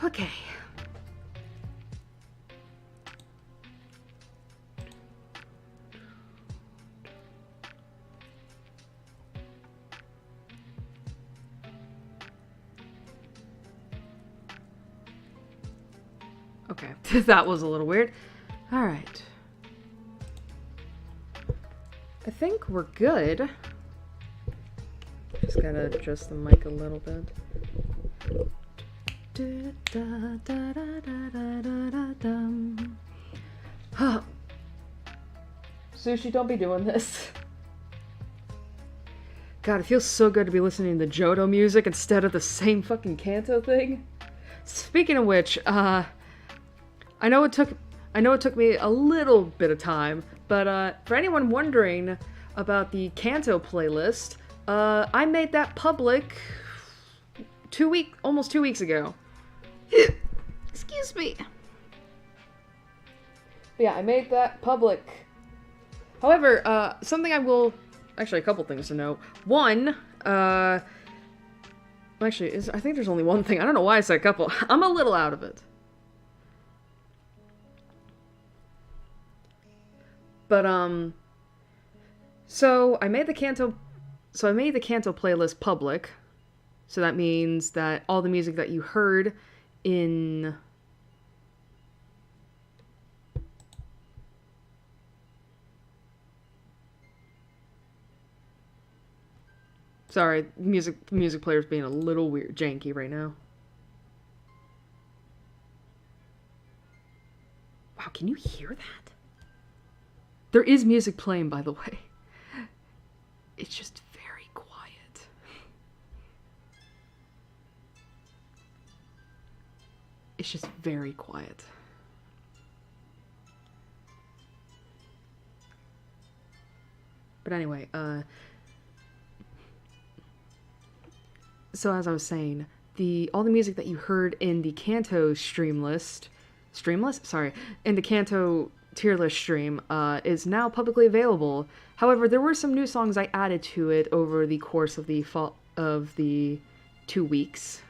Okay. Okay, that was a little weird. Alright. I think we're good. Just gotta adjust the mic a little bit. Sushi, don't be doing this. God, it feels so good to be listening to Johto music instead of the same fucking Kanto thing. Speaking of which, I know it took me a little bit of time, but for anyone wondering about the Kanto playlist, I made that public almost 2 weeks ago. Excuse me. But yeah, I made that public. However, actually, a couple things to note. One, actually, I think there's only one thing. I don't know why I said a couple. I'm a little out of it. But, so I made the Kanto playlist public. So that means that all the music that you heard in... Sorry, music player's being a little weird, janky right now. Wow, can you hear that? There is music playing, by the way. It's just very quiet. It's just very quiet. But anyway, so as I was saying, all the music that you heard in the Kanto in the Kanto tier list stream is now publicly available. However, there were some new songs I added to it over the course of the 2 weeks.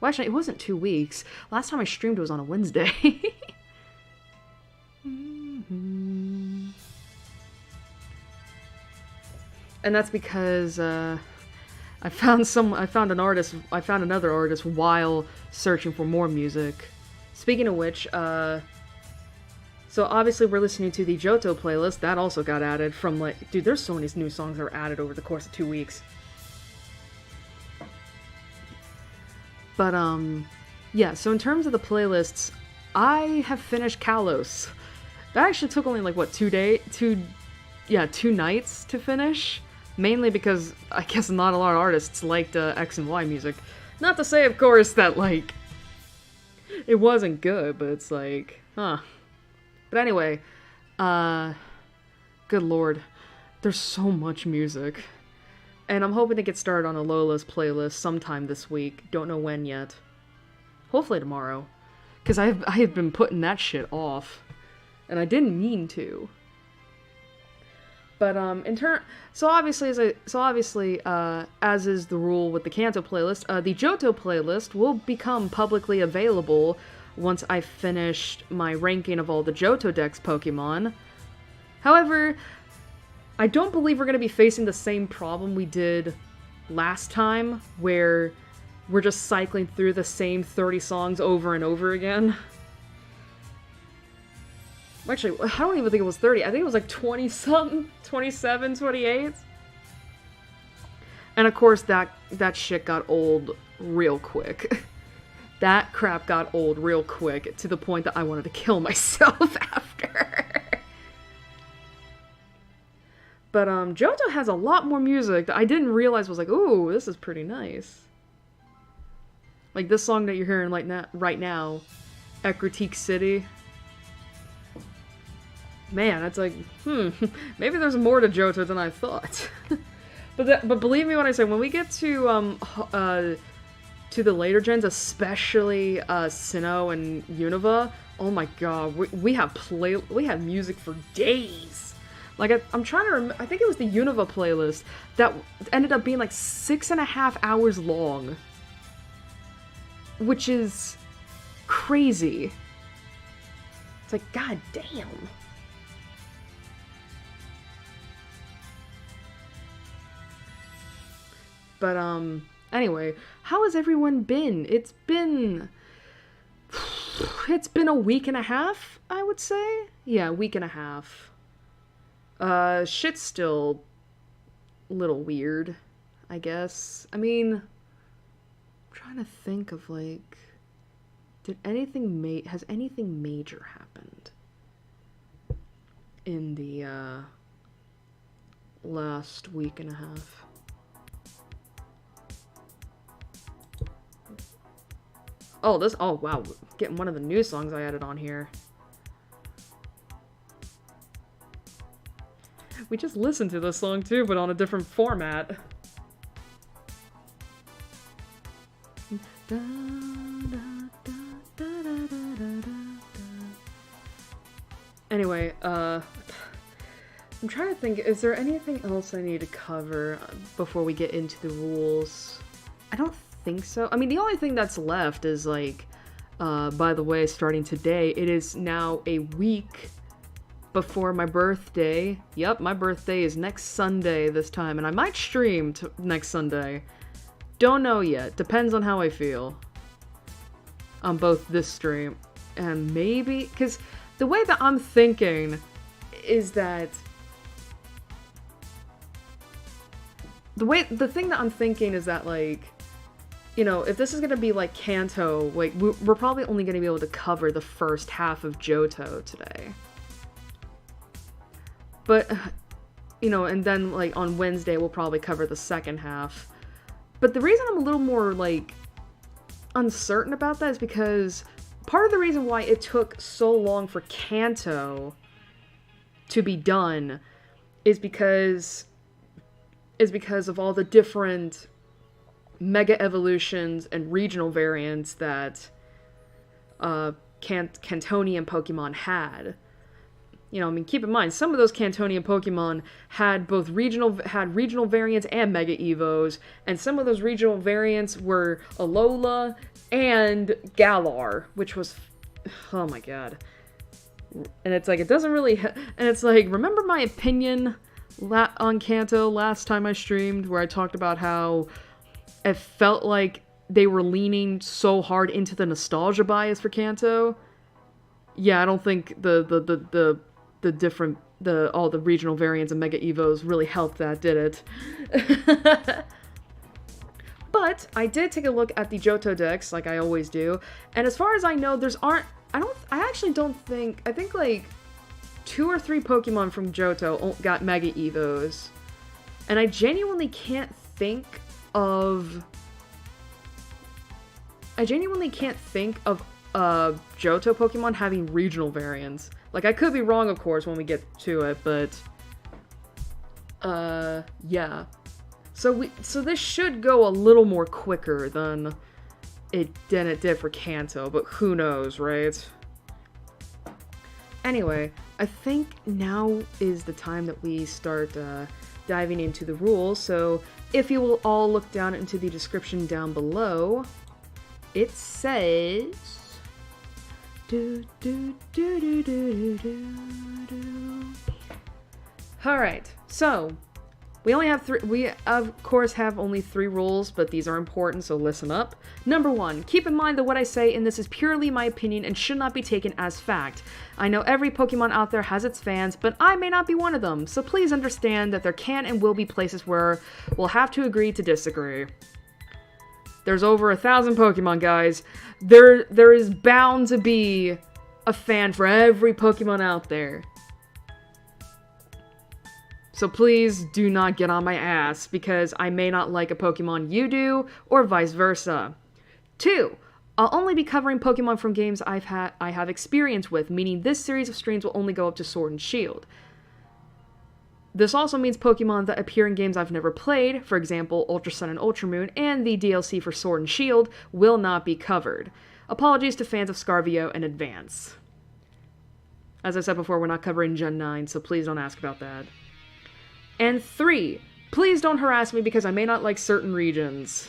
Well, actually, it wasn't 2 weeks. Last time I streamed was on a Wednesday. And that's because I found another artist while searching for more music. Speaking of which, so obviously we're listening to the Johto playlist. That also got added from, like, dude, there's so many new songs that were added over the course of 2 weeks. But, yeah, so in terms of the playlists, I have finished Kalos. That actually took only, like, what, 2 nights to finish? Mainly because I guess not a lot of artists liked X and Y music. Not to say, of course, that, like, it wasn't good, but it's like, huh. But anyway, good lord, there's so much music. And I'm hoping to get started on a Lola's playlist sometime this week. Don't know when yet. Hopefully tomorrow. Because I have been putting that shit off. And I didn't mean to. But, so obviously, as is the rule with the Kanto playlist, the Johto playlist will become publicly available once I've finished my ranking of all the Johto Dex Pokemon. However, I don't believe we're going to be facing the same problem we did last time, where we're just cycling through the same 30 songs over and over again. Actually, I don't even think it was 30. I think it was like 20-something, 27, 28. And of course, that shit got old real quick. That crap got old real quick, to the point that I wanted to kill myself after. But, Johto has a lot more music that I didn't realize was like, ooh, this is pretty nice. Like this song that you're hearing right now, Ekritique City. Man, it's like, maybe there's more to Johto than I thought. but believe me when I say, when we get to the later gens, especially Sinnoh and Unova, oh my god, we have music for days. Like, I'm trying to remember, I think it was the Unova playlist that ended up being like 6.5 hours long. which is crazy. It's like, god damn. But, anyway, how has everyone been? It's been a week and a half, I would say. Yeah, a week and a half. Shit's still a little weird, I guess. I mean, I'm trying to think of, like, has anything major happened in the, last week and a half? Oh, wow, getting one of the new songs I added on here. We just listened to this song too, but on a different format. Anyway, I'm trying to think, is there anything else I need to cover before we get into the rules? I don't think so. I mean, the only thing that's left is, like, by the way, starting today, it is now a week before my birthday. Yep, my birthday is next Sunday this time, and I might stream next Sunday. Don't know yet. Depends on how I feel on both this stream and maybe, because the way that I'm thinking is that the thing that I'm thinking is that, like, you know, if this is gonna be like Kanto, like, we're probably only gonna be able to cover the first half of Johto today. But, you know, and then, like, on Wednesday we'll probably cover the second half. But the reason I'm a little more, like, uncertain about that is because part of the reason why it took so long for Kanto to be done is because of all the different mega evolutions and regional variants that Kantonian Pokemon had. You know, I mean, keep in mind, some of those Kantonian Pokemon had both regional variants and Mega Evos, and some of those regional variants were Alola and Galar, which was, oh my god. And it's like, it doesn't really, and it's like, remember my opinion on Kanto last time I streamed, where I talked about how it felt like they were leaning so hard into the nostalgia bias for Kanto? Yeah, I don't think all the regional variants and Mega Evos really helped that, did it? But I did take a look at the Johto decks, like I always do, and as far as I know, I think like 2 or 3 Pokemon from Johto got Mega Evos, and I genuinely can't think of Johto Pokemon having regional variants. Like, I could be wrong, of course, when we get to it, but yeah. So this should go a little more quicker than it did for Kanto, but who knows, right? Anyway, I think now is the time that we start diving into the rules, so if you will all look down into the description down below, it says... Alright, so we of course have only 3 rules, but these are important, so listen up. Number 1, keep in mind that what I say in this is purely my opinion and should not be taken as fact. I know every Pokemon out there has its fans, but I may not be one of them, so please understand that there can and will be places where we'll have to agree to disagree. There's over 1,000 Pokemon, guys. There is bound to be a fan for every Pokemon out there. So please do not get on my ass, because I may not like a Pokemon you do, or vice versa. 2, I'll only be covering Pokemon from games I have experience with, meaning this series of streams will only go up to Sword and Shield. This also means Pokemon that appear in games I've never played, for example, Ultra Sun and Ultra Moon, and the DLC for Sword and Shield, will not be covered. Apologies to fans of ScarVio in advance. As I said before, we're not covering Gen 9, so please don't ask about that. And 3, please don't harass me because I may not like certain regions.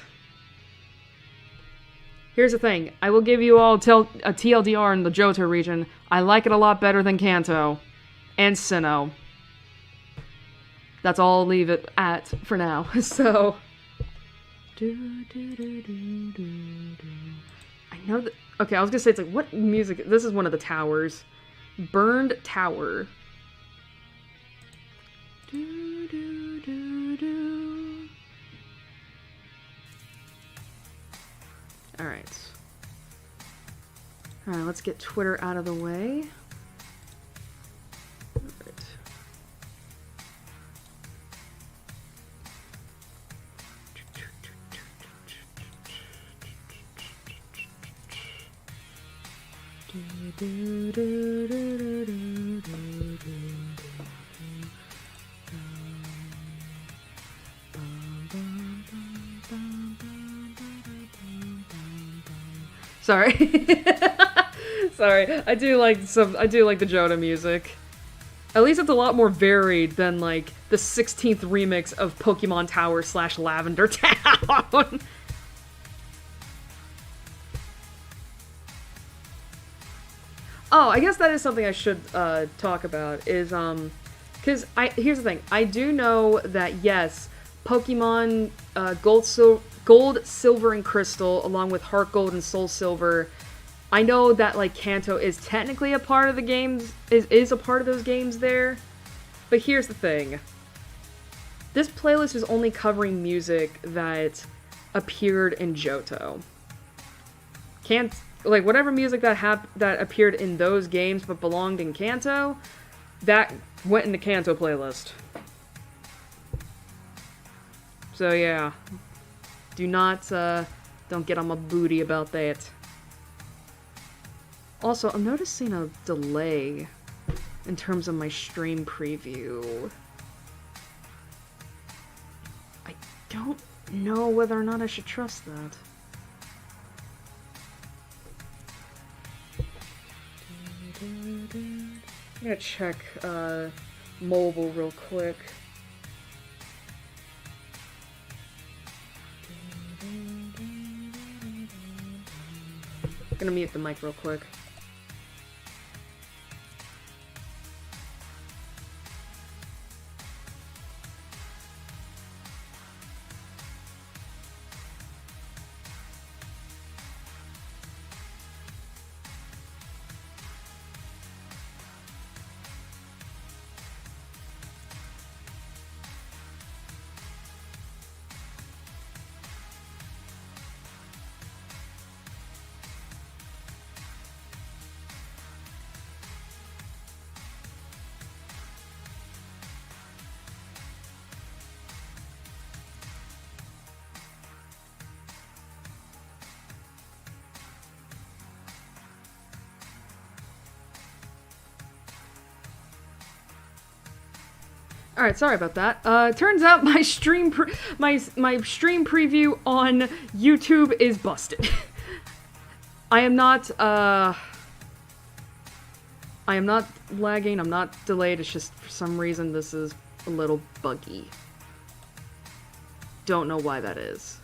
Here's the thing. I will give you all a TLDR in the Johto region. I like it a lot better than Kanto. And Sinnoh. That's all I'll leave it at for now. So... I know that... Okay, I was gonna say, it's like, what music... This is one of the towers. Burned Tower. Alright. Alright, let's get Twitter out of the way. Alright. Sorry. Sorry. I do like the Johto music. At least it's a lot more varied than like the 16th remix of Pokemon Tower / Lavender Town. Oh, I guess that is something I should talk about, is, because here's the thing, I do know that, yes, Pokemon Gold, Silver, and Crystal, along with Heart Gold and Soul Silver, I know that, like, Kanto is technically a part of the games, is a part of those games there, but here's the thing. This playlist is only covering music that appeared in Johto. Like, whatever music that appeared in those games but belonged in Kanto, that went in the Kanto playlist. So yeah, don't get on my booty about that. Also, I'm noticing a delay in terms of my stream preview. I don't know whether or not I should trust that. I'm gonna check mobile real quick. I'm gonna mute the mic real quick. Alright, sorry about that. Turns out my stream my stream preview on YouTube is busted. I am not lagging, I'm not delayed, it's just for some reason this is a little buggy. Don't know why that is.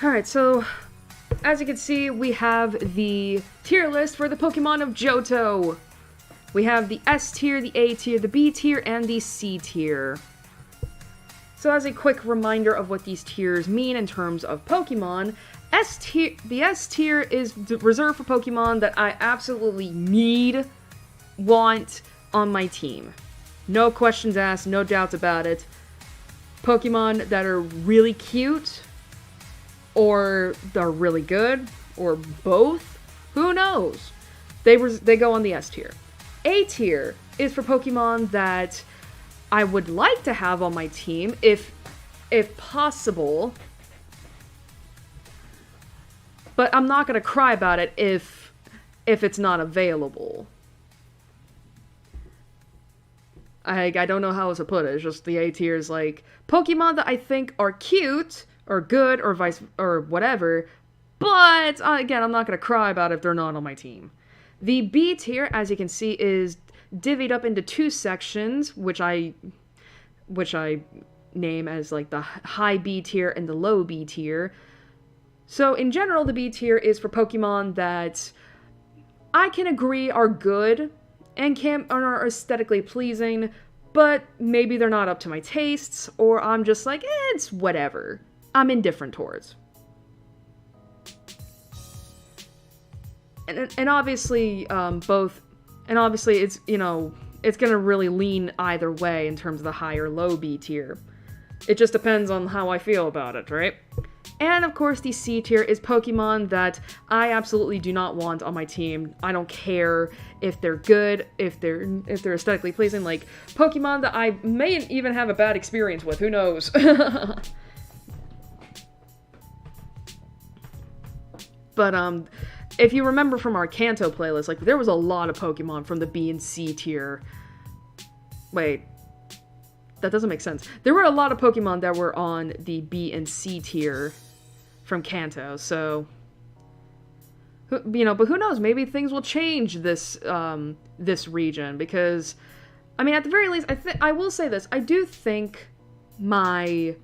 Alright, so as you can see, we have the tier list for the Pokemon of Johto. We have the S tier, the A tier, the B tier, and the C tier. So as a quick reminder of what these tiers mean in terms of Pokemon, the S tier is reserved for Pokemon that I absolutely want on my team. No questions asked, no doubts about it. Pokemon that are really cute, or they're really good, or both. Who knows? They go on the S tier. A tier is for Pokemon that I would like to have on my team, if possible. But I'm not gonna cry about it if it's not available. I don't know how else to put it. It's just the A tier is like Pokemon that I think are cute, or good or vice or whatever. But again, I'm not gonna cry about it if they're not on my team. The B tier, as you can see, is divvied up into two sections, which I name as like the high B tier and the low B tier. So in general, the B tier is for Pokemon that I can agree are good and are aesthetically pleasing, but maybe they're not up to my tastes, or I'm just like, it's whatever. I'm indifferent towards. And obviously, it's, you know, it's gonna really lean either way in terms of the high or low B tier. It just depends on how I feel about it, right? And of course, the C tier is Pokemon that I absolutely do not want on my team. I don't care if they're good, if they're aesthetically pleasing, like Pokemon that I may even have a bad experience with, who knows? But if you remember from our Kanto playlist, like there was a lot of Pokemon from the B and C tier. Wait, that doesn't make sense. There were a lot of Pokemon that were on the B and C tier from Kanto, so you know, but who knows? Maybe things will change this this region, because I mean, at the very least, I will say this. I do think my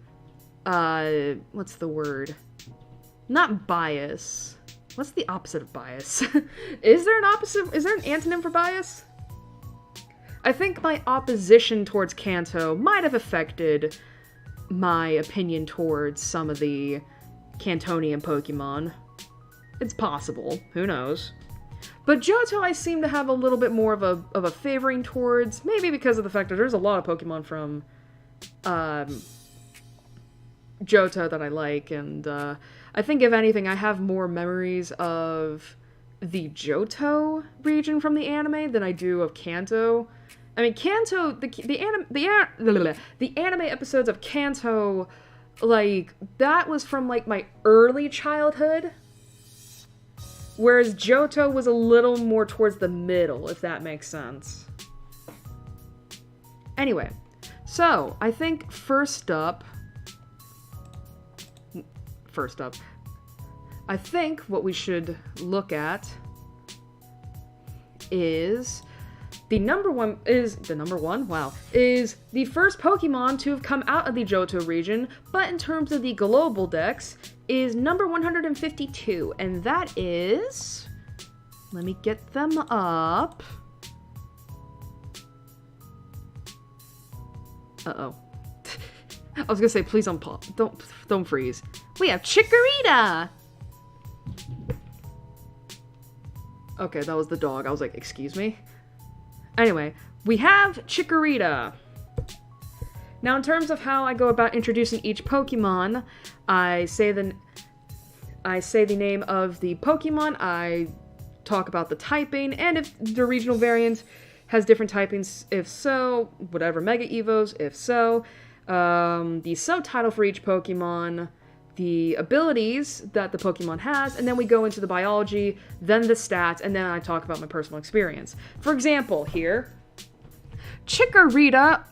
what's the word? Not bias. What's the opposite of bias? Is there an opposite? Is there an antonym for bias? I think my opposition towards Kanto might have affected my opinion towards some of the Kantonian Pokemon. It's possible. Who knows? But Johto I seem to have a little bit more of a favoring towards, maybe because of the fact that there's a lot of Pokemon from Johto that I like, and I think if anything I have more memories of the Johto region from the anime than I do of Kanto. I mean, Kanto, the anime episodes of Kanto, like, that was from, like, my early childhood, whereas Johto was a little more towards the middle, if that makes sense. Anyway, so, I think first up, I think what we should look at is the number one, is the first Pokemon to have come out of the Johto region, but in terms of the global dex, is number 152, and that is, let me get them up. Uh-oh. I was gonna say, please don't freeze. We have Chikorita! Okay, that was the dog. I was like, excuse me? Anyway, we have Chikorita. Now, in terms of how I go about introducing each Pokemon, I say the name of the Pokemon, I talk about the typing, and if the regional variant has different typings, if so, whatever Mega Evos, if so, the subtitle for each Pokemon, the abilities that the Pokemon has, and then we go into the biology, then the stats, and then I talk about my personal experience. For example, here, Chikorita,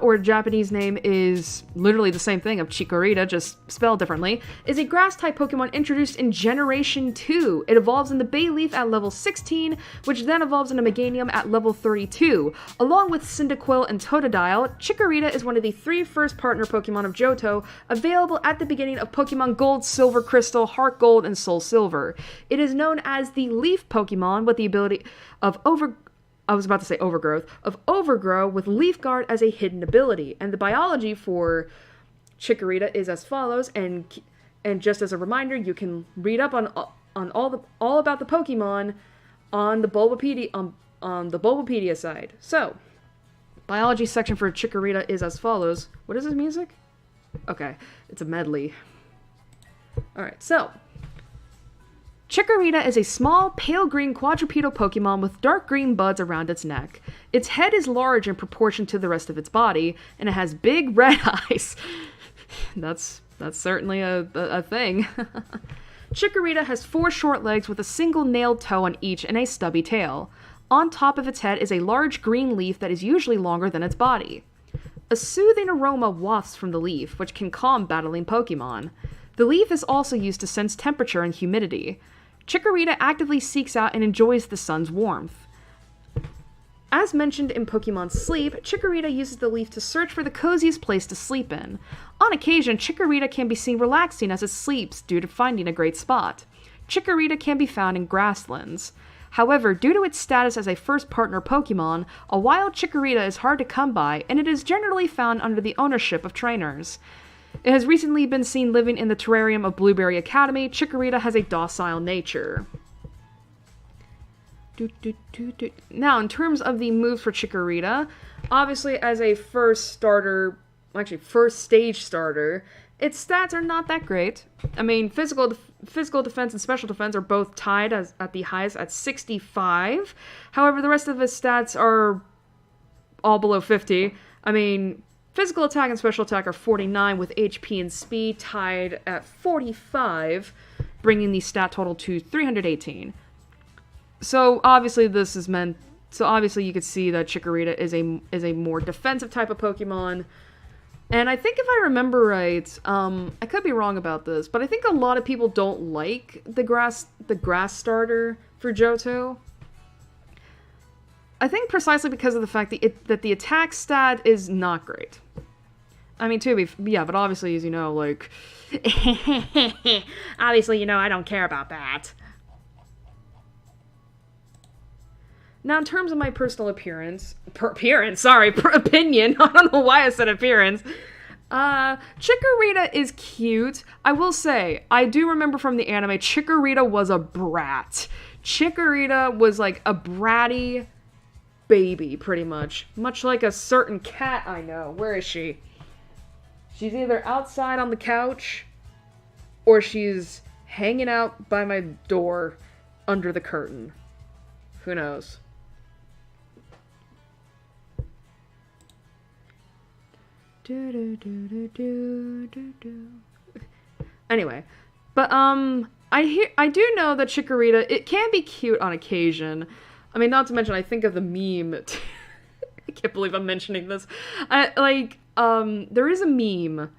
or Japanese name is literally the same thing of Chikorita, just spelled differently, is a grass-type Pokemon introduced in Generation 2. It evolves into Bayleaf at level 16, which then evolves into Meganium at level 32. Along with Cyndaquil and Totodile, Chikorita is one of the 3 first partner Pokemon of Johto, available at the beginning of Pokemon Gold, Silver Crystal, Heart Gold, and Soul Silver. It is known as the Leaf Pokemon with the ability of Overgrowth with Leaf Guard as a hidden ability. And the biology for Chikorita is as follows, and just as a reminder, you can read up on all about the Pokemon on the Bulbapedia side. So, biology section for Chikorita is as follows. What is this music? Okay, it's a medley. Alright, so Chikorita is a small, pale green quadrupedal Pokemon with dark green buds around its neck. Its head is large in proportion to the rest of its body, and it has big red eyes. That's certainly a thing. Chikorita has 4 short legs with a single nailed toe on each and a stubby tail. On top of its head is a large green leaf that is usually longer than its body. A soothing aroma wafts from the leaf, which can calm battling Pokemon. The leaf is also used to sense temperature and humidity. Chikorita actively seeks out and enjoys the sun's warmth. As mentioned in Pokemon Sleep, Chikorita uses the leaf to search for the coziest place to sleep in. On occasion, Chikorita can be seen relaxing as it sleeps due to finding a great spot. Chikorita can be found in grasslands. However, due to its status as a first partner Pokemon, a wild Chikorita is hard to come by, and it is generally found under the ownership of trainers. It has recently been seen living in the terrarium of Blueberry Academy. Chikorita has a docile nature. Now, in terms of the moves for Chikorita, obviously as a first stage starter, its stats are not that great. I mean, physical defense and special defense are both tied at the highest at 65. However, the rest of its stats are all below 50. I mean, physical attack and special attack are 49, with HP and speed tied at 45, bringing the stat total to 318. So obviously you could see that Chikorita is a more defensive type of Pokemon. And I think if I remember right, I could be wrong about this, but I think a lot of people don't like the grass starter for Johto. I think precisely because of the fact that the attack stat is not great. I mean, but obviously, as you know, like, obviously, you know, I don't care about that. Now, in terms of my personal opinion, I don't know why I said appearance. Chikorita is cute. I will say, I do remember from the anime, Chikorita was a brat. Chikorita was like a bratty baby, pretty much. Much like a certain cat I know. Where is she? She's either outside on the couch, or she's hanging out by my door under the curtain. Who knows? Anyway, but I do know that Chikorita, it can be cute on occasion. I mean, not to mention, I think of the meme. I can't believe I'm mentioning this. There is a meme.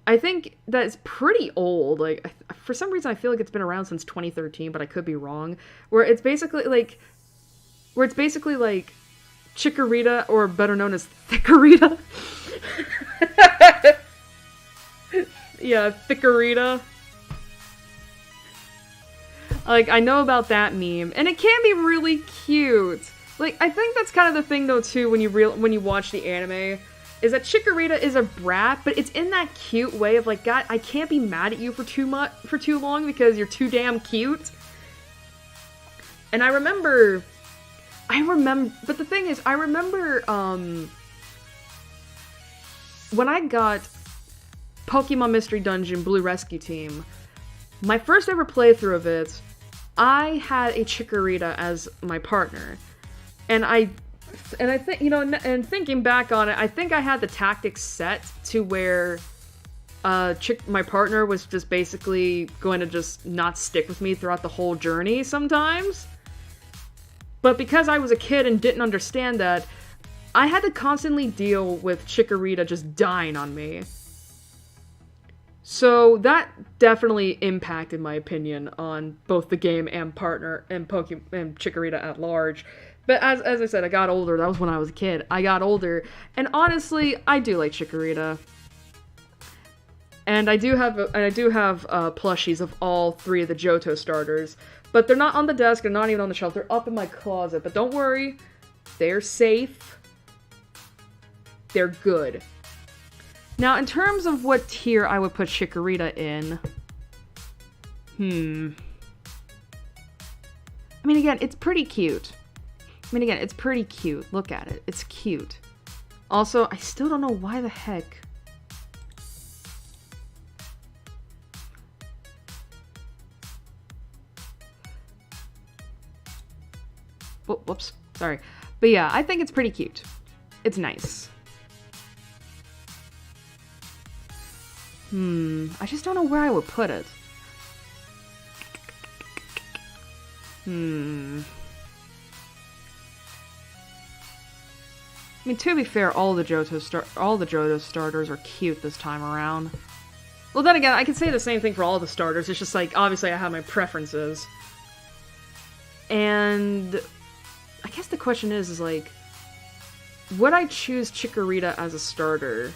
I think that's pretty old. Like, for some reason, I feel like it's been around since 2013, but I could be wrong. Where it's basically like Chikorita, or better known as Thickorita. Yeah, Thickorita. Like, I know about that meme, and it can be really cute. Like, I think that's kind of the thing, though, too, when you watch the anime, is that Chikorita is a brat, but it's in that cute way of, like, God, I can't be mad at you for too long because you're too damn cute. And I remember, but the thing is, I remember, when I got Pokemon Mystery Dungeon Blue Rescue Team, my first ever playthrough of it, I had a Chikorita as my partner. And I think, you know, and thinking back on it, I think I had the tactics set to where my partner was just basically going to just not stick with me throughout the whole journey sometimes. But because I was a kid and didn't understand that, I had to constantly deal with Chikorita just dying on me. So that definitely impacted my opinion on both the game and partner and and Chikorita at large. But as I said, I got older. That was when I was a kid. I got older, and honestly, I do like Chikorita. And I do have plushies of all 3 of the Johto starters, but they're not on the desk. They're not even on the shelf. They're up in my closet. But don't worry, they're safe. They're good. Now, in terms of what tier I would put Chikorita in, I mean, again, it's pretty cute. Look at it. It's cute. Also, I still don't know why the heck. Whoops. Sorry. But yeah, I think it's pretty cute. It's nice. I just don't know where I would put it. I mean, to be fair, all the Johto starters are cute this time around. Well, then again, I can say the same thing for all the starters. It's just like, obviously I have my preferences. And I guess the question is like, would I choose Chikorita as a starter?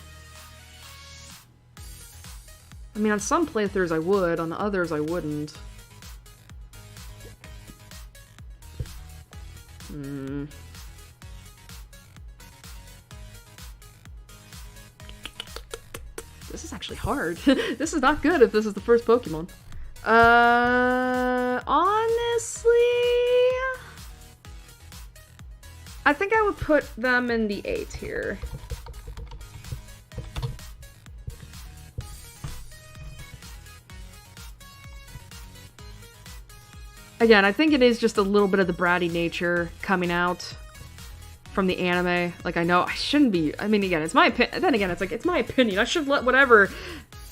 I mean, on some playthroughs I would, on the others I wouldn't. This is actually hard. This is not good if this is the first Pokemon. Honestly, I think I would put them in the A tier. Again, I think it is just a little bit of the bratty nature coming out from the anime. Like, I know I shouldn't be. I mean, again, it's my opinion. Then again, it's like, it's my opinion. I should let whatever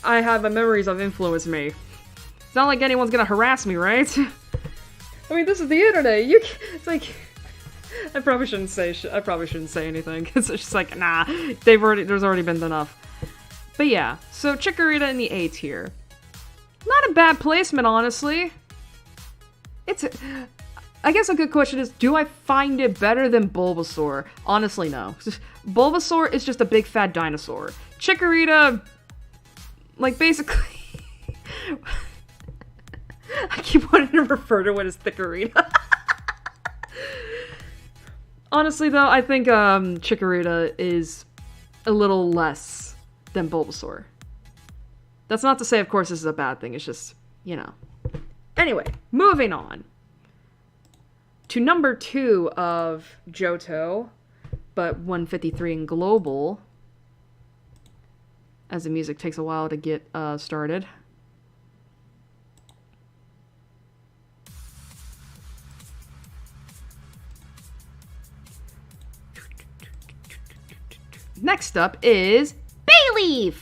I have my memories of influence me. It's not like anyone's gonna harass me, right? I mean, this is the internet. It's like, I probably shouldn't say anything. It's just like, nah, there's already been enough. But yeah, so Chikorita in the A tier. Not a bad placement, honestly. I guess a good question is, do I find it better than Bulbasaur? Honestly, no. Bulbasaur is just a big fat dinosaur. Chikorita, like, basically... I keep wanting to refer to it as Thickorita. Honestly, though, I think Chikorita is a little less than Bulbasaur. That's not to say, of course, this is a bad thing. It's just, you know. Anyway, moving on to number 2 of Johto, but 153 in global, as the music takes a while to get started. Next up is Bayleaf!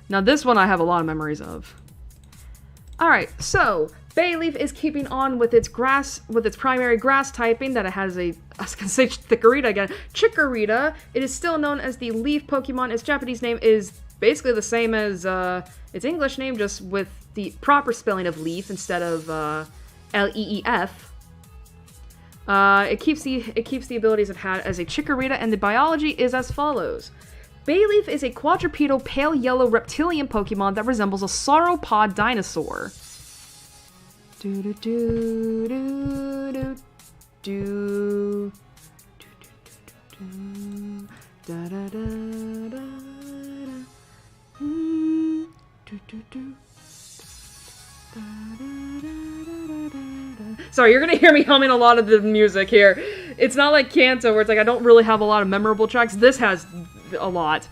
Now this one I have a lot of memories of. Alright, so Bayleaf is keeping on with its primary grass typing that it has I was gonna say Thickorita again, Chikorita. It is still known as the leaf Pokemon. Its Japanese name is basically the same as its English name, just with the proper spelling of leaf instead of L-E-E-F. It keeps the abilities it had as a Chikorita, and the biology is as follows. Bayleaf is a quadrupedal pale yellow reptilian Pokemon that resembles a sauropod dinosaur. Sorry, you're gonna hear me humming a lot of the music here. It's not like Kanto, where it's like I don't really have a lot of memorable tracks. This has a lot.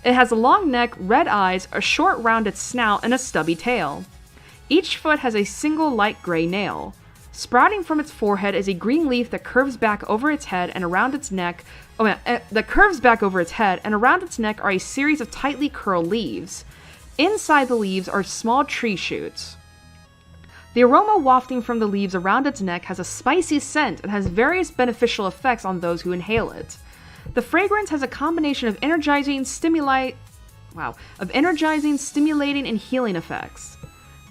It has a long neck, red eyes, a short rounded snout, and a stubby tail. Each foot has a single light gray nail. Sprouting from its forehead is a green leaf that curves back over its head and around its neck. And around its neck are a series of tightly curled leaves. Inside the leaves are small tree shoots. The aroma wafting from the leaves around its neck has a spicy scent and has various beneficial effects on those who inhale it. The fragrance has a combination of energizing, stimulating, and healing effects.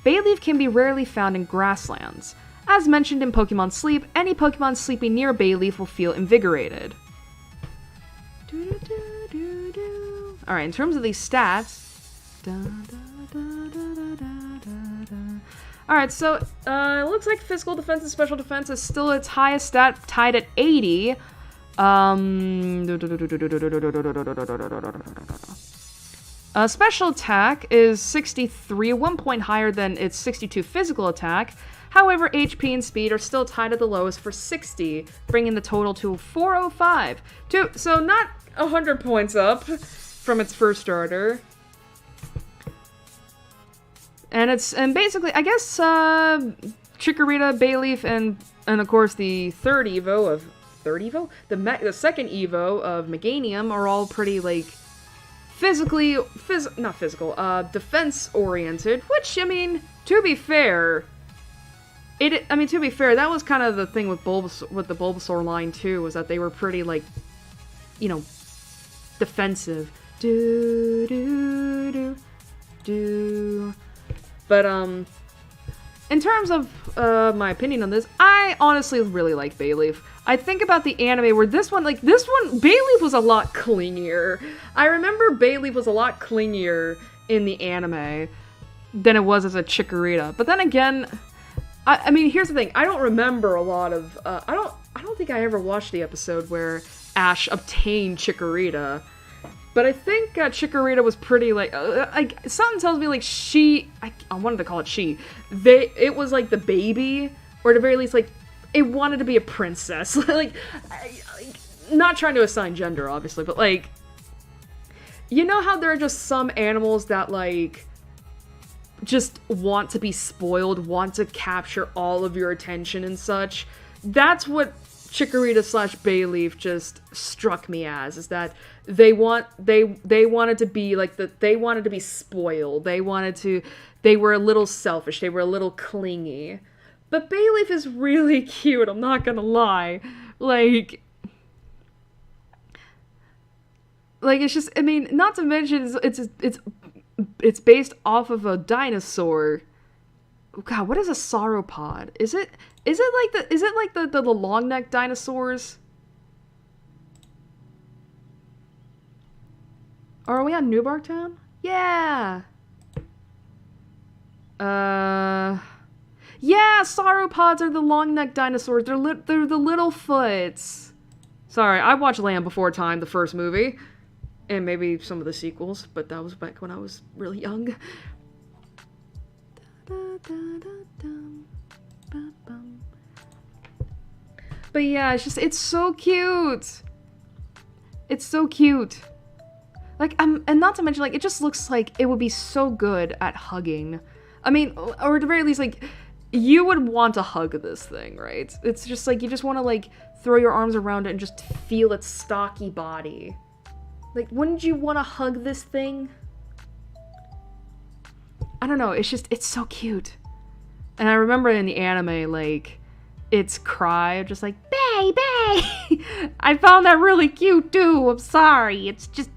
Bayleaf can be rarely found in grasslands. As mentioned in Pokemon Sleep, any Pokemon sleeping near Bayleaf will feel invigorated. Alright, in terms of these stats... Alright, so it looks like physical defense and special defense is still its highest stat, tied at 80. Special attack is 63, 1 point higher than its 62 physical attack. However, HP and speed are still tied at the lowest for 60, bringing the total to 405. So not 100 points up from its first starter. And basically, I guess Chikorita, Bayleaf, and of course the third Evo of the second Evo of Meganium are all pretty like defense oriented. Which I mean, to be fair, that was kind of the thing with the Bulbasaur line too, was that they were pretty like, you know, defensive. Do, do, do, do. But, in terms of, my opinion on this, I honestly really like Bayleaf. I think about the anime where this one, Bayleaf was a lot clingier. I remember Bayleaf was a lot clingier in the anime than it was as a Chikorita. But then again, I mean, here's the thing. I don't remember a lot of, I don't think I ever watched the episode where Ash obtained Chikorita. But I think Chikorita was pretty, like something tells me, like, I wanted to call it it was, like, the baby, or at the very least, like, it wanted to be a princess. Not trying to assign gender, obviously, but, like, you know how there are just some animals that, like, just want to be spoiled, want to capture all of your attention and such? That's what Chikorita / Bayleaf just struck me as, is that they wanted to be like they wanted to be spoiled. They were a little selfish. They were a little clingy. But Bayleaf is really cute, I'm not gonna lie. Like it's just, I mean, not to mention it's based off of a dinosaur. God, what is a sauropod? Is it like the long neck dinosaurs? Or are we on Newbark Town? Yeah. Yeah, sauropods are the long neck dinosaurs. They're the Littlefoots. Sorry, I watched Land Before Time, the first movie, and maybe some of the sequels, but that was back when I was really young. But yeah, it's so cute. It's so cute. Like, and not to mention, like, it just looks like it would be so good at hugging. I mean, or at the very least, like, you would want to hug this thing, right? It's just like, you just want to, like, throw your arms around it and just feel its stocky body. Like, wouldn't you want to hug this thing? I don't know, it's so cute. And I remember in the anime, like, its cry, just like, "Bay, Bay!" I found that really cute, too. I'm sorry. It's just...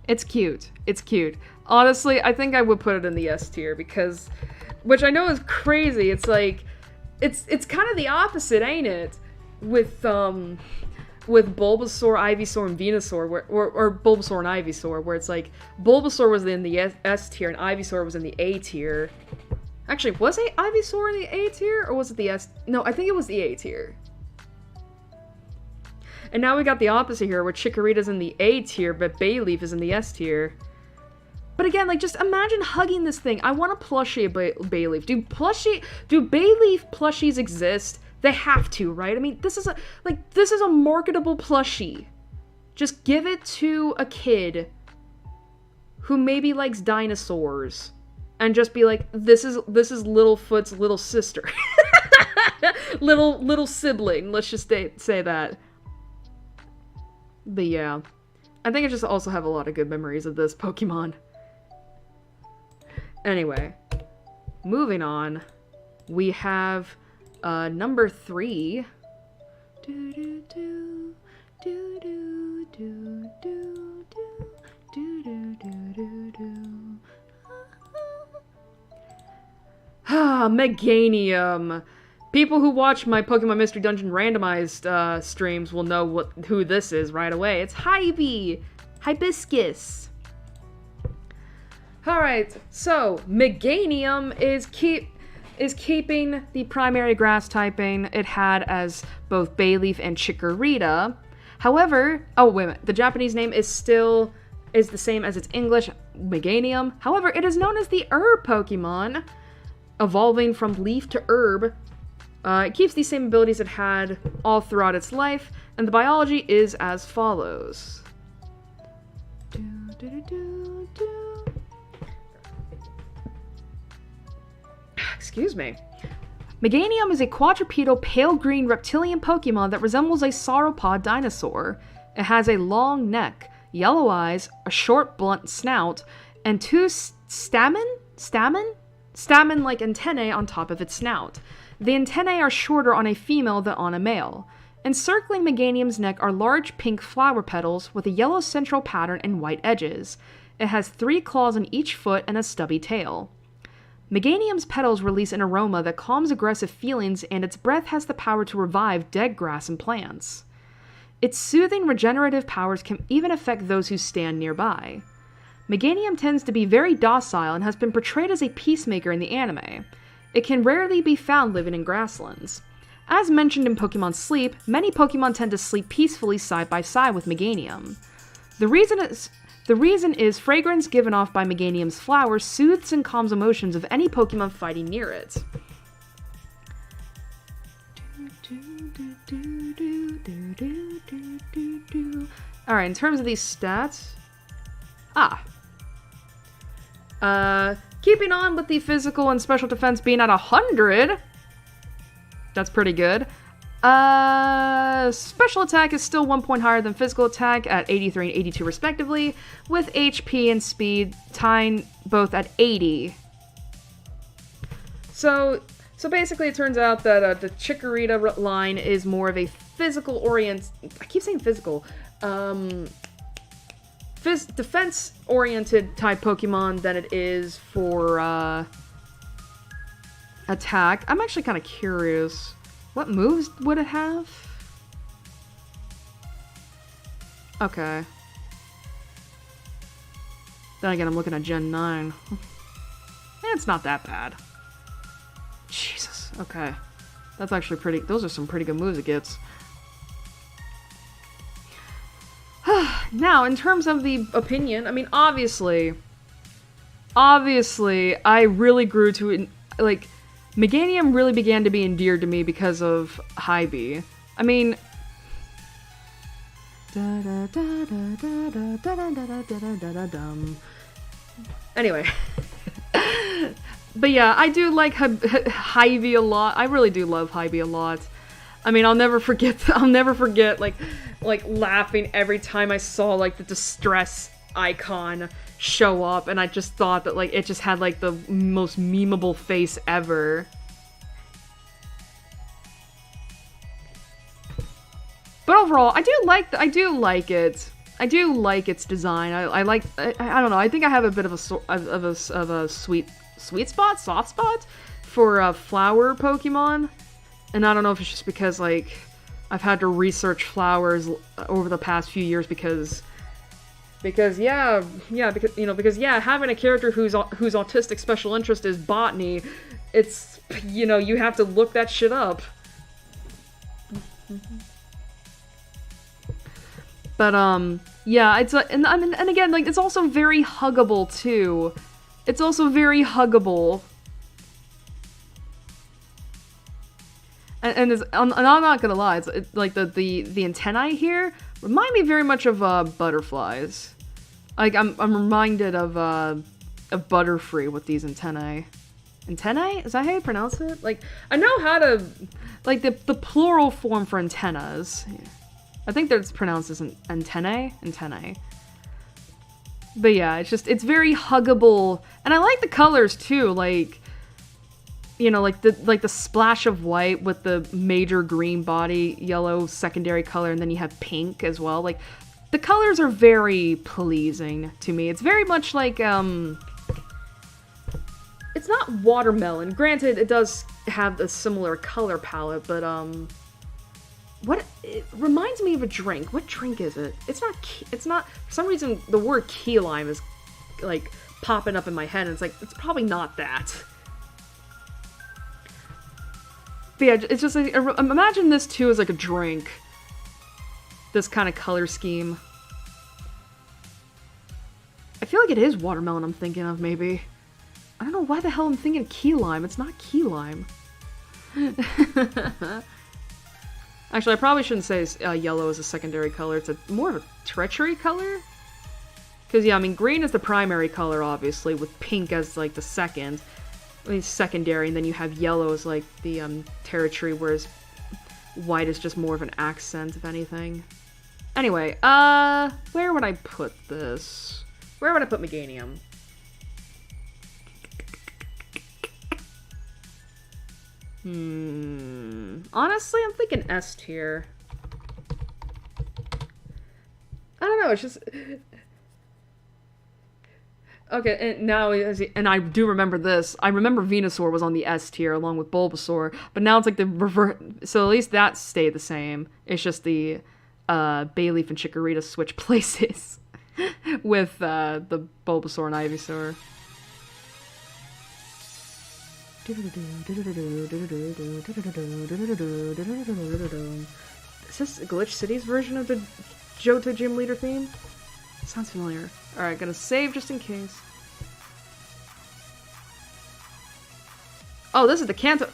It's cute. It's cute. Honestly, I think I would put it in the S tier because... Which I know is crazy. It's like... It's kind of the opposite, ain't it? With Bulbasaur, Ivysaur, and Venusaur, or Bulbasaur and Ivysaur, where it's like, Bulbasaur was in the S tier and Ivysaur was in the A tier. Actually, was Ivysaur in the A tier, or was it the S? No, I think it was the A tier. And now we got the opposite here, where Chikorita's in the A tier, but Bayleaf is in the S tier. But again, like, just imagine hugging this thing. I want a plushie of Bayleaf. Do Bayleaf plushies exist? They have to, right? I mean, this is a marketable plushie. Just give it to a kid who maybe likes dinosaurs. And just be like, this is Littlefoot's little sister. little sibling, let's just say that. But yeah. I think I just also have a lot of good memories of this Pokemon. Anyway. Moving on. We have number 3. Do do do do do do do do do do do do. Meganium. People who watch my Pokemon Mystery Dungeon randomized streams will know who this is right away. It's Hibiscus. Alright, so Meganium is keeping the primary grass typing it had as both Bayleaf and Chikorita. However, oh wait a minute, the Japanese name is the same as its English, Meganium. However, it is known as the herb Pokemon, evolving from leaf to herb. It keeps the same abilities it had all throughout its life, and the biology is as follows. Excuse me. Meganium is a quadrupedal pale green reptilian Pokemon that resembles a sauropod dinosaur. It has a long neck, yellow eyes, a short blunt snout, and 2 stamen-like antennae on top of its snout. The antennae are shorter on a female than on a male. Encircling Meganium's neck are large pink flower petals with a yellow central pattern and white edges. It has 3 claws on each foot and a stubby tail. Meganium's petals release an aroma that calms aggressive feelings, and its breath has the power to revive dead grass and plants. Its soothing, regenerative powers can even affect those who stand nearby. Meganium tends to be very docile and has been portrayed as a peacemaker in the anime. It can rarely be found living in grasslands. As mentioned in Pokemon Sleep, many Pokemon tend to sleep peacefully side by side with Meganium. The reason is fragrance given off by Meganium's flowers soothes and calms emotions of any Pokemon fighting near it. Alright, in terms of these stats... keeping on with the physical and special defense being at 100. That's pretty good. Special attack is still 1 point higher than physical attack at 83 and 82 respectively, with HP and speed tying both at 80. So basically it turns out that the Chikorita line is more of a physical I keep saying physical. Defense-oriented type Pokemon than it is for, attack. I'm actually kind of curious. What moves would it have? Okay. Then again, I'm looking at Gen 9. It's not that bad. Jesus. Okay. That's actually pretty... Those are some pretty good moves it gets. Now, in terms of the opinion, I mean, obviously, I really grew to, like, Meganium really began to be endeared to me because of Hybe. I mean... Anyway. But yeah, I do like Hybe a lot. I really do love Hybe a lot. I mean, I'll never forget, like, laughing every time I saw, like, the distress icon show up, and I just thought that, like, it just had, like, the most memeable face ever. But overall, I do like it. I do like its design. I don't know, I think I have a bit of a soft spot for flower Pokemon. And I don't know if it's just because, like, I've had to research flowers over the past few years because having a character whose autistic special interest is botany, it's, you know, you have to look that shit up. But, yeah, it's, and again, like, it's also very huggable, too. It's also very huggable. And I'm not gonna lie, it's like the antennae here remind me very much of butterflies. Like I'm reminded of Butterfree with these antennae. Antennae? Is that how you pronounce it? Like I know how to, like the plural form for antennas. I think that's pronounced as antennae. But yeah, it's very huggable, and I like the colors too. Like, you know, like the splash of white with the major green body, yellow secondary color, and then you have pink as well. Like, the colors are very pleasing to me. It's very much like, it's not watermelon. Granted, it does have a similar color palette, but, it reminds me of a drink. What drink is it? It's not, for some reason, the word key lime is, like, popping up in my head, and it's like, it's probably not that. But yeah, it's just like, imagine this too as like a drink. This kind of color scheme. I feel like it is watermelon I'm thinking of, maybe. I don't know why the hell I'm thinking key lime. It's not key lime. Actually, I probably shouldn't say yellow is a secondary color. It's more of a treachery color. Because, yeah, I mean, green is the primary color, obviously, with pink as, like, the second. I mean, secondary, and then you have yellow as, like, the, territory, whereas white is just more of an accent, if anything. Anyway, where would I put this? Where would I put Meganium? Honestly, I'm thinking S tier. I don't know, it's just... Okay, and now, and I do remember this. I remember Venusaur was on the S tier along with Bulbasaur, but now it's like the revert. So at least that stayed the same. It's just the Bayleaf and Chikorita switch places with the Bulbasaur and Ivysaur. Is this Glitch City's version of the Johto Gym Leader theme? Sounds familiar. Alright, gonna save just in case. Oh, this is the Kanto.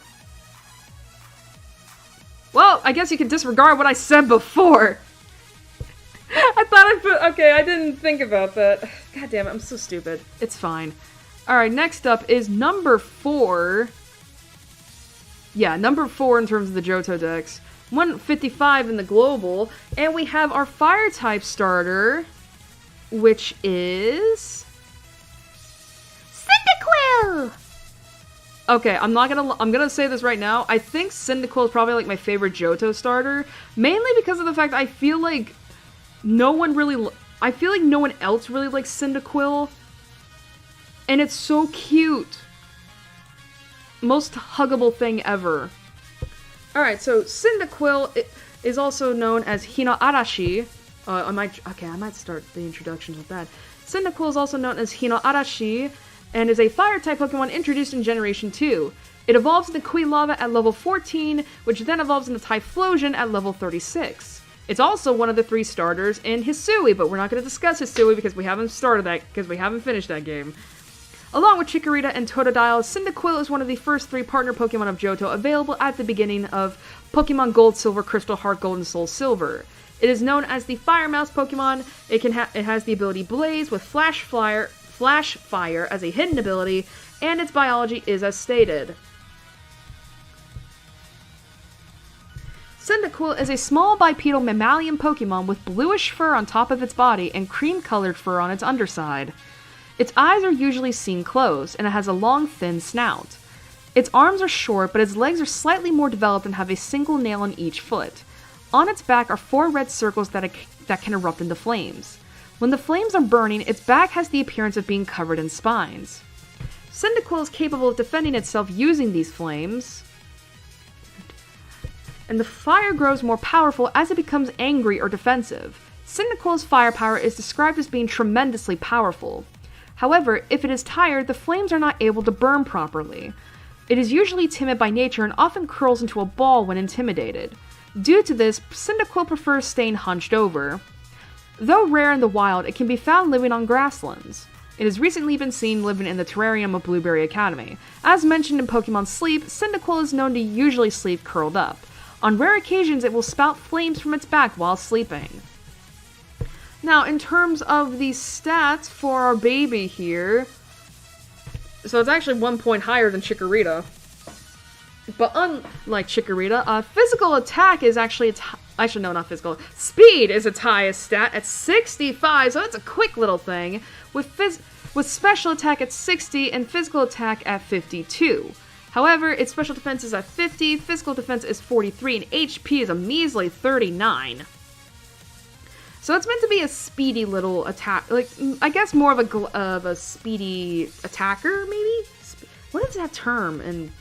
Well, I guess you can disregard what I said before. I thought I put... Okay, I didn't think about that. God damn it, I'm so stupid. It's fine. Alright, next up is number 4. Yeah, number 4 in terms of the Johto decks. 155 in the global. And we have our Fire-type starter... which is... Cyndaquil! Okay, I'm gonna say this right now. I think Cyndaquil is probably like my favorite Johto starter. Mainly because of the fact I feel like no one else really likes Cyndaquil. And it's so cute. Most huggable thing ever. Alright, so Cyndaquil is also known as Hina Arashi. I might start the introductions with that. Cyndaquil is also known as Hina Arashi, and is a Fire-type Pokemon introduced in Generation 2. It evolves into Quilava at level 14, which then evolves into Typhlosion at level 36. It's also one of the 3 starters in Hisui, but we're not going to discuss Hisui because we haven't finished that game. Along with Chikorita and Totodile, Cyndaquil is one of the first 3 partner Pokemon of Johto available at the beginning of Pokemon Gold, Silver, Crystal Heart, Gold, and Soul Silver. It is known as the Fire Mouse Pokemon. It has the ability Blaze with Flash Fire as a hidden ability, and its biology is as stated. Cyndaquil is a small bipedal mammalian Pokemon with bluish fur on top of its body and cream-colored fur on its underside. Its eyes are usually seen closed, and it has a long, thin snout. Its arms are short, but its legs are slightly more developed and have a single nail on each foot. On its back are 4 red circles that can erupt into flames. When the flames are burning, its back has the appearance of being covered in spines. Cyndaquil is capable of defending itself using these flames, and the fire grows more powerful as it becomes angry or defensive. Cyndaquil's firepower is described as being tremendously powerful. However, if it is tired, the flames are not able to burn properly. It is usually timid by nature and often curls into a ball when intimidated. Due to this, Cyndaquil prefers staying hunched over. Though rare in the wild, it can be found living on grasslands. It has recently been seen living in the terrarium of Blueberry Academy. As mentioned in Pokemon Sleep, Cyndaquil is known to usually sleep curled up. On rare occasions, it will spout flames from its back while sleeping. Now, in terms of the stats for our baby here, so it's actually 1 point higher than Chikorita. But unlike Chikorita, physical attack is actually actually, no, not physical. Speed is its highest stat at 65, so that's a quick little thing. With special attack at 60 and physical attack at 52. However, its special defense is at 50, physical defense is 43, and HP is a measly 39. So it's meant to be a speedy little attack, like, I guess more of a speedy attacker, maybe? What is that term in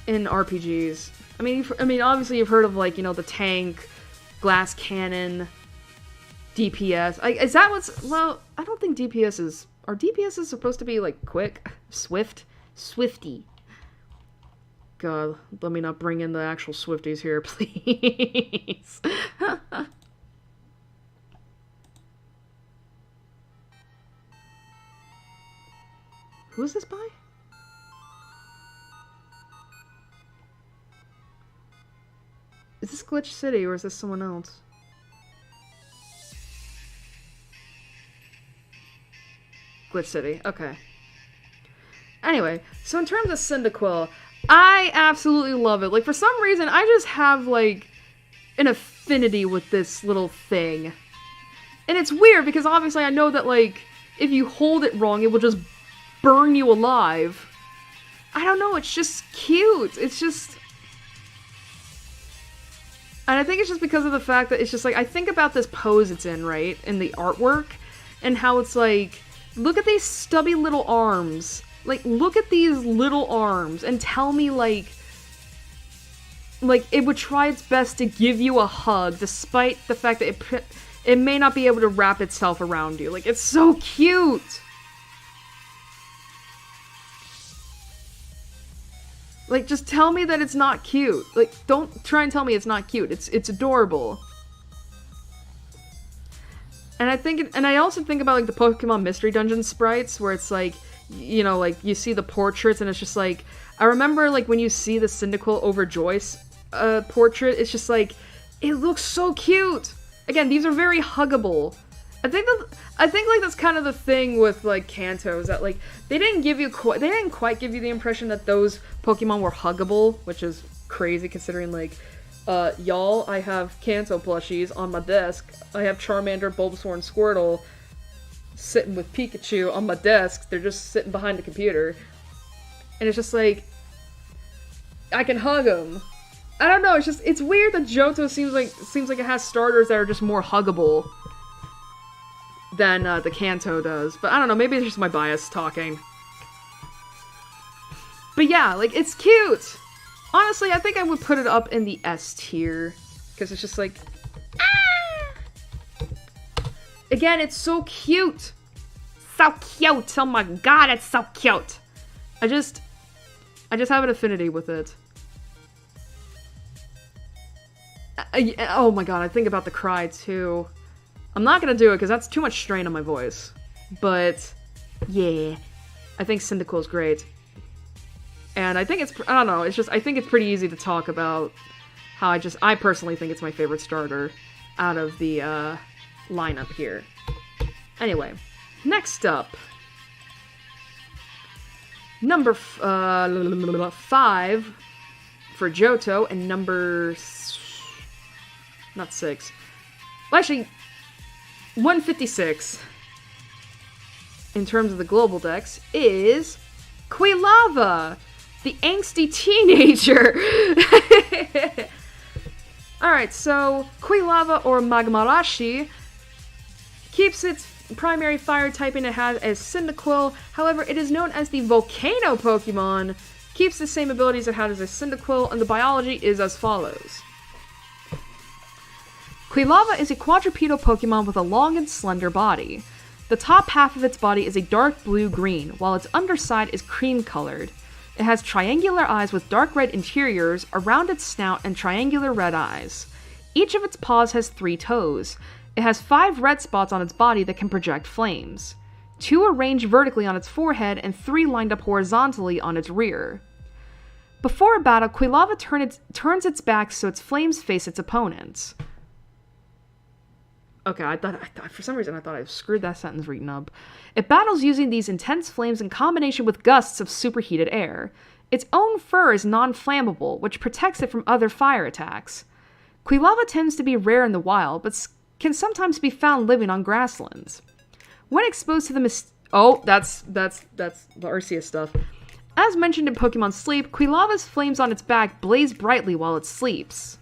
RPGs? I mean, obviously you've heard of, like, you know, the tank, glass cannon, DPS. Is that what's... Well, I don't think DPS is... Are DPSs supposed to be, like, quick? Swift? Swifty. God, let me not bring in the actual Swifties here, please. Who is this by? Is this Glitch City, or is this someone else? Glitch City, okay. Anyway, so in terms of Cyndaquil, I absolutely love it. Like, for some reason, I just have, like, an affinity with this little thing. And it's weird, because obviously I know that, like, if you hold it wrong, it will just burn you alive. I don't know, it's just cute. It's just... And I think it's just because of the fact that it's just like, I think about this pose it's in, right? In the artwork, and how it's like, look at these stubby little arms. Like, look at these little arms, and tell me, like, it would try its best to give you a hug, despite the fact that it may not be able to wrap itself around you. Like, it's so cute! Like, just tell me that it's not cute. Like, don't try and tell me it's not cute. It's adorable. And I also think about, like, the Pokemon Mystery Dungeon sprites, where it's like, you know, like, you see the portraits, and it's just like, I remember, like, when you see the Cyndaquil over Joyce portrait, it's just like, it looks so cute! Again, these are very huggable. I think like that's kind of the thing with like Kanto, is that like they didn't quite give you the impression that those Pokemon were huggable, which is crazy considering like y'all, I have Kanto plushies on my desk. I have Charmander, Bulbasaur, and Squirtle sitting with Pikachu on my desk. They're just sitting behind the computer. And it's just like, I can hug them. I don't know, it's weird that Johto seems like it has starters that are just more huggable than the Kanto does. But I don't know, maybe it's just my bias talking. But yeah, like, it's cute! Honestly, I think I would put it up in the S tier. Because it's just like, ah! Again, it's so cute! So cute! Oh my god, it's so cute! I just have an affinity with it. Oh my god, I think about the cry too. I'm not gonna do it because that's too much strain on my voice. But, yeah. I think Cyndaquil's great. And I think I don't know, I think it's pretty easy to talk about how I personally think it's my favorite starter out of the lineup here. Anyway, next up. Number 5 for Johto, and number... not 6. Well, actually, 156 in terms of the global dex is Quilava, the angsty teenager. Alright, so Quilava, or Magmarashi, keeps its primary fire typing it has as Cyndaquil. However, it is known as the Volcano Pokemon, keeps the same abilities it has as Cyndaquil, and the biology is as follows. Quilava is a quadrupedal Pokemon with a long and slender body. The top half of its body is a dark blue-green, while its underside is cream-colored. It has triangular eyes with dark red interiors, a rounded snout, and triangular red eyes. Each of its paws has 3 toes. It has 5 red spots on its body that can project flames. 2 arranged vertically on its forehead, and 3 lined up horizontally on its rear. Before a battle, Quilava turns its back so its flames face its opponents. Okay, I thought for some reason I thought I screwed that sentence reading up. It battles using these intense flames in combination with gusts of superheated air. Its own fur is non-flammable, which protects it from other fire attacks. Quilava tends to be rare in the wild, but can sometimes be found living on grasslands. When exposed to the that's the Arceus stuff. As mentioned in Pokemon Sleep, Quilava's flames on its back blaze brightly while it sleeps.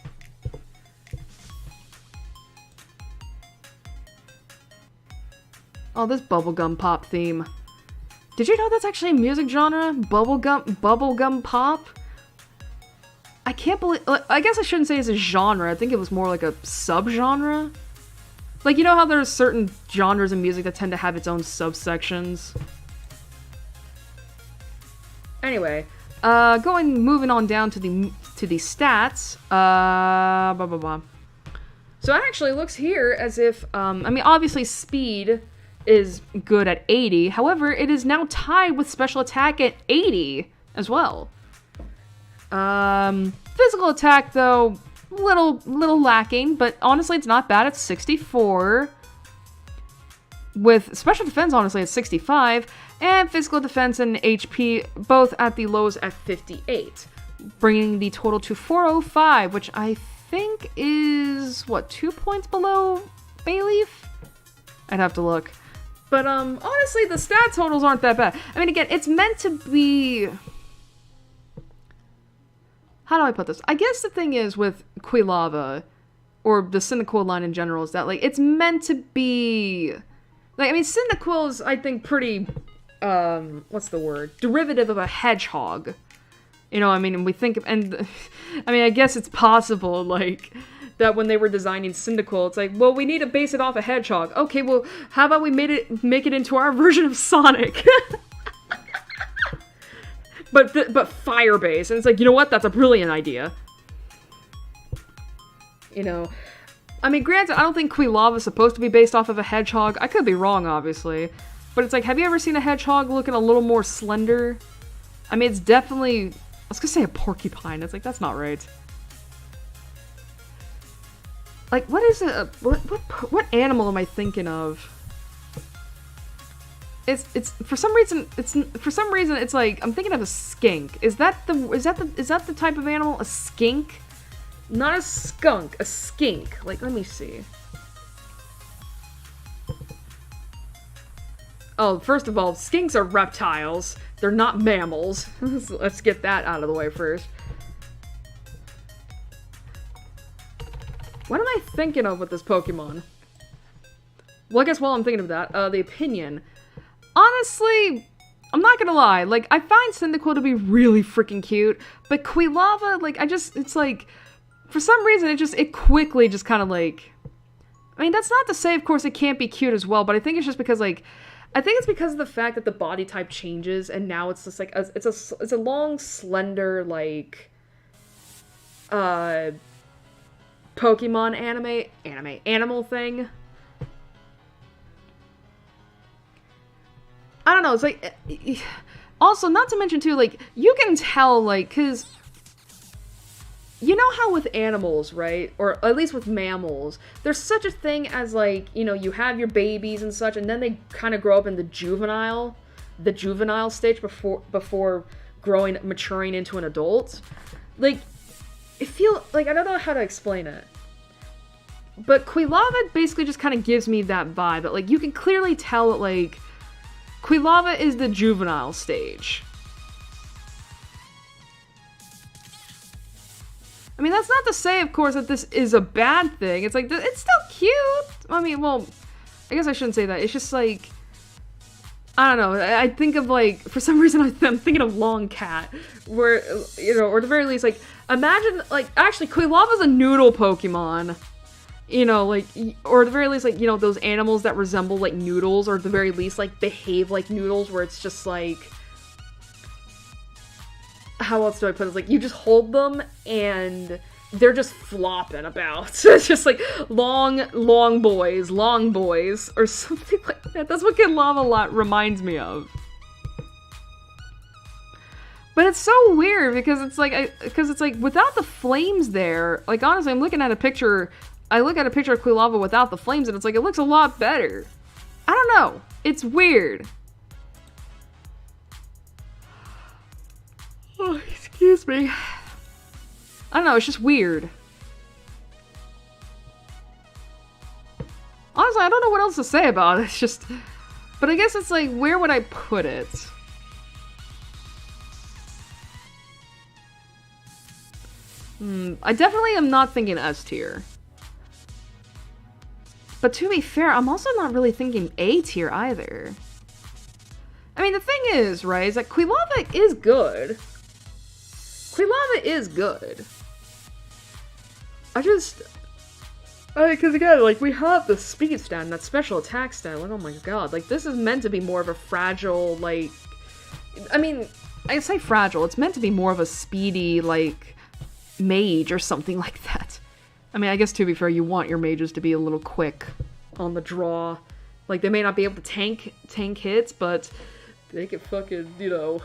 Oh, this bubblegum pop theme. Did you know that's actually a music genre? Bubblegum pop? I can't believe... I guess I shouldn't say it's a genre. I think it was more like a subgenre. Like, you know how there's certain genres of music that tend to have its own subsections? Anyway, moving on down to the stats. So it actually looks here as if, I mean, obviously speed is good at 80. However, it is now tied with special attack at 80 as well. Physical attack, though, little lacking, but honestly, it's not bad. It's 64. With special defense, honestly, it's 65. And physical defense and HP, both at the lows at 58. Bringing the total to 405, which I think is, 2 points below Bayleaf? I'd have to look. But, honestly, the stat totals aren't that bad. I mean, again, it's meant to be... How do I put this? I guess the thing is with Quilava or the Cyndaquil line in general, is that, like, it's meant to be... Like, I mean, Cyndaquil is, I think, pretty, what's the word? Derivative of a hedgehog. You know, I mean, we think, and, I mean, I guess it's possible, like, that when they were designing Cyndaquil, it's like, well, we need to base it off a hedgehog. Okay, well, how about we make it into our version of Sonic? but fire-based, and it's like, you know what? That's a brilliant idea. You know, I mean, granted, I don't think Quilava is supposed to be based off of a hedgehog. I could be wrong, obviously. But it's like, have you ever seen a hedgehog looking a little more slender? I mean, it's definitely... I was gonna say a porcupine. It's like, that's not right. Like, what is it? What animal am I thinking of? It's for some reason it's like I'm thinking of a skink. Is that the type of animal? A skink? Not a skunk, a skink. Like, let me see. Oh, first of all, skinks are reptiles. They're not mammals. Let's get that out of the way first. What am I thinking of with this Pokemon? Well, I guess while I'm thinking of that, the opinion. Honestly, I'm not gonna lie. Like, I find Cyndaquil to be really freaking cute, but Quilava, like, it's like... For some reason, it quickly just kind of like... I mean, that's not to say, of course, it can't be cute as well, but I think it's just because, like... I think it's because of the fact that the body type changes, and now it's just, like, it's a long, slender, like... Pokemon animal thing. I don't know, it's like... Also, not to mention, too, like, you can tell, like, because... You know how with animals, right? Or at least with mammals, there's such a thing as, like, you know, you have your babies and such, and then they kind of grow up in the juvenile stage before maturing into an adult. Like, I don't know how to explain it. But Quilava basically just kind of gives me that vibe. That, like, you can clearly tell that, like, Quilava is the juvenile stage. I mean, that's not to say, of course, that this is a bad thing. It's like, it's still cute. I mean, well, I guess I shouldn't say that. It's just like, I don't know. I think of, like, for some reason, I'm thinking of Long Cat, where, you know, or at the very least, like, imagine, like, actually, Quilava's a noodle Pokemon. You know, like, or at the very least, like, you know, those animals that resemble, like, noodles, or at the very least, like, behave like noodles, where it's just, like... How else do I put it? Like, you just hold them, and they're just flopping about. It's just, like, long boys, or something like that. That's what Quilava reminds me of. But it's so weird, because it's like, without the flames there, like, honestly, I'm looking at a picture, I look at a picture of Quilava without the flames, and it's like, it looks a lot better. I don't know. It's weird. Oh, excuse me. I don't know, it's just weird. Honestly, I don't know what else to say about it. It's just... But I guess it's like, where would I put it? I definitely am not thinking S tier. But to be fair, I'm also not really thinking A tier either. I mean, the thing is, right, is that Quilava is good. Quilava is good. Because again, like, we have the speed stat and that special attack stat, like, oh my god, like, this is meant to be more of a fragile, like, I mean, I say fragile, it's meant to be more of a speedy, like, mage or something like that. I mean, I guess to be fair, you want your mages to be a little quick on the draw. Like, they may not be able to tank hits, but they can fucking, you know...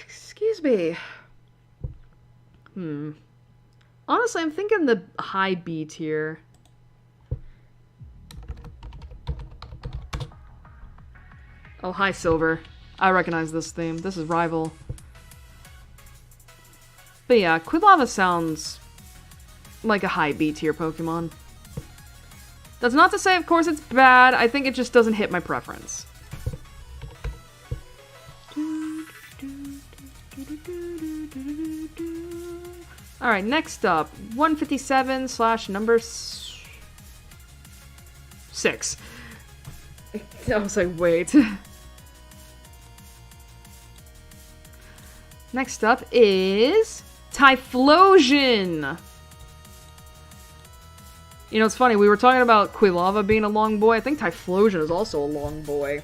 Excuse me. Honestly, I'm thinking the high B tier. Oh, hi, Silver. I recognize this theme. This is Rival. But yeah, Quilava sounds like a high B tier Pokemon. That's not to say, of course, it's bad. I think it just doesn't hit my preference. Alright, next up, 157 slash number 6. I was like, wait. Next up is Typhlosion. You know, it's funny, we were talking about Quilava being a long boy. I think Typhlosion is also a long boy.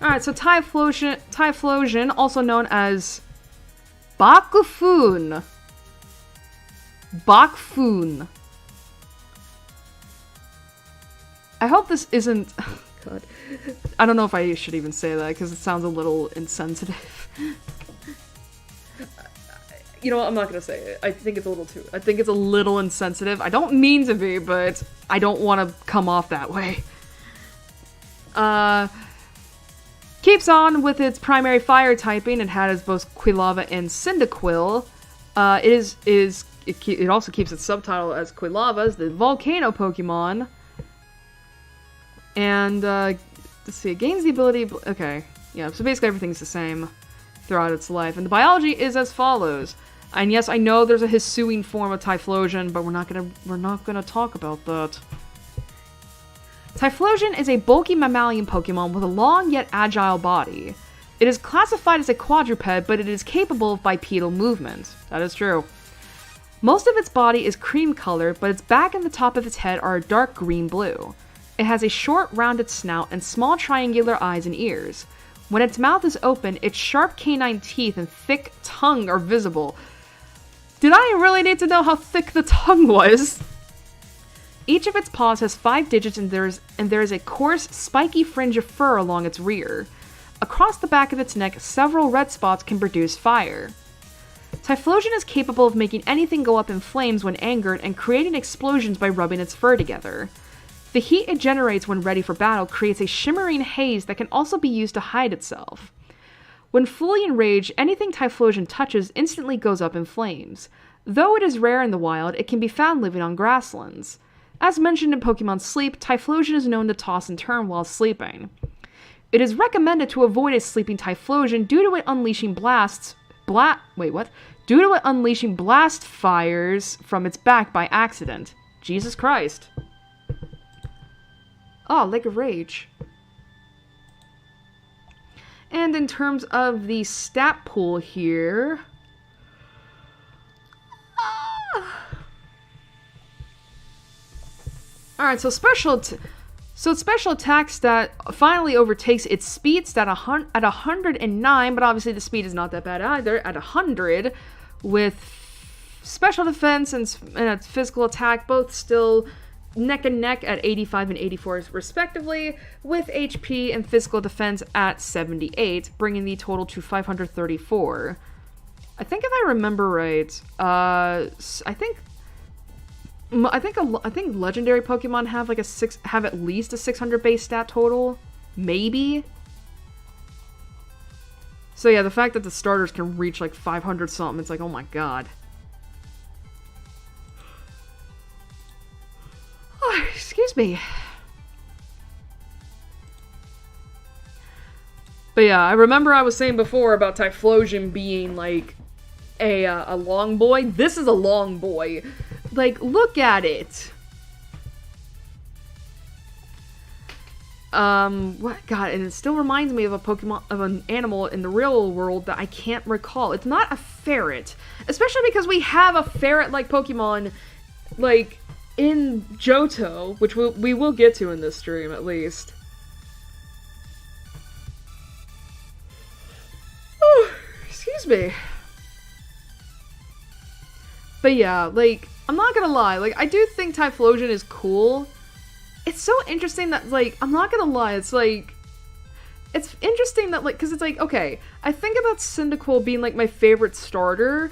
Alright, so Typhlosion, also known as Bakufun. Bakfun. I hope this isn't... Oh, God. I don't know if I should even say that, because it sounds a little insensitive. You know what? I'm not gonna say it. I think it's a little insensitive. I don't mean to be, but I don't want to come off that way. Keeps on with its primary fire typing. It has both Quilava and Cyndaquil. It also keeps its subtitle as Quilava, as the Volcano Pokemon. And, let's see, it gains the ability... Okay, yeah, so basically everything's the same throughout its life. And the biology is as follows. And yes, I know there's a Hisuian form of Typhlosion, but we're not gonna talk about that. Typhlosion is a bulky mammalian Pokemon with a long yet agile body. It is classified as a quadruped, but it is capable of bipedal movement. That is true. Most of its body is cream colored, but its back and the top of its head are a dark green-blue. It has a short, rounded snout and small triangular eyes and ears. When its mouth is open, its sharp canine teeth and thick tongue are visible. Did I really need to know how thick the tongue was? Each of its paws has 5 digits and there is a coarse, spiky fringe of fur along its rear. Across the back of its neck, several red spots can produce fire. Typhlosion is capable of making anything go up in flames when angered and creating explosions by rubbing its fur together. The heat it generates when ready for battle creates a shimmering haze that can also be used to hide itself. When fully enraged, anything Typhlosion touches instantly goes up in flames. Though it is rare in the wild, it can be found living on grasslands. As mentioned in Pokemon Sleep, Typhlosion is known to toss and turn while sleeping. It is recommended to avoid a sleeping Typhlosion due to it unleashing blast fires from its back by accident. Jesus Christ. Oh, Lake of Rage. And in terms of the stat pool here... Alright, so its special attack stat finally overtakes its speed stat at 109, but obviously the speed is not that bad either, at 100, with special defense and its physical attack both still neck and neck at 85 and 84 respectively, with HP and physical defense at 78, bringing the total to 534. I think if I remember right, I think legendary Pokemon have at least a 600 base stat total, maybe. So yeah, the fact that the starters can reach like 500 something, it's like, oh my god. Oh, excuse me. But yeah, I remember I was saying before about Typhlosion being like a long boy. This is a long boy. Like, look at it. What? God, and it still reminds me of a Pokemon, of an animal in the real world that I can't recall. It's not a ferret. Especially because we have a ferret-like Pokemon, like, in Johto, which we will get to in this stream, at least. Oh, excuse me. But yeah, like, I'm not gonna lie, like, I do think Typhlosion is cool. It's so interesting that, like, I'm not gonna lie, it's like, it's interesting that, like, because it's like, okay, I think about Cyndaquil being, like, my favorite starter,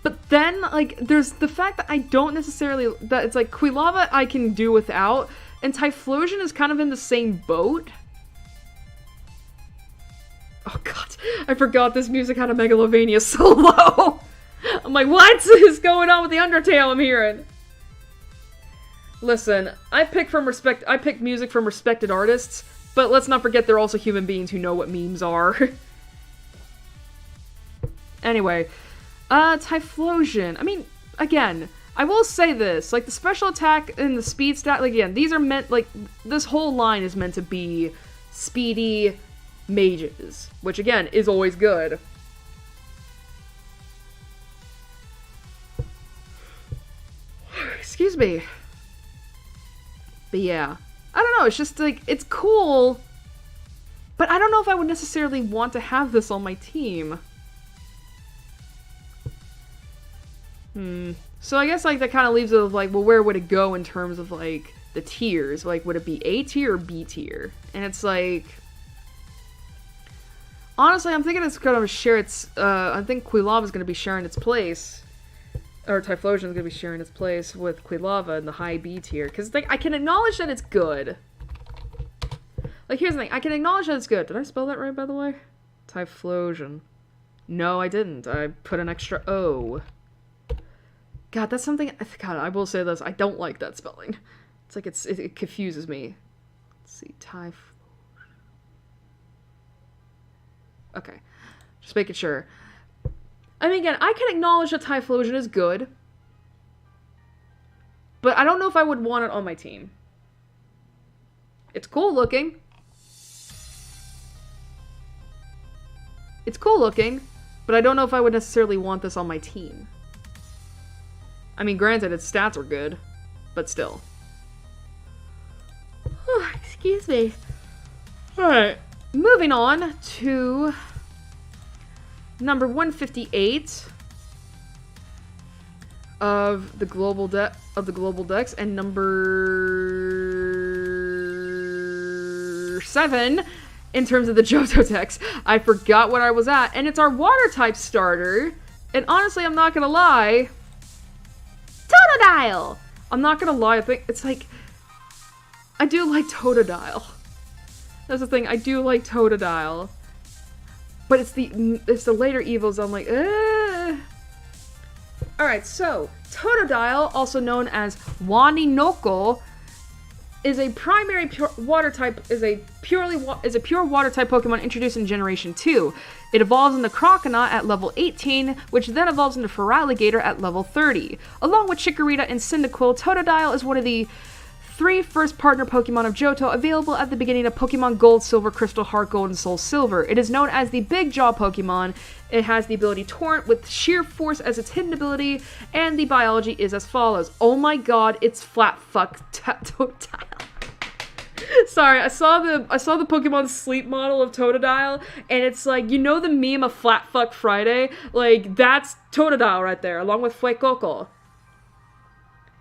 but then, like, there's the fact that I don't necessarily, that it's like, Quilava I can do without, and Typhlosion is kind of in the same boat. Oh god, I forgot this music had a Megalovania solo! I'm like, what is going on with the Undertale I'm hearing? Listen, I pick music from respected artists, but let's not forget they're also human beings who know what memes are. Anyway, Typhlosion. I mean, again, I will say this, like, the special attack and the speed stat, like, again, these are meant, like, this whole line is meant to be speedy mages, which, again, is always good. Excuse me. But yeah, I don't know, it's just, like, it's cool, but I don't know if I would necessarily want to have this on my team. So I guess, like, that kind of leaves it with, like, well, where would it go in terms of, like, the tiers? Like, would it be A tier or B tier? And it's, like... Honestly, I'm thinking it's gonna share its, I think Quilava is gonna be sharing its place. Or Typhlosion is gonna be sharing its place with Quilava in the high B tier. Because, like, I can acknowledge that it's good. Like, here's the thing. I can acknowledge that it's good. Did I spell that right, by the way? Typhlosion. No, I didn't. I put an extra O. God, that's something... God, I will say this. I don't like that spelling. It's like it confuses me. Let's see. Okay. Just making sure. I mean, again, I can acknowledge that Typhlosion is good. But I don't know if I would want it on my team. It's cool looking. It's cool looking. But I don't know if I would necessarily want this on my team. I mean, granted, its stats are good, but still. Oh, excuse me. Alright, moving on to number 158 of the global decks, and number 7 in terms of the Johto decks. I forgot what I was at, and it's our water type starter. And honestly, I'm not gonna lie, Totodile! I'm not gonna lie, I think it's like... I do like Totodile. That's the thing, I do like Totodile. But it's the later evils I'm like, eh. Alright, so, Totodile, also known as Waninoko, is a primary pure water type, is a pure water type Pokemon introduced in Generation 2. It evolves into Croconaut at level 18, which then evolves into Feraligatr at level 30. Along with Chikorita and Cyndaquil, Totodile is one of the 3 first partner Pokemon of Johto, available at the beginning of Pokemon Gold, Silver, Crystal, Heart Gold, and Soul Silver. It is known as the Big Jaw Pokemon. It has the ability Torrent with Sheer Force as its hidden ability, and the biology is as follows. Oh my god, it's flat fuck Totodile. Sorry, I saw the Pokemon Sleep model of Totodile, and it's like, you know the meme of Flat Fuck Friday? Like, that's Totodile right there, along with Fuecoco.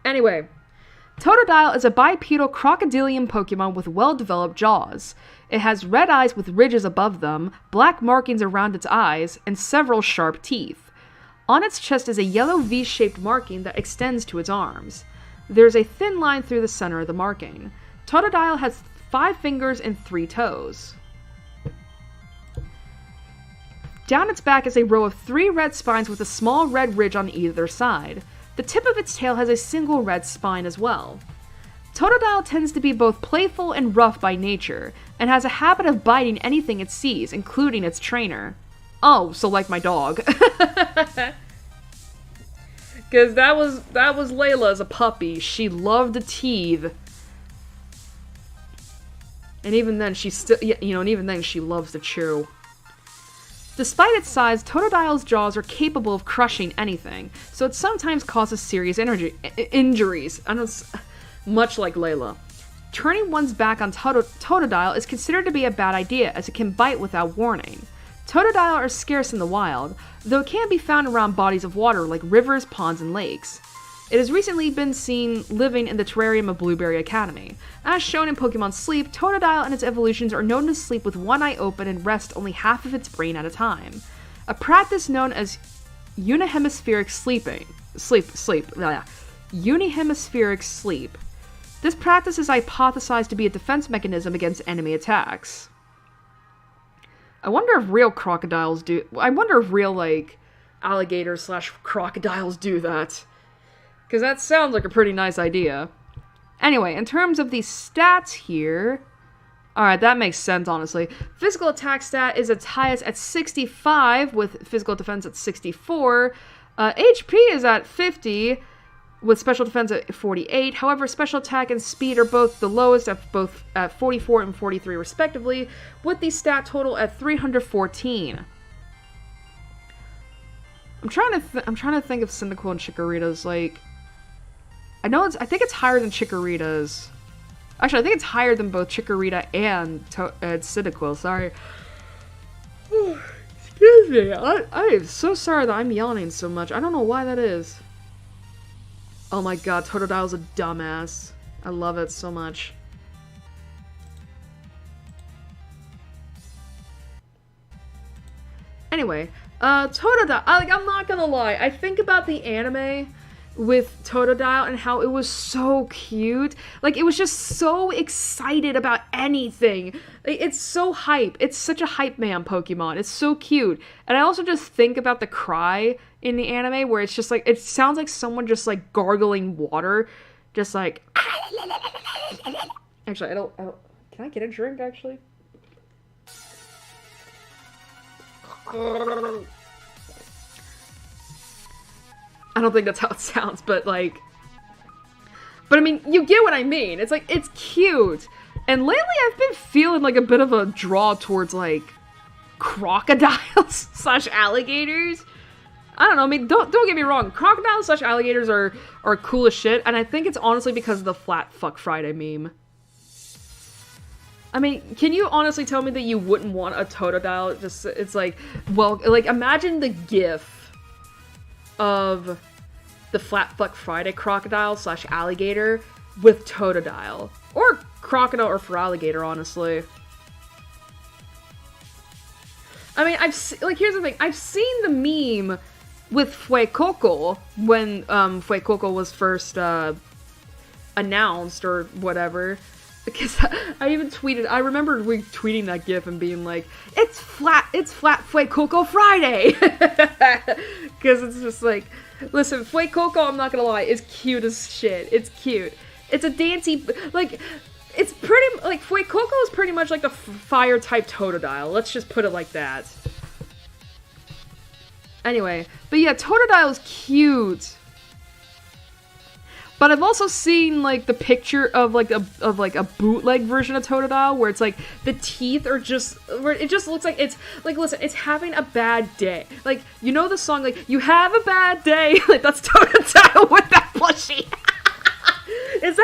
Anyway, Totodile is a bipedal crocodilian Pokemon with well-developed jaws. It has red eyes with ridges above them, black markings around its eyes, and several sharp teeth. On its chest is a yellow V-shaped marking that extends to its arms. There's a thin line through the center of the marking. Totodile has 5 fingers and 3 toes. Down its back is a row of 3 red spines with a small red ridge on either side. The tip of its tail has a single red spine as well. Totodile tends to be both playful and rough by nature, and has a habit of biting anything it sees, including its trainer. Oh, so like my dog. Because that was Layla as a puppy. She loved to teeth. And even then, she loves to chew. Despite its size, Totodile's jaws are capable of crushing anything, so it sometimes causes serious injuries. Much like Layla. Turning one's back on Totodile is considered to be a bad idea, as it can bite without warning. Totodile are scarce in the wild, though it can be found around bodies of water like rivers, ponds, and lakes. It has recently been seen living in the terrarium of Blueberry Academy. As shown in Pokemon Sleep, Totodile and its evolutions are known to sleep with one eye open and rest only half of its brain at a time. A practice known as unihemispheric sleep. This practice is hypothesized to be a defense mechanism against enemy attacks. I wonder if real crocodiles do... I wonder if real, like, alligators/crocodiles do that. Because that sounds like a pretty nice idea. Anyway, in terms of the stats here, Alright, that makes sense, honestly. Physical attack stat is its highest at 65, with physical defense at 64. HP is at 50, with special defense at 48. However, special attack and speed are both the lowest at 44 and 43 respectively, with the stat total at 314. I'm trying to think of Cyndaquil and Chikorita's, like, I think it's higher than Chikorita's. Actually, I think it's higher than both Chikorita and Cyndaquil, sorry. Excuse me, I am so sorry that I'm yawning so much. I don't know why that is. Oh my god, Totodile's a dumbass. I love it so much. Anyway, Totodile, I'm not gonna lie, I think about the anime with Totodile and how it was so cute. Like, it was just so excited about anything. It's so hype. It's such a hype man Pokemon. It's so cute. And I also just think about the cry in the anime where it's just like, it sounds like someone just like gargling water. Just like, actually, I don't, can I get a drink actually? I don't think that's how it sounds, but like... But I mean, you get what I mean. It's like, it's cute. And lately I've been feeling like a bit of a draw towards like crocodiles slash alligators. I don't know, I mean, don't get me wrong. Crocodiles slash alligators are cool as shit, and I think it's honestly because of the Flat Fuck Friday meme. I mean, can you honestly tell me that you wouldn't want a Totodile? Just, it's like, well, like, imagine the gif of the Flat Fuck Friday crocodile slash alligator with Totodile. Or crocodile or for alligator, honestly. I mean, here's the thing. I've seen the meme with Fuecoco when Fuecoco was first announced or whatever. Because I even tweeted, I remember retweeting that gif and being like, it's flat Fuecoco Friday! Because it's just like, listen, Fuecoco, I'm not gonna lie, is cute as shit. It's cute. It's a dancey, like, it's pretty, like, Fuecoco is pretty much like the fire-type Totodile. Let's just put it like that. Anyway, but yeah, Totodile is cute. But I've also seen, like, the picture of, like, a bootleg version of Totodile, where it's, like, the teeth are just, where it just looks like it's, like, listen, it's having a bad day. Like, you know the song, like, you have a bad day? Like, that's Totodile with that plushie. It's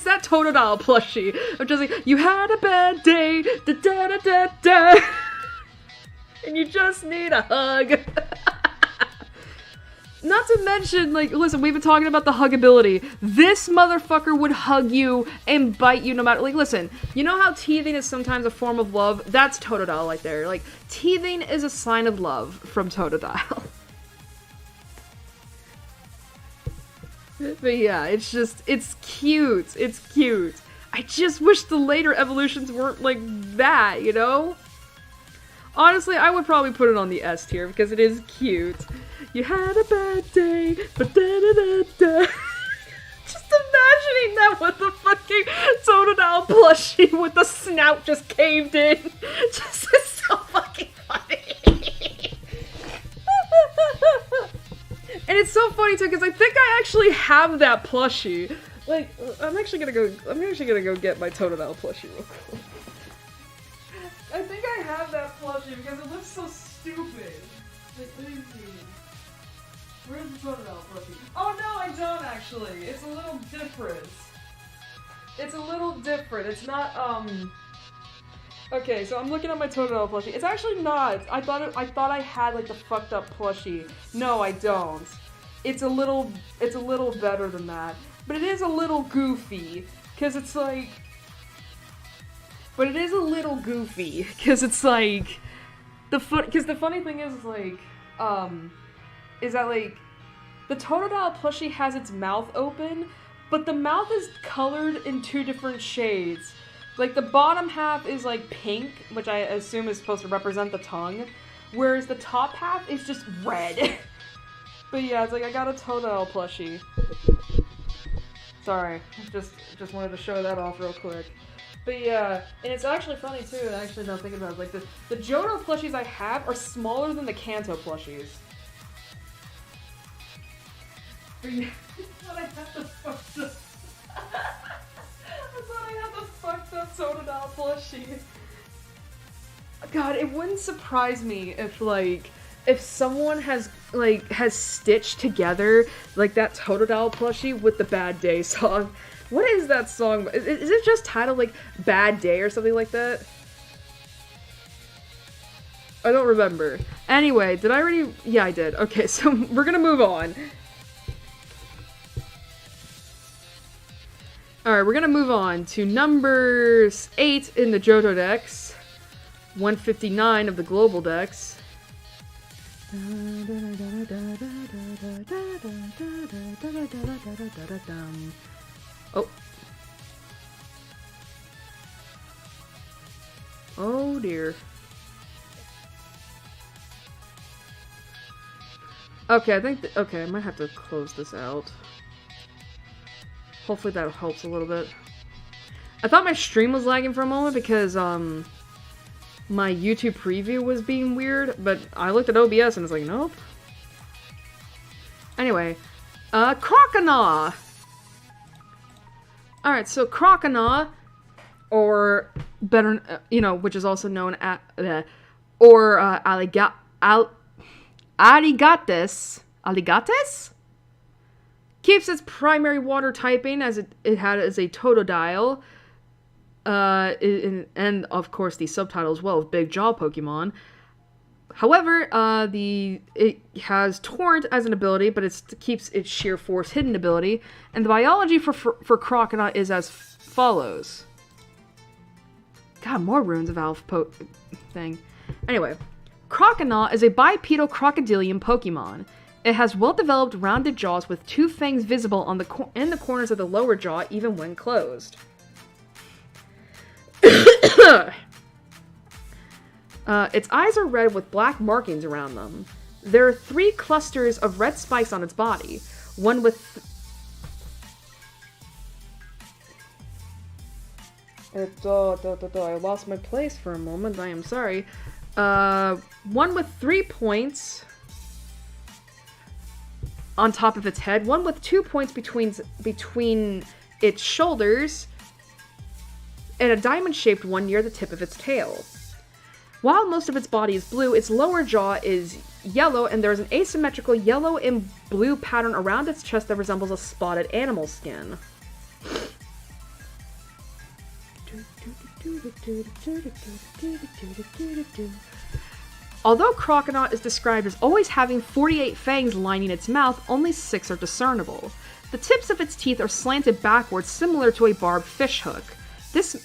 that Totodile plushie. I'm just like, you had a bad day, da-da-da-da-da. And you just need a hug. Not to mention, like, listen, we've been talking about the huggability. This motherfucker would hug you and bite you no matter, like, listen, you know how teething is sometimes a form of love? That's Totodile right there. Like, teething is a sign of love from Totodile. But yeah, it's just, it's cute. It's cute. I just wish the later evolutions weren't like that, you know? Honestly, I would probably put it on the S tier because it is cute. You had a bad day, but da-da-da-da. Just imagining that with the fucking Totodile plushie with the snout just caved in. Just is so fucking funny. And it's so funny too, because I think I actually have that plushie. Like, I'm actually gonna go get my Totodile plushie real quick. I think I have that plushie because it looks so stupid. Like, let me see. Where's the Totodile plushie? Oh no, I don't actually. It's a little different. It's a little different. It's not, okay, so I'm looking at my Totodile plushie. It's actually not. I thought I had like the fucked up plushie. No, I don't. It's a little better than that. But it is a little goofy. Cause it's like, but it is a little goofy. Cause it's like, cause the funny thing is like, is that like, the Totodile plushie has its mouth open, but the mouth is colored in two different shades. Like, the bottom half is, like, pink, which I assume is supposed to represent the tongue, whereas the top half is just red. But yeah, it's like, I got a Totodile plushie. Sorry, just wanted to show that off real quick. But yeah, and it's actually funny too, actually now thinking about it, like the Johto plushies I have are smaller than the Kanto plushies. But yeah, I thought I had the fucked up Totodile plushie. God, it wouldn't surprise me if someone has stitched together like that Totodile plushie with the Bad Day song. What is that song? Is it just titled like Bad Day or something like that? I don't remember. Anyway, did I already? Yeah, I did. Okay, so we're gonna move on. Alright, we're gonna move on to number 8 in the Johto decks. 159 of the global decks. Oh. Oh dear. Okay, I think okay, I might have to close this out. Hopefully that helps a little bit. I thought my stream was lagging for a moment because my YouTube preview was being weird, but I looked at OBS and it's like, nope. Anyway, Croconaw! Alright, so Croconaw, or better, which is also known as, Aligates? Keeps its primary water typing as it had as a Totodile, and of course the subtitle as well of Big Jaw Pokemon. However, it has Torrent as an ability, but it keeps its Sheer Force hidden ability, and the biology for Croconaw is as follows. God, more runes of Alph thing. Anyway, Croconaw is a bipedal crocodilian Pokemon. It has well-developed rounded jaws with 2 fangs visible on in the corners of the lower jaw even when closed. Its eyes are red with black markings around them. There are 3 clusters of red spikes on its body, one with... I lost my place for a moment, I am sorry. One with 3 points on top of its head, one with 2 points between its shoulders, and a diamond-shaped one near the tip of its tail. While most of its body is blue, its lower jaw is yellow, and there is an asymmetrical yellow and blue pattern around its chest that resembles a spotted animal skin. Although Croconaw is described as always having 48 fangs lining its mouth, only 6 are discernible. The tips of its teeth are slanted backwards, similar to a barbed fishhook. This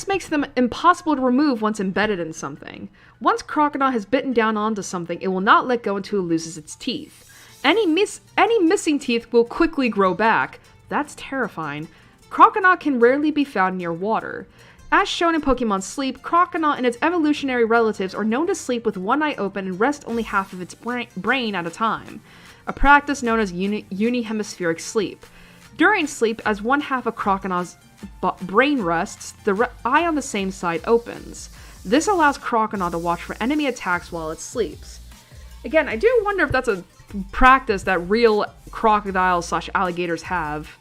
makes them impossible to remove once embedded in something. Once Croconaw has bitten down onto something, it will not let go until it loses its teeth. Any missing teeth will quickly grow back. That's terrifying. Croconaw can rarely be found near water. As shown in Pokemon Sleep, Croconaw and its evolutionary relatives are known to sleep with one eye open and rest only half of its brain at a time, a practice known as unihemispheric sleep. During sleep, as one half of Croconaw's brain rests, the eye on the same side opens. This allows Croconaw to watch for enemy attacks while it sleeps. Again, I do wonder if that's a practice that real crocodiles/alligators have.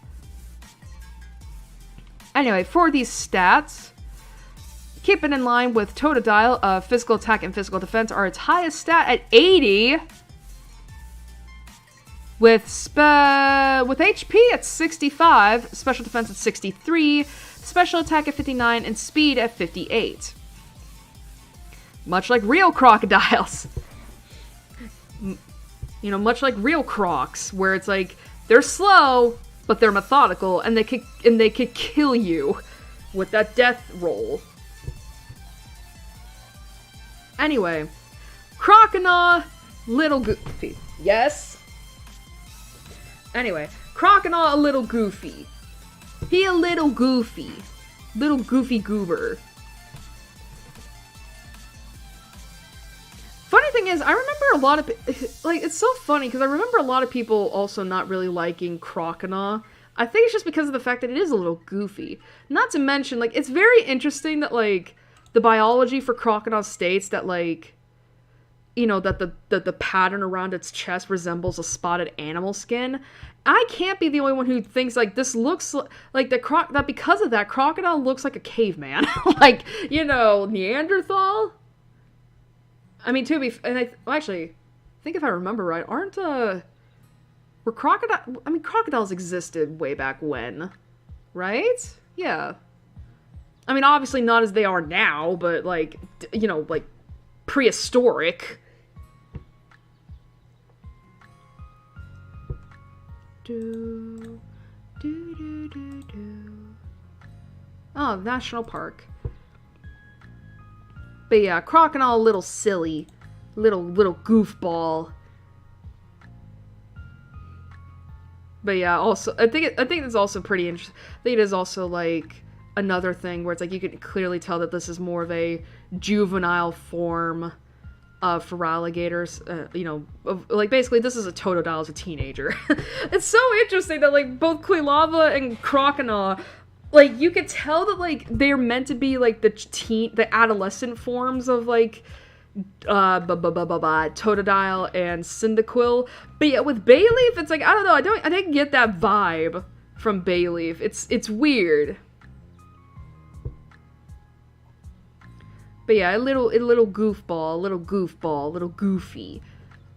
Anyway, for these stats, keeping in line with Totodile, physical attack and physical defense are its highest stat at 80, with HP at 65, special defense at 63, special attack at 59, and speed at 58. Much like real crocodiles. Much like real crocs, where it's like, they're slow, but they're methodical, and they could kill you with that death roll. Anyway, Croconaw, little goofy. Yes? Anyway, Croconaw a little goofy. He a little goofy. Little goofy goober. Funny thing is, I remember a lot of... it's so funny, because I remember a lot of people also not really liking Croconaw. I think it's just because of the fact that it is a little goofy. Not to mention, like, it's very interesting that, like, the biology for crocodile states that, like, you know, that the pattern around its chest resembles a spotted animal skin. I can't be the only one who thinks, like, this looks like that because of that, crocodile looks like a caveman. Like, you know, Neanderthal? I mean, actually, I think if I remember right, crocodiles existed way back when, right? Yeah. I mean, obviously not as they are now, but, like, you know, like, prehistoric. Oh, national park. But yeah, crocodile, a little silly. Little goofball. But yeah, also, I think it's also pretty interesting. I think it is also, like, another thing where it's like you can clearly tell that this is more of a juvenile form for alligators. You know, like, basically this is a Totodile as a teenager. It's so interesting that, like, both Quilava and Crocodile, like, you could tell that, like, they're meant to be, like, the adolescent forms of, like, Totodile and Cyndaquil. But yeah, with Bayleaf, it's like, I don't know, I didn't get that vibe from Bayleaf. It's weird. But yeah, a little goofball, a little goofy.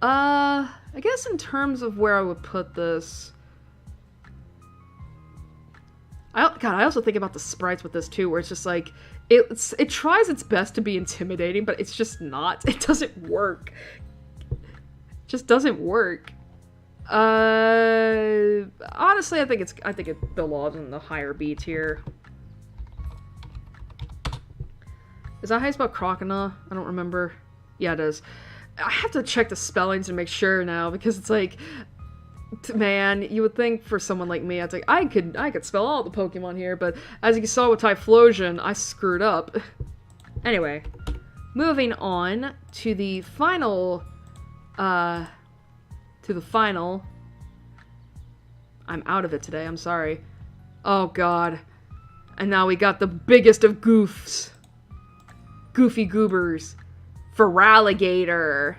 I guess in terms of where I would put this, I also think about the sprites with this too, where it's just like, it tries its best to be intimidating, but it's just not. It doesn't work. It just doesn't work. Honestly, I think it belongs in the higher B tier. Is that how you spell crocodile? I don't remember. Yeah, it is. I have to check the spellings to make sure now, because it's like, man, you would think for someone like me, I'd like, I could spell all the Pokemon here, but as you saw with Typhlosion, I screwed up. Anyway, moving on to the final, I'm out of it today, I'm sorry. Oh god. And now we got the biggest of goofs. Goofy goobers. Feraligatr.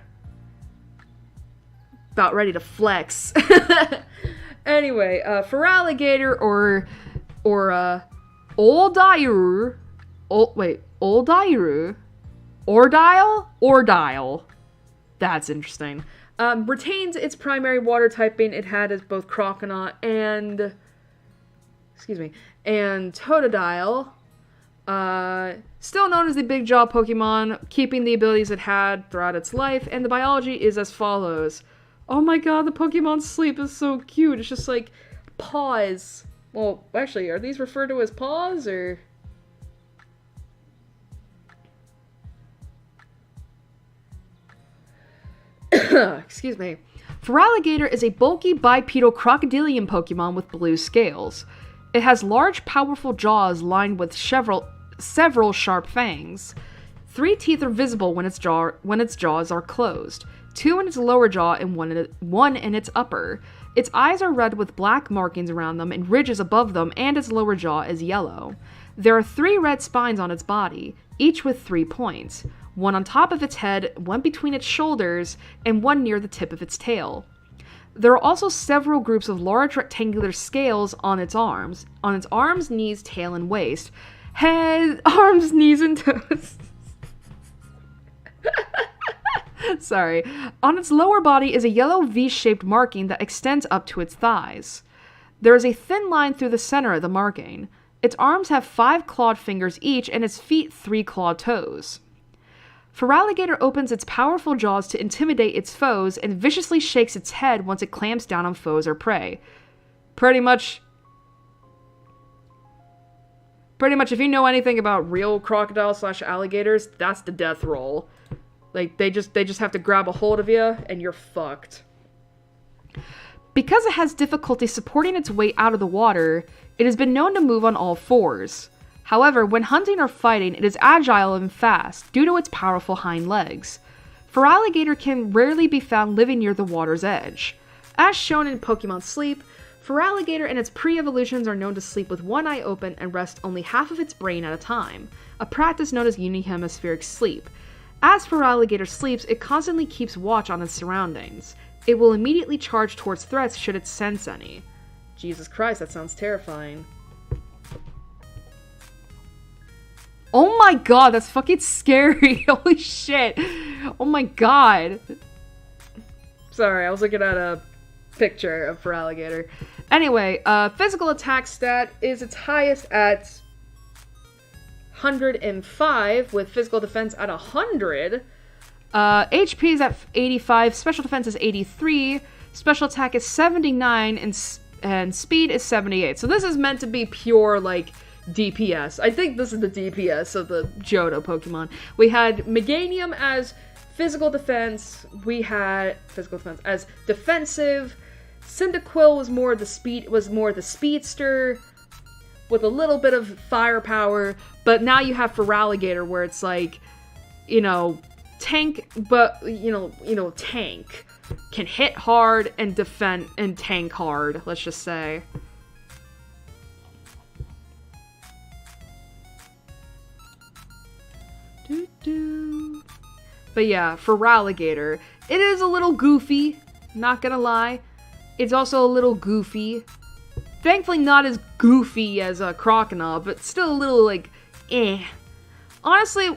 About ready to flex. Anyway, Feraligatr or Ordile. Ordile. That's interesting. Retains its primary water typing it had as both Croconaw and Totodile. Still known as the Big Jaw Pokemon, keeping the abilities it had throughout its life, and the biology is as follows. Oh my god, the Pokemon sleep is so cute. It's just like paws. Well, actually, are these referred to as paws, or? Excuse me. Feraligatr is a bulky bipedal crocodilian Pokemon with blue scales. It has large, powerful jaws lined with several sharp fangs. 3 teeth are visible when its jaws are closed. 2 in its lower jaw and 1 in its upper. Its eyes are red with black markings around them and ridges above them, and its lower jaw is yellow. There are 3 red spines on its body, each with 3 points. 1 on top of its head, 1 between its shoulders, and 1 near the tip of its tail. There are also several groups of large rectangular scales on its arms, knees, tail, and waist. Head, arms, knees, and toes. Sorry. On its lower body is a yellow V-shaped marking that extends up to its thighs. There is a thin line through the center of the marking. Its arms have 5 clawed fingers each, and its feet 3 clawed toes. Feraligatr opens its powerful jaws to intimidate its foes and viciously shakes its head once it clamps down on foes or prey. Pretty much, if you know anything about real crocodile/alligators, that's the death roll. Like, they just have to grab a hold of you, and you're fucked. Because it has difficulty supporting its weight out of the water, it has been known to move on all 4s. However, when hunting or fighting, it is agile and fast, due to its powerful hind legs. Feraligatr can rarely be found living near the water's edge. As shown in Pokemon Sleep, Feraligatr and its pre-evolutions are known to sleep with one eye open and rest only half of its brain at a time, a practice known as unihemispheric sleep. As Feraligatr sleeps, it constantly keeps watch on its surroundings. It will immediately charge towards threats should it sense any. Jesus Christ, that sounds terrifying. Oh my god, that's fucking scary. Holy shit. Oh my god. Sorry, I was looking at a picture of Feraligatr. Anyway, physical attack stat is its highest at 105, with physical defense at 100. HP is at 85, special defense is 83, special attack is 79, and speed is 78. So this is meant to be pure, like, DPS. I think this is the DPS of the Johto Pokemon. We had Meganium as physical defense, we had physical defense as defensive, Cyndaquil was more the speedster, with a little bit of firepower, but now you have Feraligatr where it's like, you know, tank, but, you know, tank. Can hit hard and defend and tank hard, let's just say. But yeah, Feraligatr. It is a little goofy, not gonna lie. It's also a little goofy. Thankfully not as goofy as a Crocodile, but still a little, like, eh. Honestly,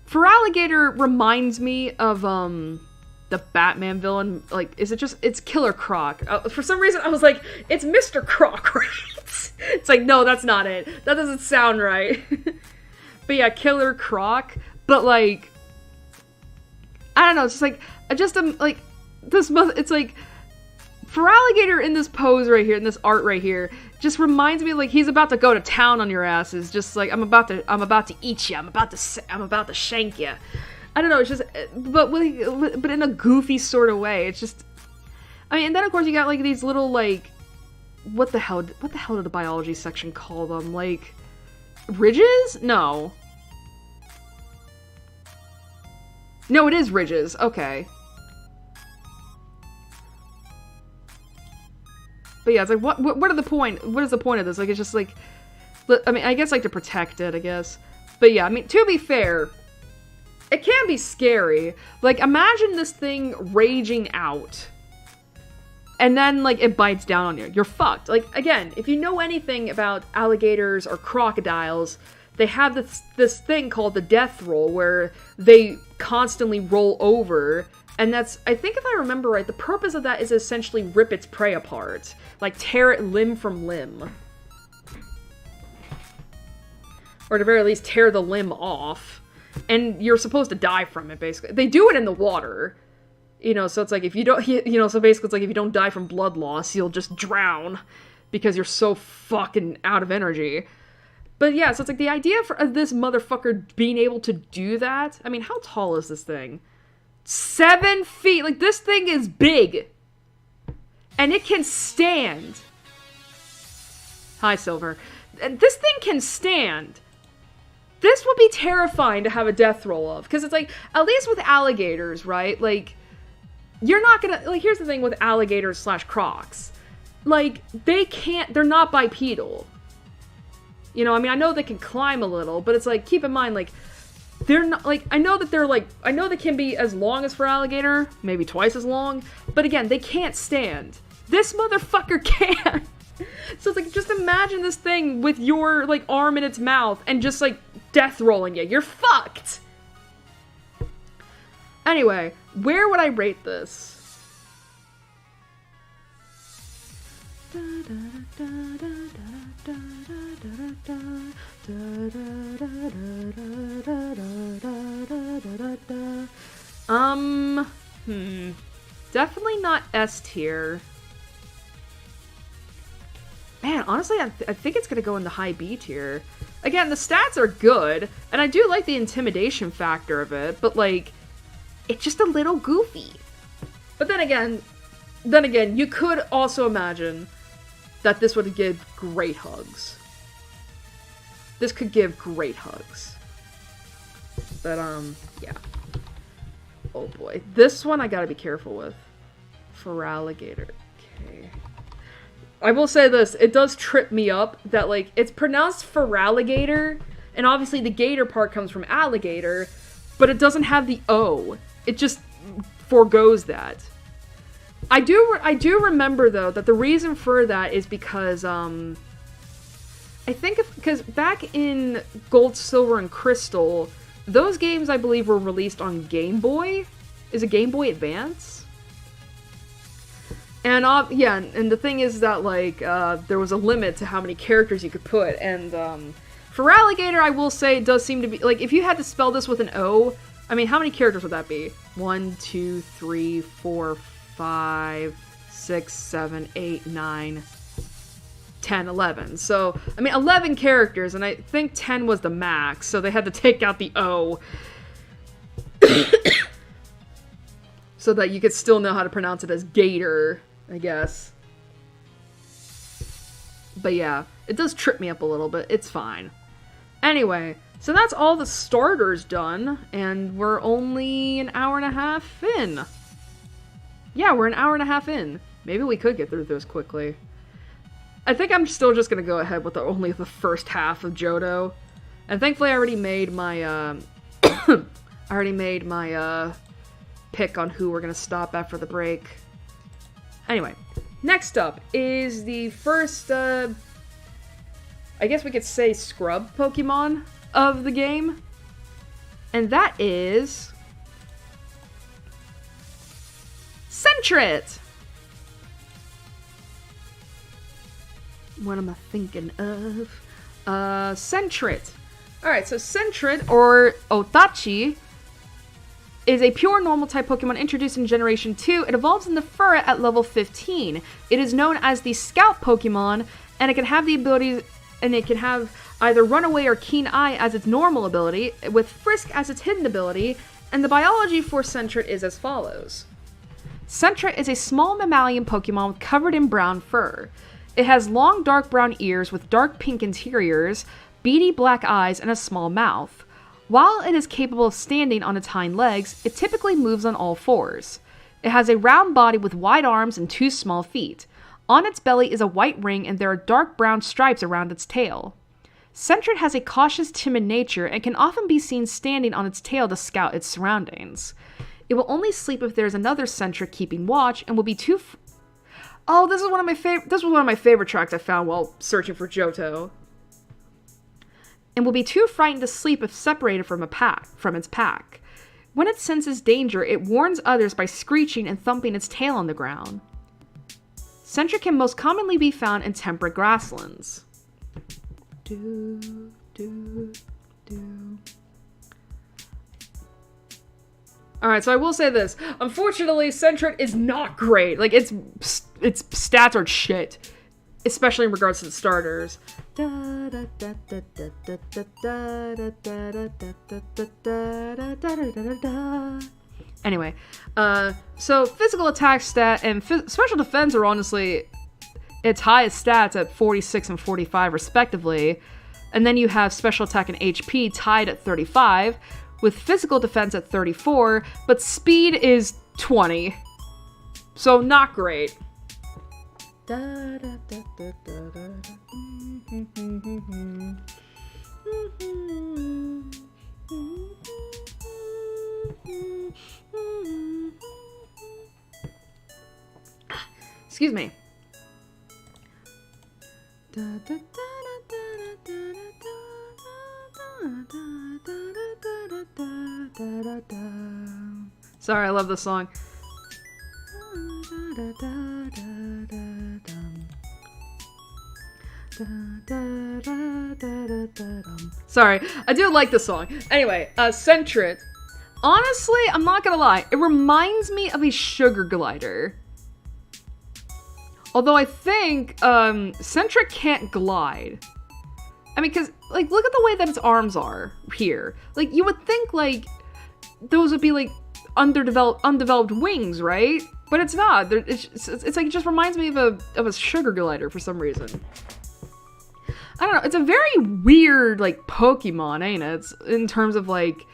Feraligatr reminds me of, the Batman villain. Like, it's Killer Croc. For some reason, I was like, it's Mr. Croc, right? It's like, no, that's not it. That doesn't sound right. But yeah, Killer Croc. But, like, I don't know, it's just like, like, it's like, Feraligatr in this pose right here, in this art right here, just reminds me of, like, he's about to go to town on your asses, just like, I'm about to eat you, I'm about to shank you. I don't know, it's just, but in a goofy sort of way, it's just, I mean, and then of course you got, like, these little, like, what the hell did the biology section call them? Like, ridges? No, it is ridges, okay. But yeah, it's like, what are the point? What is the point of this? Like, it's just like, I mean, I guess, like, to protect it, I guess. But yeah, I mean, to be fair, it can be scary. Like, imagine this thing raging out, and then, like, it bites down on you. You're fucked. Like, again, if you know anything about alligators or crocodiles, they have this thing called the death roll, where they constantly roll over. And that's, I think if I remember right, the purpose of that is essentially rip its prey apart. Like, tear it limb from limb. Or at the very least, tear the limb off. And you're supposed to die from it, basically. They do it in the water. You know, so it's like, if you don't, you know, so basically it's like, if you don't die from blood loss, you'll just drown. Because you're so fucking out of energy. But yeah, so it's like, the idea of this motherfucker being able to do that. I mean, how tall is this thing? 7 feet. Like, this thing is big. And it can stand. Hi, Silver. And this thing can stand. This would be terrifying to have a death roll of. Because it's like, at least with alligators, right? Like, you're not gonna, like, here's the thing with alligators / crocs. Like, they're not bipedal. You know, I mean, I know they can climb a little, but it's like, keep in mind, like, they're not, like, I know they can be as long as Feraligatr, maybe twice as long, but again, they can't stand. This motherfucker can. So it's like, just imagine this thing with your, like, arm in its mouth and just, like, death rolling you. You're fucked! Anyway, where would I rate this? Definitely not S tier. Man, honestly, I think it's gonna go in the high B tier. Again, the stats are good, and I do like the intimidation factor of it, but, like, it's just a little goofy. But then again, you could also imagine that this would give great hugs. This could give great hugs. But, yeah. Oh boy. This one I gotta be careful with. Feraligatr. Okay. I will say this, it does trip me up that, like, it's pronounced Feraligator, and obviously the gator part comes from alligator, but it doesn't have the O. It just forgoes that. I do remember, though, that the reason for that is because, I think because back in Gold, Silver, and Crystal, those games, I believe, were released on Game Boy. Is it Game Boy Advance? And, yeah, and the thing is that, like, there was a limit to how many characters you could put, and, Feraligator, I will say, does seem to be, like, if you had to spell this with an O, I mean, how many characters would that be? 1, 2, 3, 4, 5, 6, 7, 8, 9, 10, 11. So, I mean, 11 characters, and I think 10 was the max, so they had to take out the O. So that you could still know how to pronounce it as gator, I guess. But yeah, it does trip me up a little bit. It's fine. Anyway, so that's all the starters done, and we're only an hour and a half in. Yeah, we're an hour and a half in. Maybe we could get through this quickly. I think I'm still just gonna go ahead with only the first half of Johto. And thankfully I already made my, pick on who we're gonna stop after the break. Anyway, next up is the first, I guess we could say scrub Pokemon of the game. And that is... Sentret! What am I thinking of? Sentret. Alright, so Sentret, or Otachi, is a pure normal type Pokemon introduced in Generation 2. It evolves into Furret at level 15. It is known as the Scout Pokemon, and it can have the abilities, and it can have either Runaway or Keen Eye as its normal ability, with Frisk as its hidden ability, and the biology for Sentret is as follows. Sentret is a small mammalian Pokemon covered in brown fur. It has long dark brown ears with dark pink interiors, beady black eyes, and a small mouth. While it is capable of standing on its hind legs, it typically moves on all fours. It has a round body with wide arms and 2 small feet. On its belly is a white ring, and there are dark brown stripes around its tail. Sentret has a cautious, timid nature and can often be seen standing on its tail to scout its surroundings. It will only sleep if there is another Sentret keeping watch, and will be too... Oh, this was one of my favorite tracks I found while searching for Johto. And will be too frightened to sleep if separated from its pack. When it senses danger, it warns others by screeching and thumping its tail on the ground. Sentret can most commonly be found in temperate grasslands. Alright, so I will say this. Unfortunately, Sentret is not great. Like, its stats are shit. Especially in regards to the starters. Anyway, so physical attack stat and special defense are honestly its highest stats at 46 and 45 respectively. And then you have special attack and HP tied at 35, with physical defense at 34, but speed is 20. So not great. Excuse me. Sorry, I love this song. Sorry, I do like this song. Anyway, Sentret. Honestly, I'm not gonna lie, it reminds me of a sugar glider. Although I think, Sentret can't glide. I mean, because, like, look at the way that its arms are here. Like, you would think, like, those would be, like, undeveloped wings, right? But it's not. It's like, it just reminds me of a sugar glider for some reason. I don't know. It's a very weird, like, Pokemon, ain't it? It's in terms of, like,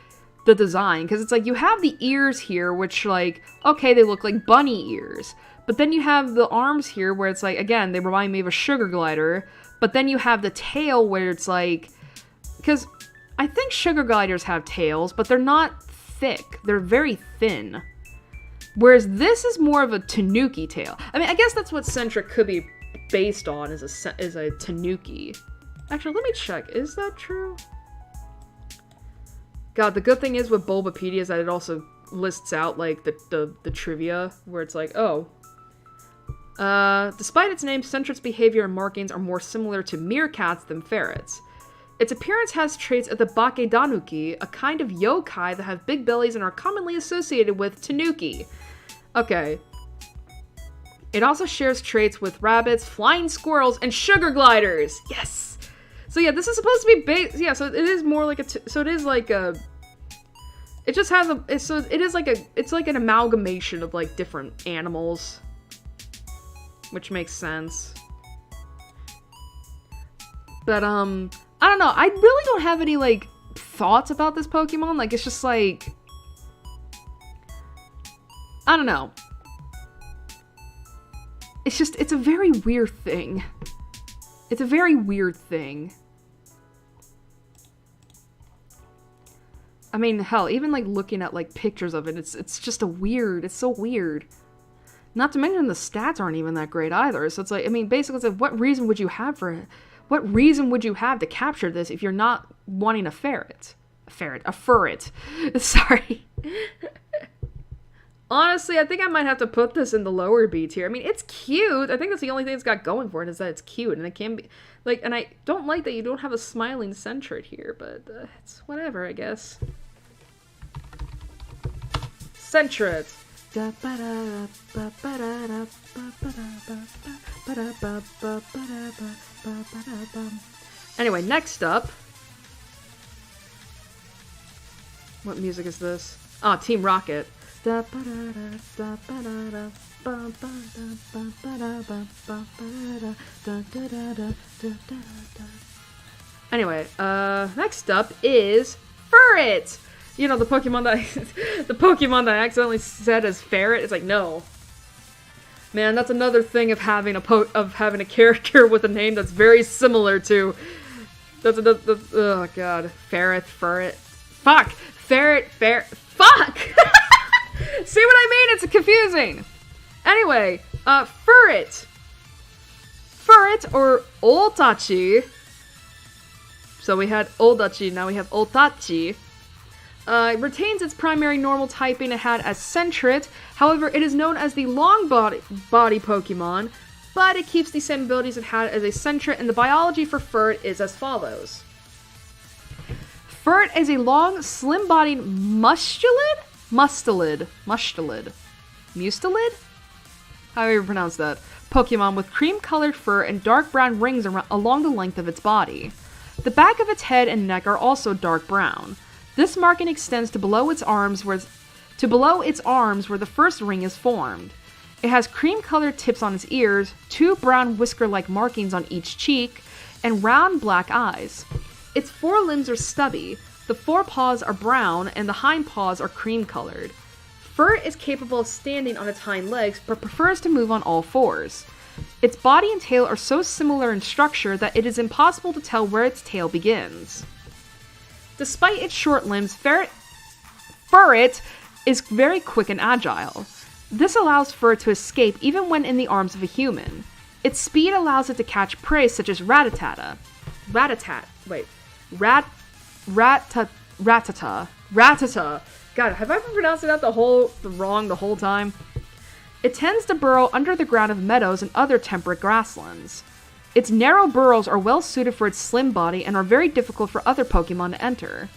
the design. Because it's like, you have the ears here, which, like, okay, they look like bunny ears. But then you have the arms here where it's like, again, they remind me of a sugar glider. But then you have the tail where it's like, because I think sugar gliders have tails, but they're not thick. They're very thin. Whereas this is more of a tanuki tail. I mean, I guess that's what Centric could be based on, is a tanuki. Actually, let me check. Is that true? God, the good thing is with Bulbapedia is that it also lists out, like, the trivia, where it's like, oh. Despite its name, Centric's behavior and markings are more similar to meerkats than ferrets. Its appearance has traits of the Bakedanuki, a kind of yokai that have big bellies and are commonly associated with tanuki. Okay. It also shares traits with rabbits, flying squirrels, and sugar gliders! Yes! So yeah, this is supposed to be based... Yeah, so it is more like a... So it is like a... It just has a... So it is like a... It's like an amalgamation of, like, different animals. Which makes sense. But, I don't know. I really don't have any, like, thoughts about this Pokemon. Like, it's just, like... I don't know. It's just, it's a very weird thing. It's a very weird thing. I mean, hell, even, like, looking at, like, pictures of it, it's just a weird... It's so weird. Not to mention the stats aren't even that great either. So it's like, I mean, basically, it's like, what reason would you have for it? What reason would you have to capture this if you're not wanting a ferret? A furret. Sorry. Honestly, I think I might have to put this in the lower B tier. I mean, it's cute. I think that's the only thing it's got going for it, is that it's cute. And it can be, like, and I don't like that you don't have a smiling Centret here, but it's whatever, I guess. Centret. Anyway, next up. What music is this? Oh, Team Rocket. Anyway, next up is Furret! You know, the Pokemon that I accidentally said as Ferret. It's like, no. Man, that's another thing of having a character with a name that's very similar to... oh god. Ferret, Furret. Fuck! Ferret, fuck! See what I mean? It's confusing! Anyway, Furret. Furret, or Oltachi. So we had Oldachi, now we have Oltachi. It retains its primary normal typing it had as Centret. However, it is known as the long body Pokemon, but it keeps the same abilities it had as a Centret, and the biology for Furret is as follows. Furret is a long, slim-bodied mustelid? Mustelid? However you pronounce that. Pokemon with cream-colored fur and dark brown rings along the length of its body. The back of its head and neck are also dark brown. This marking extends to below its arms where the first ring is formed. It has cream-colored tips on its ears, 2 brown whisker-like markings on each cheek, and round black eyes. Its forelimbs are stubby, the forepaws are brown, and the hind paws are cream-colored. Furret is capable of standing on its hind legs, but prefers to move on all fours. Its body and tail are so similar in structure that it is impossible to tell where its tail begins. Despite its short limbs, Furret is very quick and agile. This allows Furret to escape even when in the arms of a human. Its speed allows it to catch prey such as Rattata. God, have I been pronouncing that wrong the whole time? It tends to burrow under the ground of meadows and other temperate grasslands. Its narrow burrows are well suited for its slim body and are very difficult for other Pokemon to enter.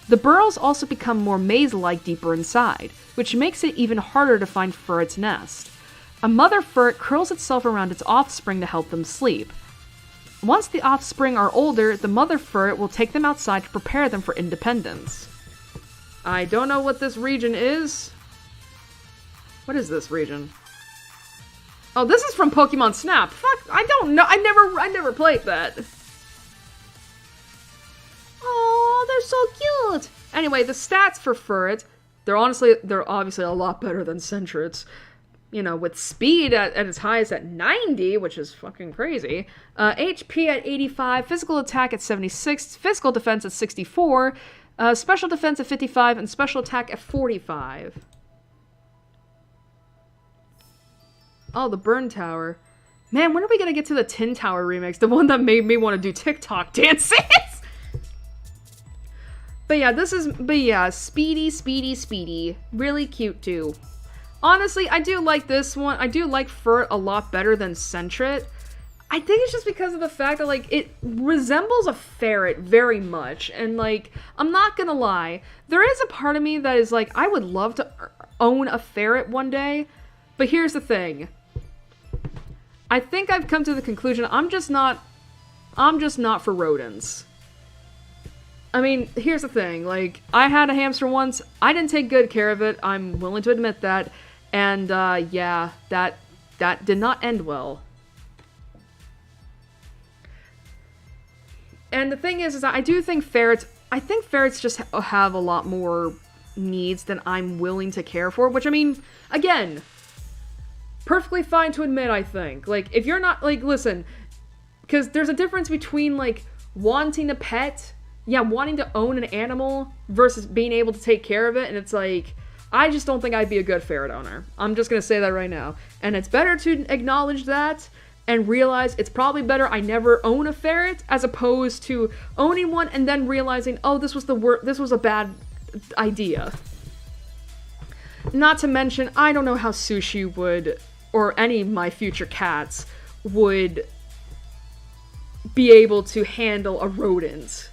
The burrows also become more maze-like deeper inside, which makes it even harder to find Furret's nest. A mother Furret curls itself around its offspring to help them sleep. Once the offspring are older, the mother Furret will take them outside to prepare them for independence. I don't know what this region is. What is this region? Oh, this is from Pokemon Snap. Fuck, I don't know. I never played that. Oh, they're so cute. Anyway, the stats for Furret, they're obviously a lot better than Centret's. you know, with speed at its highest at 90, which is fucking crazy. HP at 85, physical attack at 76, physical defense at 64, special defense at 55, and special attack at 45. Oh, the burn tower. Man, when are we gonna get to the Tin Tower remix? The one that made me want to do TikTok dances? But yeah, speedy. Really cute too. Honestly, I do like this one. I do like Furt a lot better than Sentret. I think it's just because of the fact that, like, it resembles a ferret very much. And, like, I'm not gonna lie. There is a part of me that is like, I would love to own a ferret one day. But here's the thing. I think I've come to the conclusion I'm just not for rodents. I mean, here's the thing. Like, I had a hamster once. I didn't take good care of it. I'm willing to admit that. And, yeah, that did not end well. And the thing is I do think ferrets just have a lot more needs than I'm willing to care for, which, I mean, again, perfectly fine to admit, I think. Like, if you're not, like, listen, because there's a difference between, like, wanting a pet, yeah, wanting to own an animal, versus being able to take care of it, and it's like, I just don't think I'd be a good ferret owner. I'm just gonna say that right now. And it's better to acknowledge that, and realize it's probably better I never own a ferret, as opposed to owning one and then realizing, oh, this was a bad idea. Not to mention, I don't know how Sushi would, or any of my future cats, would be able to handle a rodent.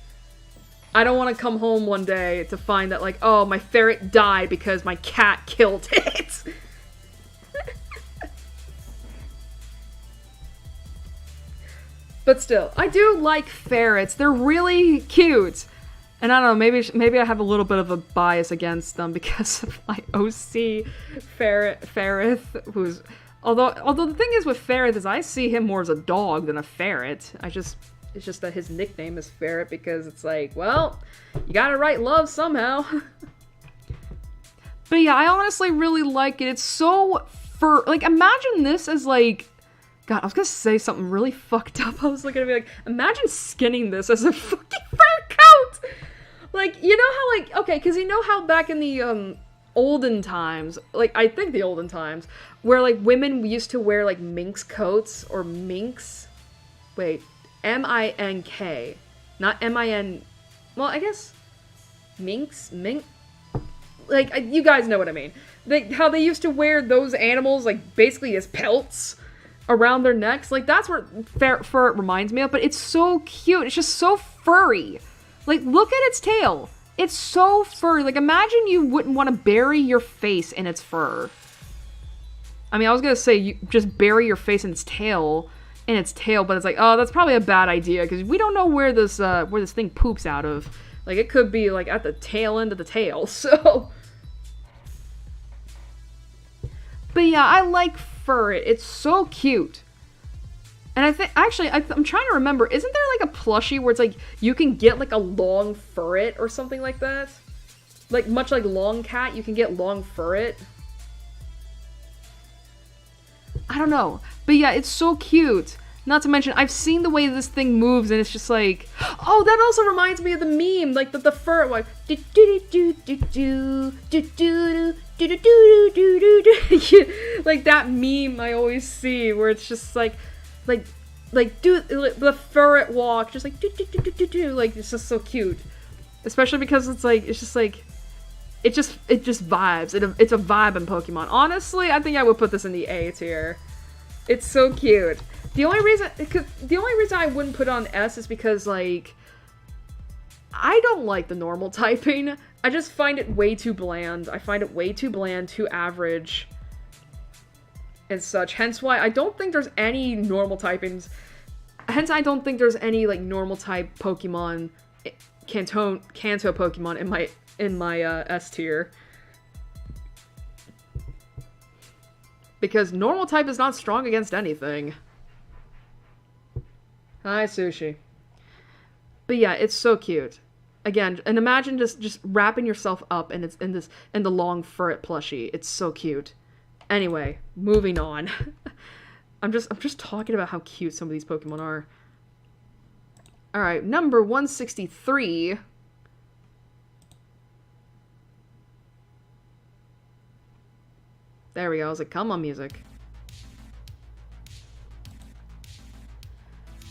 I don't want to come home one day to find that, like, oh, my ferret died because my cat killed it. But still, I do like ferrets. They're really cute. And I don't know, maybe I have a little bit of a bias against them because of my OC Ferrith, who's... Although the thing is with Ferrith is I see him more as a dog than a ferret. It's just that his nickname is Ferret because it's like, well, you gotta write love somehow. But yeah, I honestly really like it. It's so like, imagine this as like... God, I was gonna say something really fucked up. I was gonna be like, imagine skinning this as a fucking fur coat! Like, you know how, like, okay, because you know how back in the, olden times, like, I think the olden times, where, like, women used to wear, like, minx coats, or minx? Wait, M-I-N-K. Not M-I-N... Well, I guess... Minx? Like, you guys know what I mean. How they used to wear those animals, like, basically as pelts around their necks. Like, that's what fur reminds me of, but it's so cute. It's just so furry. Like, look at its tail. It's so furry. Like, imagine you wouldn't want to bury your face in its fur. I mean, I was gonna say you just bury your face in its tail, but it's like, oh, that's probably a bad idea, because we don't know where this thing poops out of. Like, it could be, like, at the tail end of the tail, so... But yeah, I like Furret. It's so cute. And I think, actually, I'm trying to remember, isn't there, like, a plushie where it's, like, you can get, like, a long Furret or something like that? Like, much like Long Cat, you can get long Furret. I don't know. But yeah, it's so cute. Not to mention, I've seen the way this thing moves, and it's just like... Oh, that also reminds me of the meme, like, the Furret one. Like, that meme I always see, where it's just like do the Furret walk, just like like, it's just so cute. Especially because it's just vibes. It's a vibe in Pokemon. Honestly, I think I would put this in the A tier. It's so cute. The only reason I wouldn't put on S is because, like, I don't like the normal typing. I just find it way too bland. I find it way too bland, too average, and such. Hence why I don't think there's any normal typings. Hence I don't think there's any, like, normal type Pokemon, Kanto Pokemon in my S tier. Because normal type is not strong against anything. Hi, Sushi. But yeah, it's so cute. Again, and imagine just wrapping yourself up in the long Furret plushie. It's so cute. Anyway, moving on. I'm just talking about how cute some of these Pokemon are. Alright, number 163. There we go. I was like, come on, music.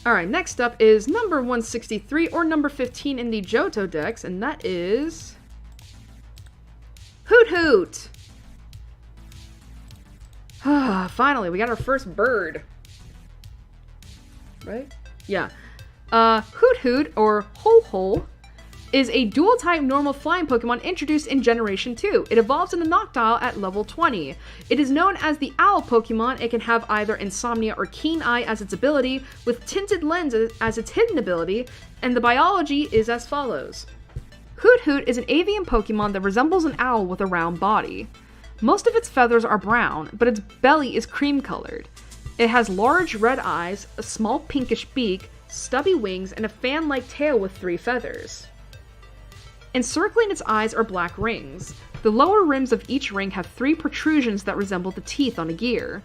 Alright, next up is number 163, or number 15 in the Johto Dex, and that is... Hoot Hoot! Finally, we got our first bird. Right? Yeah. Hoot Hoot, or Ho Ho, is a dual-type normal flying Pokemon introduced in Generation 2. It evolves into Noctowl at level 20. It is known as the Owl Pokemon. It can have either Insomnia or Keen Eye as its ability, with Tinted Lens as its hidden ability, and the biology is as follows. Hoot Hoot is an avian Pokemon that resembles an owl with a round body. Most of its feathers are brown, but its belly is cream-colored. It has large red eyes, a small pinkish beak, stubby wings, and a fan-like tail with 3 feathers. Encircling its eyes are black rings. The lower rims of each ring have 3 protrusions that resemble the teeth on a gear,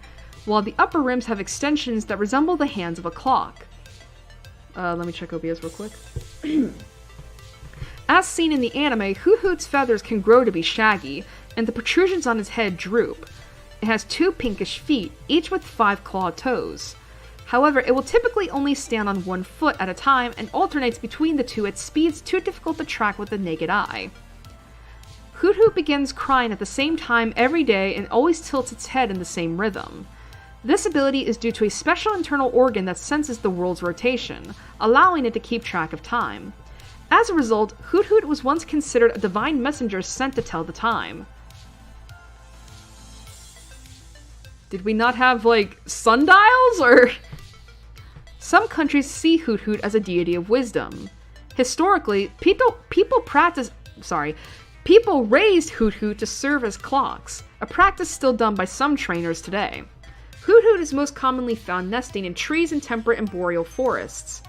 while the upper rims have extensions that resemble the hands of a clock. Let me check OBS real quick. As seen in the anime, Hoot Hoot's feathers can grow to be shaggy, and the protrusions on its head droop. It has 2 pinkish feet, each with 5 clawed toes. However, it will typically only stand on 1 foot at a time and alternates between the 2 at speeds too difficult to track with the naked eye. Hoot Hoot begins crying at the same time every day and always tilts its head in the same rhythm. This ability is due to a special internal organ that senses the world's rotation, allowing it to keep track of time. As a result, Hoot Hoot was once considered a divine messenger sent to tell the time. Did we not have, like, sundials, or...? Some countries see Hoot Hoot as a deity of wisdom. Historically, people raised Hoot Hoot to serve as clocks, a practice still done by some trainers today. Hoot Hoot is most commonly found nesting in trees in temperate and boreal forests.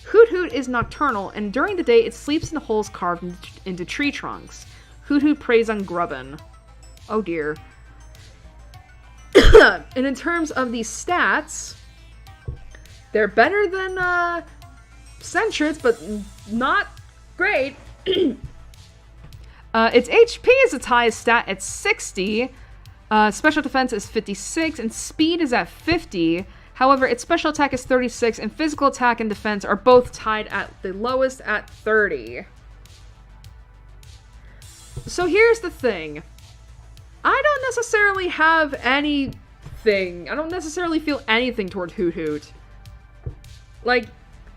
Hoot Hoot is nocturnal, and during the day it sleeps in holes carved into tree trunks. Hoot Hoot preys on grubbin. Oh dear. And in terms of the stats, they're better than Sentrets, but not great. Its HP is its highest stat at 60, special defense is 56, and speed is at 50. However, its special attack is 36, and physical attack and defense are both tied at the lowest at 30. So here's the thing. I don't necessarily have anything. I don't necessarily feel anything toward Hoot Hoot. Like,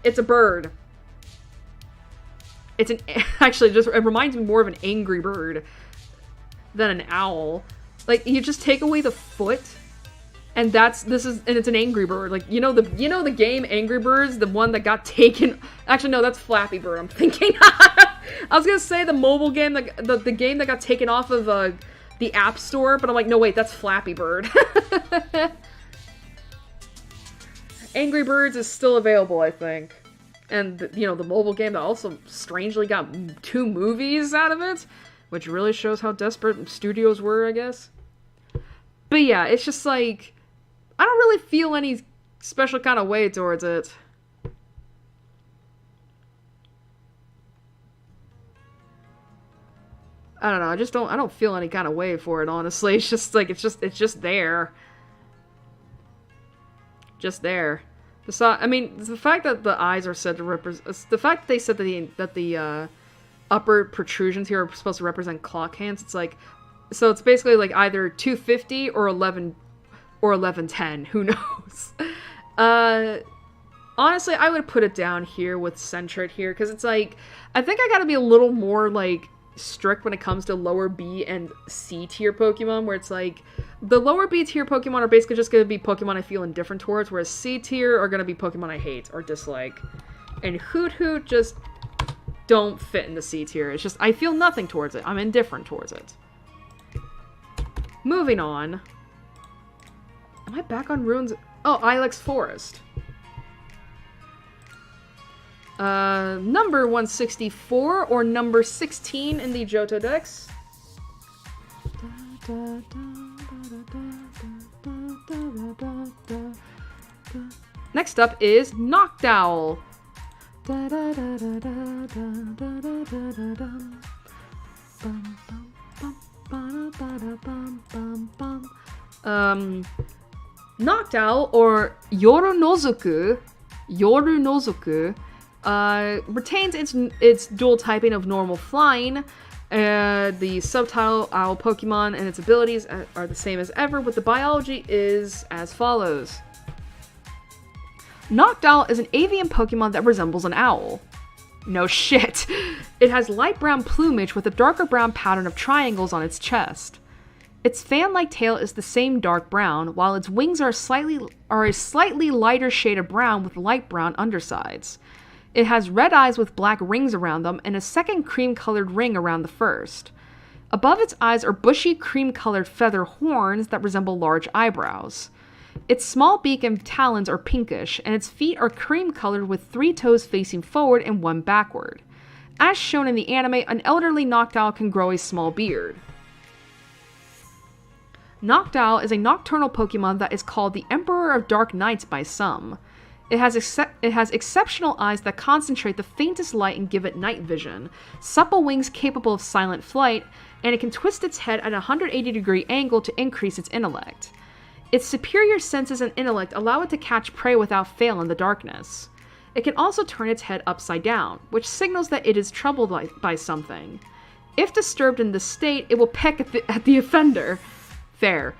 it's a bird. It's an... Actually, it reminds me more of an angry bird than an owl. Like, you just take away the foot, and it's an angry bird. Like, you know the game Angry Birds, the one that got taken... Actually, no, that's Flappy Bird, I'm thinking. I was gonna say the mobile game, the game that got taken off of, the App Store, but I'm like, no, wait, that's Flappy Bird. Angry Birds is still available, I think. And, you know, the mobile game that also strangely got 2 movies out of it, which really shows how desperate studios were, I guess. But yeah, it's just like, I don't really feel any special kind of way towards it. I don't know, I don't feel any kind of way for it, honestly. It's just like, it's just there. Just there. I mean, the fact that the eyes are said to represent, the fact that they said that the upper protrusions here are supposed to represent clock hands, it's like, so it's basically like either 250 or 1110, who knows. Honestly, I would put it down here with Sentret here, because it's like, I think I gotta be a little more, like, strict when it comes to lower B and C tier Pokemon, where it's like, the lower B tier Pokemon are basically just going to be Pokemon I feel indifferent towards, whereas C tier are going to be Pokemon I hate or dislike. And Hoot Hoot just don't fit in the C tier. It's just, I feel nothing towards it. I'm indifferent towards it. Moving on. Am I back on Ruins? Oh, Ilex Forest. Number 164, or number 16 in the Johto Dex. Next up is Noctowl. Noctowl, or Yoru Nozoku, retains its dual typing of normal flying. The subtitle owl Pokemon and its abilities are the same as ever, but the biology is as follows. Noctowl is an avian Pokemon that resembles an owl. No shit. It has light brown plumage with a darker brown pattern of triangles on its chest. Its fan-like tail is the same dark brown, while its wings are a slightly lighter shade of brown with light brown undersides. It has red eyes with black rings around them and a second cream-colored ring around the first. Above its eyes are bushy cream-colored feather horns that resemble large eyebrows. Its small beak and talons are pinkish, and its feet are cream-colored with 3 toes facing forward and 1 backward. As shown in the anime, an elderly Noctowl can grow a small beard. Noctowl is a nocturnal Pokemon that is called the Emperor of Dark Nights by some. It has exceptional eyes that concentrate the faintest light and give it night vision, supple wings capable of silent flight, and it can twist its head at a 180-degree angle to increase its intellect. Its superior senses and intellect allow it to catch prey without fail in the darkness. It can also turn its head upside down, which signals that it is troubled by something. If disturbed in this state, it will peck at the offender. Fair.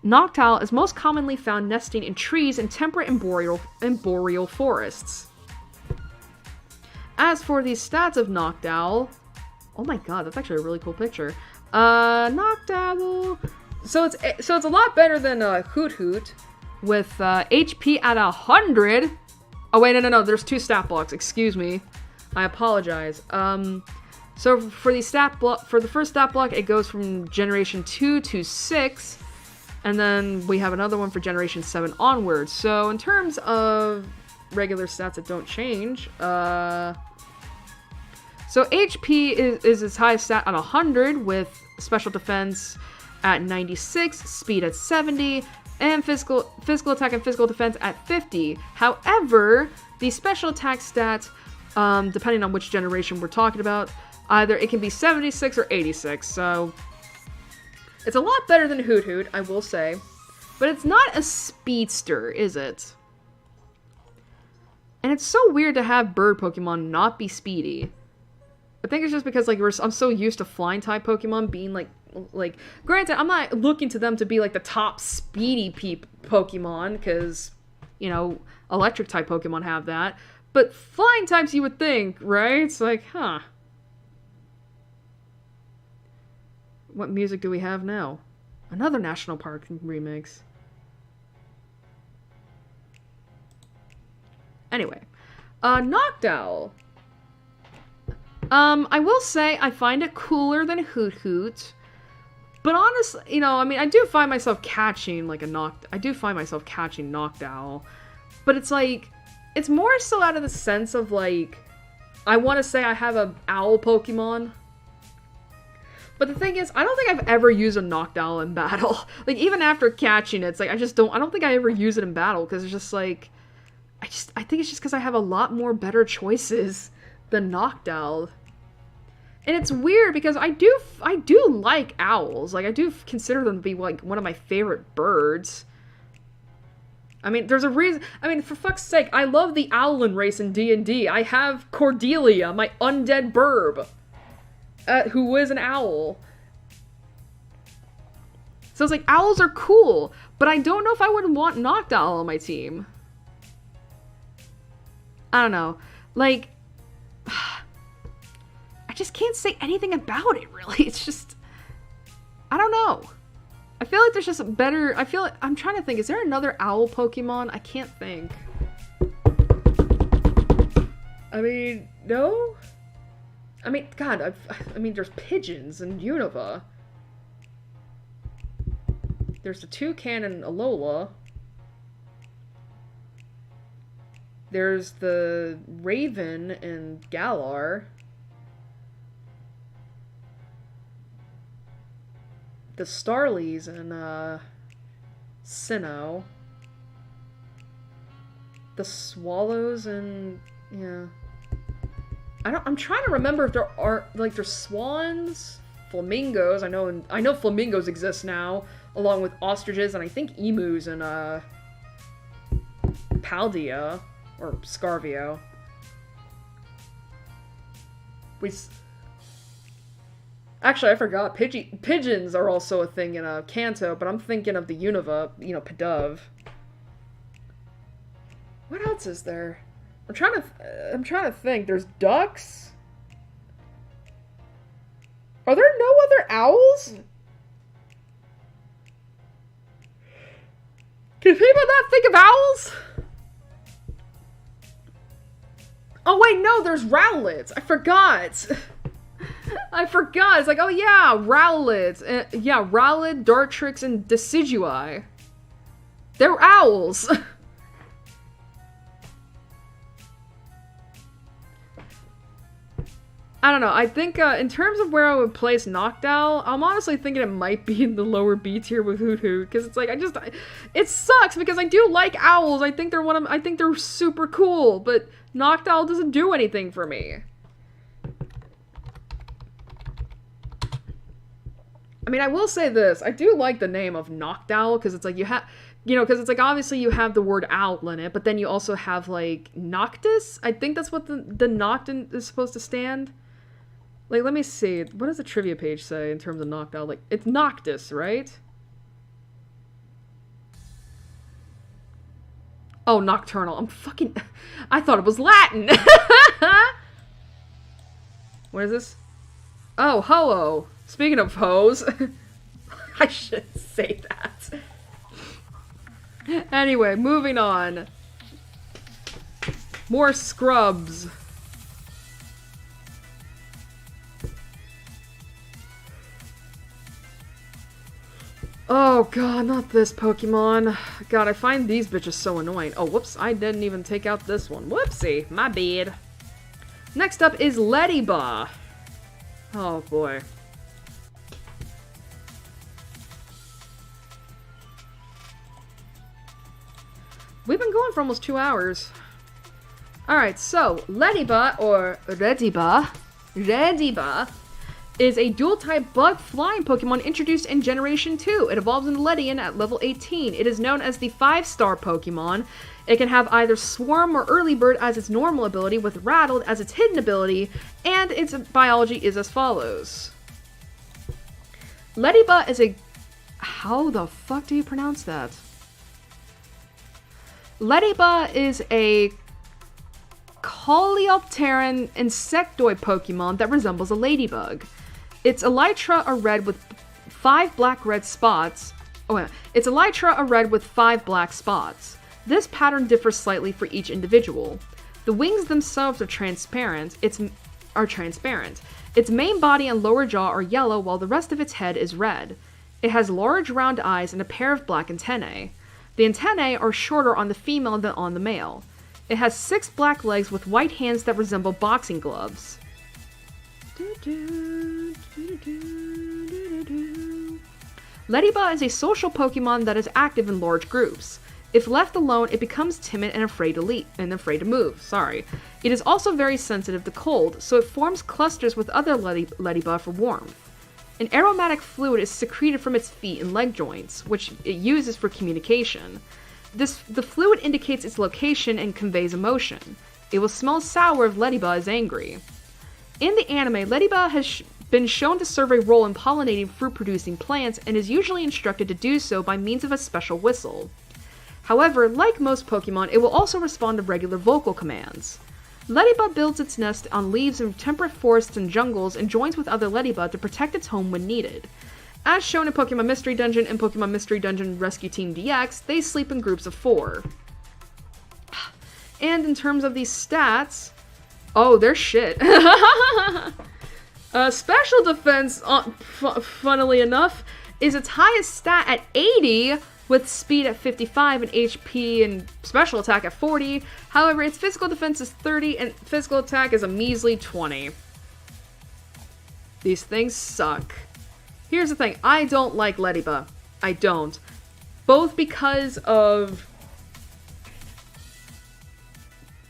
Noctowl is most commonly found nesting in trees in temperate and boreal forests. As for the stats of Noctowl... Oh my god, that's actually a really cool picture. Noctowl... So it's a lot better than Hoot Hoot, with HP at 100. Oh wait, no, there's 2 stat blocks. Excuse me, I apologize. So for the first stat block, it goes from Generation 2 to 6, and then we have another one for Generation 7 onwards. So in terms of regular stats that don't change, so HP is its highest stat at 100, with special defense at 96, speed at 70, and physical attack and physical defense at 50. However, the special attack stats, depending on which generation we're talking about, either it can be 76 or 86, so it's a lot better than Hoot Hoot, I will say. But it's not a speedster, is it? And it's so weird to have bird Pokemon not be speedy. I think it's just because I'm so used to flying type Pokemon being like granted, I'm not looking to them to be like the top speedy Pokemon, because, you know, electric type Pokemon have that. But flying types, you would think, right? It's like, huh. What music do we have now? Another National Park remix. Anyway, Noctowl. I will say I find it cooler than Hoot Hoot. But honestly, you know, I mean, I do find myself catching Noctowl. But it's like, it's more so out of the sense of like, I want to say I have a owl Pokemon. But the thing is, I don't think I've ever used a Noctowl in battle. Like, even after catching it, it's like, I don't think I ever use it in battle, because it's just like, I think it's just because I have a lot more better choices than Noctowl. And it's weird because I do like owls. Like, I do consider them to be like one of my favorite birds. I mean, there's a reason. I mean, for fuck's sake, I love the owlin race in D&D. I have Cordelia, my undead burb, who is an owl. So it's like, owls are cool, but I don't know if I would want Noctowl on my team. I don't know. Like, I just can't say anything about it, really. It's just, I don't know. I feel like there's just a better, I'm trying to think, is there another owl Pokemon? I can't think. I mean, no? I mean, God, I mean, there's pigeons in Unova. There's the toucan and Alola. There's the raven and Galar. The Starlies and Sinnoh. the swallows and yeah. I'm trying to remember if there are like there's swans, flamingos. I know flamingos exist now, along with ostriches and I think emus and Paldea or ScarVio. Actually, I forgot. Pigeons are also a thing in Kanto, but I'm thinking of the Unova, you know, Pidove. What else is there? I'm trying to think. There's ducks? Are there no other owls? Can people not think of owls? Oh wait, no, there's rowlets. I forgot. I forgot. It's like, oh yeah, rowlets. Yeah, rowlet, dartrix, and decidui. They're owls. I don't know. I think in terms of where I would place Noctowl, I'm honestly thinking it might be in the lower B tier with Hoot Hoot, because it's like it sucks because I do like owls. I think they're super cool, but Noctowl doesn't do anything for me. I mean, I will say this. I do like the name of Noctowl because it's like because it's like obviously you have the word owl in it, but then you also have like Noctis. I think that's what the Noctin is supposed to stand. Like, let me see. What does the trivia page say in terms of Noctowl? Like, it's Noctis, right? Oh, nocturnal. I thought it was Latin. What is this? Oh, ho-oh. Speaking of hoes. I shouldn't say that. Anyway, moving on. More scrubs. Oh god, not this Pokemon. God, I find these bitches so annoying. Oh, whoops, I didn't even take out this one. Whoopsie, my bad. Next up is Ledyba. Oh boy. We've been going for almost 2 hours. Alright, so Ledyba, or Rediba, is a dual-type bug flying Pokemon introduced in Generation 2. It evolves into Ledian at level 18. It is known as the 5-star Pokemon. It can have either Swarm or Early Bird as its normal ability, with Rattled as its hidden ability, and its biology is as follows. Ledyba is a... How the fuck do you pronounce that? Ledyba is a Coleopteran insectoid Pokemon that resembles a ladybug. Its elytra are red with 5 black-red spots. It's elytra are red with 5 black spots. This pattern differs slightly for each individual. The wings themselves are transparent. Its main body and lower jaw are yellow, while the rest of its head is red. It has large round eyes and a pair of black antennae. The antennae are shorter on the female than on the male. It has 6 black legs with white hands that resemble boxing gloves. Ledyba is a social Pokemon that is active in large groups. If left alone, it becomes timid and afraid to move. Sorry. It is also very sensitive to cold, so it forms clusters with other Ledyba for warmth. An aromatic fluid is secreted from its feet and leg joints, which it uses for communication. The fluid indicates its location and conveys emotion. It will smell sour if Ledyba is angry. In the anime, Ledyba has been shown to serve a role in pollinating fruit-producing plants and is usually instructed to do so by means of a special whistle. However, like most Pokemon, it will also respond to regular vocal commands. Ledyba builds its nest on leaves in temperate forests and jungles and joins with other Ledyba to protect its home when needed. As shown in Pokemon Mystery Dungeon and Pokemon Mystery Dungeon Rescue Team DX, they sleep in groups of 4. And in terms of these stats, oh, they're shit. Special defense, funnily enough, is its highest stat at 80, with speed at 55 and HP and special attack at 40. However, its physical defense is 30 and physical attack is a measly 20. These things suck. Here's the thing, I don't like Ledyba. I don't. Both because of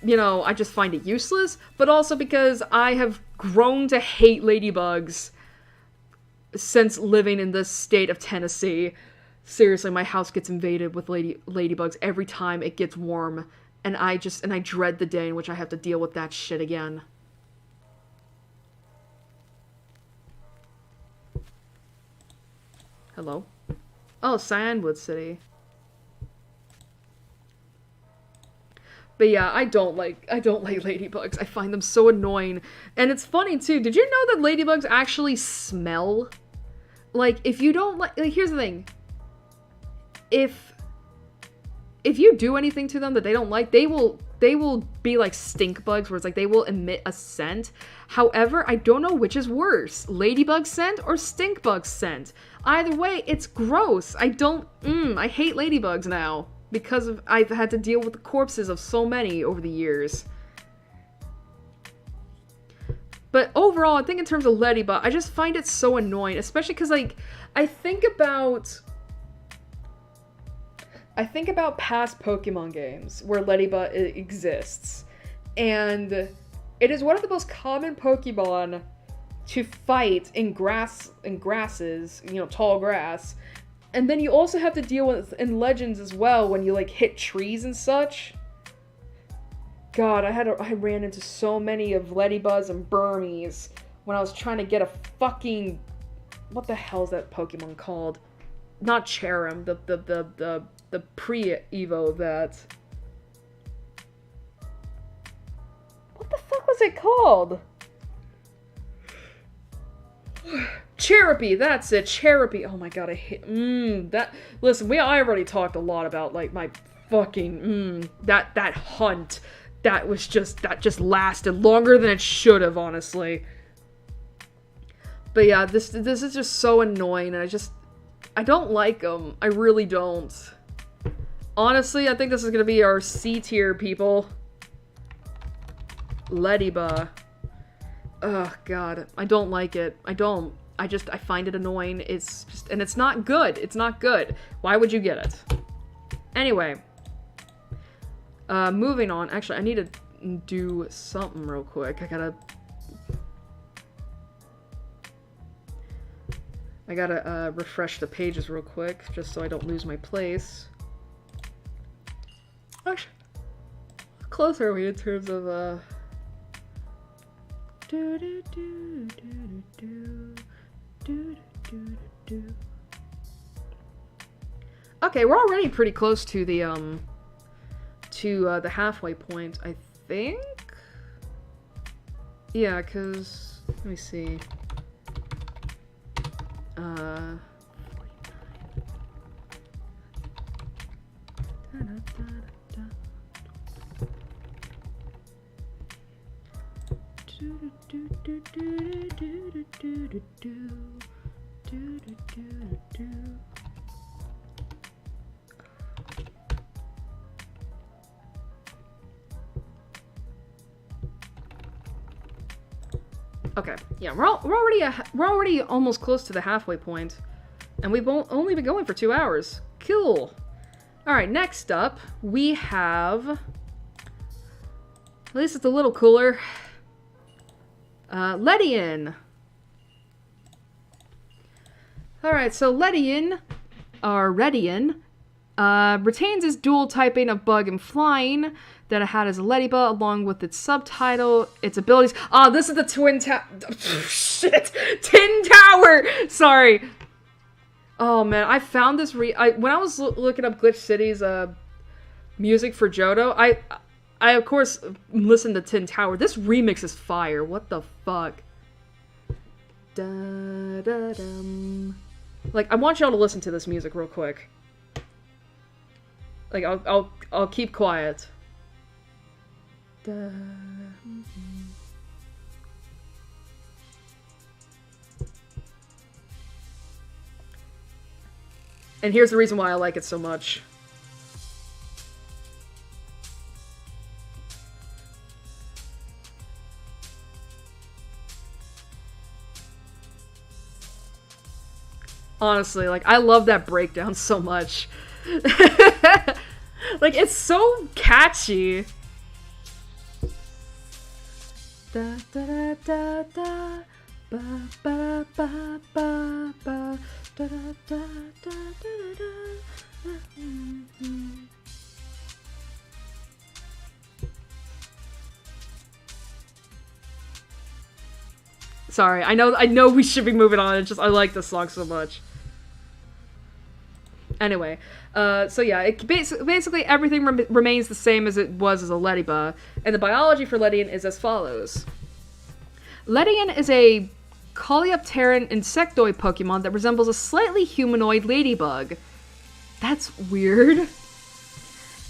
you know, I just find it useless, but also because I have grown to hate ladybugs since living in this state of Tennessee. Seriously, my house gets invaded with ladybugs every time it gets warm, and I dread the day in which I have to deal with that shit again. Hello? Oh, Cyanwood City. But yeah, I don't like ladybugs. I find them so annoying. And it's funny too. Did you know that ladybugs actually smell? Like, if you don't like, here's the thing. If you do anything to them that they don't like, they will be like stink bugs, where it's like they will emit a scent. However, I don't know which is worse, ladybug scent or stink bug scent. Either way, it's gross. I hate ladybugs now because I've had to deal with the corpses of so many over the years. But overall, I think in terms of ladybug, I just find it so annoying, especially because, like, I think about past Pokemon games where ladybug exists, and it is one of the most common Pokemon to fight in grasses, you know, tall grass. And then you also have to deal with in Legends as well when you, like, hit trees and such. God, I ran into so many of ladybugs and Burmies when I was trying to get a fucking, what the hell is that Pokemon called? Not Cherim, the pre-Evo that... What the fuck was it called? Cherapy, that's it, Cherapy. Oh my god, I hate, that, listen, I already talked a lot about, like, my fucking, that hunt. That just lasted longer than it should have, honestly. But yeah, this is just so annoying, and I don't like them. I really don't. Honestly, I think this is gonna be our C tier, people. Ladybug. Oh god, I don't like it. I find it annoying. And it's not good. It's not good. Why would you get it? Anyway. Moving on. Actually, I need to do something real quick. I gotta refresh the pages real quick, just so I don't lose my place. Actually, how close are we in terms of, Okay, we're already pretty close to the halfway point, I think? Yeah, because, let me see. Okay, yeah, we're already almost close to the halfway point, and we've only been going for 2 hours. Cool. All right, next up we have. At least it's a little cooler. Ledian. All right, so Ledian, or Redian, retains its dual typing of bug and flying that it had as a ladybug, along with its subtitle, its abilities. Ah, this is the Tin Tower! Sorry. Oh man, I found this when I was looking up Glitch City's music for Johto, I of course listened to Tin Tower. This remix is fire. What the fuck? Da, da, dum. Like, I want y'all to listen to this music real quick. Like, I'll keep quiet. Da. And here's the reason why I like it so much. Honestly, like, I love that breakdown so much. Like, it's so catchy. Da da da da ba ba ba ba ba da da da da da. Sorry, I know we should be moving on. It's just I like this song so much. Anyway, so yeah, it basically everything remains the same as it was as a Ladybug, and the biology for Ledian is as follows. Ledian is a Coleopteran insectoid Pokemon that resembles a slightly humanoid ladybug. That's weird.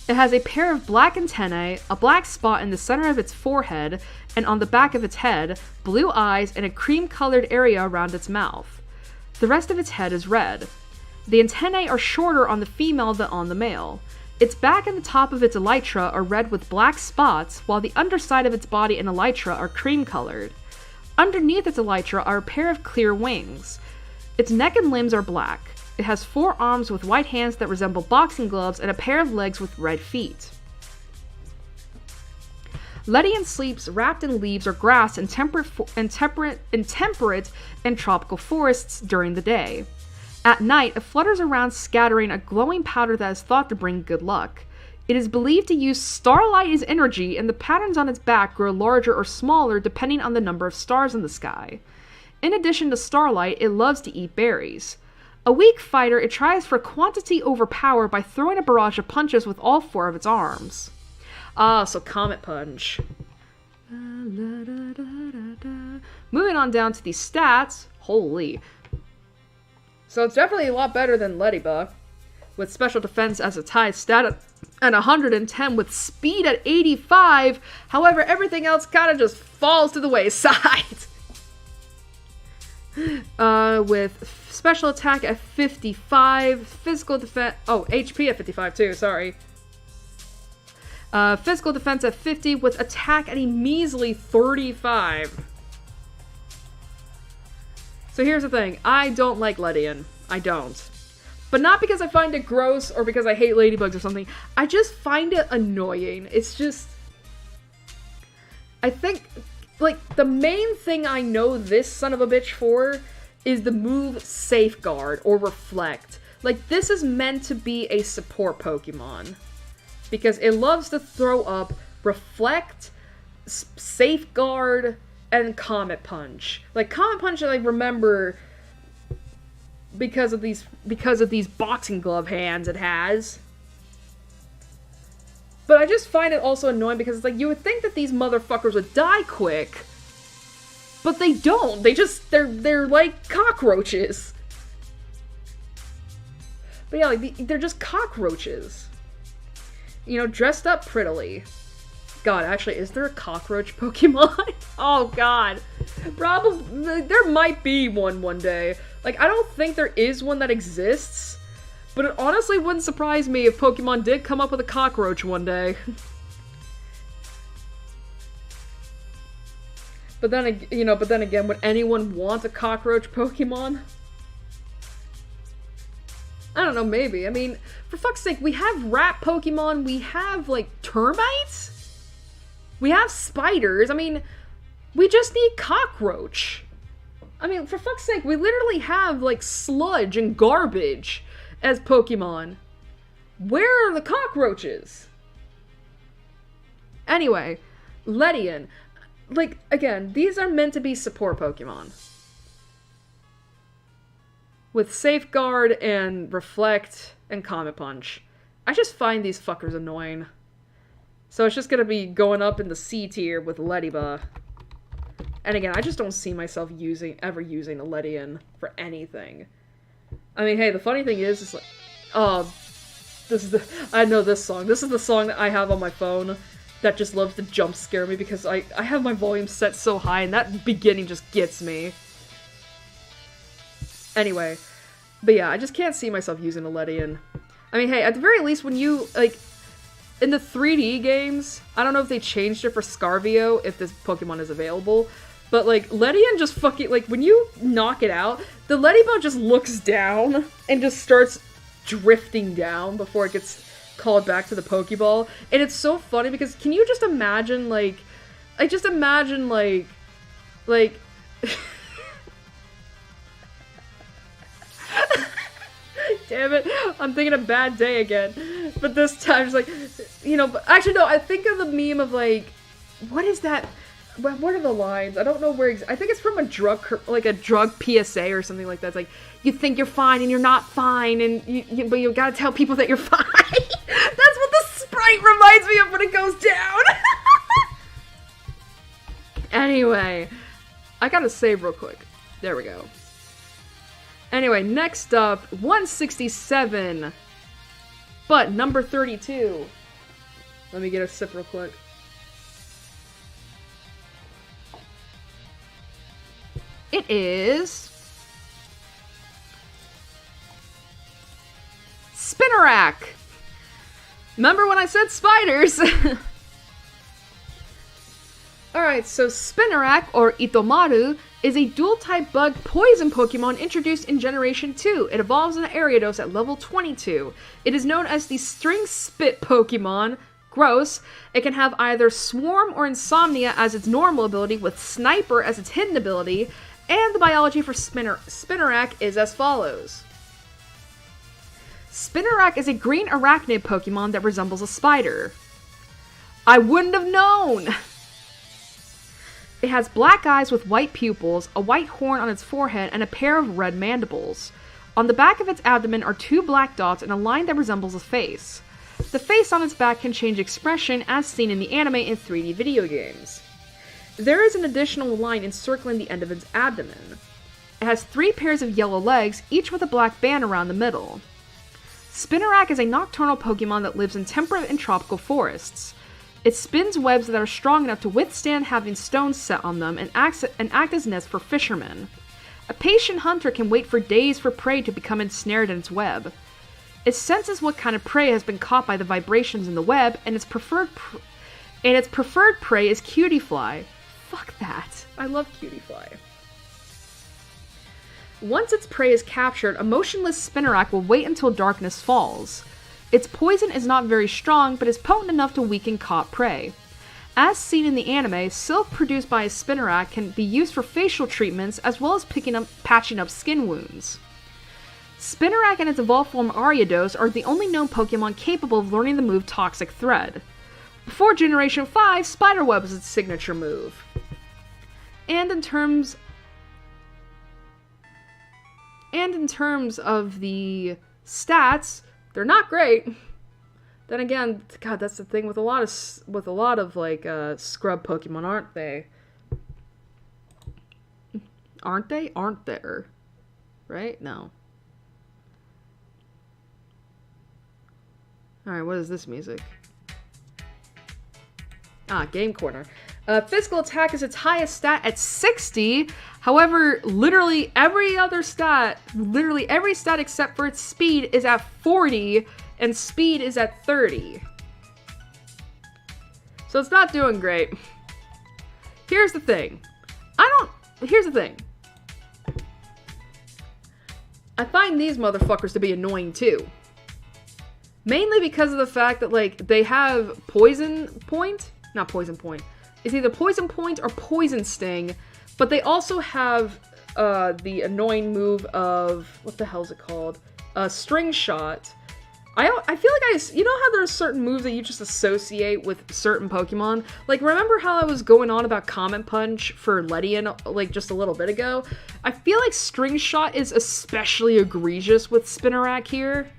It has a pair of black antennae, a black spot in the center of its forehead and on the back of its head, blue eyes, and a cream-colored area around its mouth. The rest of its head is red. The antennae are shorter on the female than on the male. Its back and the top of its elytra are red with black spots, while the underside of its body and elytra are cream-colored. Underneath its elytra are a pair of clear wings. Its neck and limbs are black. It has 4 arms with white hands that resemble boxing gloves and a pair of legs with red feet. Ledian sleeps wrapped in leaves or grass in temperate and tropical forests during the day. At night, it flutters around scattering a glowing powder that is thought to bring good luck. It is believed to use starlight as energy, and the patterns on its back grow larger or smaller depending on the number of stars in the sky. In addition to starlight, it loves to eat berries. A weak fighter, it tries for quantity over power by throwing a barrage of punches with all 4 of its arms. Ah, so Comet Punch. Moving on down to the stats. Holy. So it's definitely a lot better than Ladybug, with special defense as its highest stat at 110 with speed at 85. However, everything else kind of just falls to the wayside. With special attack at 55, physical defense... Oh, HP at 55 too, sorry. Physical defense at 50 with attack at a measly 35. So here's the thing. I don't like Ledian. I don't. But not because I find it gross or because I hate ladybugs or something. I just find it annoying. It's just... I think... Like, the main thing I know this son of a bitch for is the move Safeguard or Reflect. Like, this is meant to be a support Pokemon. Because it loves to throw up Reflect, Safeguard, and Comet Punch. Like, Comet Punch, I remember because of these boxing glove hands it has. But I just find it also annoying because it's like, you would think that these motherfuckers would die quick. But they don't. They're like cockroaches. But yeah, like, they're just cockroaches. You know, dressed up prettily. God, actually, is there a cockroach Pokemon? Oh, God. Probably, there might be one day. Like, I don't think there is one that exists. But it honestly wouldn't surprise me if Pokemon did come up with a cockroach one day. But then again, would anyone want a cockroach Pokemon? I don't know, maybe. I mean, for fuck's sake, we have rat Pokemon, we have, like, termites? We have spiders, I mean, we just need cockroach. I mean, for fuck's sake, we literally have, like, sludge and garbage as Pokemon. Where are the cockroaches? Anyway, Ledian. Like, again, these are meant to be support Pokemon. With Safeguard and Reflect and Comet Punch. I just find these fuckers annoying. So it's just gonna be going up in the C tier with Ladybug. And again, I just don't see myself ever using a Ledian for anything. I mean, hey, the funny thing is like, I know this song. This is the song that I have on my phone that just loves to jump scare me because I have my volume set so high and that beginning just gets me. Anyway, but yeah, I just can't see myself using a Ledian. I mean, hey, at the very least, when you, like, in the 3D games, I don't know if they changed it for ScarVio, if this Pokemon is available, but, like, Ledian just fucking, like, when you knock it out, the Ladybug just looks down and just starts drifting down before it gets called back to the Pokeball. And it's so funny because can you just imagine, like, just imagine, like... Damn it, I'm thinking a bad day again. But this time, it's like, you know, actually, no, I think of the meme of, like, what is that? What are the lines? I don't know where, I think it's from a drug PSA or something like that. It's like, you think you're fine and you're not fine, and but you gotta tell people that you're fine. That's what the Sprite reminds me of when it goes down. Anyway, I gotta save real quick. There we go. Anyway, next up, 167, but number 32. Let me get a sip real quick. It is... Spinnerack! Remember when I said spiders? Alright, so Spinnerack, or Itomaru, is a dual-type bug poison Pokemon introduced in Generation 2. It evolves in Ariados at level 22. It is known as the String Spit Pokemon. Gross. It can have either Swarm or Insomnia as its normal ability, with Sniper as its hidden ability, and the biology for Spinnerack is as follows. Spinnerack is a green arachnid Pokemon that resembles a spider. I wouldn't have known! It has black eyes with white pupils, a white horn on its forehead, and a pair of red mandibles. On the back of its abdomen are 2 black dots and a line that resembles a face. The face on its back can change expression as seen in the anime and 3D video games. There is an additional line encircling the end of its abdomen. It has 3 pairs of yellow legs, each with a black band around the middle. Spinnerack is a nocturnal Pokemon that lives in temperate and tropical forests. It spins webs that are strong enough to withstand having stones set on them and act as nests for fishermen. A patient hunter can wait for days for prey to become ensnared in its web. It senses what kind of prey has been caught by the vibrations in the web, and its preferred prey is Cutiefly. Fuck that. I love Cutiefly. Once its prey is captured, a motionless Spinnerack will wait until darkness falls. Its poison is not very strong, but is potent enough to weaken caught prey. As seen in the anime, silk produced by a Spinnerack can be used for facial treatments as well as patching up skin wounds. Spinnerack and its evolved form Ariados are the only known Pokemon capable of learning the move Toxic Thread. Before Generation 5, Spiderweb was its signature move. And in terms of the stats, they're not great. Then again, God, that's the thing with a lot of like scrub Pokemon, aren't they? Aren't they? Aren't there? Right? No. Alright, what is this music? Ah, Game Corner. Physical attack is its highest stat at 60. However, literally every stat except for its speed is at 40, and speed is at 30. So it's not doing great. Here's the thing. I find these motherfuckers to be annoying too. Mainly because of the fact that, like, they have Poison Point? Not Poison Point. It's either Poison Point or Poison Sting, but they also have the annoying move of, what the hell is it called? String Shot. I feel like you know how there's certain moves that you just associate with certain Pokemon? Like, remember how I was going on about Comet Punch for Ledian, like, just a little bit ago? I feel like String Shot is especially egregious with Spinnerack here.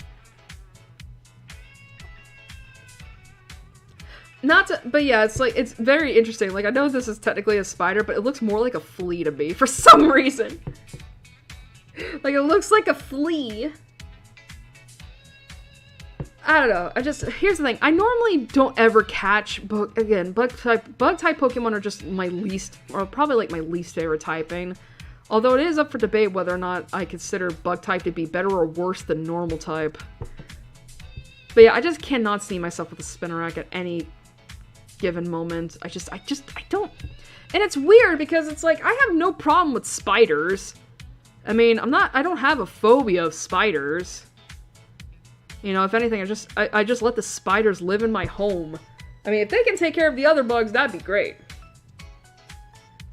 But yeah, it's very interesting. Like, I know this is technically a spider, but it looks more like a flea to me for some reason. Like, it looks like a flea. I don't know. Here's the thing. I normally don't ever catch, bug type Pokemon are just my least, or probably like my least favorite typing. Although it is up for debate whether or not I consider bug type to be better or worse than normal type. But yeah, I just cannot see myself with a Spinnerack at any given moment. I don't. And it's weird because it's like, I have no problem with spiders. I mean, I don't have a phobia of spiders. You know, if anything, I just let the spiders live in my home. I mean, if they can take care of the other bugs, that'd be great.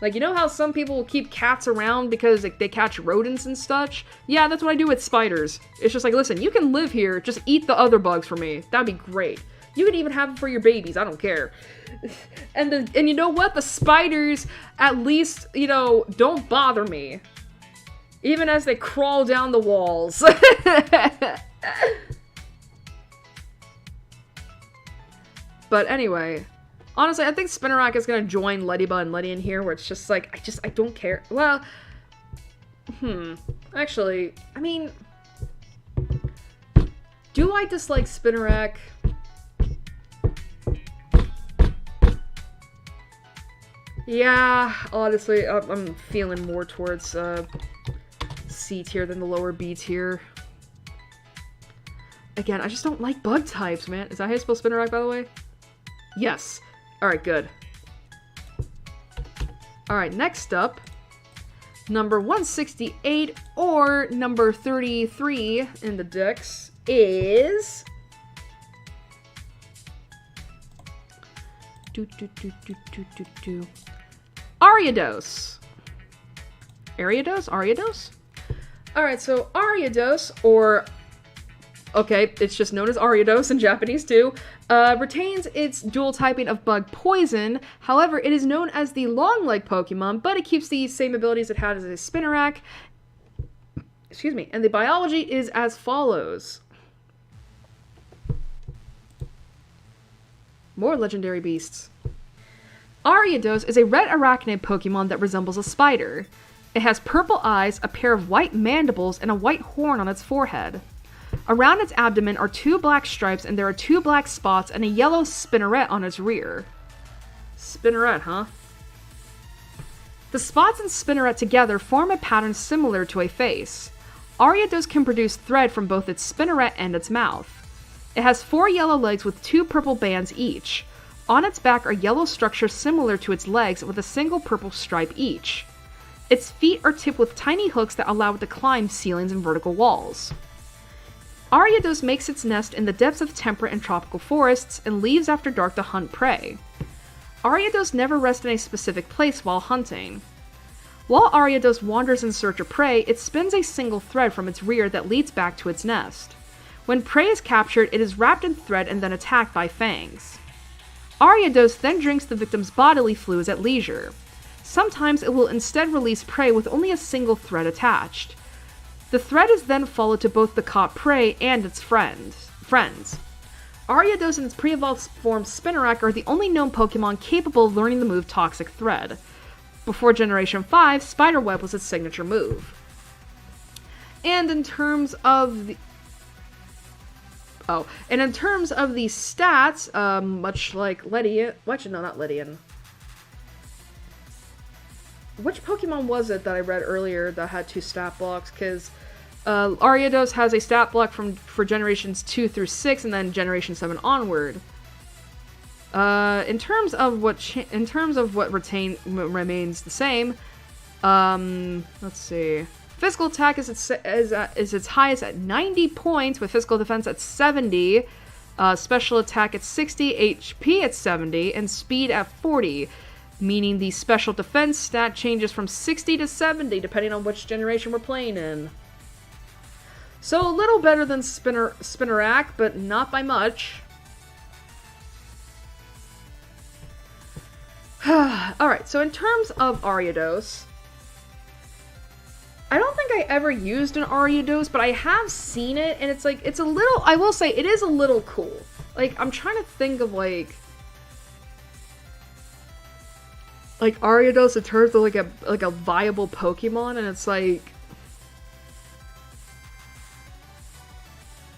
Like, you know how some people will keep cats around because like, they catch rodents and such? Yeah, that's what I do with spiders. It's just like, listen, you can live here, just eat the other bugs for me. That'd be great. You could even have them for your babies, I don't care. And you know what? The spiders, at least, you know, don't bother me. Even as they crawl down the walls. But anyway, honestly, I think Spinnerack is gonna join Ladybug and Letty in here, where it's just like, I don't care. Well, actually, I mean, do I dislike Spinnerack? Yeah, honestly, I'm feeling more towards C tier than the lower B tier. Again, I just don't like bug types, man. Is that how you spell Spinnerack, by the way? Yes. Alright, good. Alright, next up, number 168, or number 33 in the decks, is... Ariados. Ariados? Ariados? Alright, so Ariados, or... okay, it's just known as Ariados in Japanese too, retains its dual typing of bug poison. However, it is known as the long leg Pokemon, but it keeps the same abilities it had as a Spinnerack. Excuse me. And the biology is as follows. More legendary beasts. Ariados is a red arachnid Pokemon that resembles a spider. It has purple eyes, a pair of white mandibles, and a white horn on its forehead. Around its abdomen are 2 black stripes, and there are 2 black spots and a yellow spinneret on its rear. Spinneret, huh? The spots and spinneret together form a pattern similar to a face. Ariados can produce thread from both its spinneret and its mouth. It has 4 yellow legs with 2 purple bands each. On its back are yellow structures similar to its legs with a single purple stripe each. Its feet are tipped with tiny hooks that allow it to climb ceilings and vertical walls. Ariados makes its nest in the depths of temperate and tropical forests and leaves after dark to hunt prey. Ariados never rests in a specific place while hunting. While Ariados wanders in search of prey, it spins a single thread from its rear that leads back to its nest. When prey is captured, it is wrapped in thread and then attacked by fangs. Ariados then drinks the victim's bodily fluids at leisure. Sometimes it will instead release prey with only a single thread attached. The thread is then followed to both the caught prey and its friends. Ariados and its pre-evolved form Spinnerack are the only known Pokemon capable of learning the move Toxic Thread. Before Generation 5, Spiderweb was its signature move. And in terms of the... stats, much like Ledian... Actually, no, not Ledian. Which Pokemon was it that I read earlier that had 2 stat blocks? Because Ariados has a stat block for generations 2 through 6, and then generation 7 onward. In terms of what remains the same, let's see. Physical attack is its highest at 90 points, with physical defense at 70. Special attack at 60, HP at 70, and speed at 40. Meaning the special defense stat changes from 60 to 70 depending on which generation we're playing in. So a little better than Spinnerack, but not by much. Alright, so in terms of Ariados, I don't think I ever used an Ariados, but I have seen it, and it's like, it's a little, I will say, it is a little cool. Like, I'm trying to think of like Ariados in terms of like a viable Pokemon, and it's like,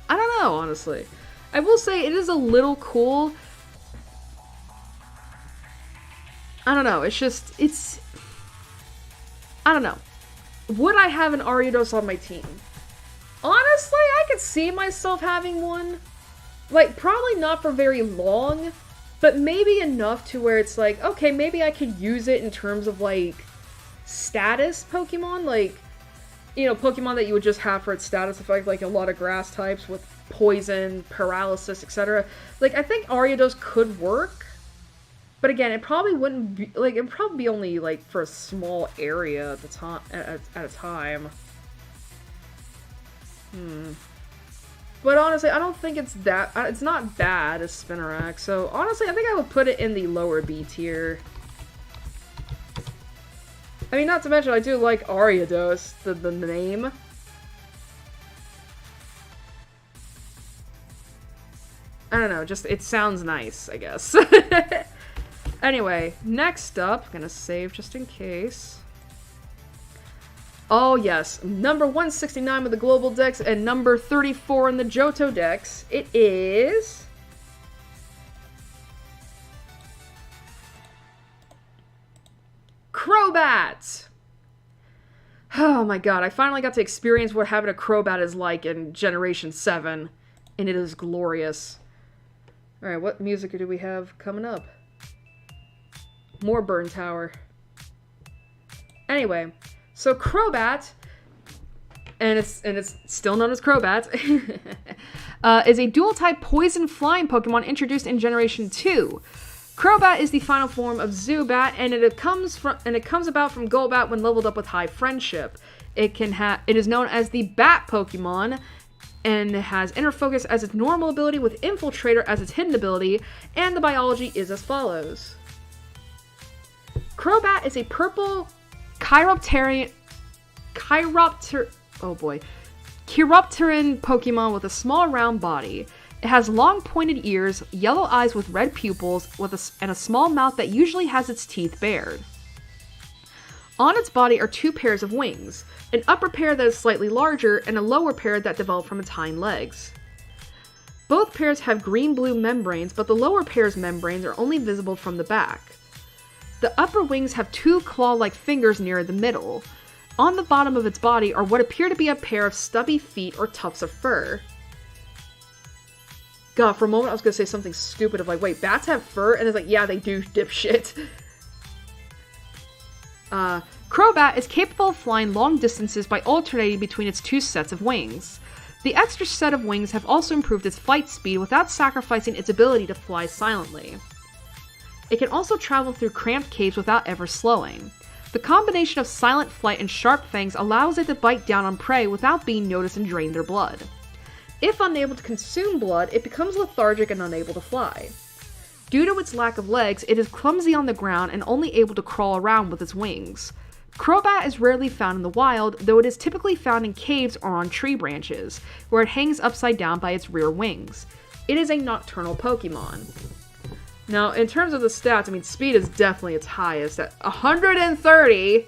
I don't know, honestly. I will say it is a little cool. I don't know, it's just, I don't know. Would I have an Ariados on my team? Honestly, I could see myself having one. Like, probably not for very long, but maybe enough to where it's like, okay, maybe I could use it in terms of, like, status Pokemon. Like, you know, Pokemon that you would just have for its status effect, like a lot of grass types with poison, paralysis, etc. Like, I think Ariados could work. But again, it probably wouldn't be, like, it'd probably be only, like, for a small area at the time, at a time. But honestly, I don't think it's not bad as Spinnerack, so honestly, I think I would put it in the lower B tier. I mean, not to mention, I do like Ariados, the name. I don't know, just, it sounds nice, I guess. Anyway, next up, I'm gonna save just in case. Oh yes, number 169 with the global dex and number 34 in the Johto dex. It is... Crobat! Oh my god, I finally got to experience what having a Crobat is like in Generation 7, and it is glorious. Alright, what music do we have coming up? More Burn Tower. Anyway, so Crobat, and it's still known as Crobat, is a dual-type poison flying Pokemon introduced in Generation 2. Crobat is the final form of Zubat, and it comes about from Golbat when leveled up with High Friendship. It is known as the Bat Pokemon, and it has Inner Focus as its normal ability with Infiltrator as its hidden ability, and the biology is as follows. Crobat is a purple Chiropteran Pokemon with a small round body. It has long pointed ears, yellow eyes with red pupils, and a small mouth that usually has its teeth bared. On its body are two pairs of wings, an upper pair that is slightly larger and a lower pair that develop from its hind legs. Both pairs have green-blue membranes, but the lower pair's membranes are only visible from the back. The upper wings have two claw-like fingers near the middle. On the bottom of its body are what appear to be a pair of stubby feet or tufts of fur. God, for a moment I was gonna say something stupid of like, wait, bats have fur? And it's like, yeah, they do, dipshit. Crobat is capable of flying long distances by alternating between its two sets of wings. The extra set of wings have also improved its flight speed without sacrificing its ability to fly silently. It can also travel through cramped caves without ever slowing. The combination of silent flight and sharp fangs allows it to bite down on prey without being noticed and drain their blood. If unable to consume blood, it becomes lethargic and unable to fly. Due to its lack of legs, it is clumsy on the ground and only able to crawl around with its wings. Crobat is rarely found in the wild, though it is typically found in caves or on tree branches, where it hangs upside down by its rear wings. It is a nocturnal Pokemon. Now, in terms of the stats, I mean, speed is definitely its highest at 130,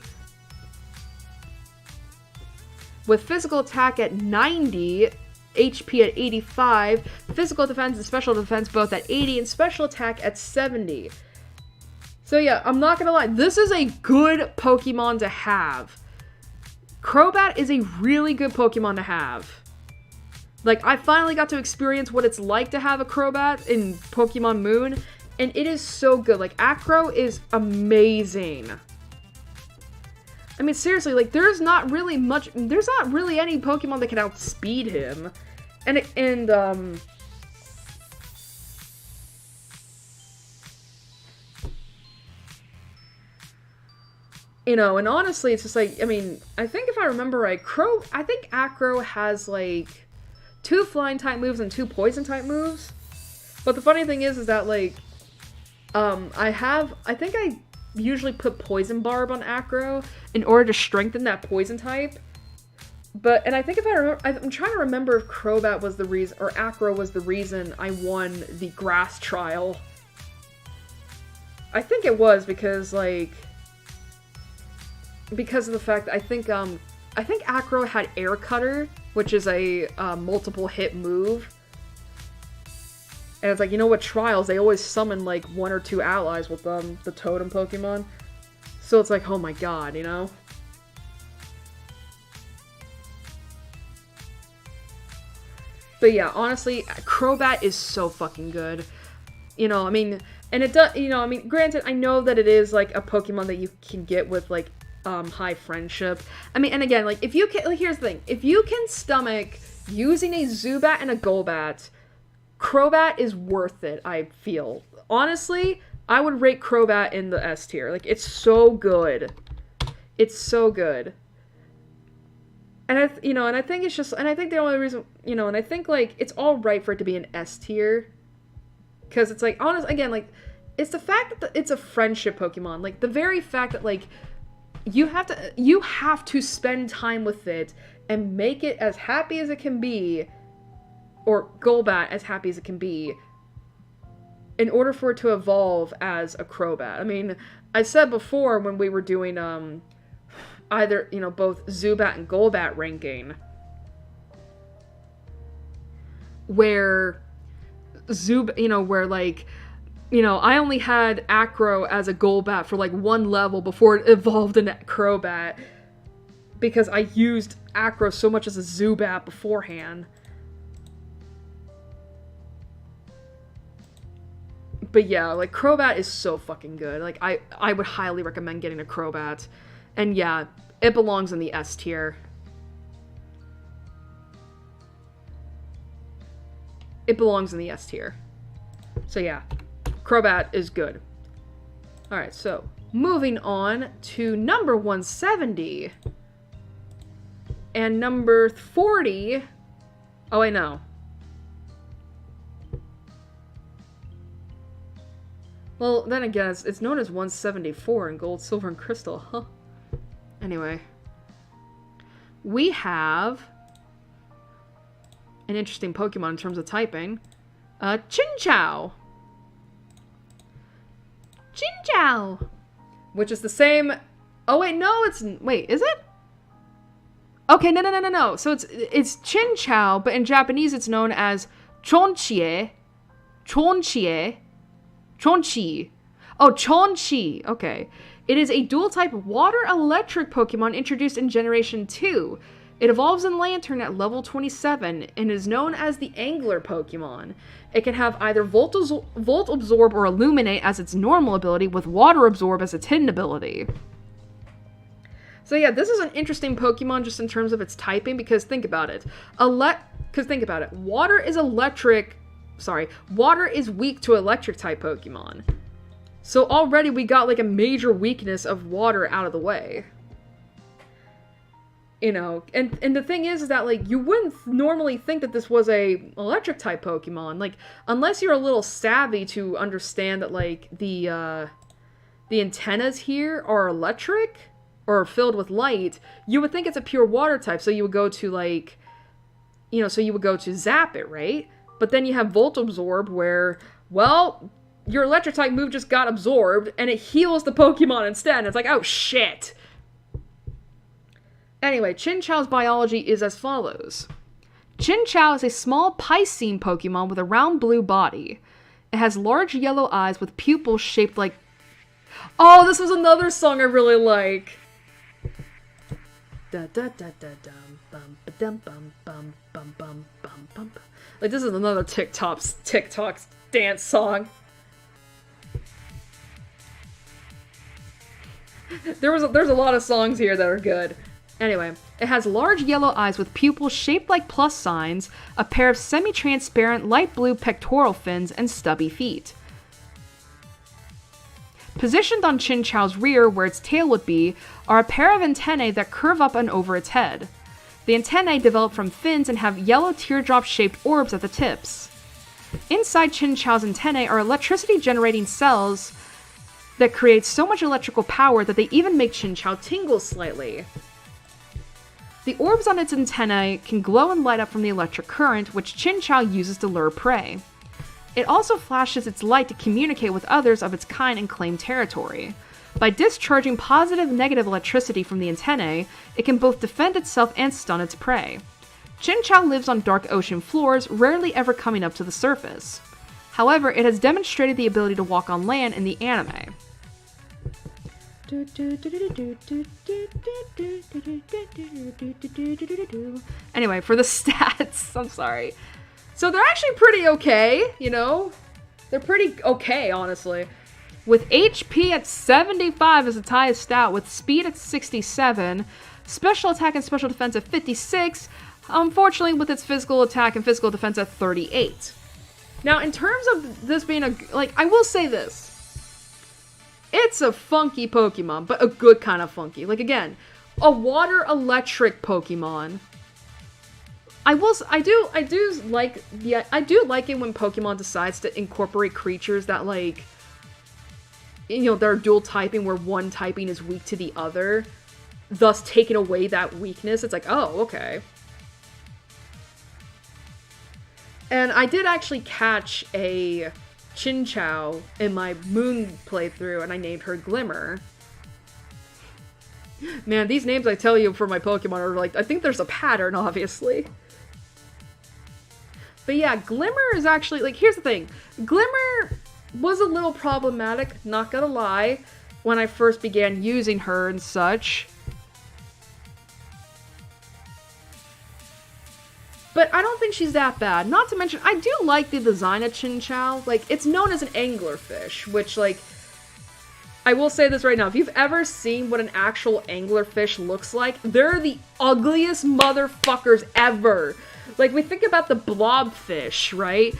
with physical attack at 90, HP at 85, physical defense and special defense both at 80, and special attack at 70. So yeah, I'm not gonna lie, this is a good Pokemon to have. Crobat is a really good Pokemon to have. Like, I finally got to experience what it's like to have a Crobat in Pokemon Moon, and it is so good. Like, Acro is amazing. I mean, seriously, like, there's not really any Pokemon that can outspeed him. You know, and honestly, it's just like, I mean, I think if I remember right, I think Acro has, like, 2 flying type moves and 2 poison type moves. But the funny thing is that, like, I think I usually put Poison Barb on Acro in order to strengthen that poison type. And I think if I remember, I'm trying to remember if Crobat was the reason, or Acro was the reason I won the grass trial. I think it was because, like, because of the fact that I think Acro had Air Cutter, which is a multiple hit move. And it's like, you know what, trials, they always summon, like, 1 or 2 allies with them, the totem Pokemon. So it's like, oh my god, you know? But yeah, honestly, Crobat is so fucking good. You know, I mean, and it does, you know, I mean, granted, I know that it is, like, a Pokemon that you can get with, like, high friendship. I mean, and again, like, if you can, like, here's the thing. If you can stomach using a Zubat and a Golbat, Crobat is worth it, I feel. Honestly, I would rate Crobat in the S tier. Like, it's so good. It's so good. And I think it's just, and I think the only reason, and I think, like, it's all right for it to be an S tier. Because it's, like, again, like, it's the fact that it's a friendship Pokemon. Like, the very fact that, like, you have to spend time with it and make it as happy as it can be, or Golbat as happy as it can be, in order for it to evolve as a Crobat. I mean, I said before when we were doing, either, both Zubat and Golbat ranking, where where, like, I only had Acro as a Golbat for, like, one level before it evolved into Crobat, because I used Acro so much as a Zubat beforehand. But yeah, like, Crobat is so fucking good. Like, I would highly recommend getting a Crobat. And yeah, it belongs in the S tier. It belongs in the S tier. So yeah, Crobat is good. Alright, so moving on to number 170. And number 40. Oh, I know. Well, then again, it's known as 174 in Gold, Silver, and Crystal, huh? Anyway. We have an interesting Pokemon in terms of typing. Chinchou! Chinchou! Which is the same... Oh, wait, no, it's... Wait, is it? Okay, no. So it's Chinchou, but in Japanese it's known as Chonchie. Chonchi. Oh, Chonchi. Okay. It is a dual-type water-electric Pokemon introduced in Generation 2. It evolves in Lantern at level 27 and is known as the Angler Pokemon. It can have either Volt Absorb or Illuminate as its normal ability, with Water Absorb as its hidden ability. So yeah, this is an interesting Pokemon just in terms of its typing, because think about it. Water is weak to electric-type Pokemon. So already we got, like, a major weakness of water out of the way. And the thing is that, like, you wouldn't normally think that this was a electric-type Pokemon. Like, unless you're a little savvy to understand that, like, the antennas here are electric, or filled with light, you would think it's a pure water type, so you would go to, like, Zap it, right? But then you have Volt Absorb, where, well, your electric type move just got absorbed, and it heals the Pokemon instead, and it's like, oh shit! Anyway, Chinchou's biology is as follows. Chinchou is a small Piscine Pokemon with a round blue body. It has large yellow eyes with pupils shaped like... Oh, this was another song I really like! Da da da da dum bum ba dum bum bum bum bum bum bum. Like, this is another TikTok dance song. There's a lot of songs here that are good. Anyway, it has large yellow eyes with pupils shaped like plus signs, a pair of semi-transparent light blue pectoral fins, and stubby feet. Positioned on Chinchou's rear, where its tail would be, are a pair of antennae that curve up and over its head. The antennae develop from fins and have yellow teardrop-shaped orbs at the tips. Inside Chinchou's antennae are electricity-generating cells that create so much electrical power that they even make Chinchou tingle slightly. The orbs on its antennae can glow and light up from the electric current, which Chinchou uses to lure prey. It also flashes its light to communicate with others of its kind and claim territory. By discharging positive and negative electricity from the antennae, it can both defend itself and stun its prey. Chinchou lives on dark ocean floors, rarely ever coming up to the surface. However, it has demonstrated the ability to walk on land in the anime. Anyway, for the stats, I'm sorry. So they're actually pretty okay, They're pretty okay, honestly. With HP at 75 as its highest stat, with speed at 67, special attack and special defense at 56, unfortunately with its physical attack and physical defense at 38. Now, in terms of this being I will say this. It's a funky Pokemon, but a good kind of funky. Like, again, a water electric Pokemon. I do like it when Pokemon decides to incorporate creatures that, like, you know, they're dual typing where one typing is weak to the other, thus taking away that weakness. It's like, oh, okay. And I did actually catch a Chinchou in my Moon playthrough, and I named her Glimmer. Man, these names I tell you for my Pokemon are like, I think there's a pattern, obviously. But yeah, Glimmer is actually, like, here's the thing. Glimmer was a little problematic, not gonna lie, when I first began using her and such. But I don't think she's that bad. Not to mention, I do like the design of Chinchou. Like, it's known as an anglerfish, which, like, I will say this right now. If you've ever seen what an actual anglerfish looks like, they're the ugliest motherfuckers ever. Like, we think about the blobfish, right?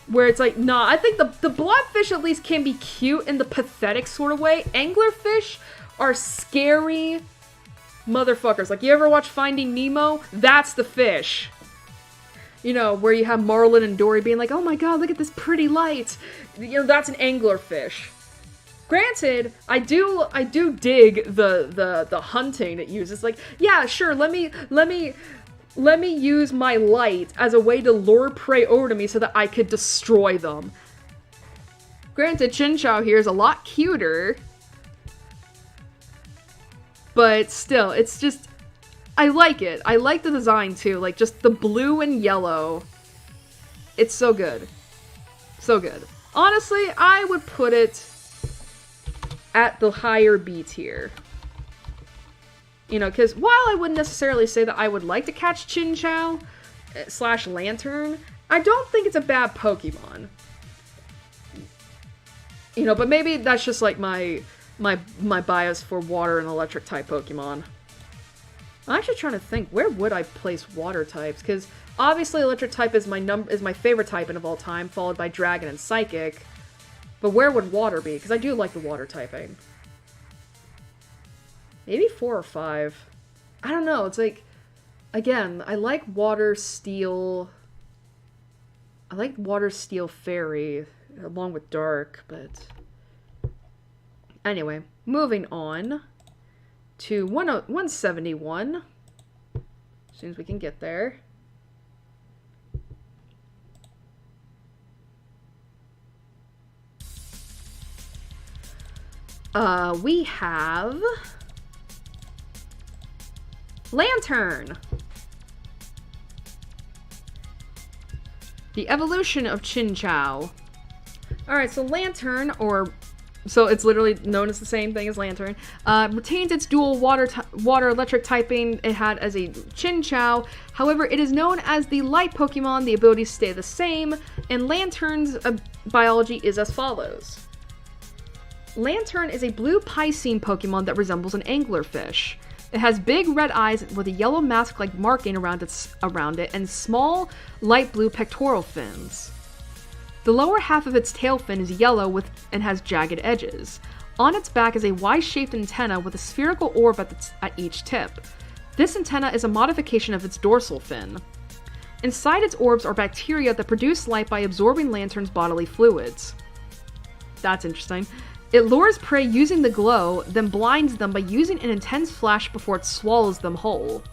Where it's like, nah, I think the blobfish at least can be cute in the pathetic sort of way. Anglerfish are scary motherfuckers. Like, you ever watch Finding Nemo? That's the fish. You know, where you have Marlin and Dory being like, oh my god, look at this pretty light. You know, that's an anglerfish. Granted, I do dig the hunting it uses. Like, yeah, sure, let me use my light as a way to lure prey over to me so that I could destroy them. Granted, Chinchou here is a lot cuter. But still, it's just, I like it. I like the design too. Like, just the blue and yellow. It's so good. So good. Honestly, I would put it at the higher B tier. You know, because while I wouldn't necessarily say that I would like to catch Chinchou / Lantern, I don't think it's a bad Pokemon. You know, but maybe that's just like my bias for water and electric type Pokemon. I'm actually trying to think, where would I place water types? Because obviously electric type is my favorite typing of all time, followed by dragon and psychic. But where would water be? Because I do like the water typing. Maybe 4 or 5. I don't know. It's like, again, I like water, steel. I like water, steel, fairy, along with dark, but anyway, moving on to 171. As soon as we can get there. We have Lantern. The evolution of Chinchou. Alright, so Lantern, so it's literally known as the same thing as Lantern, retains its dual water-electric typing it had as a Chinchou. However, it is known as the light Pokemon. The abilities stay the same, and Lantern's biology is as follows. Lantern is a blue Piscine Pokemon that resembles an anglerfish. It has big red eyes with a yellow mask-like marking around it and small light blue pectoral fins. The lower half of its tail fin is yellow and has jagged edges. On its back is a Y-shaped antenna with a spherical orb at each tip. This antenna is a modification of its dorsal fin. Inside its orbs are bacteria that produce light by absorbing Lantern's bodily fluids. That's interesting. It lures prey using the glow, then blinds them by using an intense flash before it swallows them whole.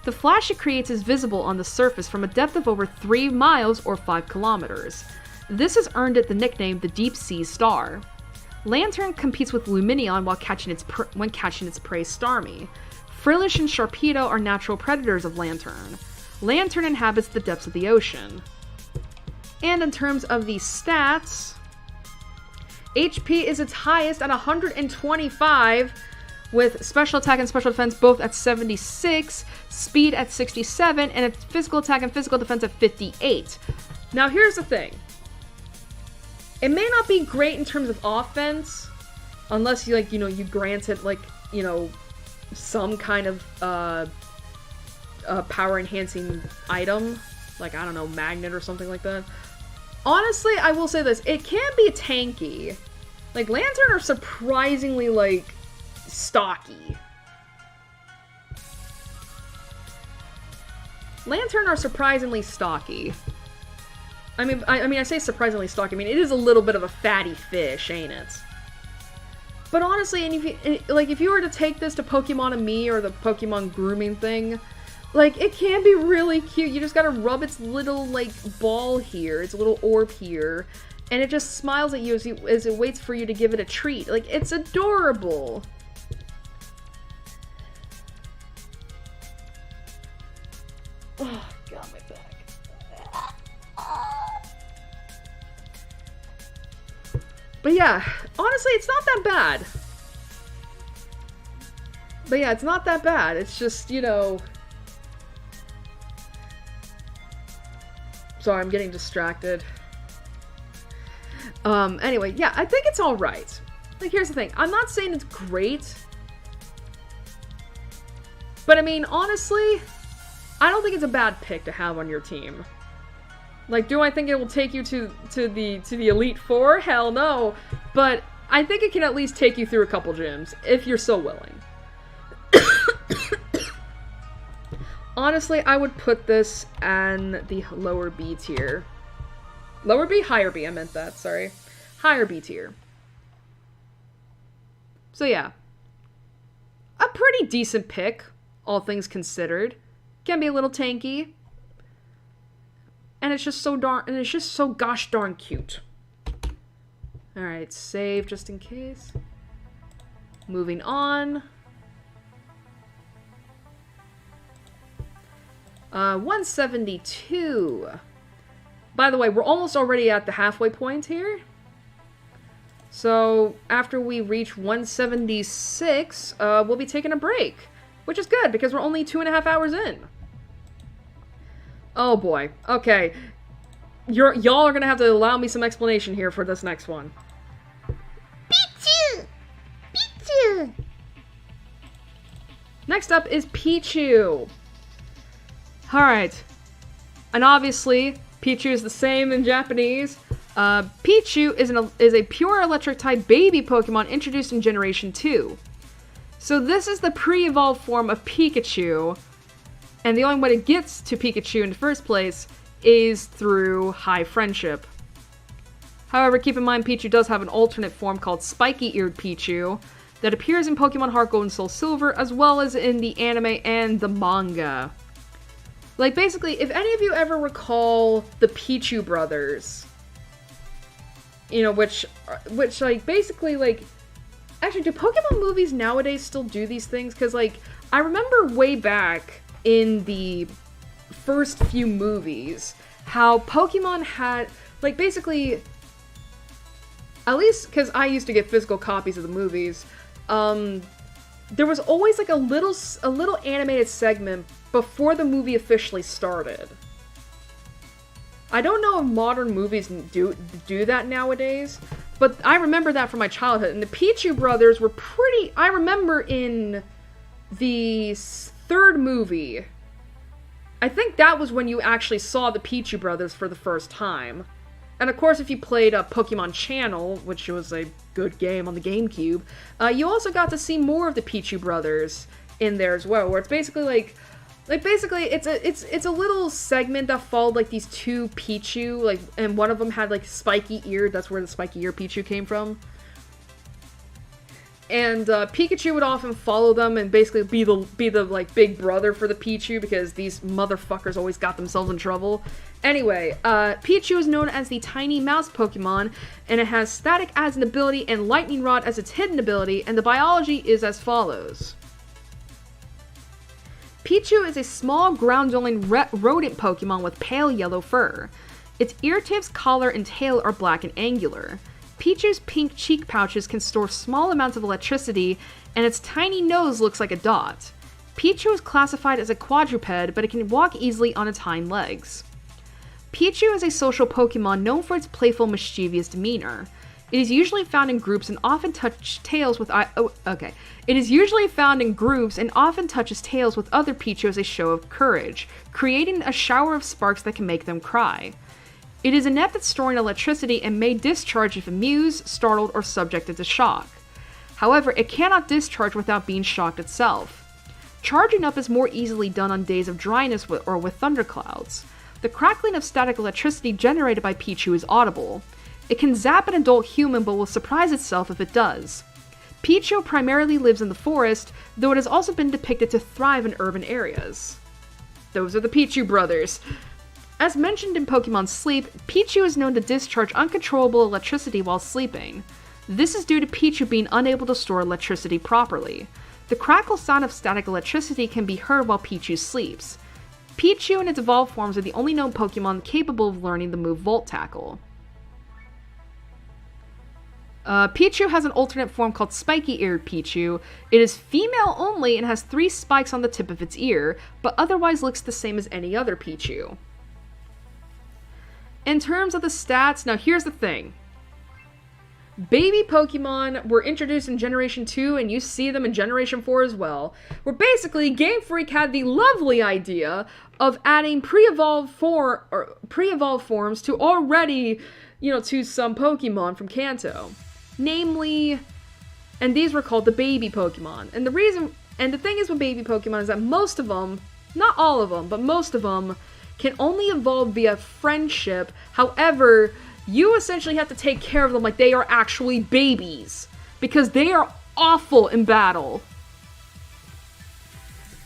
The flash it creates is visible on the surface from a depth of over 3 miles or 5 kilometers. This has earned it the nickname the Deep Sea Star. Lantern competes with Lumineon when catching its prey Starmie. Frillish and Sharpedo are natural predators of Lantern. Lantern inhabits the depths of the ocean. And in terms of the stats, HP is its highest at 125, with special attack and special defense both at 76, speed at 67, and its physical attack and physical defense at 58. Now here's the thing. It may not be great in terms of offense, unless you you grant it some kind of power enhancing item, like, I don't know, magnet or something like that. Honestly, I will say this, it can be tanky. Like, Lantern are surprisingly, like, stocky. Lantern are surprisingly stocky. I mean, I say surprisingly stocky. I mean, it is a little bit of a fatty fish, ain't it? But honestly, and if you were to take this to Pokemon and Me or the Pokemon grooming thing, like, it can be really cute. You just gotta rub its little, like, ball here, its little orb here, and it just smiles at you as it waits for you to give it a treat. Like, it's adorable. Oh, God, my back. But yeah, honestly, it's not that bad. But yeah, it's not that bad. It's just, you know... Sorry, I'm getting distracted. Anyway, yeah, I think it's alright. Like, here's the thing. I'm not saying it's great. But, I mean, honestly, I don't think it's a bad pick to have on your team. Like, do I think it will take you to the Elite Four? Hell no. But I think it can at least take you through a couple gyms, if you're so willing. Honestly, I would put this in the lower B tier. Lower B? Higher B, I meant that, sorry. Higher B tier. So yeah. A pretty decent pick, all things considered. Can be a little tanky. And it's just so gosh darn cute. Alright, save just in case. Moving on. 172. By the way, we're almost already at the halfway point here. So, after we reach 176, we'll be taking a break. Which is good, because we're only 2.5 hours in. Oh boy. Okay. Y'all are gonna have to allow me some explanation here for this next one. Pichu! Pichu! Next up is Pichu. Alright. And obviously, Pichu is the same in Japanese. Pichu is a pure electric type baby Pokemon introduced in Generation 2. So this is the pre-evolved form of Pikachu. And the only way to get to Pikachu in the first place is through high friendship. However, keep in mind Pichu does have an alternate form called Spiky-Eared Pichu that appears in Pokemon Heart Gold and Soul Silver as well as in the anime and the manga. Like, basically, if any of you ever recall the Pichu brothers, you know, which like, basically, like, actually, do Pokemon movies nowadays still do these things? Because, like, I remember way back in the first few movies, how Pokemon had, like, basically, at least because I used to get physical copies of the movies, there was always, like, a little animated segment before the movie officially started. I don't know if modern movies do that nowadays, but I remember that from my childhood. And the Pichu brothers were pretty... I remember in the third movie, I think that was when you actually saw the Pichu brothers for the first time. And of course, if you played Pokemon Channel, which was a good game on the GameCube, you also got to see more of the Pichu brothers in there as well, where it's basically like basically it's a little segment that followed like these two Pichu, like, and one of them had like spiky ear. That's where the spiky ear Pichu came from. And Pikachu would often follow them and basically be the like big brother for the Pichu because these motherfuckers always got themselves in trouble. Anyway, Pichu is known as the tiny mouse Pokemon, and it has Static as an ability and Lightning Rod as its hidden ability, and the biology is as follows. Pichu is a small, ground-dwelling rodent Pokemon with pale yellow fur. Its ear tips, collar, and tail are black and angular. Pichu's pink cheek pouches can store small amounts of electricity, and its tiny nose looks like a dot. Pichu is classified as a quadruped, but it can walk easily on its hind legs. Pichu is a social Pokemon known for its playful, mischievous demeanor. It is usually found in groups and often touches tails with It is usually found in groups and often touches tails with other Pichu as a show of courage, creating a shower of sparks that can make them cry. It is inept at storing electricity and may discharge if amused, startled, or subjected to shock. However, it cannot discharge without being shocked itself. Charging up is more easily done on days of dryness or with thunderclouds. The crackling of static electricity generated by Pichu is audible. It can zap an adult human but will surprise itself if it does. Pichu primarily lives in the forest, though it has also been depicted to thrive in urban areas. Those are the Pichu brothers. As mentioned in Pokemon Sleep, Pichu is known to discharge uncontrollable electricity while sleeping. This is due to Pichu being unable to store electricity properly. The crackle sound of static electricity can be heard while Pichu sleeps. Pichu and its evolved forms are the only known Pokemon capable of learning the move Volt Tackle. Pichu has an alternate form called Spiky-Eared Pichu. It is female only and has 3 spikes on the tip of its ear, but otherwise looks the same as any other Pichu. In terms of the stats, now here's the thing. Baby Pokemon were introduced in Generation 2, and you see them in Generation 4 as well, where basically Game Freak had the lovely idea of adding pre-evolved forms to already, to some Pokemon from Kanto. Namely, and these were called the baby Pokemon. And the thing is with baby Pokemon is that most of them, not all of them, but most of them, can only evolve via friendship. However, you essentially have to take care of them like they are actually babies, because they are awful in battle.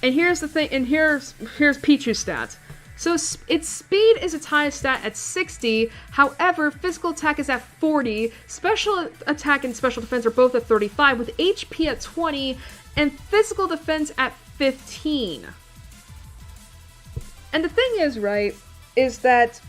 And here's the thing, and here's Pichu's stats. So its speed is its highest stat at 60, however, physical attack is at 40, special attack and special defense are both at 35, with HP at 20, and physical defense at 15. And the thing is, right, is that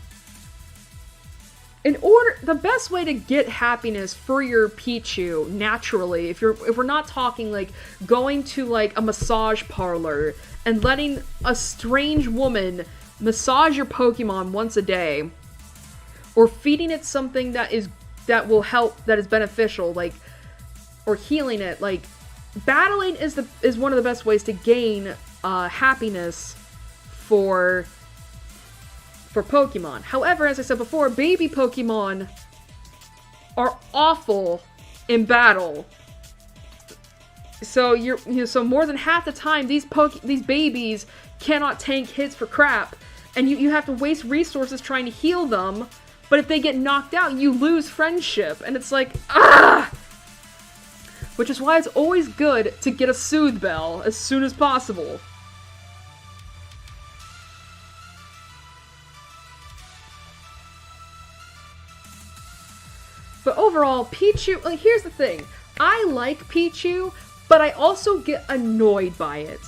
the best way to get happiness for your Pichu, naturally, if we're not talking, like, going to, like, a massage parlor and letting a strange woman massage your Pokemon once a day, or feeding it something that is beneficial, like, or healing it, like, battling is one of the best ways to gain happiness for Pokemon. However, as I said before, baby Pokemon are awful in battle. So so more than half the time these babies cannot tank hits for crap, and you have to waste resources trying to heal them. But if they get knocked out, you lose friendship, and it's like, ah! Which is why it's always good to get a Soothe Bell as soon as possible. But overall, Pichu, like, here's the thing. I like Pichu, but I also get annoyed by it.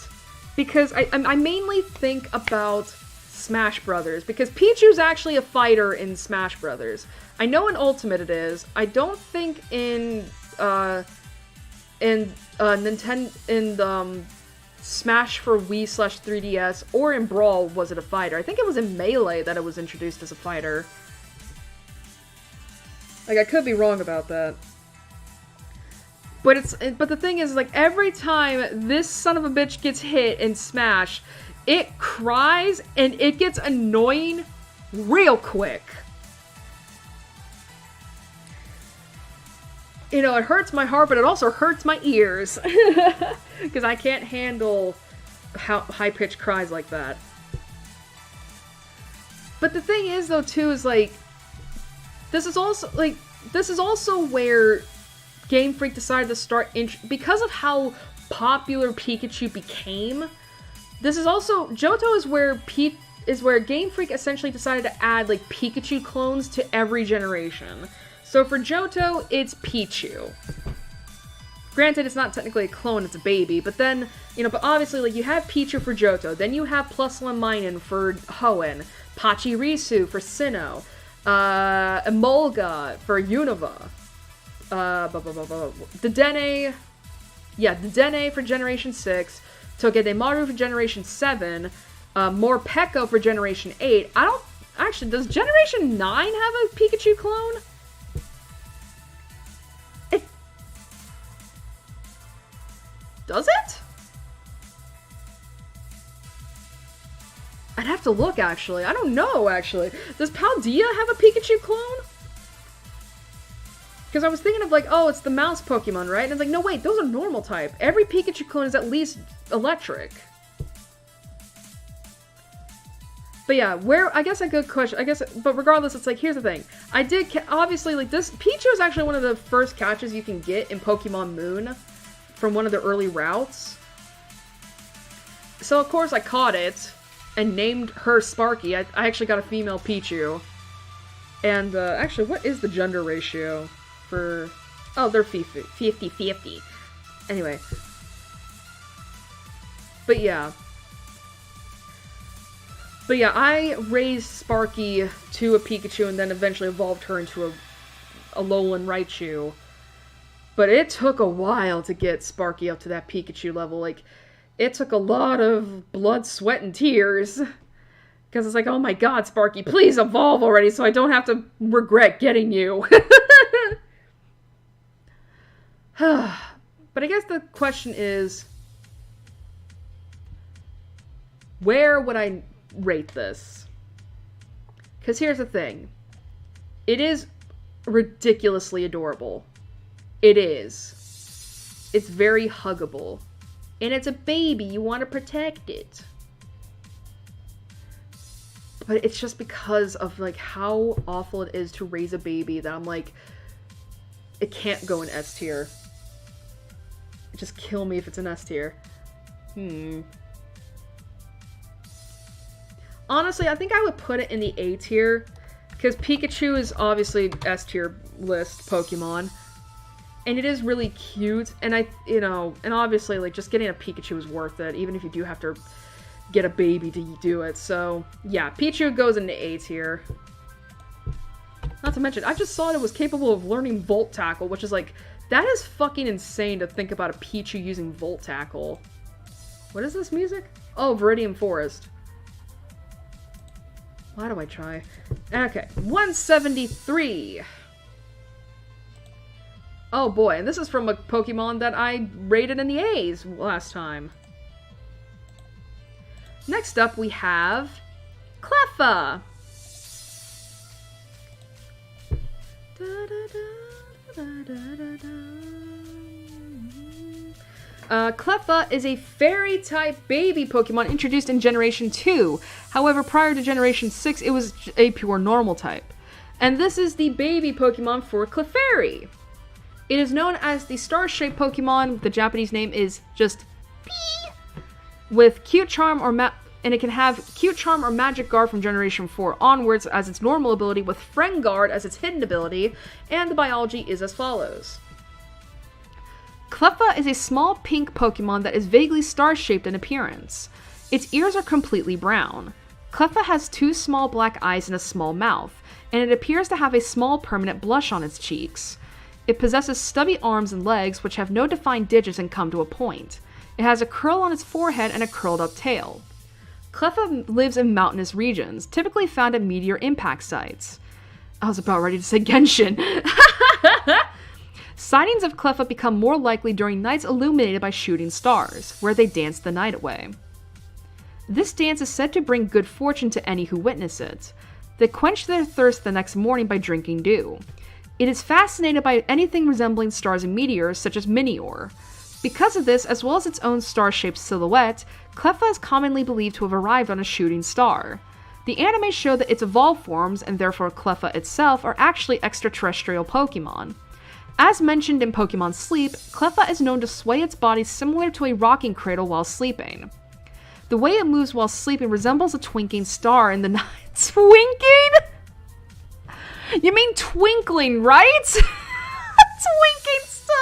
Because I mainly think about Smash Brothers, because Pichu's actually a fighter in Smash Brothers. I know in Ultimate it is. I don't think in Smash for Wii/3DS or in Brawl was it a fighter. I think it was in Melee that it was introduced as a fighter. Like, I could be wrong about that. But the thing is, like, every time this son of a bitch gets hit in Smash, it cries and it gets annoying real quick. It hurts my heart, but it also hurts my ears. Because I can't handle high-pitched cries like that. But the thing is, though, too, is, like, this is also where Game Freak decided to start, because of how popular Pikachu became. Johto is where Game Freak essentially decided to add, like, Pikachu clones to every generation. So for Johto, it's Pichu. Granted, it's not technically a clone, it's a baby, but then, but obviously, like, you have Pichu for Johto, then you have Plusle for Hoenn, Pachirisu for Sinnoh, Emolga for Unova, Dedenne for Generation 6, Togedemaru for Generation 7, Morpeko for Generation 8. Does Generation 9 have a Pikachu clone? Does it? I'd have to look, actually. I don't know, actually. Does Paldea have a Pikachu clone? Because I was thinking of, like, oh, it's the mouse Pokemon, right? And it's like, no, wait, those are normal type. Every Pikachu clone is at least electric. But yeah, I guess a good question, but regardless, it's like, here's the thing. I did, obviously, like, Pichu is actually one of the first catches you can get in Pokemon Moon from one of the early routes. So, of course, I caught it and named her Sparky. I actually got a female Pichu. And, actually, what is the gender ratio for... Oh, they're 50-50. Anyway. But yeah, I raised Sparky to a Pikachu and then eventually evolved her into a Alolan Raichu. But it took a while to get Sparky up to that Pikachu level. Like, it took a lot of blood, sweat, and tears. Because it's like, oh my god, Sparky, please evolve already so I don't have to regret getting you. But I guess the question is, where would I rate this? Because here's the thing. It is ridiculously adorable. It is. It's very huggable. And it's a baby. You want to protect it. But it's just because of, like, how awful it is to raise a baby that I'm like, it can't go in S tier. Just kill me if it's an S tier. Honestly, I think I would put it in the A tier, because Pikachu is obviously S tier list Pokemon, and it is really cute, and and obviously, like, just getting a Pikachu is worth it, even if you do have to get a baby to do it, so, yeah, Pichu goes into A tier. Not to mention, I just saw it was capable of learning Volt Tackle, which is like, that is fucking insane to think about a Pichu using Volt Tackle. What is this music? Oh, Viridian Forest. Why do I try? Okay, 173. Oh boy, and this is from a Pokemon that I rated in the A's last time. Next up we have Cleffa. Cleffa is a fairy-type baby Pokemon introduced in Generation 2. However, prior to Generation 6, it was a pure normal type. And this is the baby Pokemon for Clefairy. It is known as the star-shaped Pokemon. The Japanese name is just P. With Cute Charm and it can have Cute Charm or Magic Guard from Generation 4 onwards as its normal ability, with Friend Guard as its hidden ability, and the biology is as follows. Cleffa is a small pink Pokemon that is vaguely star-shaped in appearance. Its ears are completely brown. Cleffa has 2 small black eyes and a small mouth, and it appears to have a small permanent blush on its cheeks. It possesses stubby arms and legs which have no defined digits and come to a point. It has a curl on its forehead and a curled up tail. Cleffa lives in mountainous regions, typically found at meteor impact sites. I was about ready to say Genshin. Sightings of Cleffa become more likely during nights illuminated by shooting stars, where they dance the night away. This dance is said to bring good fortune to any who witness it. They quench their thirst the next morning by drinking dew. It is fascinated by anything resembling stars and meteors, such as Minior. Because of this, as well as its own star-shaped silhouette, Cleffa is commonly believed to have arrived on a shooting star. The anime show that its evolved forms, and therefore Cleffa itself, are actually extraterrestrial Pokemon. As mentioned in Pokemon Sleep, Cleffa is known to sway its body similar to a rocking cradle while sleeping. The way it moves while sleeping resembles a twinkling star in the night. Twinking? You mean twinkling, right? Twinking star!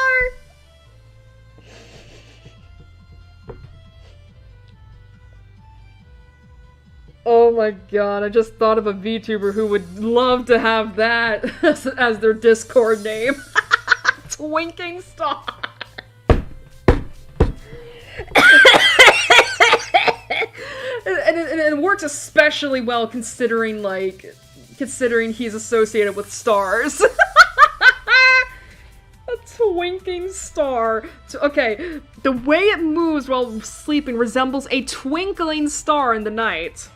Oh my god, I just thought of a VTuber who would love to have that as their Discord name. Twinking star. and it works especially well considering he's associated with stars. A twinking star. Okay, the way it moves while sleeping resembles a twinkling star in the night.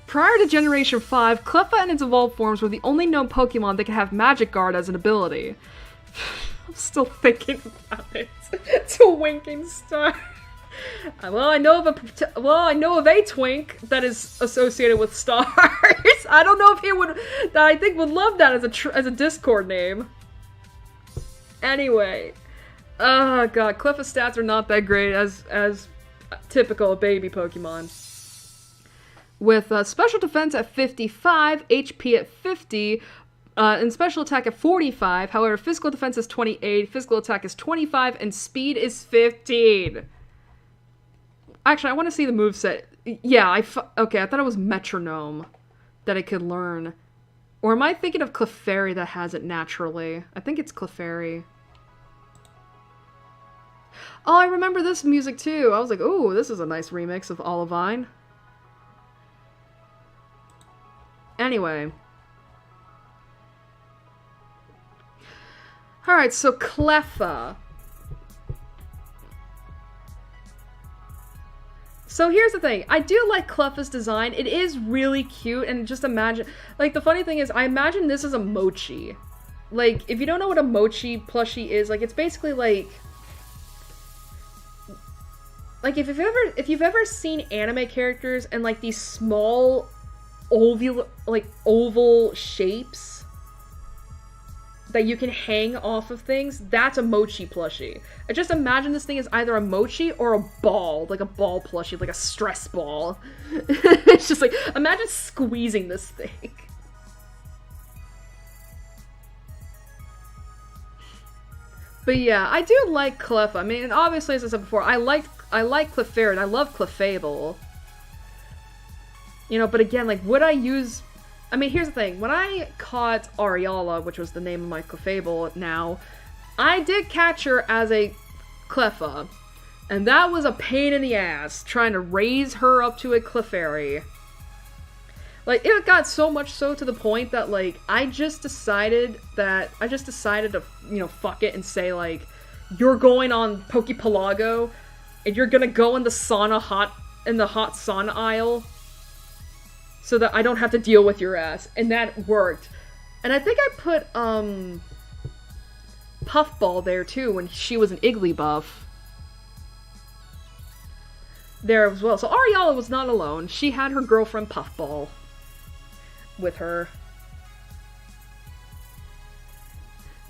Prior to Generation 5, Cleffa and its evolved forms were the only known Pokemon that could have Magic Guard as an ability. I'm still thinking about it. It's a winking star. Well, I know of a twink that is associated with stars. I don't know if he would, that I think would love that as a Discord name. Anyway, oh god, Cleffa's stats are not that great as typical of baby Pokemon. With special defense at 55, HP at 50, and special attack at 45. However, physical defense is 28, physical attack is 25, and speed is 15. Actually, I want to see the moveset. Yeah, okay, I thought it was Metronome that I could learn. Or am I thinking of Clefairy that has it naturally? I think it's Clefairy. Oh, I remember this music too. I was like, ooh, this is a nice remix of Olivine. Anyway. Alright, so Cleffa. So here's the thing, I do like Cleffa's design. It is really cute, and just imagine, like, the funny thing is, I imagine this is a mochi. Like, if you don't know what a mochi plushie is, like, it's basically like if you've ever seen anime characters and like these small oval shapes that you can hang off of things, that's a mochi plushie. I just imagine this thing is either a mochi or a ball, like a ball plushie, like a stress ball. It's just like, imagine squeezing this thing. But yeah, I do like Cleffa. I mean, and obviously, as I said before, I like Clefairy, and I love Clefable. You know, but again, like, would I use... I mean, here's the thing. When I caught Ariala, which was the name of my Clefable now, I did catch her as a Cleffa. And that was a pain in the ass, trying to raise her up to a Clefairy. Like, it got so much so to the point that, like, I just decided to, you know, fuck it and say, like, you're going on Pokepelago, and you're gonna go in the hot sauna aisle, so that I don't have to deal with your ass. And that worked. And I think I put, Puffball there, too, when she was an Igglybuff. There as well. So Ariala was not alone. She had her girlfriend Puffball with her.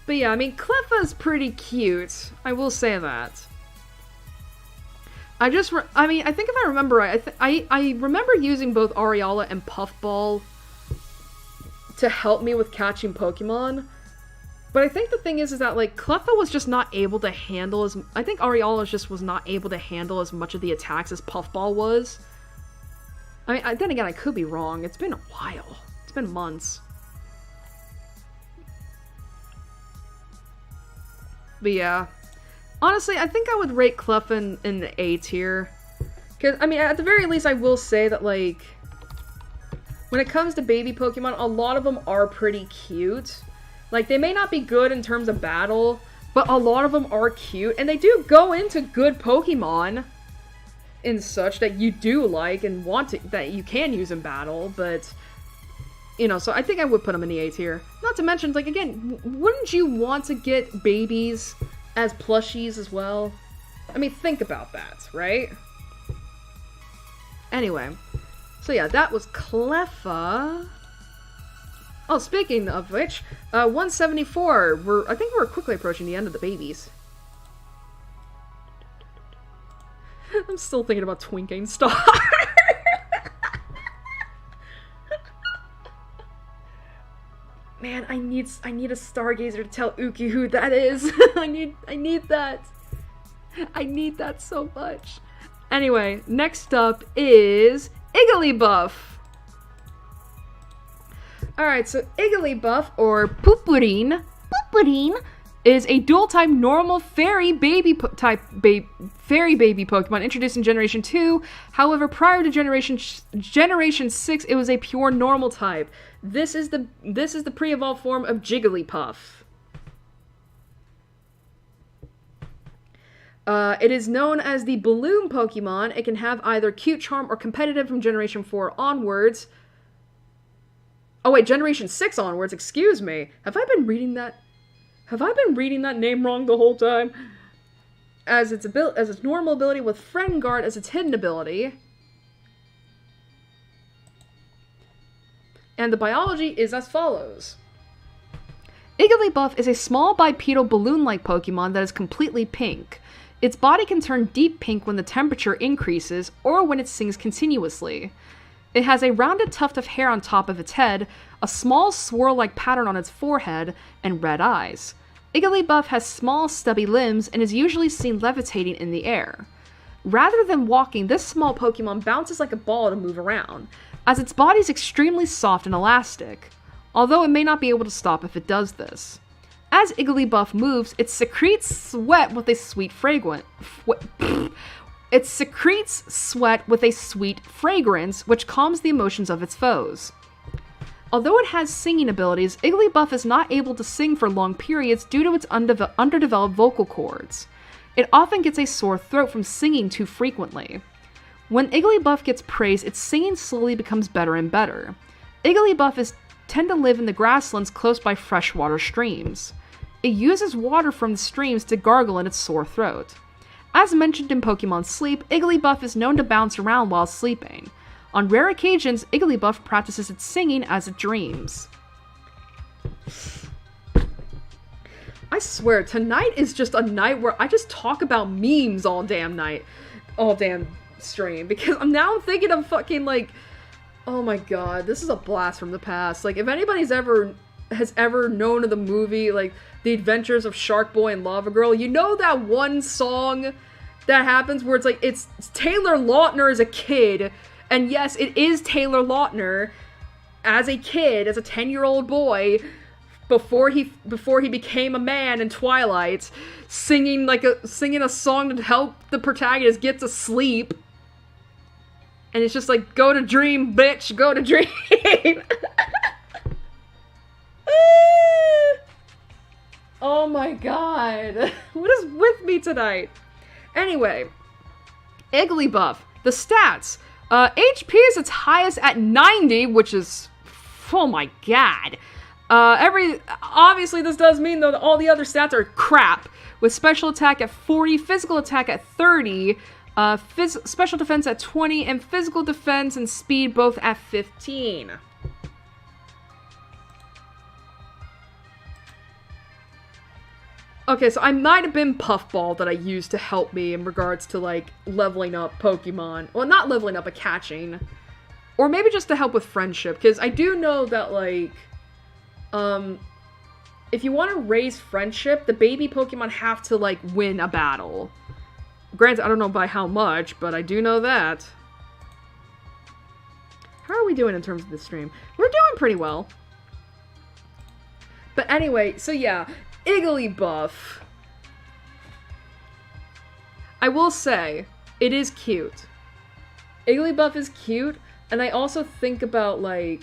But yeah, I mean, Cleffa's pretty cute. I will say that. I think if I remember right, I remember using both Ariala and Puffball to help me with catching Pokemon. But I think the thing is that, like, Cleffa was just not able to handle as... I think Ariala just was not able to handle as much of the attacks as Puffball was. I mean, then again, I could be wrong. It's been a while. It's been months. But yeah. Honestly, I think I would rate Cleffa in the A tier. Because, I mean, at the very least, I will say that, like, when it comes to baby Pokemon, a lot of them are pretty cute. Like, they may not be good in terms of battle, but a lot of them are cute, and they do go into good Pokemon and such that you do like and want to, that you can use in battle, but, you know, so I think I would put them in the A tier. Not to mention, like, again, wouldn't you want to get babies as plushies as well? I mean, think about that, right? Anyway, so yeah, that was Cleffa. Oh, speaking of which, 174, I think we're quickly approaching the end of the babies. I'm still thinking about Twinking Star. Man, I need a Stargazer to tell Uki who that is. I need that. I need that so much. Anyway, next up is Igglybuff. Alright, so Igglybuff, or Pooperine, is a dual-type normal fairy baby Pokemon introduced in Generation 2. However, prior to Generation 6, it was a pure normal type. This is the pre-evolved form of Jigglypuff. It is known as the Balloon Pokemon. It can have either Cute Charm or Competitive from Generation 4 onwards. Oh wait, Generation 6 onwards, excuse me. Have I been reading that name wrong the whole time? As its normal ability with Friend Guard as its hidden ability. And the biology is as follows. Igglybuff is a small bipedal balloon-like Pokemon that is completely pink. Its body can turn deep pink when the temperature increases or when it sings continuously. It has a rounded tuft of hair on top of its head, a small swirl-like pattern on its forehead, and red eyes. Igglybuff has small, stubby limbs and is usually seen levitating in the air. Rather than walking, this small Pokemon bounces like a ball to move around, as its body is extremely soft and elastic, although it may not be able to stop if it does this. As Igglybuff moves, it secretes sweat with a sweet fragrance. It secretes sweat with a sweet fragrance, which calms the emotions of its foes. Although it has singing abilities, Igglybuff is not able to sing for long periods due to its underdeveloped vocal cords. It often gets a sore throat from singing too frequently. When Igglybuff gets praised, its singing slowly becomes better and better. Igglybuff tend to live in the grasslands close by freshwater streams. It uses water from the streams to gargle in its sore throat. As mentioned in Pokemon Sleep, Igglybuff is known to bounce around while sleeping. On rare occasions, Igglybuff practices its singing as it dreams. I swear, tonight is just a night where I just talk about memes all damn stream, because I'm thinking of fucking, like, oh my god, this is a blast from the past. Like, if anybody's has ever known of the movie, like, The Adventures of Shark Boy and Lava Girl, you know that one song that happens where it's like, it's Taylor Lautner as a kid, and yes, it is Taylor Lautner as a kid, as a 10-year-old boy, before he became a man in Twilight, singing a song to help the protagonist get to sleep. And it's just like, go to dream, bitch, go to dream. Oh my god. What is with me tonight? Anyway, Igglybuff, the stats. HP is its highest at 90, which is, oh my god. Obviously this does mean though that all the other stats are crap, with special attack at 40, physical attack at 30, special defense at 20, and physical defense and speed both at 15. Okay, so I might have been Puffball that I used to help me in regards to, like, leveling up Pokemon. Well, not leveling up, but catching. Or maybe just to help with friendship, because I do know that, like, if you want to raise friendship, the baby Pokemon have to, like, win a battle. Granted, I don't know by how much, but I do know that. How are we doing in terms of this stream? We're doing pretty well. But anyway, so yeah, Igglybuff. I will say, it is cute. Igglybuff is cute, and I also think about, like,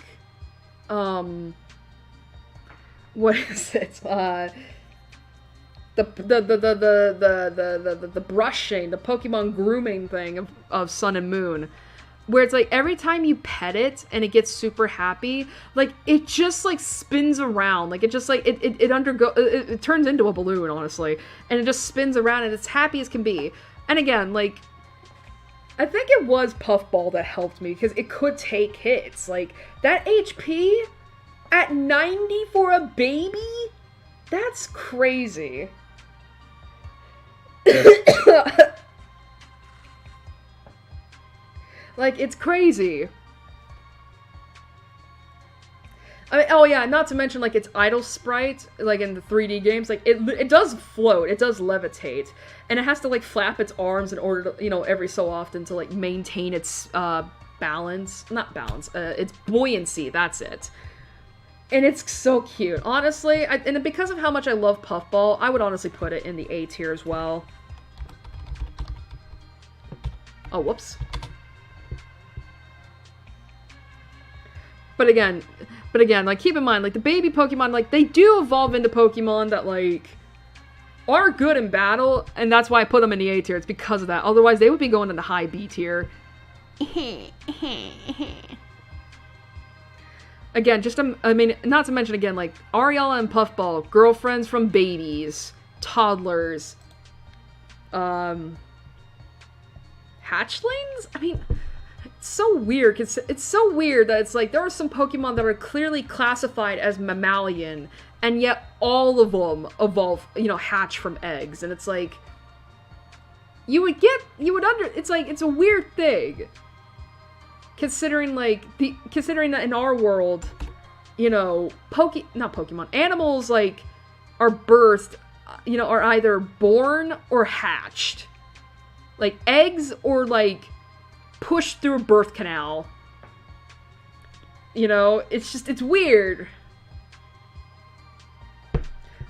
what is it? The brushing, the Pokemon grooming thing of Sun and Moon. Where it's like, every time you pet it and it gets super happy, like, it just, like, spins around. Like, it just, like, it turns into a balloon, honestly. And it just spins around and it's happy as can be. And again, like, I think it was Puffball that helped me, because it could take hits. Like, that HP at 90 for a baby? That's crazy. Like, it's crazy. I mean, oh yeah, not to mention, like, its idle sprite, like, in the 3D games, like, it does float, it does levitate, and it has to, like, flap its arms in order to, you know, every so often to, like, maintain its, balance. Not balance, its buoyancy, that's it. And it's so cute. Honestly, and because of how much I love Puffball, I would honestly put it in the A tier as well. Oh, whoops. But again, like, keep in mind, like, the baby Pokemon, like, they do evolve into Pokemon that, like, are good in battle, and that's why I put them in the A tier. It's because of that. Otherwise, they would be going in the high B tier. Again, I mean, not to mention again, like, Ariella and Puffball, girlfriends from babies, toddlers, hatchlings? I mean, it's so weird, it's so weird that it's like, there are some Pokemon that are clearly classified as mammalian, and yet all of them evolve, you know, hatch from eggs, and it's like, it's like, it's a weird thing. Considering that in our world, you know, animals, like, are birthed, you know, are either born or hatched. Like, eggs or, like, pushed through a birth canal. You know, it's weird.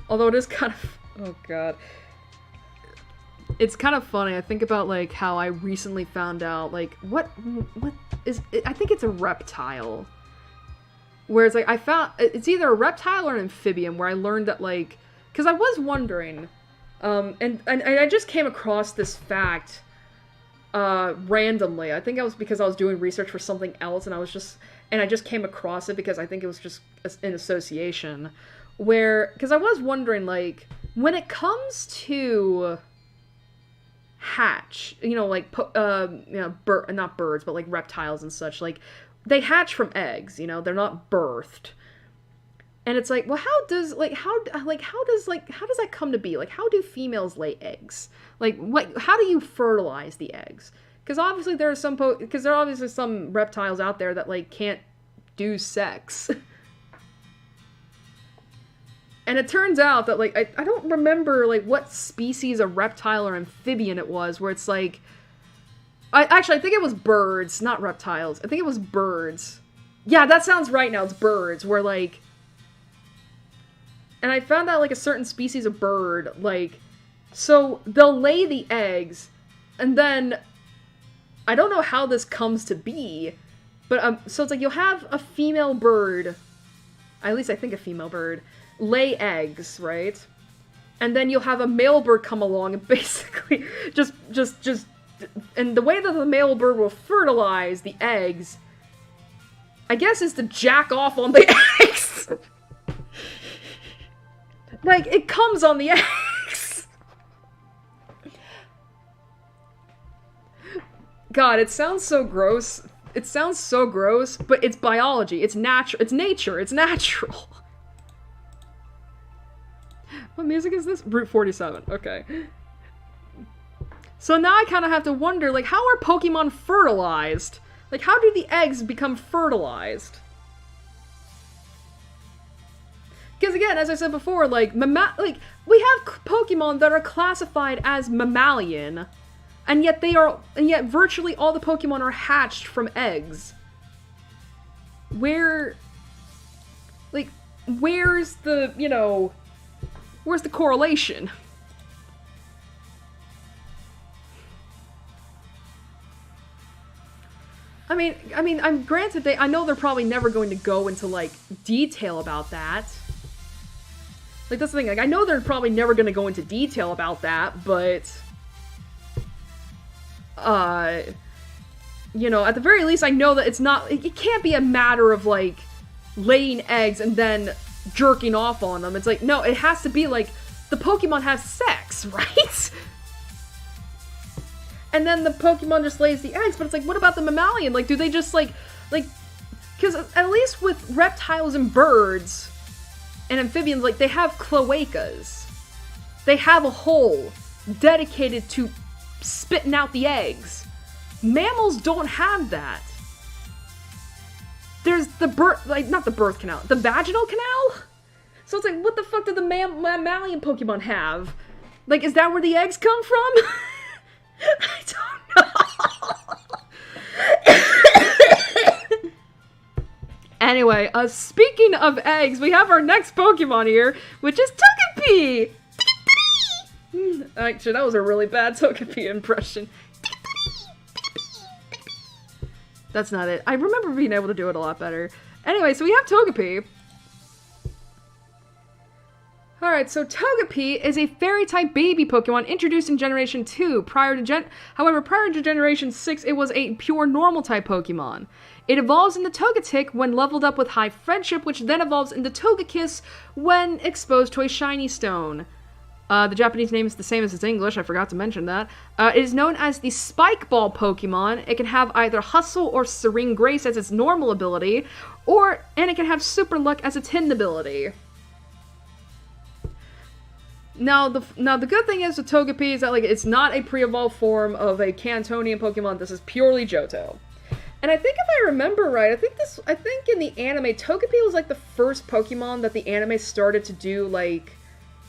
Although it is kind of, oh god. It's kind of funny. I think about, like, how I recently found out, like, what is it? I think it's a reptile. Whereas, like, it's either a reptile or an amphibian, where I learned that, like, because I was wondering, and I just came across this fact, randomly. I think it was because I was doing research for something else, and I just came across it because I think it was just an association, because I was wondering, like, when it comes to hatch, you know, like, you know, not birds, but, like, reptiles and such, like, they hatch from eggs, you know, they're not birthed. And it's like, well, how does that come to be? Like, how do females lay eggs? Like, how do you fertilize the eggs? Because obviously there are some reptiles out there that, like, can't do sex. And it turns out that, like, I don't remember, like, what species of reptile or amphibian it was, where it's like, I think it was birds, not reptiles. I think it was birds. Yeah, that sounds right now, it's birds, where, like, and I found out, like, a certain species of bird, like, so they'll lay the eggs, and then, I don't know how this comes to be, but, so it's like, you'll have a female bird, at least I think a female bird, lay eggs, right? And then you'll have a male bird come along and basically and the way that the male bird will fertilize the eggs, I guess, is to jack off on the eggs. Like, it comes on the eggs. God, it sounds so gross. It sounds so gross, but it's biology. It's natural. It's nature. It's natural. What music is this? Route 47. Okay. So now I kind of have to wonder, like, how are Pokemon fertilized? Like, how do the eggs become fertilized? Because again, as I said before, like, we have Pokemon that are classified as mammalian, and yet virtually all the Pokemon are hatched from eggs. Where's the, you know, where's the correlation? I mean, I'm granted I know they're probably never going to go into, like, detail about that. Like, that's the thing, like, I know they're probably never gonna go into detail about that, but, you know, at the very least, I know that it can't be a matter of, like, laying eggs and then jerking off on them. It's like, no, it has to be, like, the Pokemon have sex, right? And then the Pokemon just lays the eggs, but it's like, what about the mammalian? Like, do they just, like, because at least with reptiles and birds and amphibians, like, they have cloacas. They have a hole dedicated to spitting out the eggs. Mammals don't have that. There's the not the birth canal, the vaginal canal? So it's like, what the fuck did the mammalian Pokemon have? Like, is that where the eggs come from? I don't know. Anyway, speaking of eggs, we have our next Pokemon here, which is Togepi! Actually, that was a really bad Togepi impression. That's not it. I remember being able to do it a lot better. Anyway, so we have Togepi. Alright. Alright, so Togepi is a fairy-type baby Pokemon introduced in Generation 2. However, prior to Generation 6, it was a pure normal-type Pokemon. It evolves into Togetic when leveled up with High Friendship, which then evolves into Togekiss when exposed to a Shiny Stone. The Japanese name is the same as its English, I forgot to mention that. It is known as the Spike Ball Pokemon. It can have either Hustle or Serene Grace as its normal ability, and it can have Super Luck as its hidden ability. Now the good thing is with Togepi is that it's not a pre-evolved form of a Cantonian Pokemon. This is purely Johto. And I think if I remember right, I think in the anime, Togepi was the first Pokemon that the anime started to do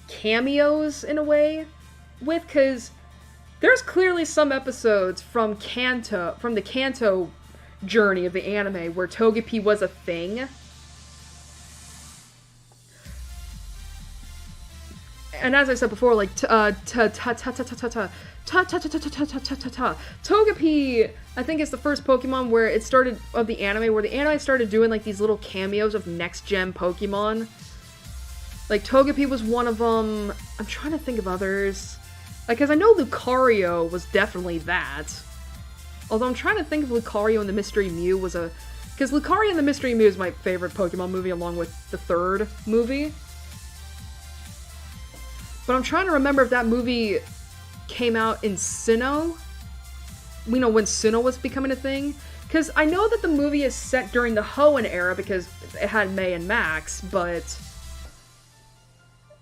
cameos in a way with, because there's clearly some episodes from the Kanto journey of the anime where Togepi was a thing. And as I said before, Togepi, I think, is the first Pokemon where it started, of the anime, where the anime started doing these little cameos of next-gen Pokemon. Togepi was one of them. I'm trying to think of others. Because I know Lucario was definitely that. Although I'm trying to think if Lucario and the Mystery Mew was a... Because Lucario and the Mystery Mew is my favorite Pokemon movie, along with the third movie. But I'm trying to remember if that movie came out in Sinnoh. When Sinnoh was becoming a thing. Because I know that the movie is set during the Hoenn era because it had May and Max, but...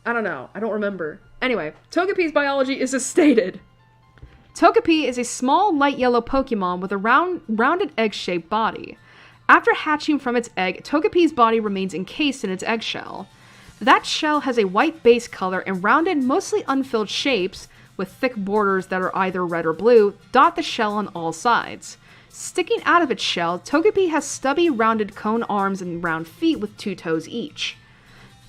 I don't know. I don't remember. Anyway, Togepi's biology is as stated. Togepi is a small, light yellow Pokemon with a rounded egg-shaped body. After hatching from its egg, Togepi's body remains encased in its eggshell. That shell has a white base color and rounded, mostly unfilled shapes, with thick borders that are either red or blue, dot the shell on all sides. Sticking out of its shell, Togepi has stubby, rounded cone arms and round feet with 2 toes each.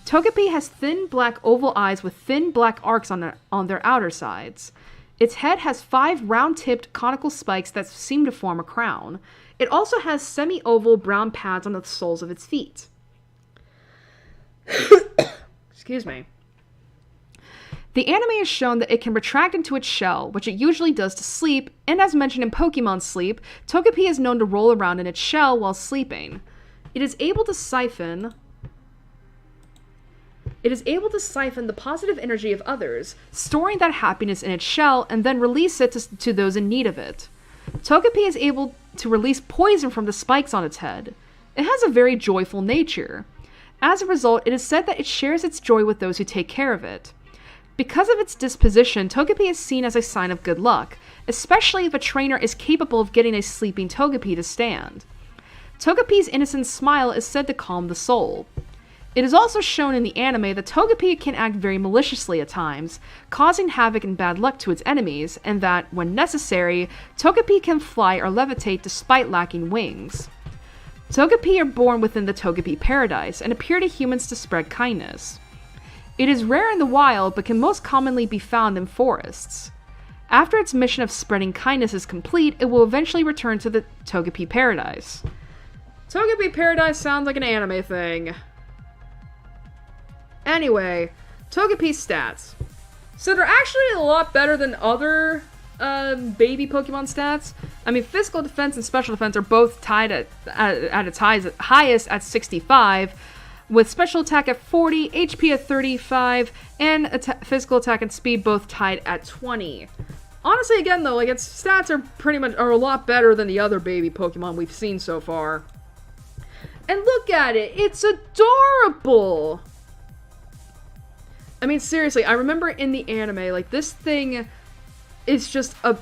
Togepi has thin black oval eyes with thin black arcs on their outer sides. Its head has 5 round-tipped conical spikes that seem to form a crown. It also has semi-oval brown pads on the soles of its feet. Excuse me. The anime has shown that it can retract into its shell, which it usually does to sleep, and as mentioned in Pokemon Sleep, Togepi is known to roll around in its shell while sleeping. It is able to siphon the positive energy of others, storing that happiness in its shell, and then release it to those in need of it. Togepi is able to release poison from the spikes on its head. It has a very joyful nature. As a result, it is said that it shares its joy with those who take care of it. Because of its disposition, Togepi is seen as a sign of good luck, especially if a trainer is capable of getting a sleeping Togepi to stand. Togepi's innocent smile is said to calm the soul. It is also shown in the anime that Togepi can act very maliciously at times, causing havoc and bad luck to its enemies, and that, when necessary, Togepi can fly or levitate despite lacking wings. Togepi are born within the Togepi paradise and appear to humans to spread kindness. It is rare in the wild, but can most commonly be found in forests. After its mission of spreading kindness is complete, it will eventually return to the Togepi paradise. Togepi paradise sounds like an anime thing. Anyway, Togepi's stats. So they're actually a lot better than other baby Pokemon stats. I mean, physical defense and special defense are both tied at its highest at 65, with special attack at 40, HP at 35, and physical attack and speed both tied at 20. Honestly, again though, its stats are a lot better than the other baby Pokemon we've seen so far. And look at it, it's adorable! I mean, seriously, I remember in the anime, this thing is just a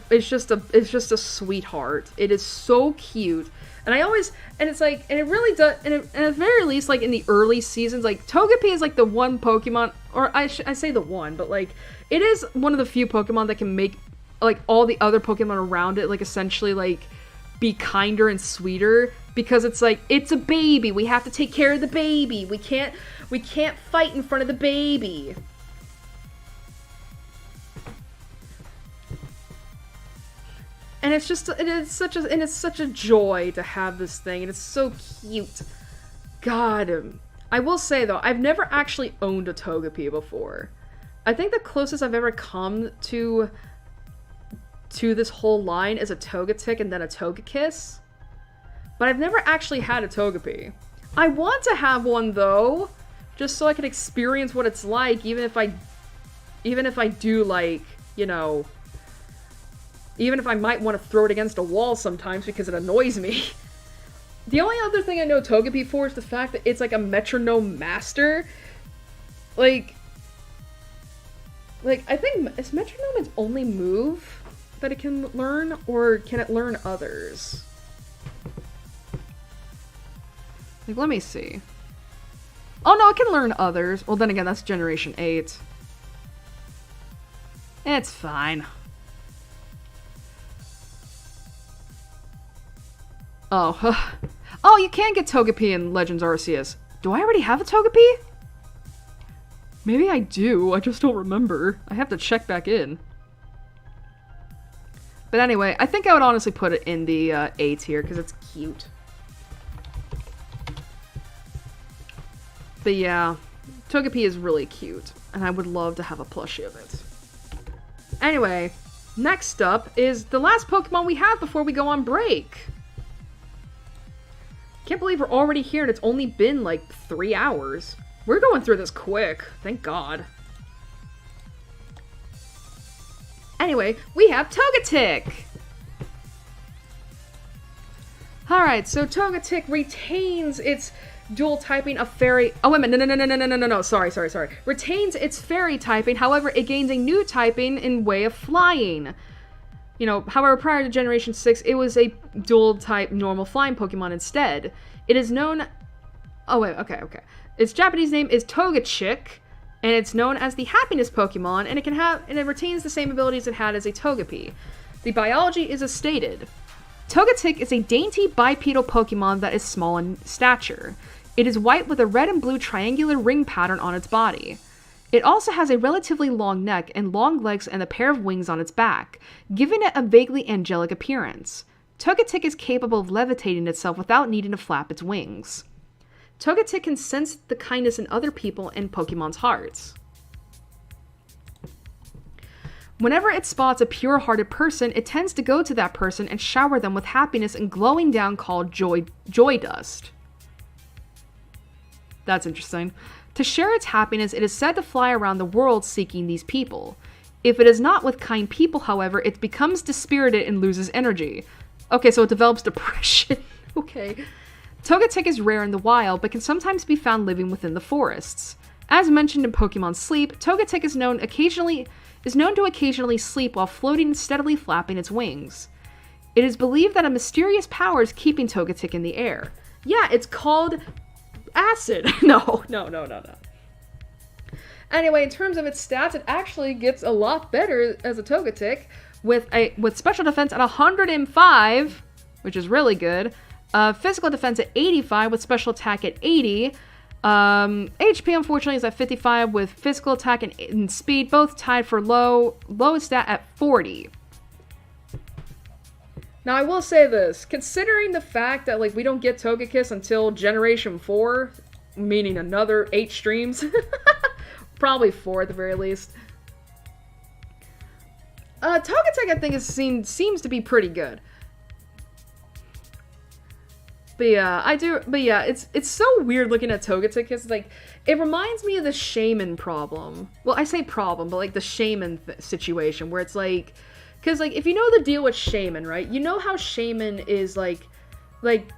sweetheart. It is so cute. And it really does, and at the very least, in the early seasons, Togepi is, the one Pokemon, or I say the one, but, it is one of the few Pokemon that can make, all the other Pokemon around it, essentially, be kinder and sweeter, because it's a baby, we have to take care of the baby, we can't fight in front of the baby. And it's such a joy to have this thing, and it's so cute. God, I will say, though, I've never actually owned a Togepi before. I think the closest I've ever come to this whole line is a Togetic and then a Togekiss. But I've never actually had a Togepi. I want to have one, though, just so I can experience what it's like, even if I do, like, you know, even if I might want to throw it against a wall sometimes because it annoys me. The only other thing I know Togepi for is the fact that it's like a metronome master. Like, I think, is metronome its only move that it can learn, or can it learn others? Like, let me see. Oh no, it can learn others. Well, then again, that's Generation 8. It's fine. Oh. Oh, you can get Togepi in Legends Arceus. Do I already have a Togepi? Maybe I do, I just don't remember. I have to check back in. But anyway, I think I would honestly put it in the A tier, because it's cute. But yeah, Togepi is really cute, and I would love to have a plushie of it. Anyway, next up is the last Pokemon we have before we go on break. Can't believe we're already here and it's only been like 3 hours. We're going through this quick, thank God. Anyway, we have Togetic! Alright, so Togetic retains its dual typing of fairy. Oh, wait a minute, no, sorry. Retains its fairy typing, however, it gains a new typing in way of flying. You know, however, prior to Generation 6, it was a dual-type normal flying Pokemon instead. It is known... Oh, wait, okay. Its Japanese name is Togechick, and it's known as the Happiness Pokemon, and it retains the same abilities it had as a Togepi. The biology is as stated. Togetic is a dainty bipedal Pokemon that is small in stature. It is white with a red and blue triangular ring pattern on its body. It also has a relatively long neck and long legs and a pair of wings on its back, giving it a vaguely angelic appearance. Togetic is capable of levitating itself without needing to flap its wings. Togetic can sense the kindness in other people and Pokemon's hearts. Whenever it spots a pure-hearted person, it tends to go to that person and shower them with happiness and glowing down called joy dust. That's interesting. To share its happiness, it is said to fly around the world seeking these people. If it is not with kind people, however, it becomes dispirited and loses energy. Okay, so it develops depression. Okay. Togetic is rare in the wild, but can sometimes be found living within the forests. As mentioned in Pokemon Sleep, Togetic is known to occasionally sleep while floating and steadily flapping its wings. It is believed that a mysterious power is keeping Togetic in the air. Yeah, it's called acid. No. Anyway, in terms of its stats, it actually gets a lot better as a Togetic with special defense at 105, which is really good. Physical defense at 85 with special attack at 80. HP unfortunately is at 55 with physical attack and speed both tied for lowest stat at 40. Now I will say this, considering the fact that like we don't get Togekiss until Generation 4, meaning another 8 streams, probably 4 at the very least. Togetic I think seems to be pretty good. But yeah, it's so weird looking at Togetic because like it reminds me of the Shaman problem. Well, I say problem, but like the Shaman situation where it's like, because like if you know the deal with Shaman, right? You know how Shaman is like you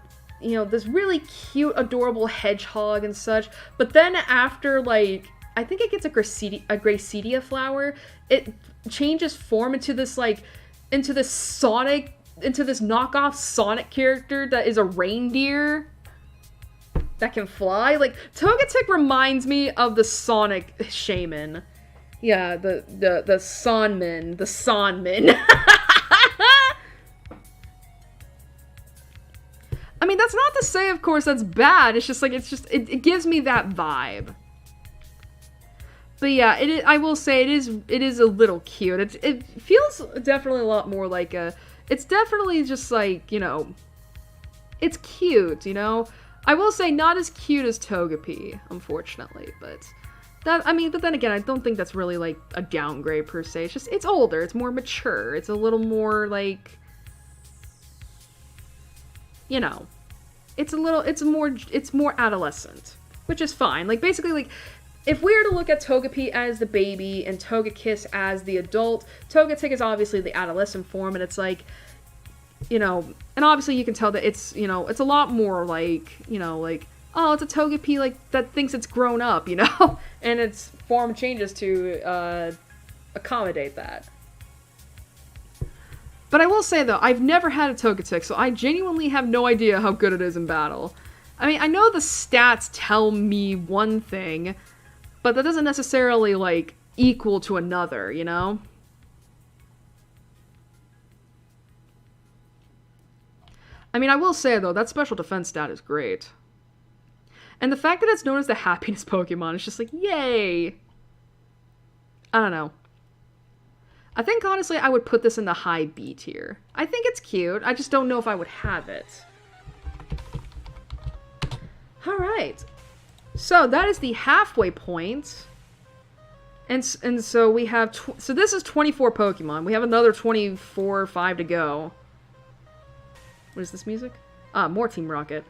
know this really cute, adorable hedgehog and such. But then after like I think it gets a Gracidia flower, it changes form into this knockoff Sonic character that is a reindeer that can fly. Like, Togetic reminds me of the Sonic Shaman. Yeah, the Sonmin. The Sonmin. I mean, that's not to say, of course, that's bad. It's just like, it gives me that vibe. But yeah, I will say it is a little cute. It feels definitely a lot more like a... It's definitely just like, you know, it's cute, you know? I will say not as cute as Togepi, unfortunately, but but then again, I don't think that's really like a downgrade per se. It's just, it's older, it's more mature, it's a little more like, you know, it's more adolescent, which is fine. Like, basically, like, if we were to look at Togepi as the baby and Togekiss as the adult, Togetic is obviously the adolescent form, and it's like, you know, and obviously you can tell that it's, you know, it's a lot more like, you know, like, oh, it's a Togepi, like, that thinks it's grown up, you know? And its form changes to accommodate that. But I will say, though, I've never had a Togetic, so I genuinely have no idea how good it is in battle. I mean, I know the stats tell me one thing, but that doesn't necessarily, like, equal to another, you know? I mean, I will say, though, that special defense stat is great. And the fact that it's known as the happiness Pokemon is just like, yay! I don't know. I think, honestly, I would put this in the high B tier. I think it's cute, I just don't know if I would have it. Alright. So, that is the halfway point. And so we have... So this is 24 Pokemon. We have another 24 or 5 to go. What is this music? Ah, more Team Rocket.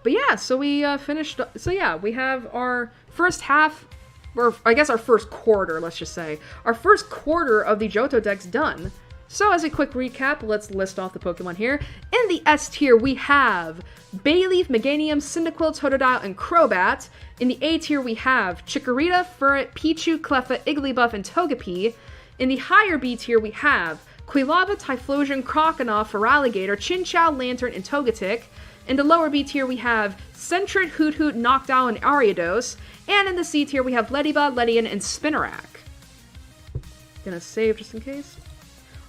But yeah, so we finished... So yeah, we have our first half... Or I guess our first quarter, let's just say. Our first quarter of the Johto deck's done. So as a quick recap, let's list off the Pokemon here. In the S tier, we have Bayleaf, Meganium, Cyndaquil, Totodile, and Crobat. In the A tier, we have Chikorita, Furret, Pichu, Cleffa, Igglybuff, and Togepi. In the higher B tier, we have Quilava, Typhlosion, Croconaw, Feraligatr, Chinchou, Lantern, and Togetic. In the lower B tier, we have Sentret, Hoothoot, Noctowl, and Ariados. And in the C tier, we have Ledybug, Ledian, and Spinarak. Gonna save just in case.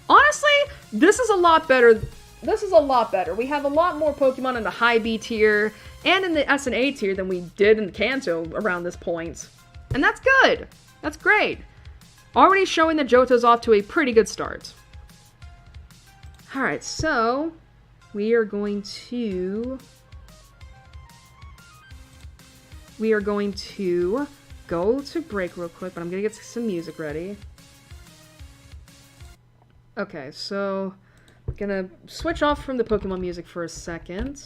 Honestly, this is a lot better. We have a lot more Pokemon in the high B tier and in the S and A tier than we did in Kanto around this point. And that's good. That's great. Already showing that Johto's off to a pretty good start. Alright, so we are going to go to break real quick, but I'm gonna get some music ready. Okay, so I'm gonna switch off from the Pokemon music for a second.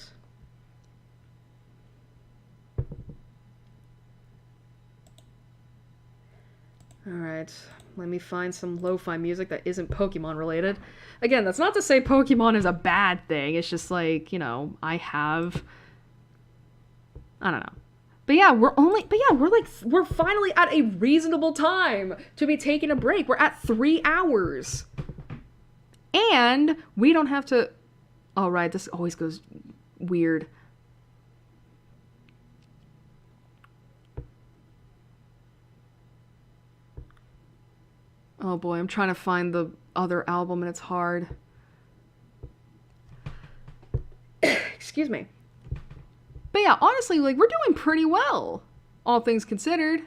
Alright, let me find some lo-fi music that isn't Pokemon related. Again, that's not to say Pokemon is a bad thing, it's just like, you know, I don't know. But yeah, we're finally at a reasonable time to be taking a break. We're at 3 hours. And we don't have to... Oh, right, this always goes weird. Oh boy, I'm trying to find the other album and it's hard. Excuse me. But yeah, honestly, like, we're doing pretty well, all things considered.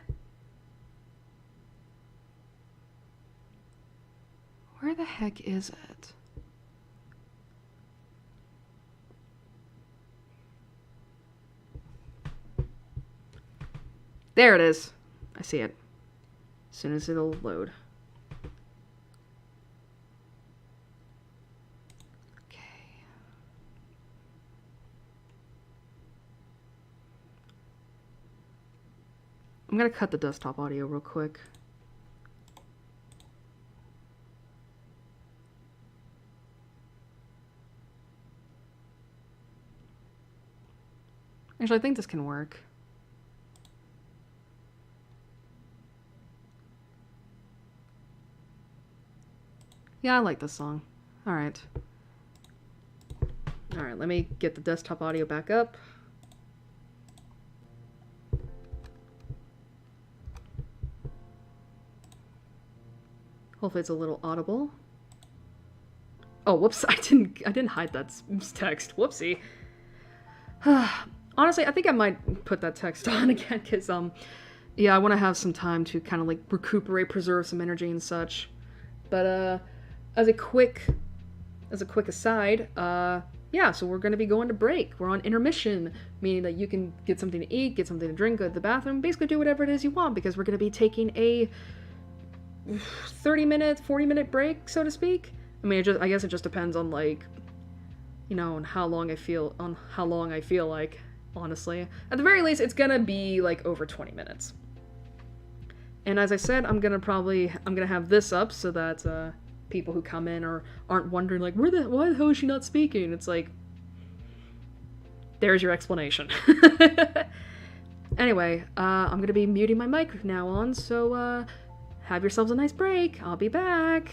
Where the heck is it? There it is. I see it. As soon as it'll load. I'm gonna cut the desktop audio real quick. Actually, I think this can work. Yeah, I like this song. Alright. Alright, let me get the desktop audio back up. Hopefully it's a little audible. Oh, whoops, I didn't hide that text. Whoopsie. Honestly, I think I might put that text on again, because, yeah, I want to have some time to kind of, like, recuperate, preserve some energy and such. But, as a quick aside, yeah, so we're going to be going to break. We're on intermission, meaning that you can get something to eat, get something to drink, go to the bathroom, basically do whatever it is you want, because we're going to be taking a 30-minute, 40-minute break, so to speak. I mean, I guess it just depends on, like, on how long I feel like, honestly. At the very least, it's going to be, like, over 20 minutes. And as I said, I'm going to have this up so that, people who come in or aren't wondering, like, why the hell is she not speaking? It's like, there's your explanation. Anyway, I'm going to be muting my mic now on, so, have yourselves a nice break. I'll be back.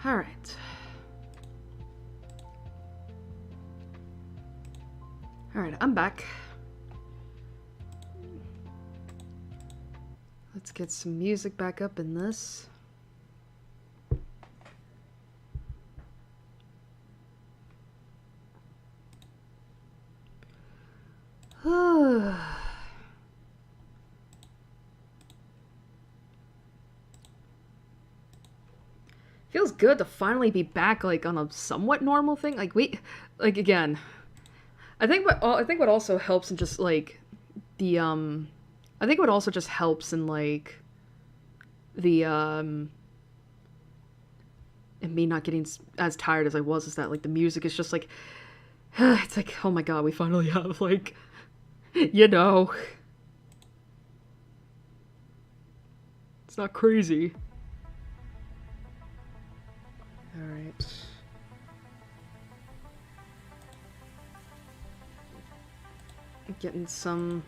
Alright. Alright, I'm back. Let's get some music back up in this. Feels good to finally be back, like, on a somewhat normal thing. Like, again, I think what also helps in just, like, the, I think what also just helps in, like, the, and me not getting as tired as I was is that, like, the music is just, like, it's like, oh my god, we finally have, like, you know. It's not crazy. Alright. Getting some...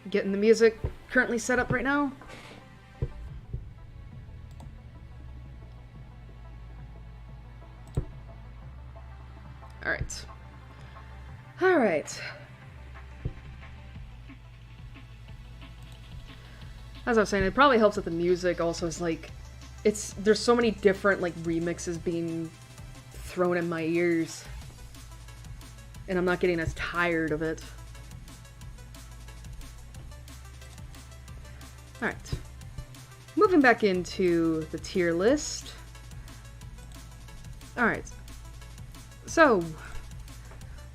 Getting the music currently set up right now. Alright. Alright. As I was saying, it probably helps that the music also is like, there's so many different like remixes being thrown in my ears. And I'm not getting as tired of it. Alright. Moving back into the tier list. Alright. So,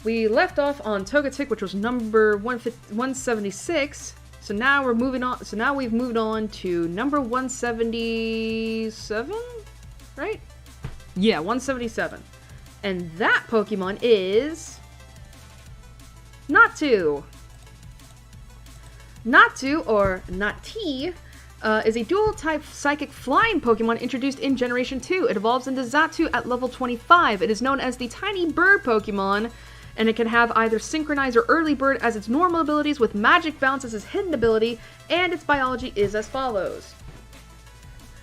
we left off on Togetic, which was number 176. So now we're moving on. So now we've moved on to number 177, right? Yeah, 177. And that Pokemon is Natu. Natu, or Nati, is a dual-type psychic flying Pokemon introduced in Generation 2. It evolves into Xatu at level 25. It is known as the Tiny Bird Pokemon, and it can have either Synchronize or Early Bird as its normal abilities, with Magic Bounce as its hidden ability, and its biology is as follows.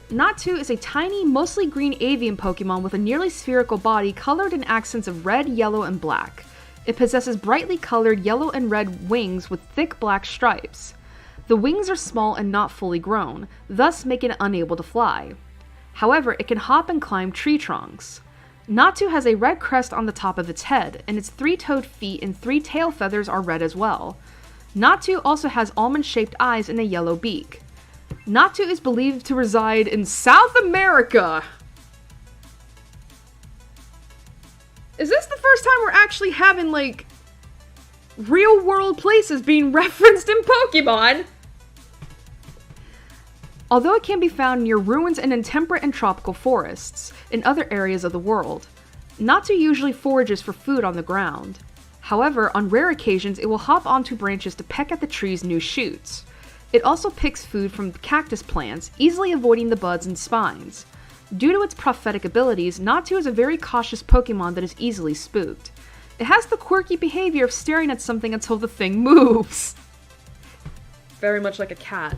Natu is a tiny, mostly green avian Pokemon with a nearly spherical body colored in accents of red, yellow, and black. It possesses brightly colored yellow and red wings with thick black stripes. The wings are small and not fully grown, thus making it unable to fly. However, it can hop and climb tree trunks. Natu has a red crest on the top of its head, and its 3-toed feet and 3 tail feathers are red as well. Natu also has almond-shaped eyes and a yellow beak. Natu is believed to reside in South America. Is this the first time we're actually having, like, real-world places being referenced in Pokemon? Although it can be found near ruins and in temperate and tropical forests in other areas of the world, Natu usually forages for food on the ground. However, on rare occasions, it will hop onto branches to peck at the tree's new shoots. It also picks food from cactus plants, easily avoiding the buds and spines. Due to its prophetic abilities, Natu is a very cautious Pokemon that is easily spooked. It has the quirky behavior of staring at something until the thing moves. Very much like a cat.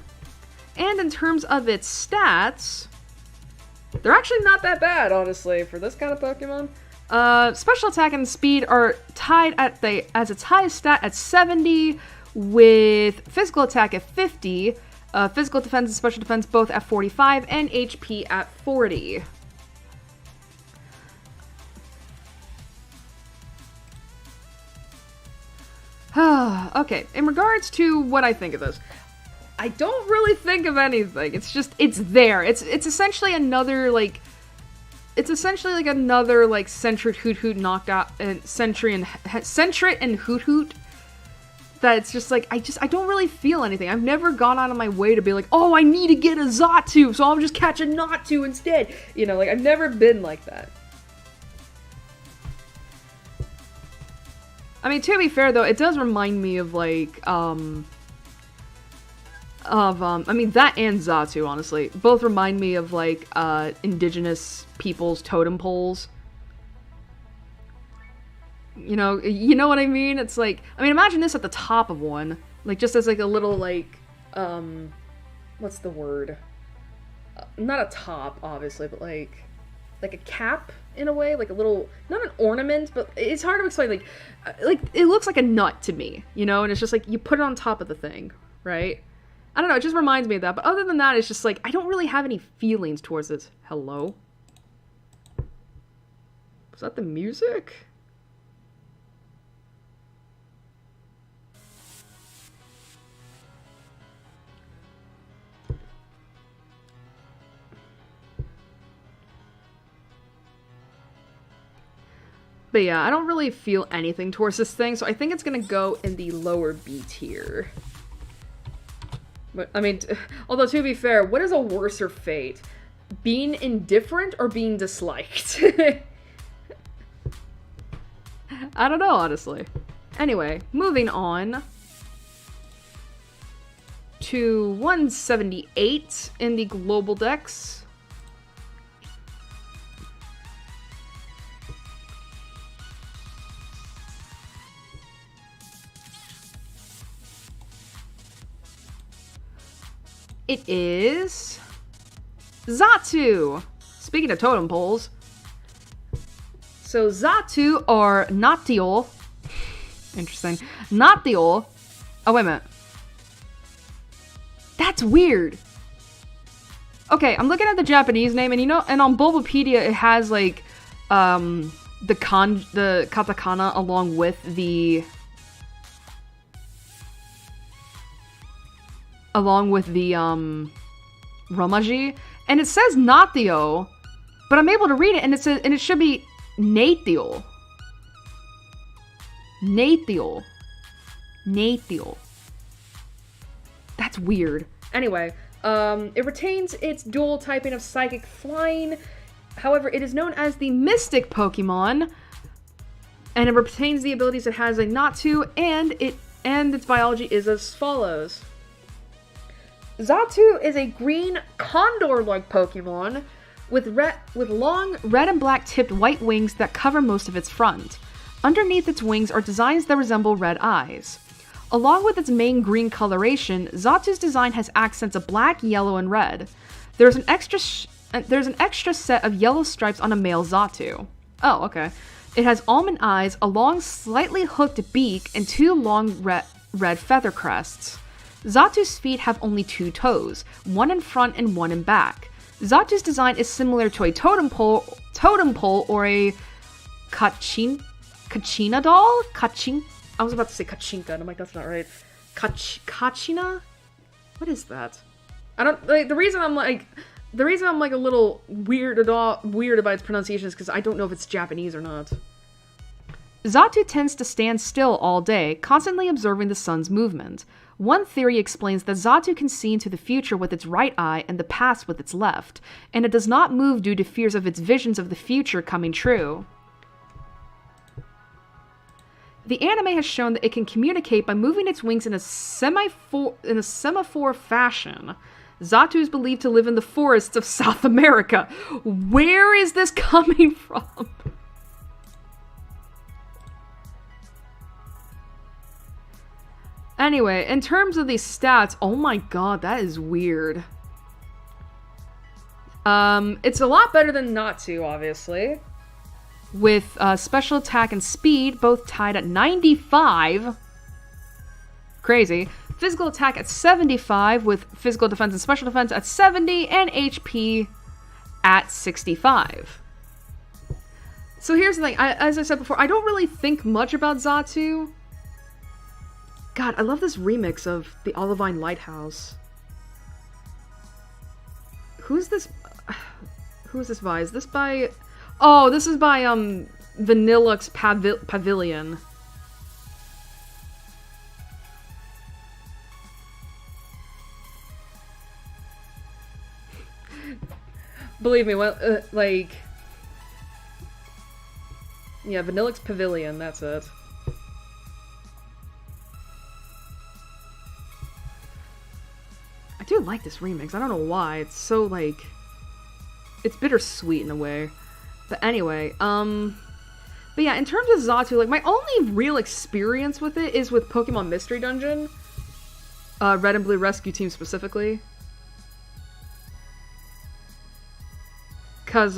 And in terms of its stats, they're actually not that bad, honestly, for this kind of Pokemon. Special attack and speed are tied at as its highest stat at 70, with physical attack at 50, physical defense and special defense both at 45, and HP at 40. Okay, in regards to what I think of this, I don't really think of anything. It's just, it's there. It's essentially another, like, another, like, Sentret Hoot Hoot knocked out, Sentret and Hoot Hoot, that it's just, like, I don't really feel anything. I've never gone out of my way to be like, oh, I need to get a Xatu, so I'll just catch a Natu instead. You know, like, I've never been like that. I mean, to be fair, though, it does remind me of, like, I mean, that and Xatu, honestly, both remind me of, like, indigenous people's totem poles. You know what I mean? It's like, I mean, imagine this at the top of one, Like, just as, like, a little, like, what's the word? Not a top, obviously, but, like a cap, in a way? Like, a little, not an ornament, but it's hard to explain, like, it looks like a nut to me, you know? And it's just, like, you put it on top of the thing, right? I don't know, it just reminds me of that, but other than that, it's just, like, I don't really have any feelings towards it. Hello? Was that the music? But yeah, I don't really feel anything towards this thing, so I think it's gonna go in the lower B tier. But, I mean, although to be fair, what is a worser fate? Being indifferent or being disliked? I don't know, honestly. Anyway, moving on to 178 in the global dex. It is Xatu! Speaking of totem poles. So Xatu are Natiol. Interesting. Natiol. Oh, wait a minute. That's weird. Okay, I'm looking at the Japanese name, and you know, and on Bulbapedia it has like the katakana along with the Romaji, and it says Natio, but I'm able to read it, and it should be Nathiel. Nathiel. Nathiel. That's weird. Anyway, it retains its dual typing of Psychic Flying. However, it is known as the Mystic Pokemon, and it retains the abilities it has a Natu, and its biology is as follows. Xatu is a green condor-like Pokemon with long red and black tipped white wings that cover most of its front. Underneath its wings are designs that resemble red eyes. Along with its main green coloration, Xatu's design has accents of black, yellow, and red. There's an extra set of yellow stripes on a male Xatu. Oh, okay. It has almond eyes, a long, slightly hooked beak, and two long red feather crests. Xatu's feet have only 2 toes, one in front and one in back. Xatu's design is similar to a totem pole or a kachina doll? I was about to say kachinka, and I'm like, that's not right. Kachina? What is that? I don't, like, the reason I'm like a little weird about its pronunciation is because I don't know if it's Japanese or not. Xatu tends to stand still all day, constantly observing the sun's movement. One theory explains that Xatu can see into the future with its right eye and the past with its left, and it does not move due to fears of its visions of the future coming true. The anime has shown that it can communicate by moving its wings in a semaphore fashion. Xatu is believed to live in the forests of South America. Where is this coming from? Anyway, in terms of these stats, oh my god, that is weird. It's a lot better than Natsu, obviously. With special attack and speed both tied at 95. Crazy. Physical attack at 75, with physical defense and special defense at 70, and HP at 65. So here's the thing, as I said before, I don't really think much about Xatu. God, I love this remix of the Olivine Lighthouse. Who's this? Who is this by? Is this by? Oh, this is by Vanillux Pavilion. Believe me, well, like, yeah, Vanillux Pavilion. That's it. I do like this remix. I don't know why. It's so, like, it's bittersweet in a way. But anyway, but yeah, in terms of Xatu, like, my only real experience with it is with Pokemon Mystery Dungeon. Red and Blue Rescue Team specifically. Cause,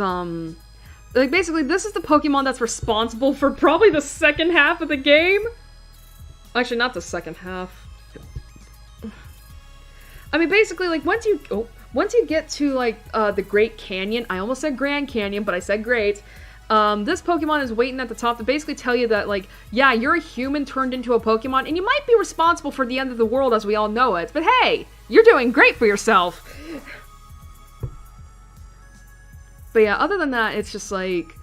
like, basically, this is the Pokemon that's responsible for probably the second half of the game. Actually, not the second half. I mean, basically, like, once you get to, like, the Great Canyon, I almost said Grand Canyon, but I said Great, this Pokemon is waiting at the top to basically tell you that, like, yeah, you're a human turned into a Pokemon, and you might be responsible for the end of the world as we all know it, but hey, you're doing great for yourself. But yeah, other than that, it's just, like,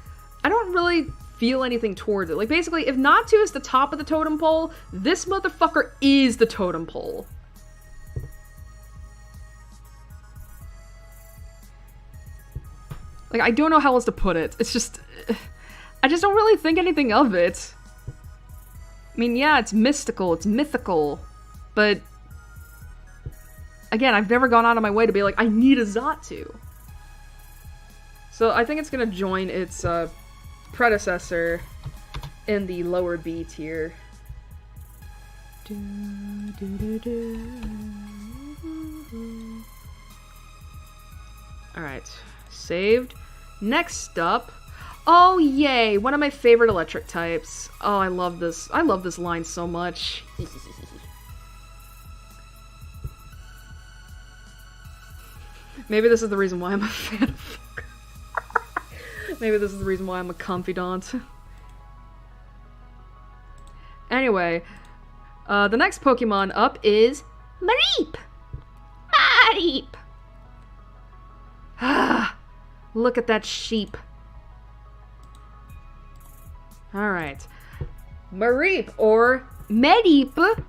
I don't really feel anything towards it. Like, basically, if Natu is the top of the totem pole, this motherfucker is the totem pole. Like, I don't know how else to put it. It's just... I just don't really think anything of it. I mean, yeah, it's mystical, it's mythical, but... Again, I've never gone out of my way to be like, I need a Xatu. So I think it's gonna join its predecessor in the lower B tier. Alright, saved. Next up, oh yay, one of my favorite electric types. Oh, I love this. I love this line so much. Maybe this is the reason why I'm a fan of Maybe this is the reason why I'm a confidant. Anyway, the next Pokemon up is Mareep! Mareep! Ah, look at that sheep. Alright. Mareep, or Mareep,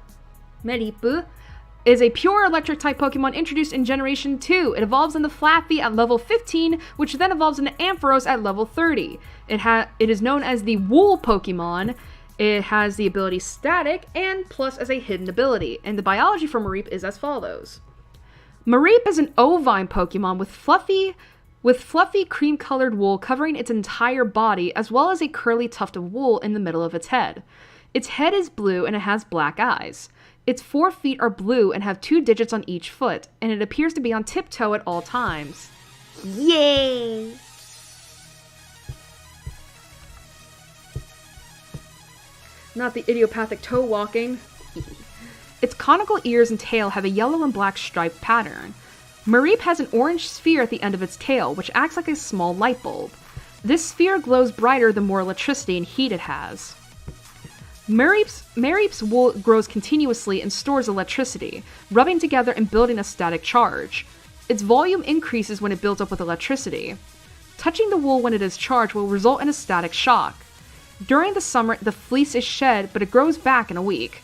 is a pure electric type Pokemon introduced in Generation 2. It evolves into Flaffy at level 15, which then evolves into Ampharos at level 30. It is known as the Wool Pokemon. It has the ability Static, and Plus as a hidden ability. And the biology for Mareep is as follows. Mareep is an ovine Pokemon with fluffy cream-colored wool covering its entire body, as well as a curly tuft of wool in the middle of its head. Its head is blue and it has black eyes. Its 4 feet are blue and have 2 digits on each foot, and it appears to be on tiptoe at all times. Yay! Not the idiopathic toe walking. Its conical ears and tail have a yellow and black striped pattern. Mareep has an orange sphere at the end of its tail, which acts like a small light bulb. This sphere glows brighter the more electricity and heat it has. Mareep's wool grows continuously and stores electricity, rubbing together and building a static charge. Its volume increases when it builds up with electricity. Touching the wool when it is charged will result in a static shock. During the summer, the fleece is shed, but it grows back in a week.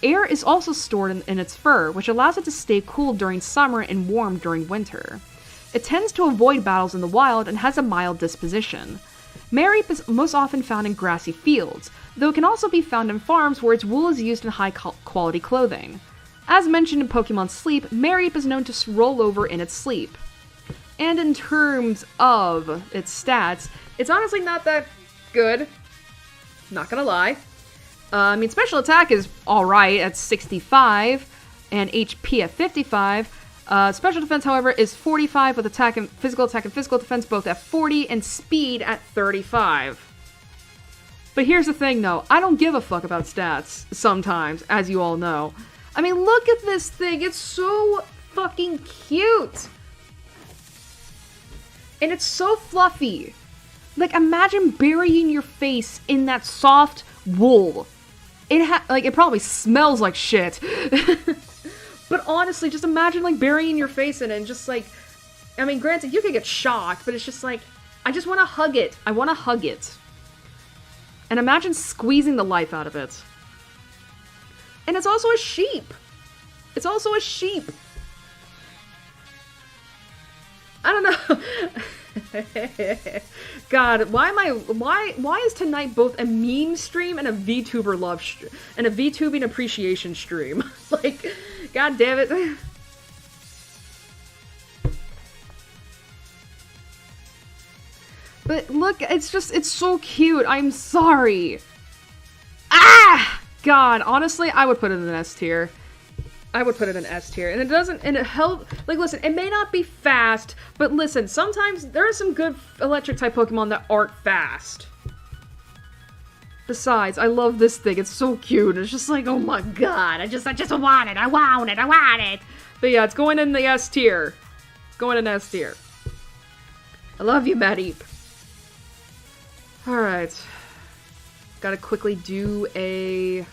Air is also stored in its fur, which allows it to stay cool during summer and warm during winter. It tends to avoid battles in the wild and has a mild disposition. Mareep is most often found in grassy fields, though it can also be found in farms where its wool is used in high-quality clothing. As mentioned in Pokemon Sleep, Mareep is known to roll over in its sleep. And in terms of its stats, it's honestly not that good. Not gonna lie. I mean, special attack is alright at 65, and HP at 55. Special defense, however, is 45, with attack and physical defense both at 40, and speed at 35. But here's the thing, though. I don't give a fuck about stats, sometimes, as you all know. I mean, look at this thing. It's so fucking cute. And it's so fluffy. Like, imagine burying your face in that soft wool. It probably smells like shit. But honestly, just imagine, like, burying your face in it and just, like... I mean, granted, you could get shocked, but it's just, like... I just want to hug it. I want to hug it. And imagine squeezing the life out of it. And it's also a sheep. It's also a sheep. I don't know. God, why is tonight both a meme stream and a VTuber and a VTubing appreciation stream? Like, god damn it. But look, it's so cute. I'm sorry. Ah! God, honestly, I would put it in the S tier. I would put it in S tier. And it doesn't, and it help, like, listen, it may not be fast, but listen, sometimes there are some good electric type Pokemon that aren't fast. Besides, I love this thing. It's so cute. It's just like, oh my god, I just want it. I want it. I want it. But yeah, it's going in the S tier. It's going in S tier. I love you, Madeep. Alright. Gotta quickly do a...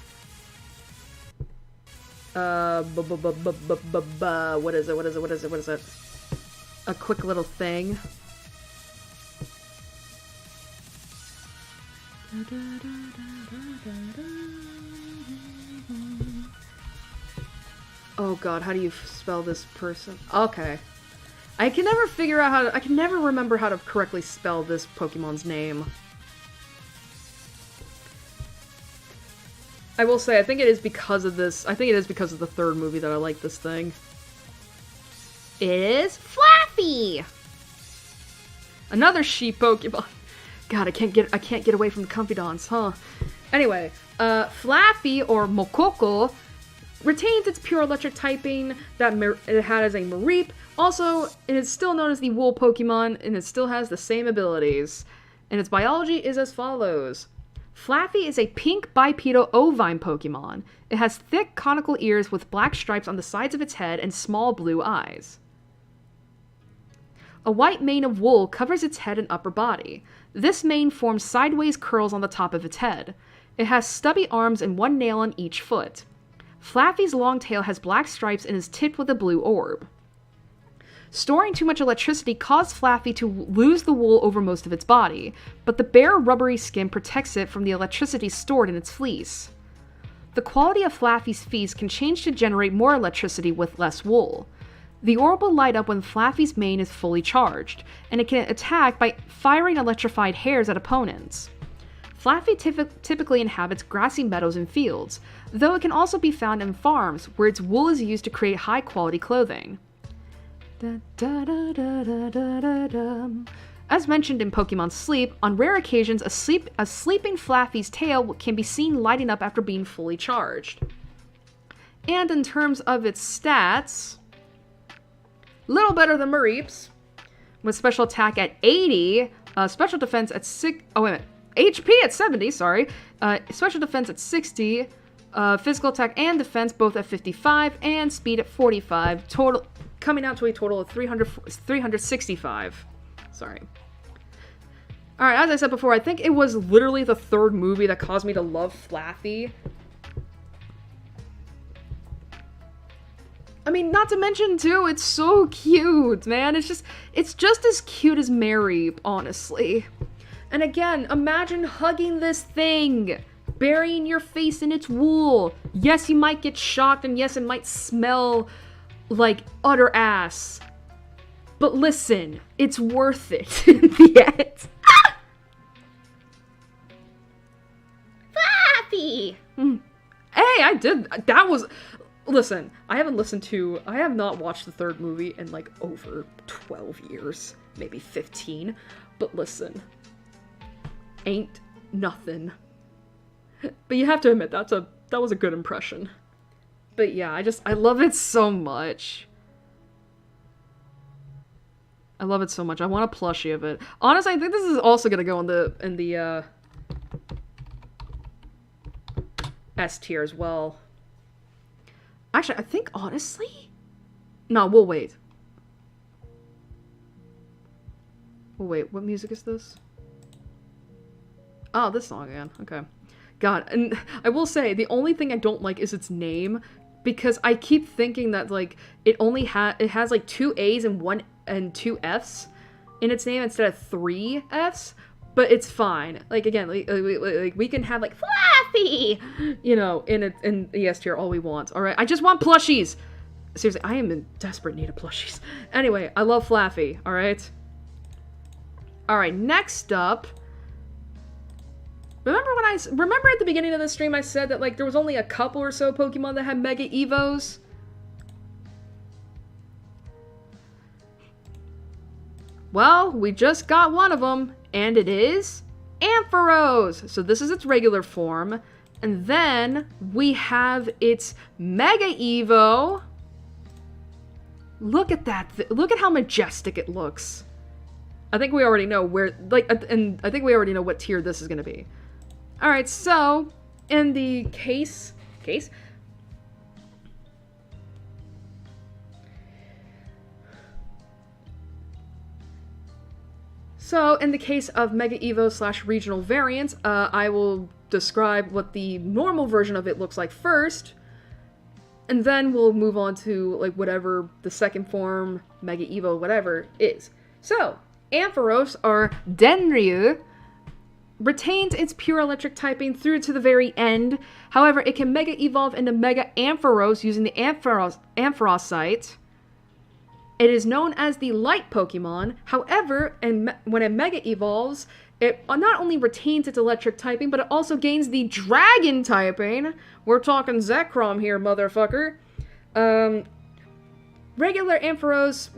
what is it? A quick little thing. Oh god, how do you spell this person? Okay. I can never figure out how to- I can never remember how to correctly spell this Pokemon's name. I will say, I think it is because of this- I think it is because of the third movie that I like this thing. It is Flaffy! Another sheep Pokemon. God, I can't get away from the Confidants, huh? Anyway, Flaffy, or Mokoko, retains its pure electric typing that it had as a Mareep. Also, it is still known as the Wool Pokemon, and it still has the same abilities. And its biology is as follows. Flaffy is a pink bipedal ovine Pokemon. It has thick conical ears with black stripes on the sides of its head and small blue eyes. A white mane of wool covers its head and upper body. This mane forms sideways curls on the top of its head. It has stubby arms and one nail on each foot. Flaffy's long tail has black stripes and is tipped with a blue orb. Storing too much electricity caused Flaffy to lose the wool over most of its body, but the bare, rubbery skin protects it from the electricity stored in its fleece. The quality of Flaffy's fleece can change to generate more electricity with less wool. The orb will light up when Flaffy's mane is fully charged, and it can attack by firing electrified hairs at opponents. Flaffy typically inhabits grassy meadows and fields, though it can also be found in farms, where its wool is used to create high-quality clothing. As mentioned in Pokemon Sleep, on rare occasions, a sleeping Flaffy's tail can be seen lighting up after being fully charged. And in terms of its stats, little better than Mareep's, with special attack at 80, special defense at 6, oh wait a minute, HP at 70, sorry, special defense at 60, physical attack and defense both at 55, and speed at 45, total, coming out to a total of 365. Sorry. Alright, as I said before, I think it was literally the third movie that caused me to love Flaffy. I mean, not to mention, too, it's so cute, man. It's just as cute as Mareep, honestly. And again, imagine hugging this thing, burying your face in its wool. Yes, you might get shocked, and yes, it might smell like utter ass. But listen, it's worth it in the end. Flaffy! Hey, I did. That was... Listen, I have not watched the third movie in like over 12 years. Maybe 15. But listen. Ain't nothing. But you have to admit, that was a good impression. But yeah, I love it so much. I love it so much. I want a plushie of it. Honestly, I think this is also gonna go in the S tier as well. Actually, I think honestly, no, we'll wait. We'll wait. What music is this? Oh, this song again. Okay. God, and I will say the only thing I don't like is its name, because I keep thinking that like it has like 2 A's and 2 F's in its name instead of 3 F's, but it's fine. Like again, like we can have like Flaffy, you know, in the S tier all we want. All right, I just want plushies. Seriously, I am in desperate need of plushies. Anyway, I love Flaffy. All right. All right. Next up. Remember at the beginning of the stream I said that like there was only a couple or so Pokemon that had Mega Evos? Well, we just got one of them, and it is Ampharos. So this is its regular form. And then we have its Mega Evo. Look at that. Look at how majestic it looks. I think we already know where, and I think we already know what tier this is going to be. Alright, so, in the case. So, in the case of Mega Evo / regional variants, I will describe what the normal version of it looks like first, and then we'll move on to, like, whatever the second form, Mega Evo, whatever, is. So, Ampharos, or Denryu, retains its pure electric typing through to the very end. However, it can Mega Evolve into Mega Ampharos using the Ampharosite. It is known as the Light Pokemon. However, when it Mega Evolves, it not only retains its electric typing, but it also gains the Dragon typing. We're talking Zekrom here, motherfucker. Regular Ampharos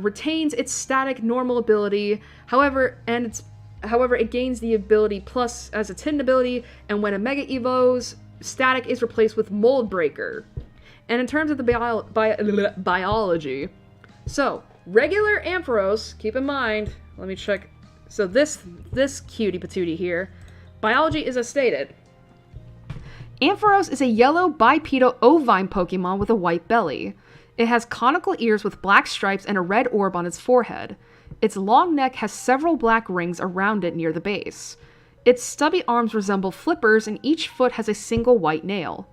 retains its static normal ability. However, it gains the ability plus as a Tin ability, and when a Mega Evolves, static is replaced with Mold Breaker. And in terms of the biology, so regular Ampharos, keep in mind, let me check. So this cutie patootie here, biology is as stated. Ampharos is a yellow bipedal ovine Pokemon with a white belly. It has conical ears with black stripes and a red orb on its forehead. Its long neck has several black rings around it near the base. Its stubby arms resemble flippers, and each foot has a single white nail.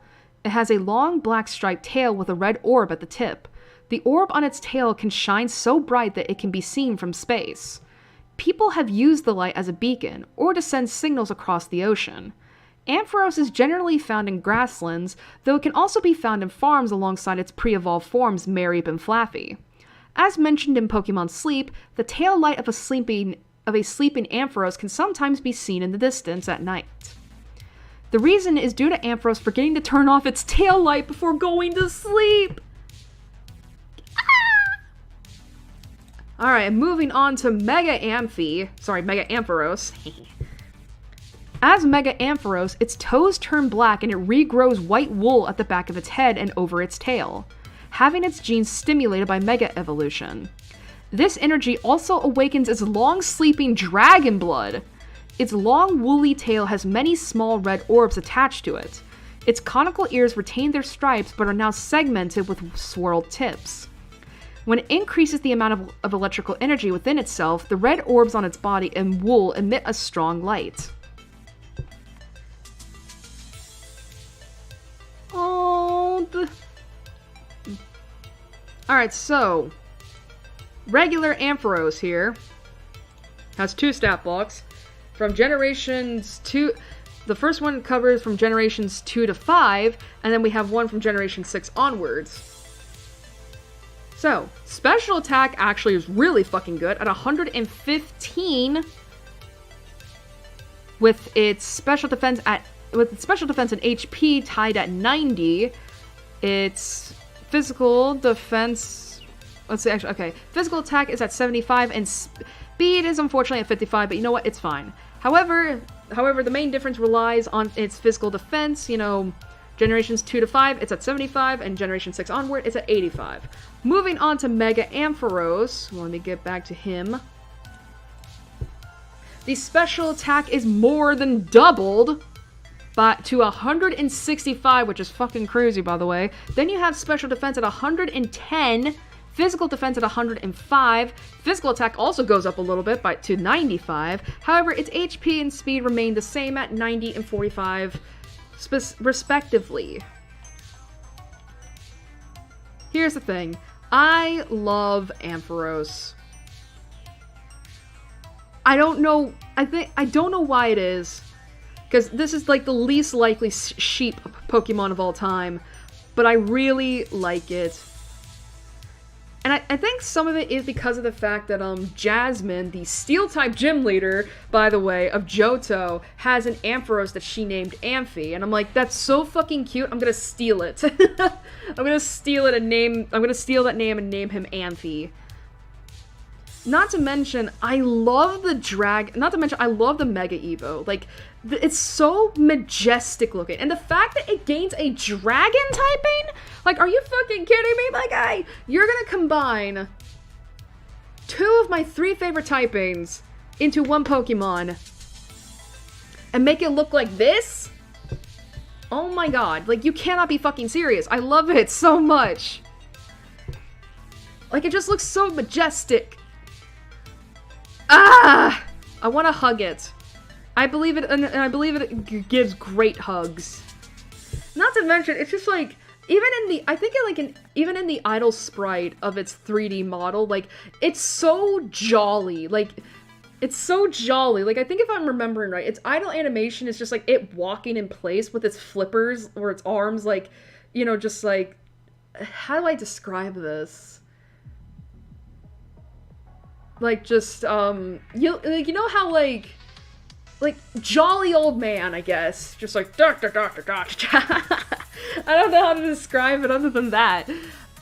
It has a long black striped tail with a red orb at the tip. The orb on its tail can shine so bright that it can be seen from space. People have used the light as a beacon, or to send signals across the ocean. Ampharos is generally found in grasslands, though it can also be found in farms alongside its pre-evolved forms Mareep and Flaffy. As mentioned in Pokemon Sleep, the tail light of a sleeping Ampharos can sometimes be seen in the distance at night. The reason is due to Ampharos forgetting to turn off its tail light before going to sleep. Alright, moving on to Mega Ampharos. As Mega Ampharos, its toes turn black and it regrows white wool at the back of its head and over its tail, having its genes stimulated by Mega Evolution. This energy also awakens its long-sleeping dragon blood. Its long, woolly tail has many small red orbs attached to it. Its conical ears retain their stripes but are now segmented with swirled tips. When it increases the amount of electrical energy within itself, the red orbs on its body and wool emit a strong light. Alright, so regular Ampharos here has 2 stat blocks from generations 2. The first one covers from generations 2 to 5, and then we have one from generation 6 onwards. So, special attack actually is really fucking good at 115 with its special defense and HP tied at 90. Its physical defense, physical attack is at 75 and speed is unfortunately at 55, but you know what? It's fine. However, the main difference relies on its physical defense, generations 2 to 5, it's at 75, and generation 6 onward, it's at 85. Moving on to Mega Ampharos, let me get back to him. The special attack is more than doubled to 165, which is fucking crazy, by the way. Then you have special defense at 110, physical defense at 105. Physical attack also goes up a little bit to 95. However, its HP and speed remain the same at 90 and 45, respectively. Here's the thing. I love Ampharos. I don't know why it is, because this is like the least likely sheep Pokemon of all time, but I really like it. And I think some of it is because of the fact that Jasmine, the Steel-type gym leader, by the way, of Johto, has an Ampharos that she named Amphi, and I'm like, that's so fucking cute, I'm gonna steal it. I'm gonna steal that name and name him Amphi. Not to mention, I love the I love the Mega Evo. Like, it's so majestic looking. And the fact that it gains a dragon typing? Like, are you fucking kidding me, my guy? You're gonna combine 2 of my 3 favorite typings into one Pokemon and make it look like this? Oh my god. Like, you cannot be fucking serious. I love it so much. Like, it just looks so majestic. Ah! I want to hug it. I believe it, and I believe it gives great hugs. Not to mention, it's just like, even in the idle sprite of its 3D model, like, it's so jolly. Like, it's so jolly. Like, I think if I'm remembering right, its idle animation is just like it walking in place with its flippers or its arms, like, you know, just like, how do I describe this? Like, just, you know how, like, jolly old man, I guess. Just like, doctor. I don't know how to describe it other than that.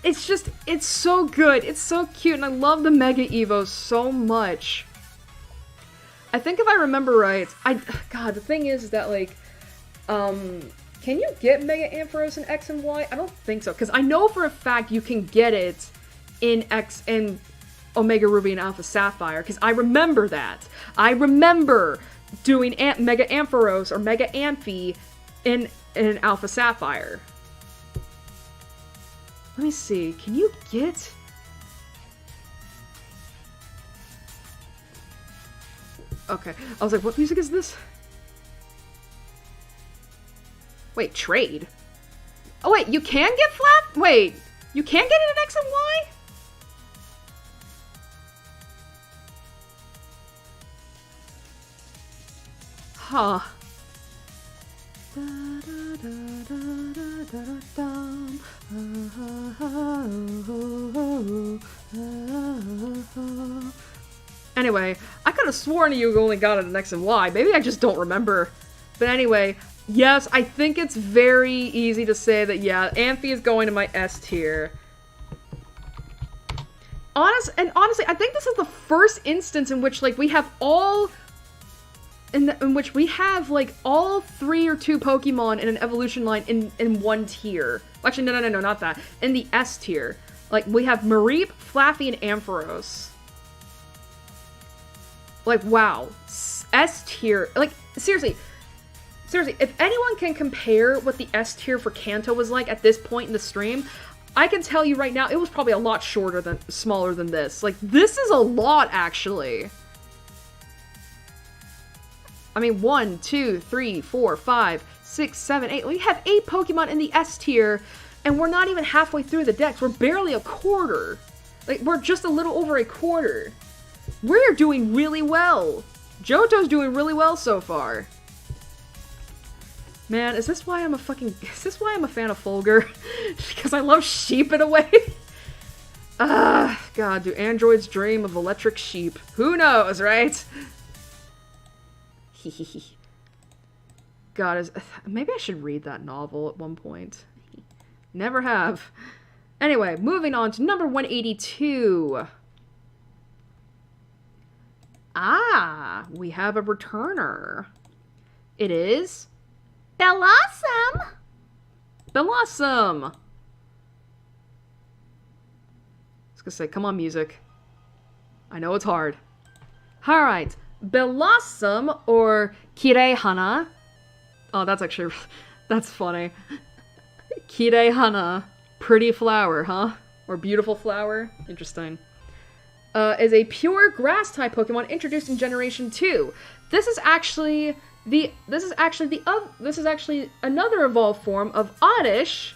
It's just, it's so good. It's so cute, and I love the Mega Evo so much. I think if I remember right, God, the thing is that, like, can you get Mega Ampharos in X and Y? I don't think so, because I know for a fact you can get it in X and Omega Ruby and Alpha Sapphire, because I remember that. I remember doing Mega Ampharos or Mega Amphi in Alpha Sapphire. Let me see, can you get... Okay, I was like, what music is this? Wait, trade? Oh wait, you can get flat? Wait, you can get it in X and Y? Huh. Anyway, I could have sworn you only got it in X and Y. Maybe I just don't remember. But anyway, yes, I think it's very easy to say that, yeah, Amphi is going to my S tier. Honestly, I think this is the first instance in which, like, we have all... In which we have, like, all 3 or 2 Pokemon in an evolution line in one tier. Actually, no, not that. In the S tier. Like, we have Mareep, Flaffy, and Ampharos. Like, wow. S tier. Like, seriously, if anyone can compare what the S tier for Kanto was like at this point in the stream, I can tell you right now, it was probably a lot smaller than this. Like, this is a lot, actually. I mean, 1, 2, 3, 4, 5, 6, 7, 8. We have 8 Pokemon in the S tier, and we're not even halfway through the dex. We're barely a quarter. Like, we're just a little over a quarter. We're doing really well. Johto's doing really well so far. Man, is this why I'm a fan of Fulgur? Because I love sheep in a way? God, do androids dream of electric sheep? Who knows, right? God, maybe I should read that novel at one point. Never have. Anyway, moving on to number 182. Ah, we have a returner. It is... Bellossom! Bellossom! I was gonna say, come on, music. I know it's hard. Alright. Bellossom, or Kirei-hana. Oh, that's funny. Kirei-hana. Pretty flower, huh? Or beautiful flower? Interesting. Is a pure grass-type Pokemon introduced in Generation 2. This is actually another evolved form of Oddish.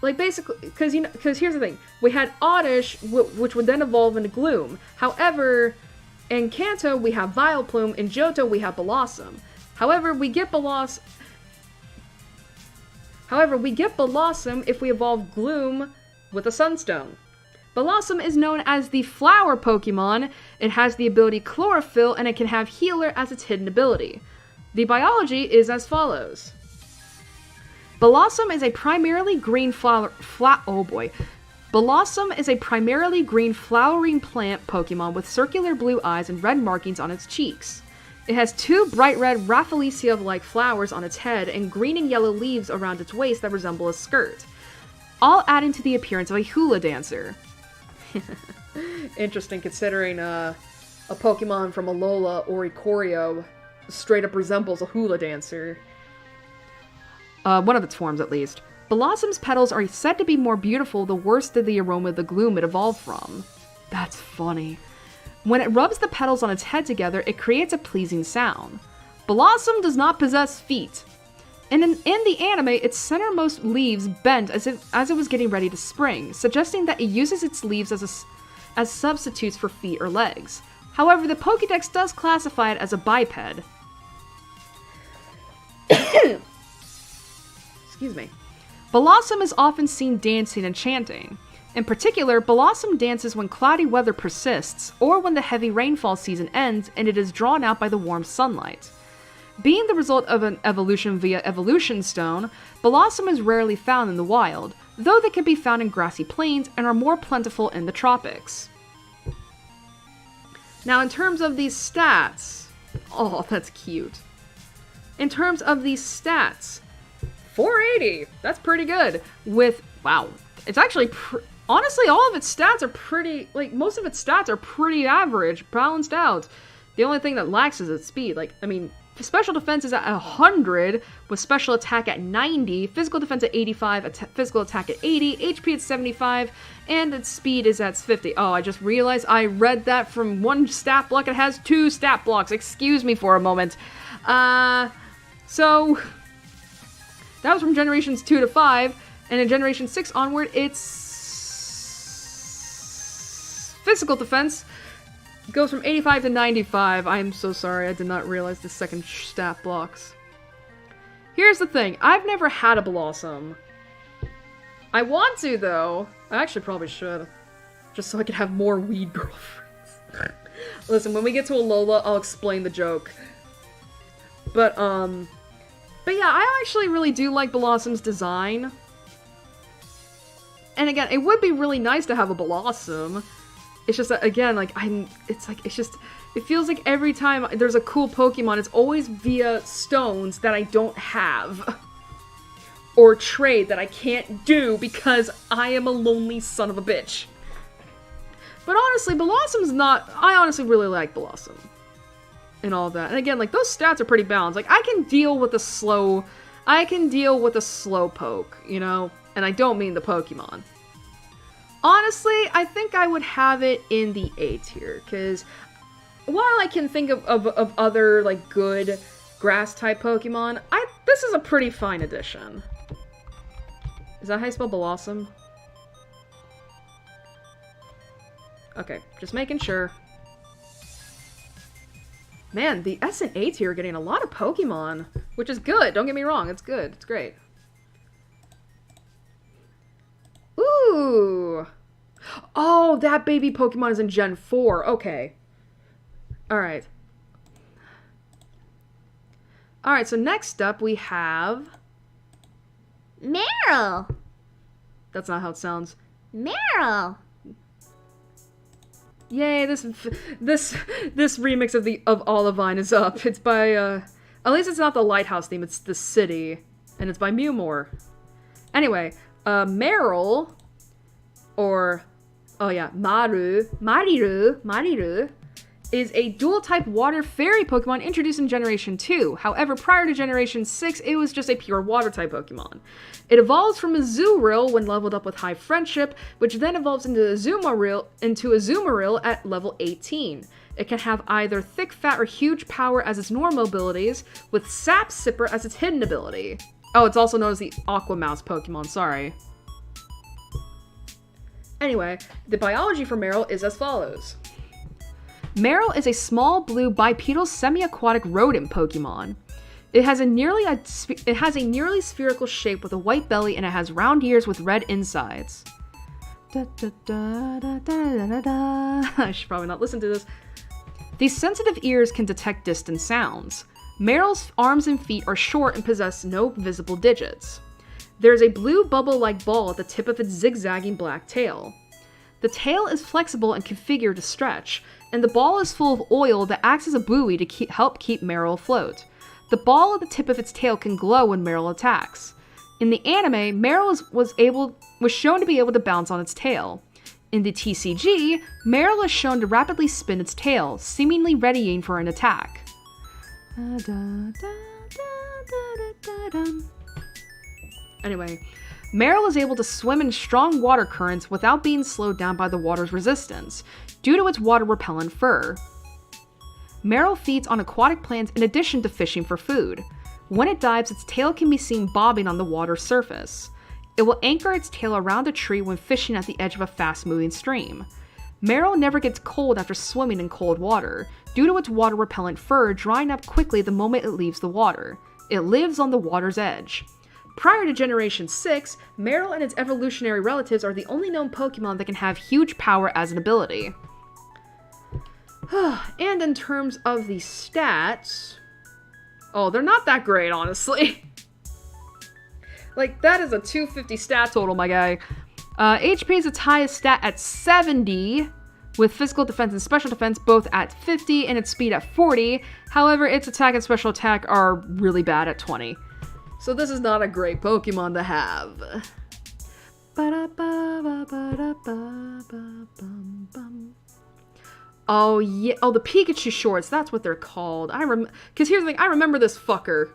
Like, basically, because here's the thing. We had Oddish, which would then evolve into Gloom. However, in Kanto, we have Vileplume. In Johto, we have Bellossom. However, we get Bellossom if we evolve Gloom with a Sunstone. Bellossom is known as the Flower Pokemon. It has the ability Chlorophyll, and it can have Healer as its hidden ability. The biology is as follows. Bellossom is a primarily green flower. Oh boy. Blossom is a primarily green flowering plant Pokemon with circular blue eyes and red markings on its cheeks. It has 2 bright red Rafflesia-like flowers on its head and green and yellow leaves around its waist that resemble a skirt, all adding to the appearance of a hula dancer. Interesting, considering a Pokemon from Alola, Oricorio, straight up resembles a hula dancer. One of its forms, at least. Blossom's petals are said to be more beautiful the worse than the aroma of the gloom it evolved from. That's funny. When it rubs the petals on its head together, it creates a pleasing sound. Blossom does not possess feet. And in the anime, its centermost leaves bent as it was getting ready to spring, suggesting that it uses its leaves as substitutes for feet or legs. However, the Pokédex does classify it as a biped. Excuse me. Blossom is often seen dancing and chanting. In particular, Blossom dances when cloudy weather persists, or when the heavy rainfall season ends and it is drawn out by the warm sunlight. Being the result of an evolution via evolution stone, Blossom is rarely found in the wild, though they can be found in grassy plains and are more plentiful in the tropics. Now, in terms of these stats... Oh, that's cute. In terms of these stats... 480! That's pretty good. With... Wow. It's actually... Honestly, all of its stats are pretty... Like, most of its stats are pretty average, balanced out. The only thing that lacks is its speed. Like, I mean... Special defense is at 100, with special attack at 90, physical defense at 85, physical attack at 80, HP at 75, and its speed is at 50. Oh, I just realized I read that from one stat block. It has 2 stat blocks. Excuse me for a moment. So, that was from Generations 2 to 5, and in Generation 6 onward, its physical defense goes from 85 to 95. I'm so sorry, I did not realize the second stat blocks. Here's the thing, I've never had a Blossom. I want to, though. I actually probably should. Just so I can have more weed girlfriends. Listen, when we get to Alola, I'll explain the joke. But yeah, I actually really do like Blossom's design. And again, it would be really nice to have a Blossom. It's just that, again, like, it feels like every time there's a cool Pokemon, it's always via stones that I don't have. Or trade that I can't do because I am a lonely son of a bitch. But honestly, Blossom's not... I honestly really like Blossom. And all that. And again, like, those stats are pretty balanced. Like, I can deal with a slow poke, you know? And I don't mean the Pokemon. Honestly, I think I would have it in the A tier, because while I can think of other, like, good grass-type Pokemon, this is a pretty fine addition. Is that how you spell Blossom? Okay, just making sure. Man, the S and A tier are getting a lot of Pokemon, which is good, don't get me wrong, it's good, it's great. Ooh! Oh, that baby Pokemon is in Gen 4. Okay. Alright. Alright, so next up we have... Meryl! That's not how it sounds. Meryl! Yay, this remix of Olivine is up. It's by, at least it's not the Lighthouse theme, it's the city. And it's by Mewmore. Anyway, Meryl... Or, oh yeah, Mariru, is a dual-type water fairy Pokemon introduced in Generation 2. However, prior to Generation 6, it was just a pure water-type Pokemon. It evolves from a Azumarill when leveled up with High Friendship, which then evolves into a Azumarill at level 18. It can have either Thick Fat or Huge Power as its normal abilities, with Sap Sipper as its hidden ability. Oh, it's also known as the Aqua Mouse Pokemon, sorry. Anyway, the biology for Meryl is as follows. Meryl is a small blue bipedal semi-aquatic rodent Pokemon. It has a nearly spherical shape with a white belly, and it has round ears with red insides. I should probably not listen to this. These sensitive ears can detect distant sounds. Meryl's arms and feet are short and possess no visible digits. There's a blue bubble-like ball at the tip of its zigzagging black tail. The tail is flexible and configured to stretch, and the ball is full of oil that acts as a buoy to help keep Meryl afloat. The ball at the tip of its tail can glow when Meryl attacks. In the anime, Meryl was shown to be able to bounce on its tail. In the TCG, Meryl is shown to rapidly spin its tail, seemingly readying for an attack. Anyway, Meryl is able to swim in strong water currents without being slowed down by the water's resistance, due to its water-repellent fur. Meryl feeds on aquatic plants in addition to fishing for food. When it dives, its tail can be seen bobbing on the water's surface. It will anchor its tail around a tree when fishing at the edge of a fast-moving stream. Meryl never gets cold after swimming in cold water, due to its water-repellent fur drying up quickly the moment it leaves the water. It lives on the water's edge. Prior to Generation 6, Meryl and its evolutionary relatives are the only known Pokemon that can have huge power as an ability. And in terms of the stats... Oh, they're not that great, honestly. Like, that is a 250 stat total, my guy. HP is its highest stat at 70, with physical defense and special defense both at 50, and its speed at 40. However, its attack and special attack are really bad at 20. So this is not a great Pokemon to have. Oh, yeah. Oh, the Pikachu shorts. That's what they're called. Because here's the thing. I remember this fucker.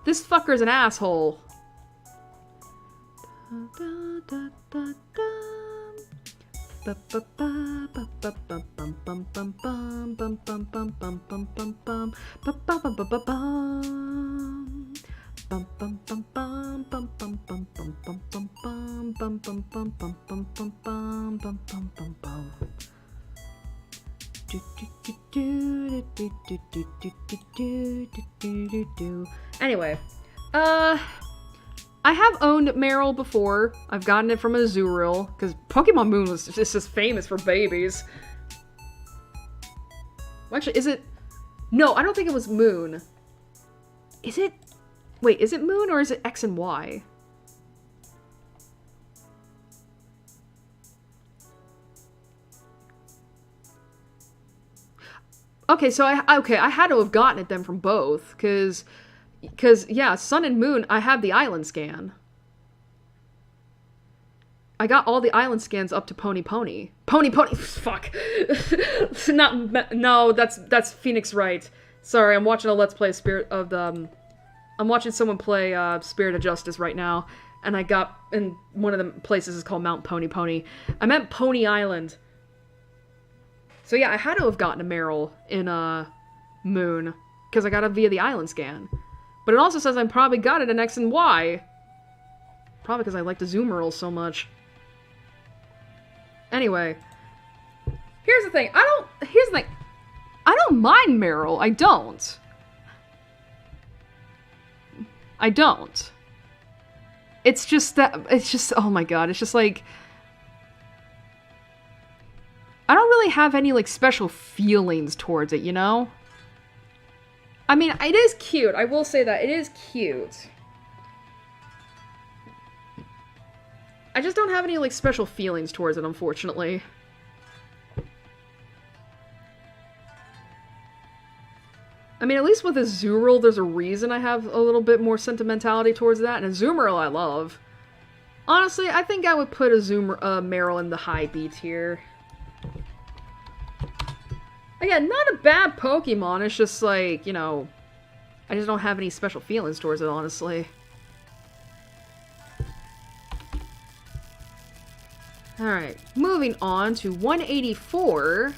This fucker's an asshole. Anyway, I have owned Meryl before. I've gotten it from Azurill, because Pokemon Moon was just famous for babies. Well, actually, is it? No, I don't think it was Moon. Is it? Wait, is it Moon or is it X and Y? Okay, so I had to have gotten it then from both, because yeah, Sun and Moon, I have the island scan. I got all the island scans up to Pony, fuck. No, that's Phoenix Wright. Sorry, I'm watching a Let's Play I'm watching someone play Spirit of Justice right now, and and one of the places is called Mount Pony. I meant Pony Island. So yeah, I had to have gotten a Meryl in Moon, because I got it via the island scan. But it also says I probably got it in X and Y. Probably because I like the Azumarill so much. Anyway. Here's the thing. I don't mind Meryl. I don't. It's just, oh my god. It's just like... I don't really have any, like, special feelings towards it, you know? I mean, it is cute. I will say that. It is cute. I just don't have any, like, special feelings towards it, unfortunately. I mean, at least with Azurill, there's a reason I have a little bit more sentimentality towards that, and Azumarill I love. Honestly, I think I would put Meryl in the high B tier. Again, not a bad Pokemon, it's just like, you know, I just don't have any special feelings towards it, honestly. Alright, moving on to 184.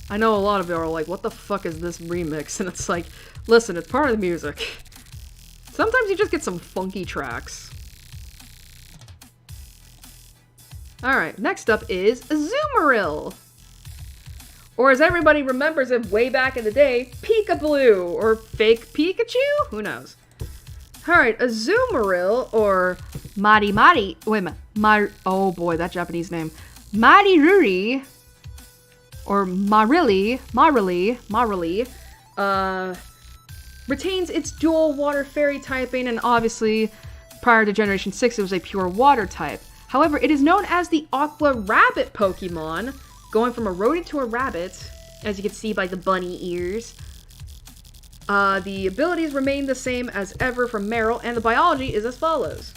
I know a lot of you are like, what the fuck is this remix? And it's like, listen, it's part of the music. Sometimes you just get some funky tracks. Alright, next up is Azumarill. Or as everybody remembers it way back in the day, Peekaboo, or fake Pikachu? Who knows? Alright, Azumarill, or Mari, wait a minute, oh boy, that Japanese name. Mariruri, or Marili, retains its dual water fairy typing, and obviously, prior to Generation 6, it was a pure water type. However, it is known as the Aqua Rabbit Pokemon, going from a rodent to a rabbit, as you can see by the bunny ears. The abilities remain the same as ever from Meryl, and the biology is as follows.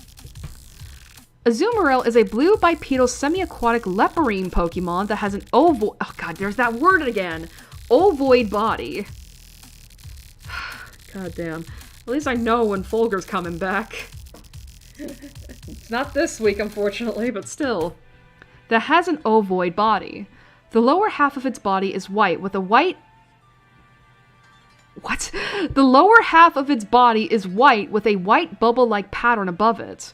Azumarill is a blue bipedal semi-aquatic leporine Pokemon that has an ovoid... Oh god, there's that word again! Ovoid body. God damn. At least I know when Fulgur's coming back. It's not this week, unfortunately, but still. That has an ovoid body. The lower half of its body is white with a white... What? The lower half of its body is white with a white bubble-like pattern above it,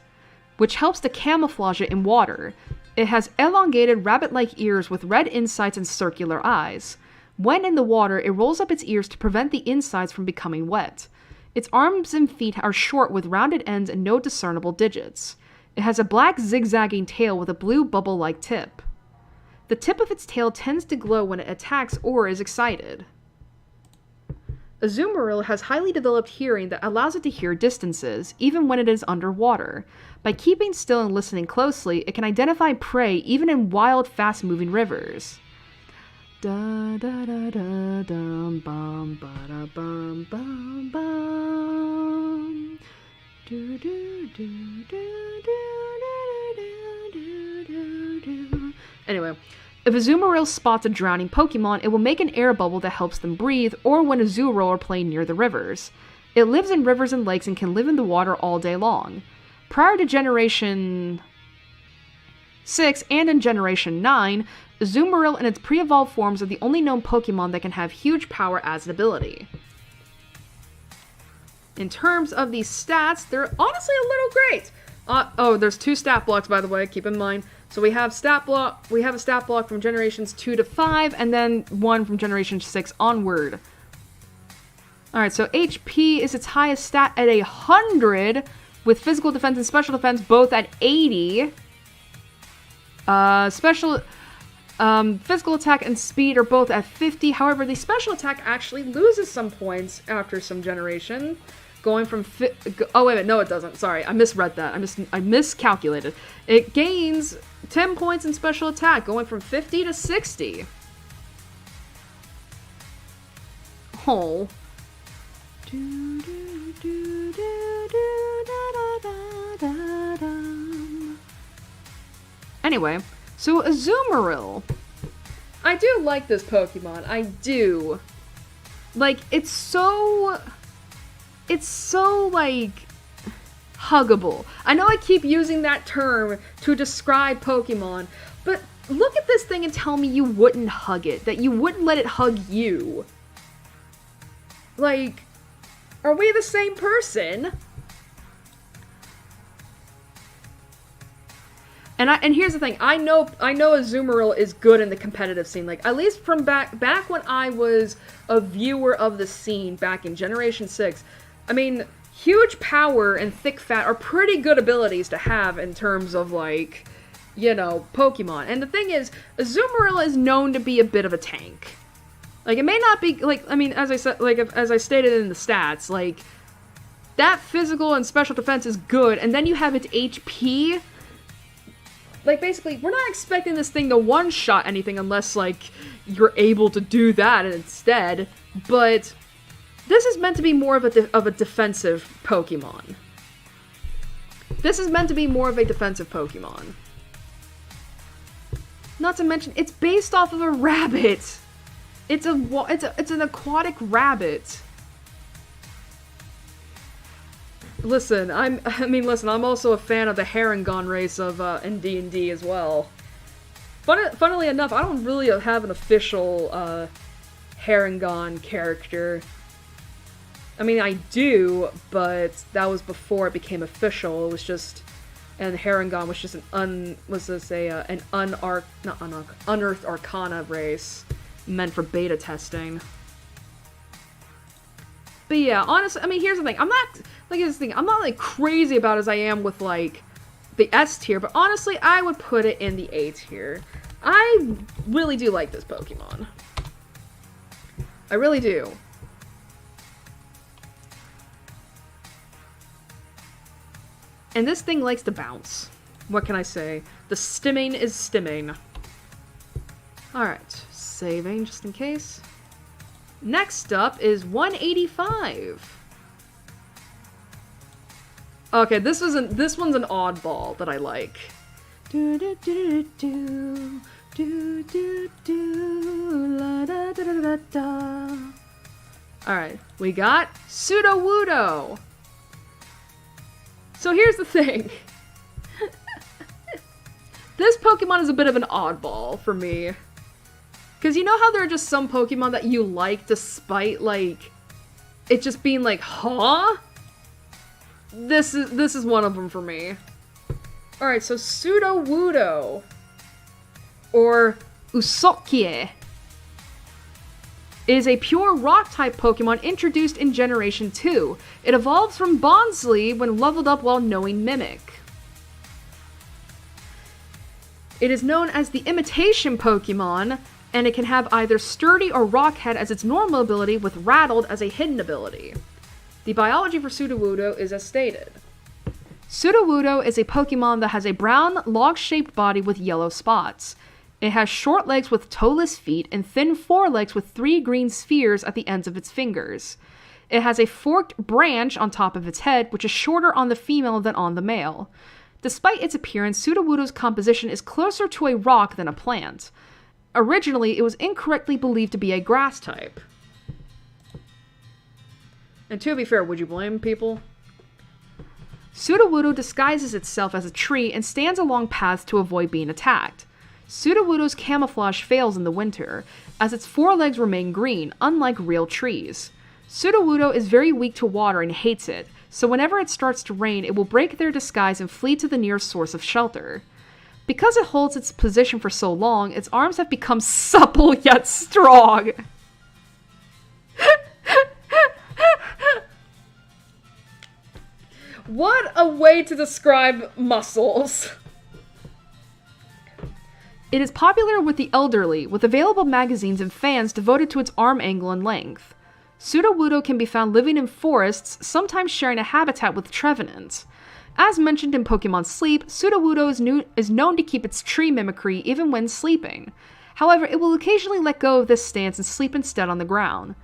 which helps to camouflage it in water. It has elongated rabbit-like ears with red insides and circular eyes. When in the water, it rolls up its ears to prevent the insides from becoming wet. Its arms and feet are short with rounded ends and no discernible digits. It has a black zigzagging tail with a blue bubble-like tip. The tip of its tail tends to glow when it attacks or is excited. Azumarill has highly developed hearing that allows it to hear distances, even when it is underwater. By keeping still and listening closely, it can identify prey even in wild, fast-moving rivers. Da da da da dum bum ba da bum bum bum. Do do do do do do do do do. Anyway, if Azumarill spots a drowning Pokemon, it will make an air bubble that helps them breathe, or when Azurill are playing near the rivers. It lives in rivers and lakes and can live in the water all day long. Prior to Generation 6 and in Generation 9, Azumarill and its pre-evolved forms are the only known Pokemon that can have huge power as an ability. In terms of these stats, they're honestly a little great. Oh, there's 2 stat blocks, by the way, keep in mind. So we have a stat block from Generations 2 to 5, and then 1 from Generation 6 onward. Alright, so HP is its highest stat at 100, with physical defense and special defense both at 80. Physical attack and speed are both at 50. However, the special attack actually loses some points after some generation. Going from oh wait a minute, no it doesn't. Sorry, I misread that. I miscalculated. It gains 10 points in special attack, going from 50 to 60. Oh. Anyway, so Azumarill. I do like this Pokemon. I do. Like, it's so, like, huggable. I know I keep using that term to describe Pokemon, but look at this thing and tell me you wouldn't hug it, that you wouldn't let it hug you. Like, are we the same person? And here's the thing, I know Azumarill is good in the competitive scene, like, at least from back when I was a viewer of the scene back in Generation 6, I mean, huge power and thick fat are pretty good abilities to have in terms of, like, you know, Pokemon. And the thing is, Azumarill is known to be a bit of a tank. Like, it may not be, like, I mean, as I said, like, as I stated in the stats, like, that physical and special defense is good, and then you have its HP. Like, basically, we're not expecting this thing to one-shot anything unless, like, you're able to do that instead. But this is meant to be more of a defensive Pokemon. This is meant to be more of a defensive Pokemon. Not to mention, it's based off of a rabbit. It's an aquatic rabbit. Listen, I'm also a fan of the Harengon race of in D&D as well. Funnily enough, I don't really have an official Harengon character. I mean, I do, but that was before it became official. It was just, and Harengon was just an unearthed arcana race meant for beta testing. But yeah, honestly, I mean, here's the thing. I'm not like crazy about as I am with like the S tier, but honestly, I would put it in the A tier. I really do like this Pokemon. I really do. And this thing likes to bounce. What can I say? The stimming is stimming. Alright, saving just in case. Next up is 185. Okay, this one's an oddball that I like. Do do do do do do do la da da da da da. Alright, we got Sudowoodo. So here's the thing. This Pokemon is a bit of an oddball for me. Because you know how there are just some Pokemon that you like despite, like, it just being like, huh? This is one of them for me. Alright, so Sudowoodo. Or Usokie. Is a pure rock-type Pokemon introduced in Generation 2. It evolves from Bonsly when leveled up while knowing Mimic. It is known as the Imitation Pokemon, and it can have either Sturdy or Rockhead as its normal ability, with Rattled as a hidden ability. The biology for Sudowoodo is as stated. Sudowoodo is a Pokemon that has a brown, log-shaped body with yellow spots. It has short legs with toeless feet and thin forelegs with 3 green spheres at the ends of its fingers. It has a forked branch on top of its head, which is shorter on the female than on the male. Despite its appearance, Sudowoodo's composition is closer to a rock than a plant. Originally, it was incorrectly believed to be a grass type. And to be fair, would you blame people? Sudowoodo disguises itself as a tree and stands along paths to avoid being attacked. Sudowoodo's camouflage fails in the winter, as its forelegs remain green, unlike real trees. Sudowoodo is very weak to water and hates it, so whenever it starts to rain, it will break their disguise and flee to the nearest source of shelter. Because it holds its position for so long, its arms have become supple yet strong. What a way to describe muscles. It is popular with the elderly, with available magazines and fans devoted to its arm angle and length. Sudowoodo can be found living in forests, sometimes sharing a habitat with Trevenant. As mentioned in Pokemon Sleep, Sudowoodo is known to keep its tree mimicry even when sleeping. However, it will occasionally let go of this stance and sleep instead on the ground.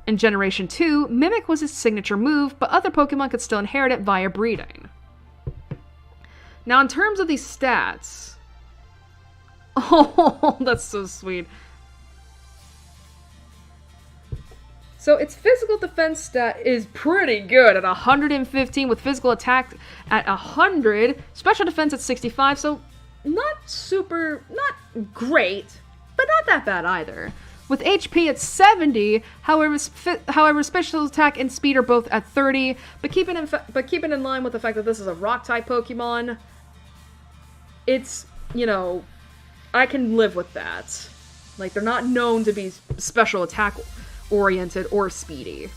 In Generation 2, Mimic was its signature move, but other Pokemon could still inherit it via breeding. Now, in terms of these stats... Oh, that's so sweet. So its physical defense stat is pretty good at 115 with physical attack at 100, special defense at 65, so not great, but not that bad either. With HP at 70, however, special attack and speed are both at 30, but keeping in line with the fact that this is a rock-type Pokemon, it's, you know, I can live with that. Like, they're not known to be special attack oriented or speedy.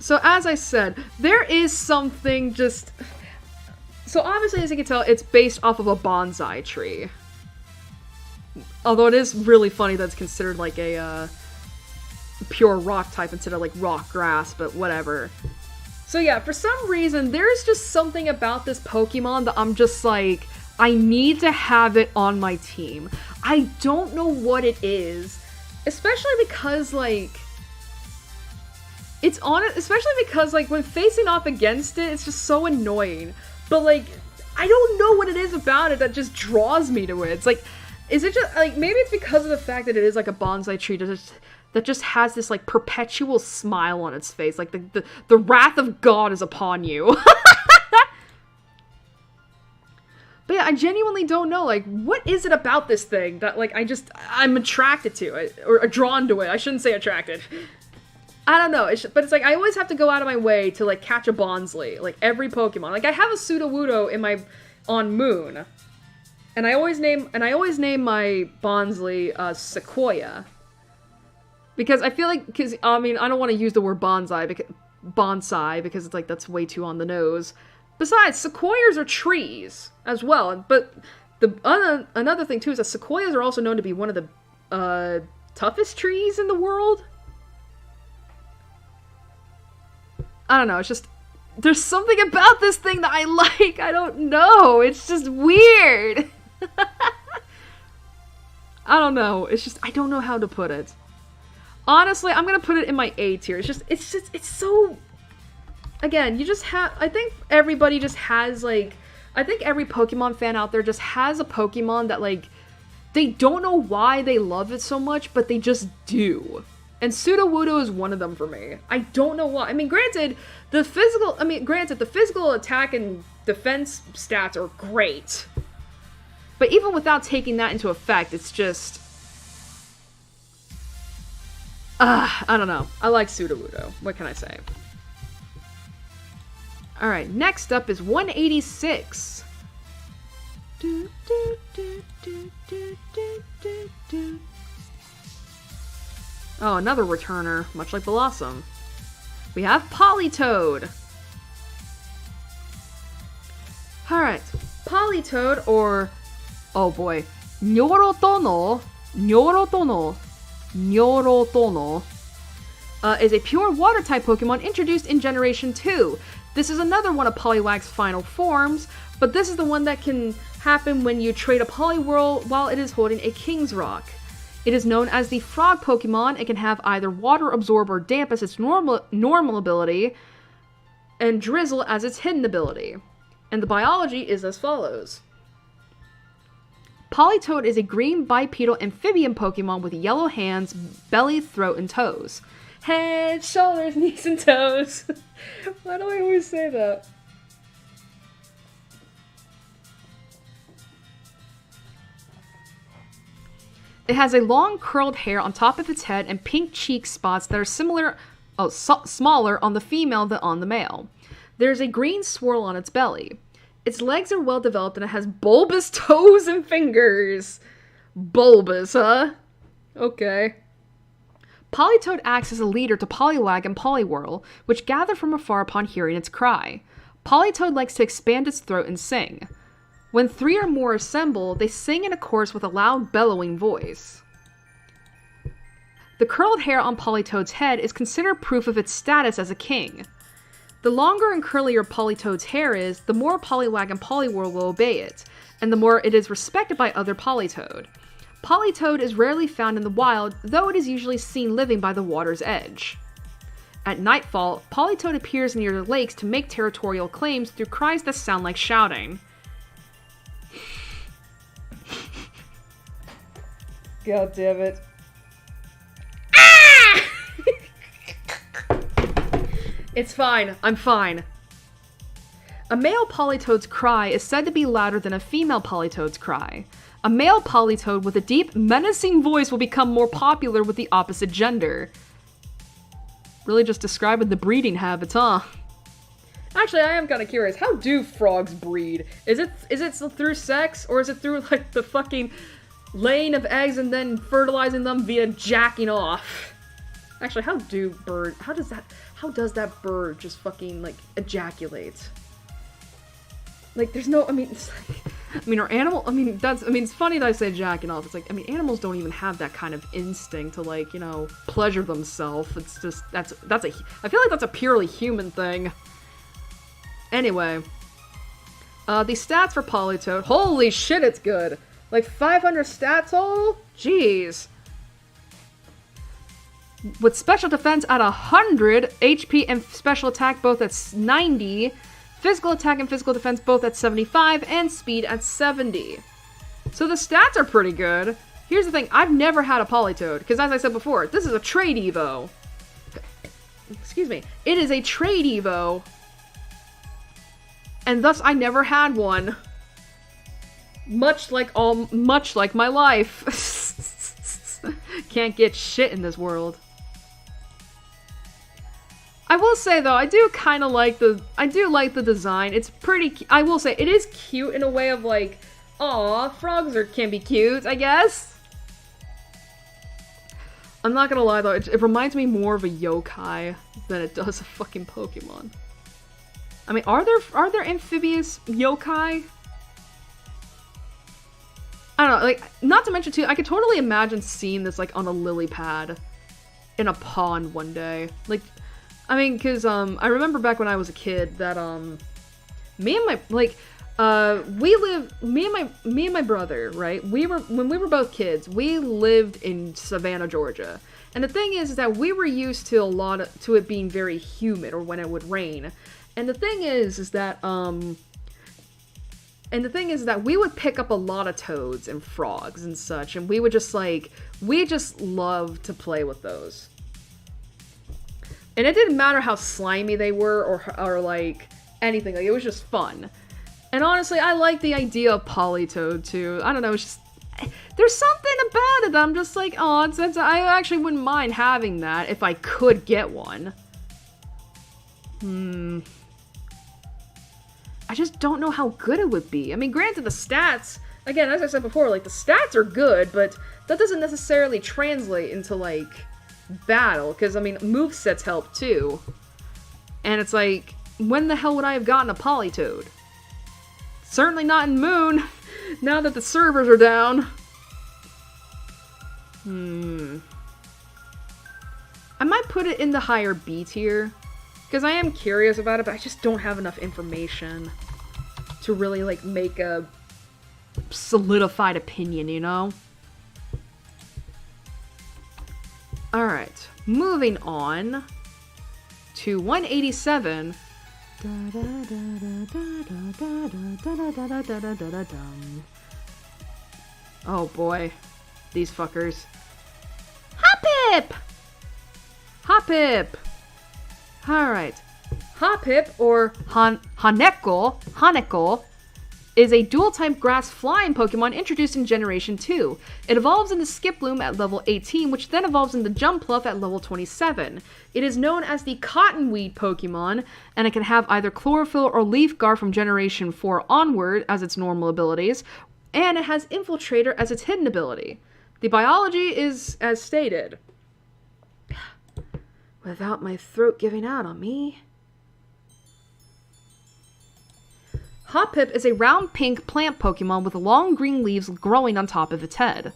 So as I said, there is something just... So obviously, as you can tell, it's based off of a bonsai tree. Although it is really funny that it's considered like a pure rock type instead of like rock grass, but whatever. So yeah, for some reason, there's just something about this Pokemon that I'm just like, I need to have it on my team. I don't know what it is. Especially because, like, it's on it, especially because, like, when facing off against it, it's just so annoying. But, like, I don't know what it is about it that just draws me to it. It's like, is it just, like, maybe it's because of the fact that it is, like, a bonsai tree that just has this, like, perpetual smile on its face. Like, the wrath of God is upon you. But yeah, I genuinely don't know, like, what is it about this thing that, like, I'm attracted to it, or drawn to it. I shouldn't say attracted. I don't know, but it's like, I always have to go out of my way to, like, catch a Bonsly, like, every Pokemon. Like, I have a Sudowoodo on Moon, and I always name my Bonsly, Sequoia. Because I feel like, I mean, I don't want to use the word bonsai, because it's like, that's way too on the nose. Besides, sequoias are trees as well, but Another thing too is that sequoias are also known to be one of the toughest trees in the world. I don't know, it's just, there's something about this thing that I like. I don't know. It's just weird. I don't know. It's just, I don't know how to put it. Honestly, I'm gonna put it in my A tier. It's so... Again, you just have... I think everybody just has, like... I think every Pokemon fan out there just has a Pokemon that, like... They don't know why they love it so much, but they just do. And Sudowoodo is one of them for me. I don't know why. I mean, granted, the physical attack and defense stats are great. But even without taking that into effect, it's just... I don't know. I like Sudowoodo. What can I say? Alright, next up is 186. Oh, another returner, much like Blossom. We have Politoed. Alright, Politoed, or... Oh boy. Nyorotono is a pure water-type Pokemon introduced in Generation 2. This is another one of Poliwag's final forms, but this is the one that can happen when you trade a Poliwhirl while it is holding a King's Rock. It is known as the Frog Pokemon. It can have either Water Absorb or Damp as its normal ability, and Drizzle as its hidden ability. And the biology is as follows. Politoed is a green bipedal amphibian Pokemon with yellow hands, belly, throat, and toes. Head, shoulders, knees, and toes. Why do I always say that? It has a long curled hair on top of its head and pink cheek spots that are smaller on the female than on the male. There's a green swirl on its belly. Its legs are well developed and it has bulbous toes and fingers. Bulbous, huh? Okay. Politoed acts as a leader to Poliwag and Poliwhirl, which gather from afar upon hearing its cry. Politoed likes to expand its throat and sing. When 3 or more assemble, they sing in a chorus with a loud, bellowing voice. The curled hair on Politoed's head is considered proof of its status as a king. The longer and curlier Politoed's hair is, the more Poliwag and Poliwhirl will obey it, and the more it is respected by other Politoed. Politoed is rarely found in the wild, though it is usually seen living by the water's edge. At nightfall, Politoed appears near the lakes to make territorial claims through cries that sound like shouting. God damn it. Ah! It's fine. I'm fine. A male Politoed's cry is said to be louder than a female Politoed's cry. A male Politoed with a deep, menacing voice will become more popular with the opposite gender. Really just describing the breeding habits, huh? Actually, I am kind of curious. How do frogs breed? Is it through sex, or is it through, like, the fucking laying of eggs and then fertilizing them via jacking off? Actually, how does that bird just fucking, like, ejaculate? Like, there's no, it's funny that I say jacking off. It's like, animals don't even have that kind of instinct to, like, pleasure themselves. It's just, I feel like that's a purely human thing. Anyway. The stats for Politoed. Holy shit, it's good. Like, 500 stats total? Jeez. With special defense at 100, HP and special attack both at 90, physical attack and physical defense both at 75, and speed at 70. So the stats are pretty good. Here's the thing, I've never had a Politoed, because as I said before, this is a trade Evo. Excuse me. It is a trade Evo. And thus I never had one. Much like my life. Can't get shit in this world. I will say though, I do like the design. It's pretty, I will say, it is cute in a way of like, aw, frogs can be cute, I guess. I'm not gonna lie though, it reminds me more of a yokai than it does a fucking Pokemon. Are there amphibious yokai? I don't know, like, not to mention too, I could totally imagine seeing this, like, on a lily pad in a pond one day. Like, I mean, because, I remember back when I was a kid that, me and my, like, me and my brother, right? When we were both kids, we lived in Savannah, Georgia. And the thing is that we were used to to it being very humid, or when it would rain. And the thing is that, we would pick up a lot of toads and frogs and such, and we would just, like, we just loved to play with those. And it didn't matter how slimy they were, or like, anything, like, it was just fun. And honestly, I like the idea of Polytoad, too. I don't know, it's just, there's something about it that I'm just like, oh, I actually wouldn't mind having that if I could get one. I just don't know how good it would be. I mean, granted, the stats, again, as I said before, like, the stats are good, but that doesn't necessarily translate into, like, battle, because, I mean, movesets help, too. And it's like, when the hell would I have gotten a Polytoad? Certainly not in Moon, now that the servers are down. I might put it in the higher B tier, because I am curious about it, but I just don't have enough information to really, like, make a solidified opinion, you know? Alright, moving on to 187. Oh boy, these fuckers. Hoppip! Hoppip! Alright. Hoppip, or Haneko, is a dual-type grass flying Pokemon introduced in Generation 2. It evolves into Skiploom at level 18, which then evolves into Jumpluff at level 27. It is known as the Cottonweed Pokemon, and it can have either Chlorophyll or Leaf Guard from Generation 4 onward as its normal abilities, and it has Infiltrator as its hidden ability. The biology is as stated. Without my throat giving out on me. Hoppip is a round pink plant Pokemon with long green leaves growing on top of its head.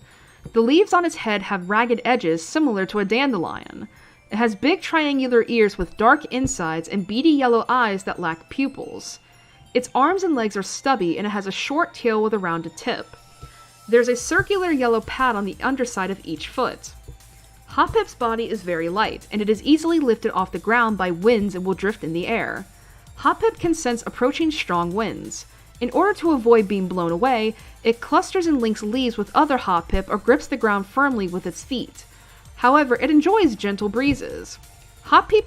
The leaves on its head have ragged edges similar to a dandelion. It has big triangular ears with dark insides and beady yellow eyes that lack pupils. Its arms and legs are stubby, and it has a short tail with a rounded tip. There's a circular yellow pad on the underside of each foot. Hoppip's body is very light, and it is easily lifted off the ground by winds and will drift in the air. Hoppip can sense approaching strong winds. In order to avoid being blown away, it clusters and links leaves with other Hoppip or grips the ground firmly with its feet. However, it enjoys gentle breezes. Hoppip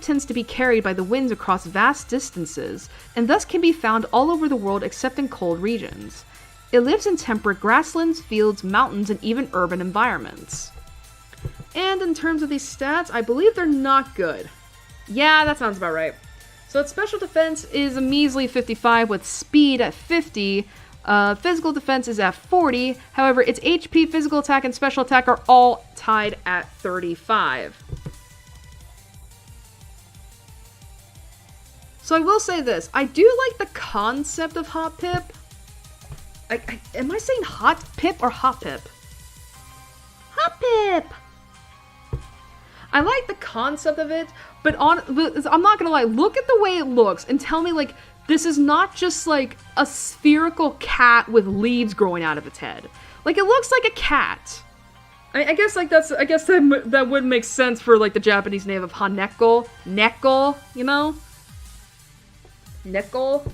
tends to be carried by the winds across vast distances, and thus can be found all over the world except in cold regions. It lives in temperate grasslands, fields, mountains, and even urban environments. And in terms of these stats, I believe they're not good. Yeah, that sounds about right. So its special defense is a measly 55 with speed at 50. Physical defense is at 40. However, its HP, physical attack, and special attack are all tied at 35. So I will say this. I do like the concept of Hoppip. Am I saying Hot Pip or Hoppip? Hoppip! I like the concept of it, but I'm not gonna lie, look at the way it looks and tell me, like, this is not just, like, a spherical cat with leaves growing out of its head. Like, it looks like a cat. I guess, like, that would make sense for, like, the Japanese name of Haneko. Neko, you know? Neko?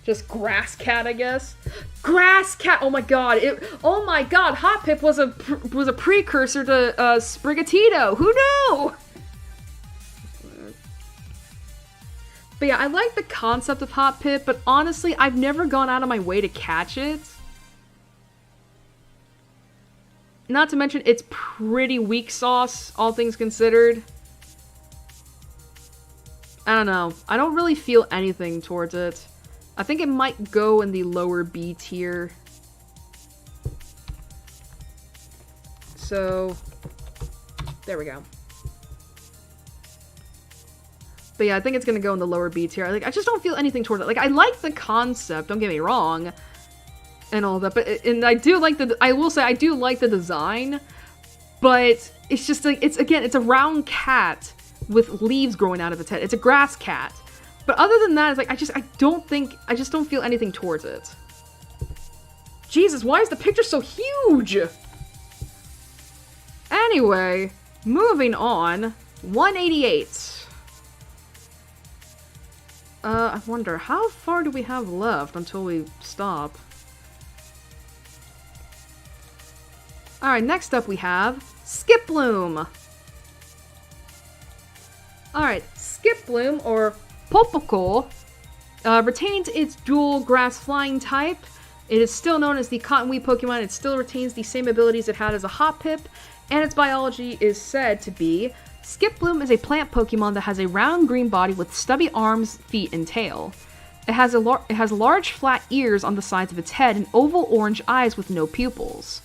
Just grass cat, I guess. Grass cat. Oh my god. Hoppip was a precursor to Sprigatito. Who knew? But yeah, I like the concept of Hoppip, but honestly, I've never gone out of my way to catch it. Not to mention, it's pretty weak sauce, all things considered. I don't know. I don't really feel anything towards it. I think it might go in the lower B tier. So, there we go. But yeah, I think it's gonna go in the lower B tier. Like, I just don't feel anything towards it. Like, I like the concept, don't get me wrong, and all that, but, and I do like I will say, I do like the design, but it's just like, it's a round cat with leaves growing out of its head. It's a grass cat. But other than that, it's like, I just don't feel anything towards it. Jesus, why is the picture so huge? Anyway, moving on. 188. I wonder, how far do we have left until we stop? Alright, next up we have Skiploom. Alright, Skiploom, or Popokol, retains its dual grass flying type. It is still known as the Cottonweed Pokemon. It still retains the same abilities it had as a Hoppip, and its biology is said to be: Skiploom is a plant Pokemon that has a round green body with stubby arms, feet, and tail. It has large flat ears on the sides of its head and oval orange eyes with no pupils.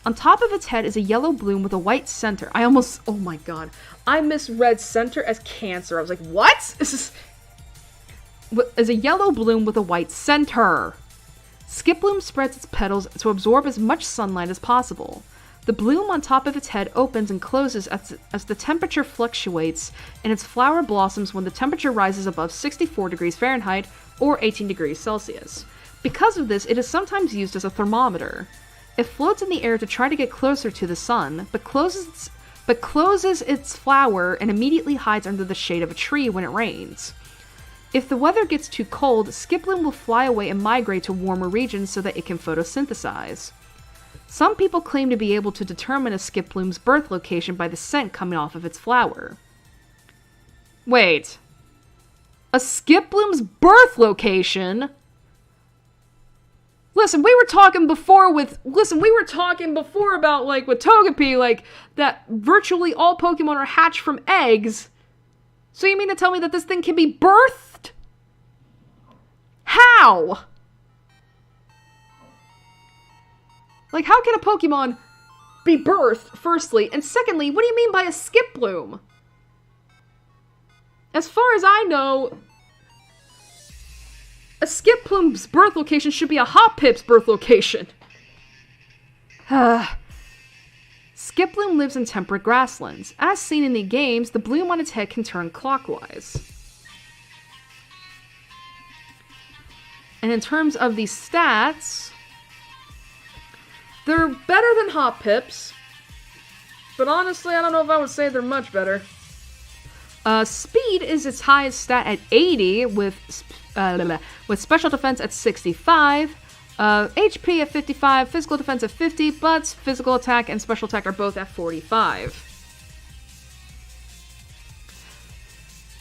On top of its head is a yellow bloom with a white center. Oh my god. I misread center as cancer. I was like, what? This is a yellow bloom with a white center. Skiploom spreads its petals to absorb as much sunlight as possible. The bloom on top of its head opens and closes as the temperature fluctuates, and its flower blossoms when the temperature rises above 64 degrees Fahrenheit or 18 degrees Celsius. Because of this, it is sometimes used as a thermometer. It floats in the air to try to get closer to the sun, but closes its flower and immediately hides under the shade of a tree when it rains. If the weather gets too cold, Skiploom will fly away and migrate to warmer regions so that it can photosynthesize. Some people claim to be able to determine a Skiploom's birth location by the scent coming off of its flower. Wait. A Skiploom's birth location? Listen, we were talking before about, like, with Togepi, like, that virtually all Pokemon are hatched from eggs. So you mean to tell me that this thing can be birthed? How? Like, how can a Pokemon be birthed, firstly? And secondly, what do you mean by a Skiploom? As far as I know, a Skiploom's birth location should be a Hoppip's birth location. Skiploom lives in temperate grasslands. As seen in the games, the bloom on its head can turn clockwise. And in terms of the stats, they're better than Hoppip's, but honestly, I don't know if I would say they're much better. Speed is its highest stat at 80, with special defense at 65, HP at 55, physical defense at 50, but physical attack and special attack are both at 45.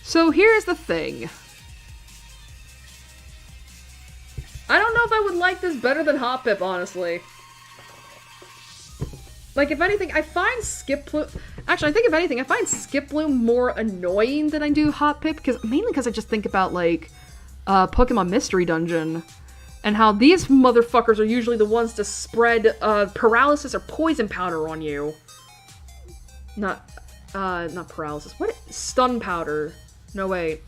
So here's the thing. I don't know if I would like this better than Hoppip, honestly. Like, if anything, I find Skiploom... Actually, I think if anything, I find Skiploom more annoying than I do Hoppip, mainly because I just think about, like, Pokemon Mystery Dungeon, and how these motherfuckers are usually the ones to spread, paralysis or poison powder on you. Not paralysis. What? Stun powder. No, wait.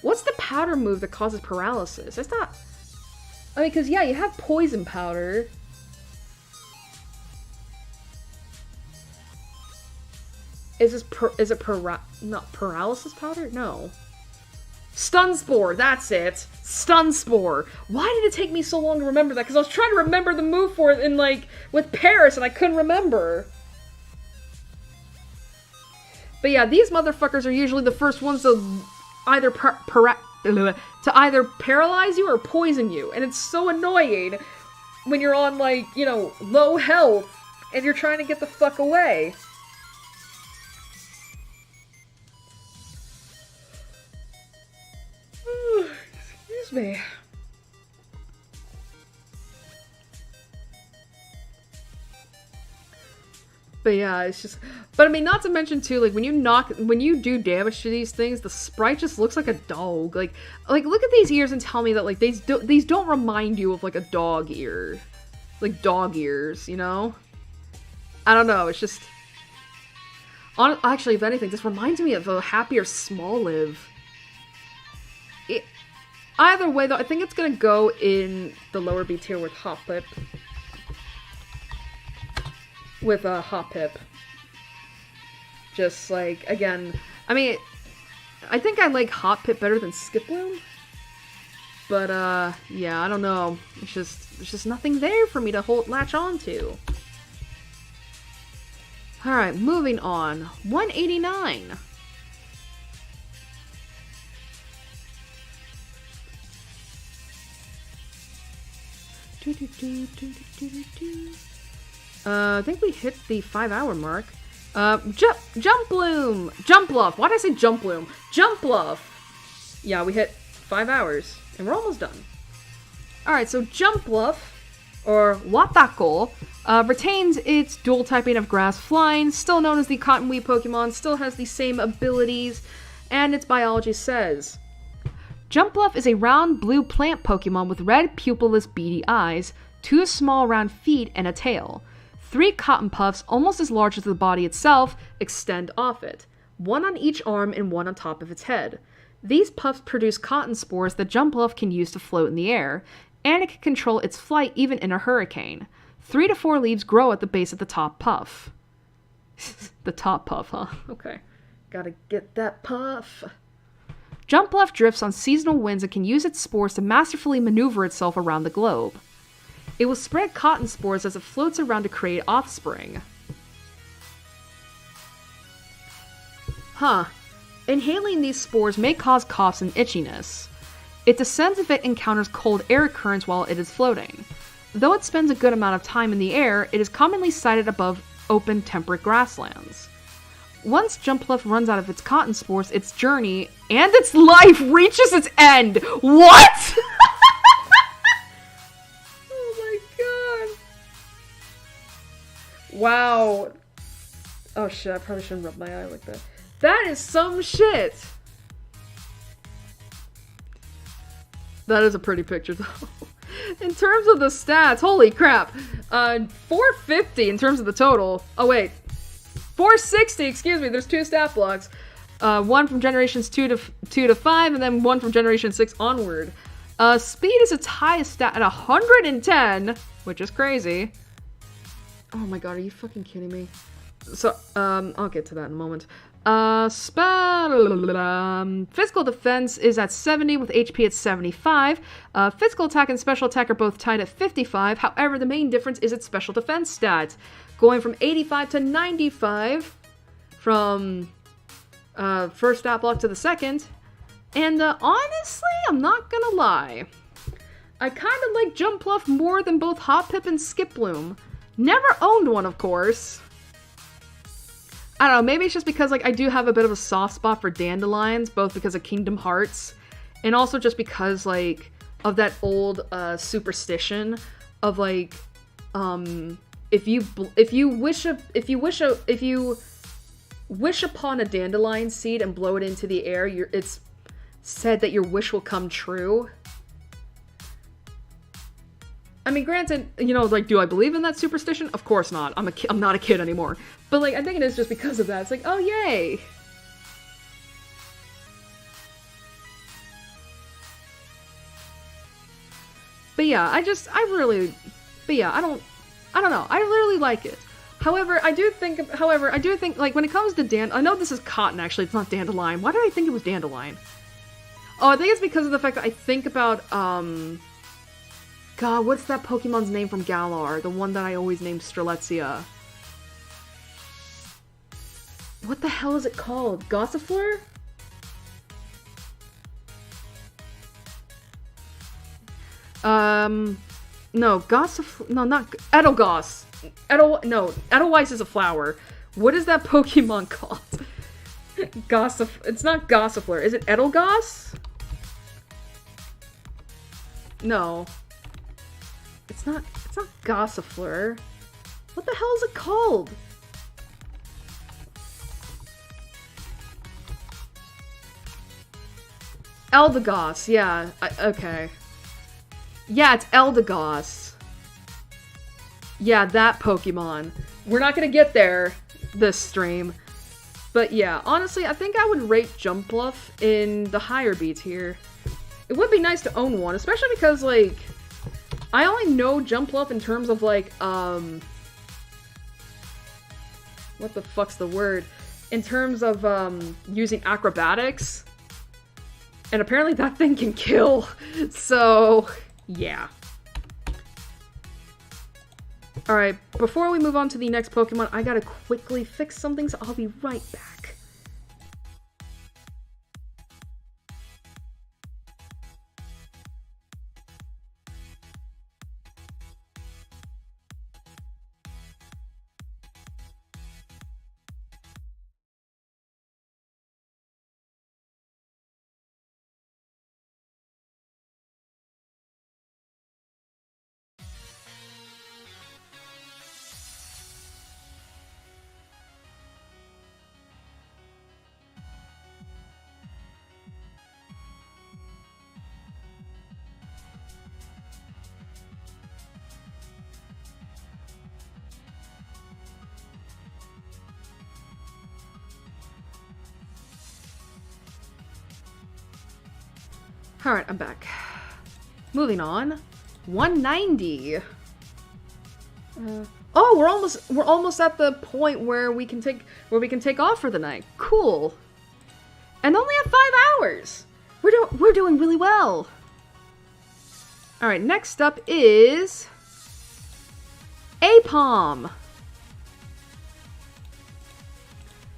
What's the powder move that causes paralysis? That's not... I mean, because, yeah, you have poison powder. Is it not paralysis powder? No. Stun Spore, that's it. Stun Spore. Why did it take me so long to remember that? Because I was trying to remember the move for it in, like, with Paris, and I couldn't remember. But yeah, these motherfuckers are usually the first ones to either either paralyze you or poison you. And it's so annoying when you're on, like, you know, low health, and you're trying to get the fuck away. Excuse me. But yeah, it's just... But I mean, not to mention too, like, when you do damage to these things, the sprite just looks like a dog. Like, look at these ears and tell me that, like, these don't remind you of, like, a dog ear. Like, dog ears, you know? I don't know, it's just... Actually, if anything, this reminds me of a happier Smoliv. Either way, though, I think it's gonna go in the lower B tier with Hoppip. With Hoppip. Just like, again, I mean, I think I like Hoppip better than Skiploom. But, yeah, I don't know. There's just nothing there for me to latch on to. Alright, moving on. 189. I think we hit the 5-hour mark. Jumploom! Jumpluff! Why did I say Jumploom? Jumpluff! Yeah, we hit 5 hours, and we're almost done. Alright, so Jumpluff, or Watako, retains its dual typing of grass flying, still known as the Cottonweed Pokemon, still has the same abilities, and its biology says, Jumpluff is a round blue plant Pokemon with red pupilless beady eyes, 2 small round feet, and a tail. 3 cotton puffs, almost as large as the body itself, extend off it, 1 on each arm and 1 on top of its head. These puffs produce cotton spores that Jumpluff can use to float in the air, and it can control its flight even in a hurricane. 3 to 4 leaves grow at the base of the top puff. The top puff, huh? Okay. Gotta get that puff. Jumpluff drifts on seasonal winds and can use its spores to masterfully maneuver itself around the globe. It will spread cotton spores as it floats around to create offspring. Huh. Inhaling these spores may cause coughs and itchiness. It descends if it encounters cold air currents while it is floating. Though it spends a good amount of time in the air, it is commonly sighted above open temperate grasslands. Once Jumpluff runs out of its cotton spores, its journey and its life reaches its end. What? Oh my god. Wow. Oh shit, I probably shouldn't rub my eye like that. That is some shit. That is a pretty picture though. In terms of the stats, holy crap. 450 in terms of the total. Oh wait. 460, excuse me, there's 2 stat blocks. One from generations 2 to 5, and then one from generation 6 onward. Speed is its highest stat at 110, which is crazy. Oh my god, are you fucking kidding me? So, I'll get to that in a moment. Physical defense is at 70 with HP at 75. Physical attack and special attack are both tied at 55. However, the main difference is its special defense stat, going from 85 to 95 from first stat block to the second. And honestly, I'm not gonna lie, I kind of like Jumpluff more than both Hoppip and Skiploom. Never owned one, of course. I don't know, maybe it's just because, like, I do have a bit of a soft spot for dandelions, both because of Kingdom Hearts, and also just because, like, of that old, superstition of, like, if you wish upon a dandelion seed and blow it into the air, it's said that your wish will come true. I mean, granted, you know, like, do I believe in that superstition? Of course not. I'm not a kid anymore. But, like, I think it is just because of that. It's like, oh, yay! But yeah, I don't know. I really like it. However, I do think, like, when it comes to I know this is cotton, actually. It's not dandelion. Why did I think it was dandelion? Oh, I think it's because of the fact that I think about, God, what's that Pokemon's name from Galar? The one that I always named Strelitzia. What the hell is it called? Gossifleur? No, Gossifleur. No, not Edelgauss. Edelweiss is a flower. What is that Pokemon called? It's not Gossifleur. Is it Edelgauss? No. It's not Gossifleur. What the hell is it called? Eldegoss, yeah. Okay. Yeah, it's Eldegoss. Yeah, that Pokemon. We're not gonna get there this stream. But yeah, honestly, I think I would rate Jumpluff in the higher B tier. It would be nice to own one, especially because, like, I only know Jumpluff in terms of, like, what the fuck's the word? In terms of, using acrobatics. And apparently that thing can kill. So, yeah. Alright, before we move on to the next Pokemon, I gotta quickly fix something, so I'll be right back. Alright, I'm back. Moving on. 190. Oh, we're almost at the point where we can take off for the night. Cool. And only at 5 hours. We're doing really well. Alright, next up is Apom.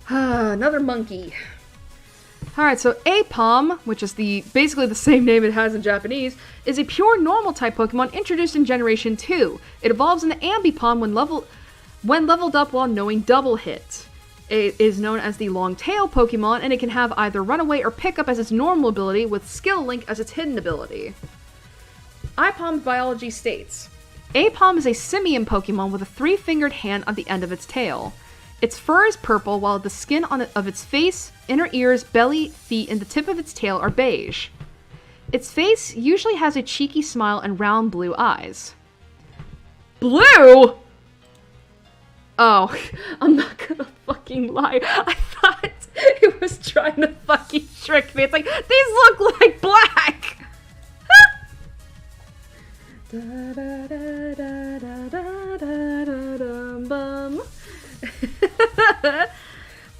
Another monkey. Alright, so Apom, which is basically the same name it has in Japanese, is a pure normal type Pokemon introduced in Generation 2. It evolves into Ambipom when leveled up while knowing Double Hit. It is known as the long tail Pokemon, and it can have either Runaway or Pickup as its normal ability, with Skill Link as its hidden ability. Apom's biology states, Apom is a simian Pokemon with a 3-fingered hand on the end of its tail. Its fur is purple, while the skin of its face, inner ears, belly, feet, and the tip of its tail are beige. Its face usually has a cheeky smile and round blue eyes. Blue?! Oh, I'm not gonna fucking lie. I thought it was trying to fucking trick me. It's like, these look like black!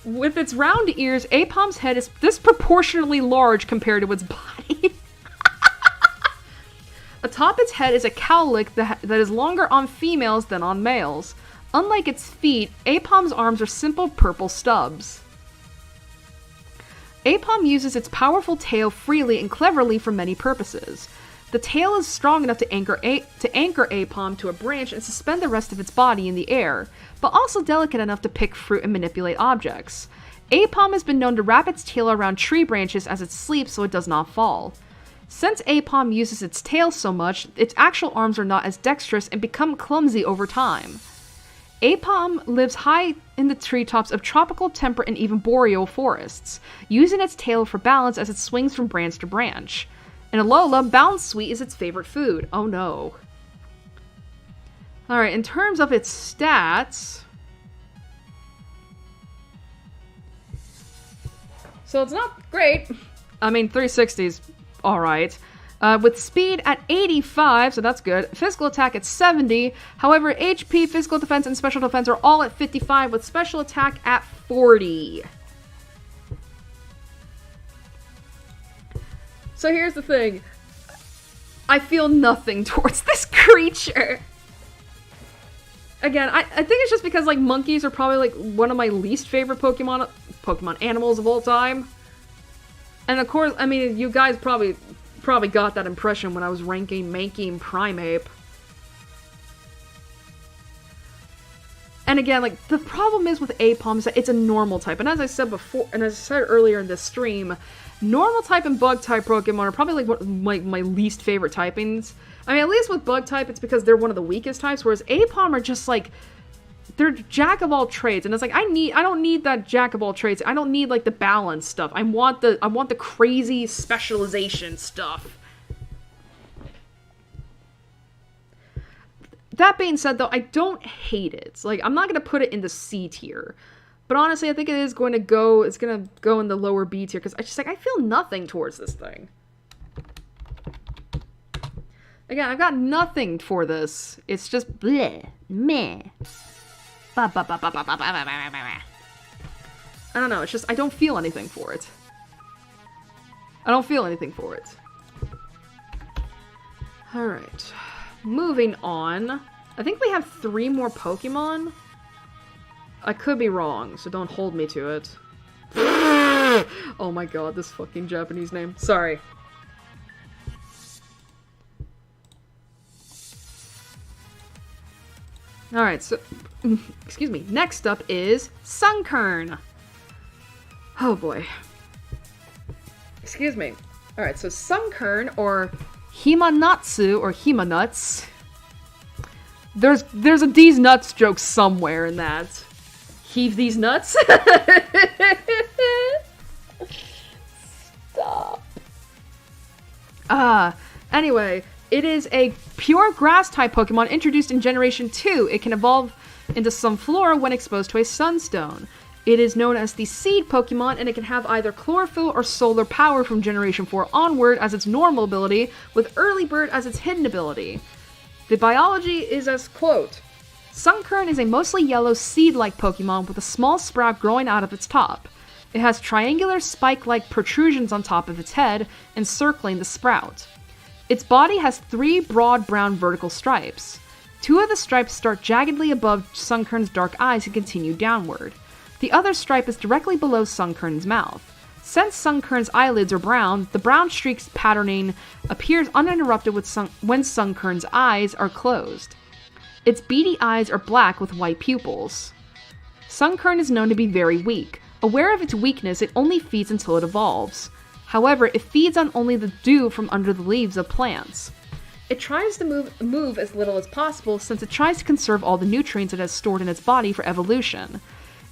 With its round ears, Apom's head is disproportionately large compared to its body. Atop its head is a cowlick that is longer on females than on males. Unlike its feet, Apom's arms are simple purple stubs. Apom uses its powerful tail freely and cleverly for many purposes. The tail is strong enough to anchor Apom to a branch and suspend the rest of its body in the air, but also delicate enough to pick fruit and manipulate objects. Apom has been known to wrap its tail around tree branches as it sleeps so it does not fall. Since Apom uses its tail so much, its actual arms are not as dexterous and become clumsy over time. Apom lives high in the treetops of tropical, temperate, and even boreal forests, using its tail for balance as it swings from branch to branch. In Alola, Bound Sweet is its favorite food. Oh no. Alright, in terms of its stats... So it's not great. I mean, 360's alright. With speed at 85, so that's good. Physical attack at 70. However, HP, physical defense, and special defense are all at 55, with special attack at 40. So here's the thing. I feel nothing towards this creature. Again, I think it's just because, like, monkeys are probably, like, one of my least favorite Pokemon animals of all time. And of course, I mean, you guys probably got that impression when I was ranking Mankey Primeape. And again, like, the problem is with Apom is that it's a normal type. And as I said before, and as I said earlier in this stream, normal type and bug type Pokemon are probably like my least favorite typings. I mean, at least with bug type, it's because they're one of the weakest types, whereas Apom are just like, they're jack of all trades, and it's like, I don't need that jack of all trades. I don't need like the balance stuff. I want the crazy specialization stuff. That being said, though, I don't hate it. Like, I'm not gonna put it in the C tier. But honestly, I think it is going to go, it's going to go in the lower B tier, because I just, like, I feel nothing towards this thing. Again, I've got nothing for this. It's just bleh, meh. I don't know, it's just, I don't feel anything for it. I don't feel anything for it. Alright. Moving on. I think we have 3 more Pokemon. I could be wrong, so don't hold me to it. Oh my god, this fucking Japanese name. Sorry. Alright, so... excuse me. Next up is Sunkern. Oh boy. Excuse me. Alright, so Sunkern, or Himanatsu, or Himanuts. There's a D's nuts joke somewhere in that. Heave these nuts? Stop. Anyway, it is a pure grass-type Pokemon introduced in Generation 2. It can evolve into Sunflora when exposed to a Sunstone. It is known as the Seed Pokemon, and it can have either Chlorophyll or Solar Power from Generation 4 onward as its normal ability, with Early Bird as its hidden ability. The biology is as, quote, Sunkern is a mostly yellow seed-like Pokemon with a small sprout growing out of its top. It has triangular spike-like protrusions on top of its head, encircling the sprout. Its body has 3 broad brown vertical stripes. 2 of the stripes start jaggedly above Sunkern's dark eyes and continue downward. The other stripe is directly below Sunkern's mouth. Since Sunkern's eyelids are brown, the brown streaks patterning appears uninterrupted when Sunkern's eyes are closed. Its beady eyes are black with white pupils. Sunkern is known to be very weak. Aware of its weakness, it only feeds until it evolves. However, it feeds on only the dew from under the leaves of plants. It tries to move as little as possible since it tries to conserve all the nutrients it has stored in its body for evolution.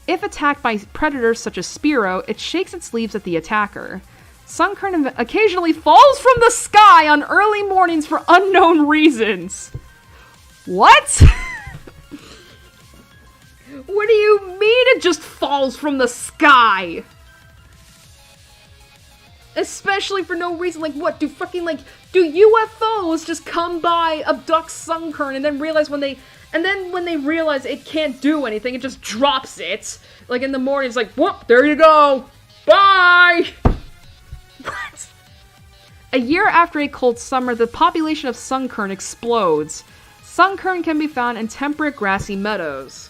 If attacked by predators such as Spearow, it shakes its leaves at the attacker. Sunkern occasionally falls from the sky on early mornings for unknown reasons. What? What do you mean it just falls from the sky? Especially for no reason. Like, what? Do UFOs just come by, abduct Sunkern, and then realize when they realize it can't do anything, it just drops it. Like, in the morning, it's like, whoop, there you go. Bye! What? A year after a cold summer, the population of Sunkern explodes. Sunkern can be found in temperate grassy meadows.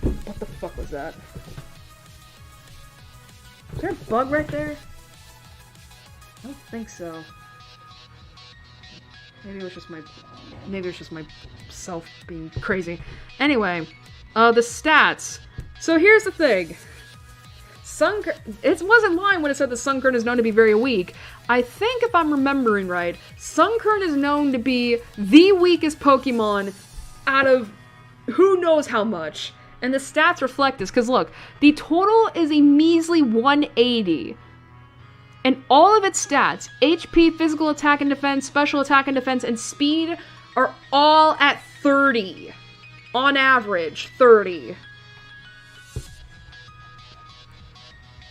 What the fuck was that? Is there a bug right there? I don't think so. Maybe it was just myself being crazy. Anyway, the stats. So here's the thing. Sunkern, it wasn't lying when it said that Sunkern is known to be very weak. I think if I'm remembering right, Sunkern is known to be the weakest Pokemon out of who knows how much. And the stats reflect this, because look, the total is a measly 180. And all of its stats, HP, physical attack and defense, special attack and defense, and speed, are all at 30. On average, 30.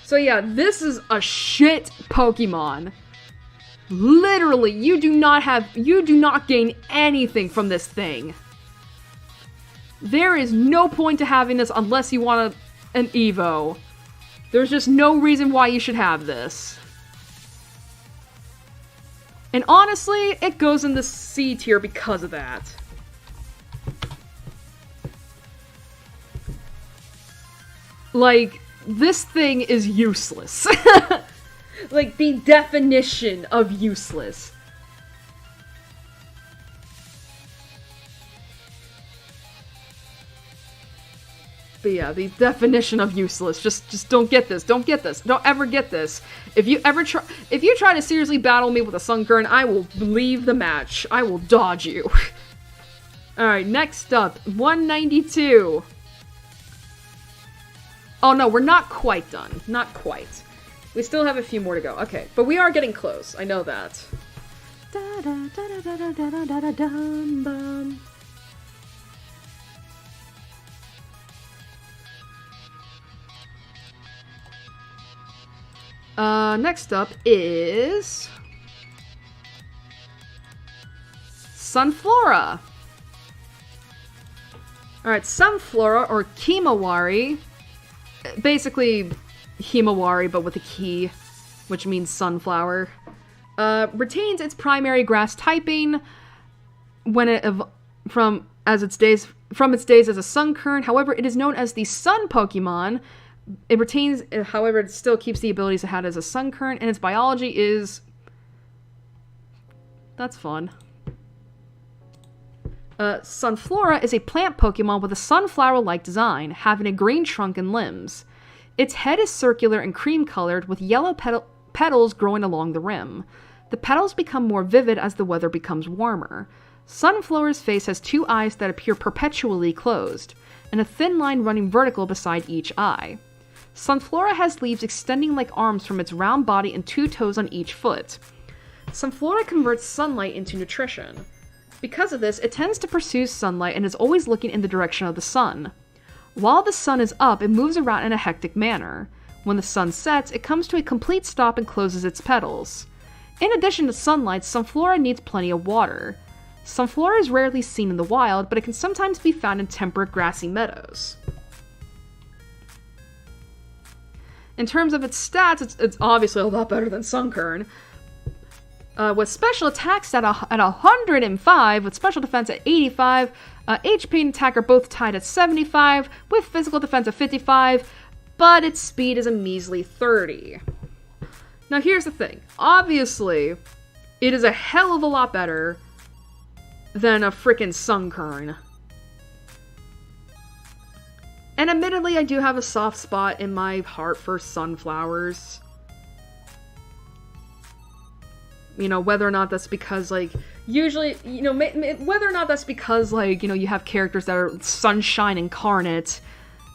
So yeah, this is a shit Pokemon. Literally, you do not gain anything from this thing. There is no point to having this unless you want an Evo. There's just no reason why you should have this. And honestly, it goes in the C tier because of that. Like, this thing is useless. Like, the definition of useless. But yeah, the definition of useless. Just don't get this. Don't get this. Don't ever get this. If you try to seriously battle me with a Sunkern, I will leave the match. I will dodge you. Alright, next up, 192. Oh no, we're not quite done. Not quite. We still have a few more to go. Okay, but we are getting close. I know that. Next up is Sunflora. Alright, Sunflora, or Kimawari, basically Himawari but with a ki, which means sunflower, retains its primary grass typing when it from its days as a sunkern. However, it is known as the sun Pokemon. It retains, however, it still keeps the abilities it had as a sunkern, and its biology is... That's fun. Sunflora is a plant Pokemon with a sunflower-like design, having a green trunk and limbs. Its head is circular and cream-colored, with yellow petals growing along the rim. The petals become more vivid as the weather becomes warmer. Sunflora's face has 2 eyes that appear perpetually closed, and a thin line running vertical beside each eye. Sunflora has leaves extending like arms from its round body and 2 toes on each foot. Sunflora converts sunlight into nutrition. Because of this, it tends to pursue sunlight and is always looking in the direction of the sun. While the sun is up, it moves around in a hectic manner. When the sun sets, it comes to a complete stop and closes its petals. In addition to sunlight, Sunflora needs plenty of water. Sunflora is rarely seen in the wild, but it can sometimes be found in temperate grassy meadows. In terms of its stats, it's obviously a lot better than Sunkern. With special attacks at 105, with special defense at 85, HP and attack are both tied at 75, with physical defense at 55, but its speed is a measly 30. Now here's the thing. Obviously, it is a hell of a lot better than a frickin' Sunkern. And admittedly, I do have a soft spot in my heart for sunflowers. You know, whether or not that's because, like, usually, you know, whether or not that's because, like, you know, you have characters that are sunshine incarnate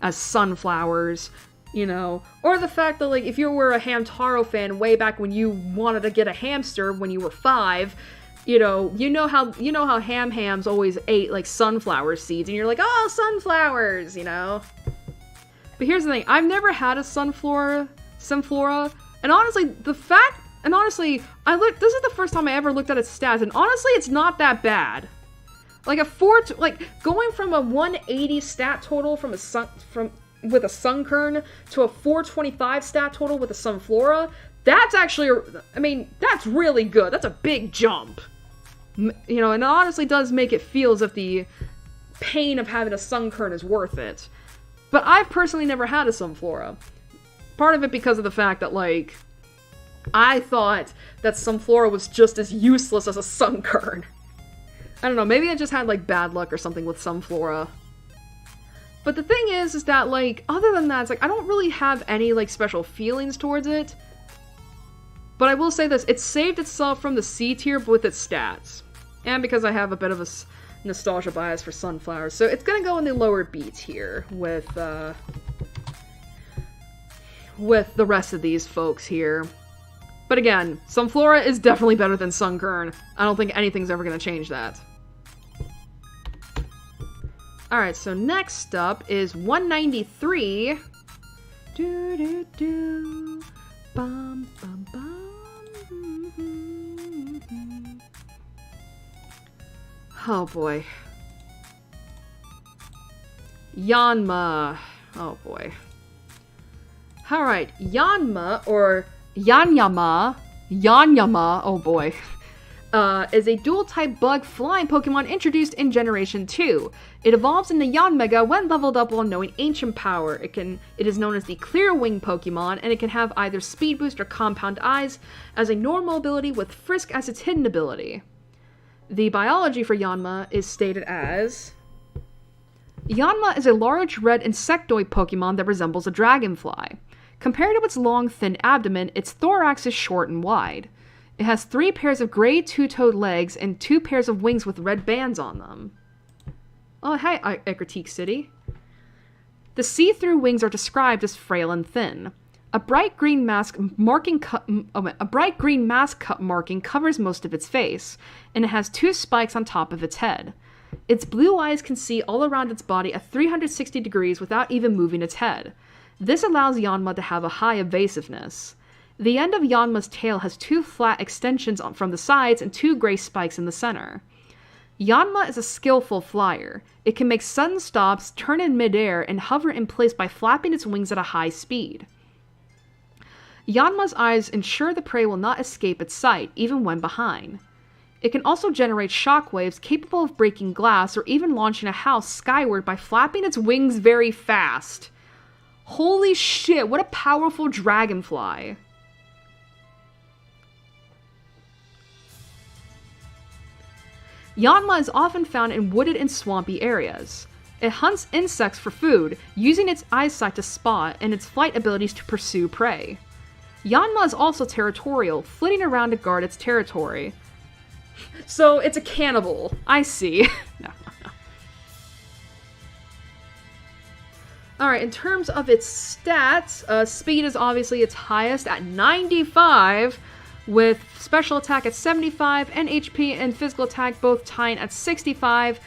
as sunflowers, you know, or the fact that, like, if you were a Hamtaro fan way back when you wanted to get a hamster when you were 5, you know how hams always ate, like, sunflower seeds, and you're like, oh, sunflowers, you know? But here's the thing, I've never had a Sunflora, and honestly, this is the first time I ever looked at its stats, and honestly, it's not that bad. Like going from a 180 stat total with a Sunkern to a 425 stat total with a Sunflora, that's actually, that's really good. That's a big jump. You know, and it honestly does make it feel as if the pain of having a Sunkern is worth it. But I've personally never had a Sunflora. Part of it because of the fact that, like, I thought that Sunflora was just as useless as a Sunkern. I don't know, maybe I just had, like, bad luck or something with Sunflora. But the thing is that, like, other than that, it's like, I don't really have any, like, special feelings towards it. But I will say this, it saved itself from the C tier with its stats. And because I have a bit of a nostalgia bias for sunflowers. So it's gonna go in the lower B tier with the rest of these folks here. But again, Sunflora is definitely better than Sunkern. I don't think anything's ever gonna change that. Alright, so next up is 193. Bum, bum, bum. Oh boy. Yanma. Oh boy. Alright, Yanma, or Yanyama, oh boy, is a dual-type bug flying Pokemon introduced in Generation 2. It evolves into Yanmega when leveled up while knowing Ancient Power. It is known as the Clear Wing Pokemon, and it can have either Speed Boost or Compound Eyes as a normal ability with Frisk as its hidden ability. The biology for Yanma is stated as... Yanma is a large red insectoid Pokemon that resembles a dragonfly. Compared to its long, thin abdomen, its thorax is short and wide. It has 3 pairs of gray two-toed legs and 2 pairs of wings with red bands on them. Oh, hi, Critique City. The see-through wings are described as frail and thin. A bright green mask marking covers most of its face, and it has 2 spikes on top of its head. Its blue eyes can see all around its body at 360 degrees without even moving its head. This allows Yanma to have a high evasiveness. The end of Yanma's tail has 2 flat extensions from the sides and 2 gray spikes in the center. Yanma is a skillful flyer. It can make sudden stops, turn in midair, and hover in place by flapping its wings at a high speed. Yanma's eyes ensure the prey will not escape its sight, even when behind. It can also generate shockwaves capable of breaking glass or even launching a house skyward by flapping its wings very fast. Holy shit, what a powerful dragonfly. Yanma is often found in wooded and swampy areas. It hunts insects for food, using its eyesight to spot and its flight abilities to pursue prey. Yanma is also territorial, flitting around to guard its territory. So it's a cannibal. I see. No. Alright, in terms of its stats, speed is obviously its highest at 95, with special attack at 75, and HP and physical attack both tying at 65.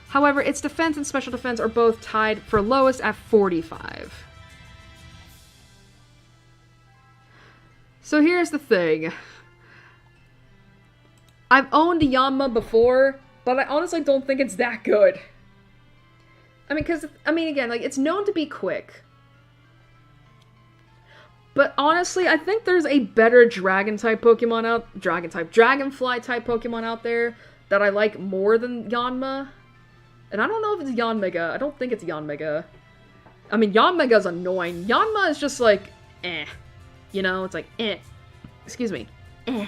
However, its defense and special defense are both tied for lowest at 45. So here's the thing. I've owned a Yanma before, but I honestly don't think it's that good. Again, like, it's known to be quick. But honestly, I think there's a better dragonfly type Pokemon out there that I like more than Yanma. And I don't know if it's Yanmega. I don't think it's Yanmega. I mean, Yanmega's annoying. Yanma is just like, eh. You know, it's like, eh. Excuse me. Eh.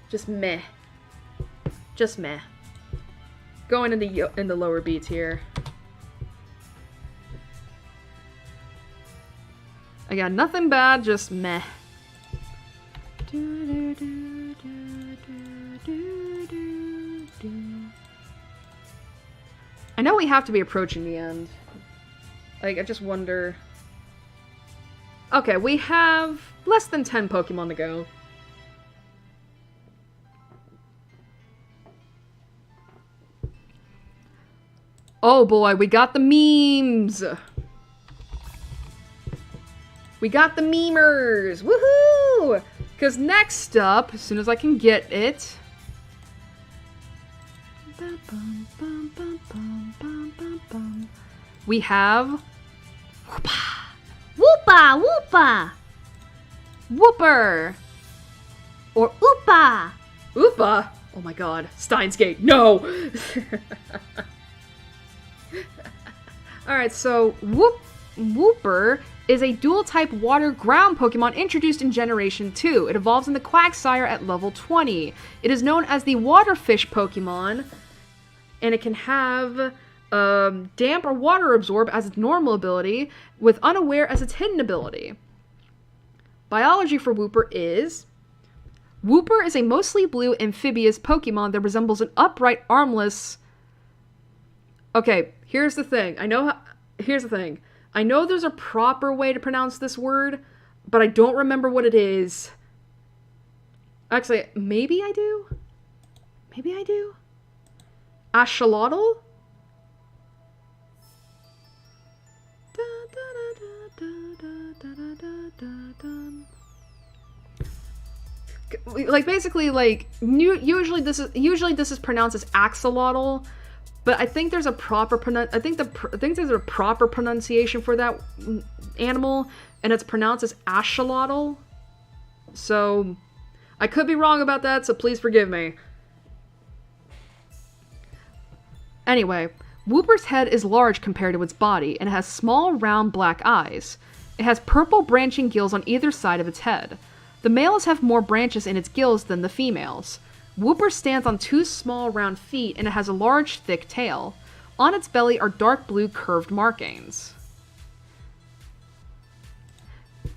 Just meh. Just meh. Going in the lower B tier. Again, nothing bad, just meh. I know we have to be approaching the end. Like, I just wonder... Okay, we have less than 10 Pokemon to go. Oh boy, we got the memes! We got the memers! Woohoo! Because next up, as soon as I can get it... we have... Whoopa! Whoopa! Whoopa! Whooper! Or Oopa! Oopa? Oh my god. Steins Gate. No! Alright, so Whooper is a dual-type water-ground Pokemon introduced in Generation 2. It evolves in the Quagsire at level 20. It is known as the Waterfish Pokemon, and it can have Damp or Water Absorb as its normal ability, with Unaware as its hidden ability. Biology for Whooper is... Whooper is a mostly blue amphibious Pokemon that resembles an upright, armless... Okay, here's the thing. Here's the thing. I know there's a proper way to pronounce this word, but I don't remember what it is. Actually, maybe I do? Maybe I do? Axolotl? Like, basically, like, usually this is pronounced as axolotl, but I think there's a proper there's a proper pronunciation for that animal, and it's pronounced as axolotl. So I could be wrong about that, so please forgive me. Anyway, Whooper's head is large compared to its body, and it has small, round, black eyes. It has purple branching gills on either side of its head. The males have more branches in its gills than the females. Whooper stands on 2 small, round feet, and it has a large, thick tail. On its belly are dark blue curved markings.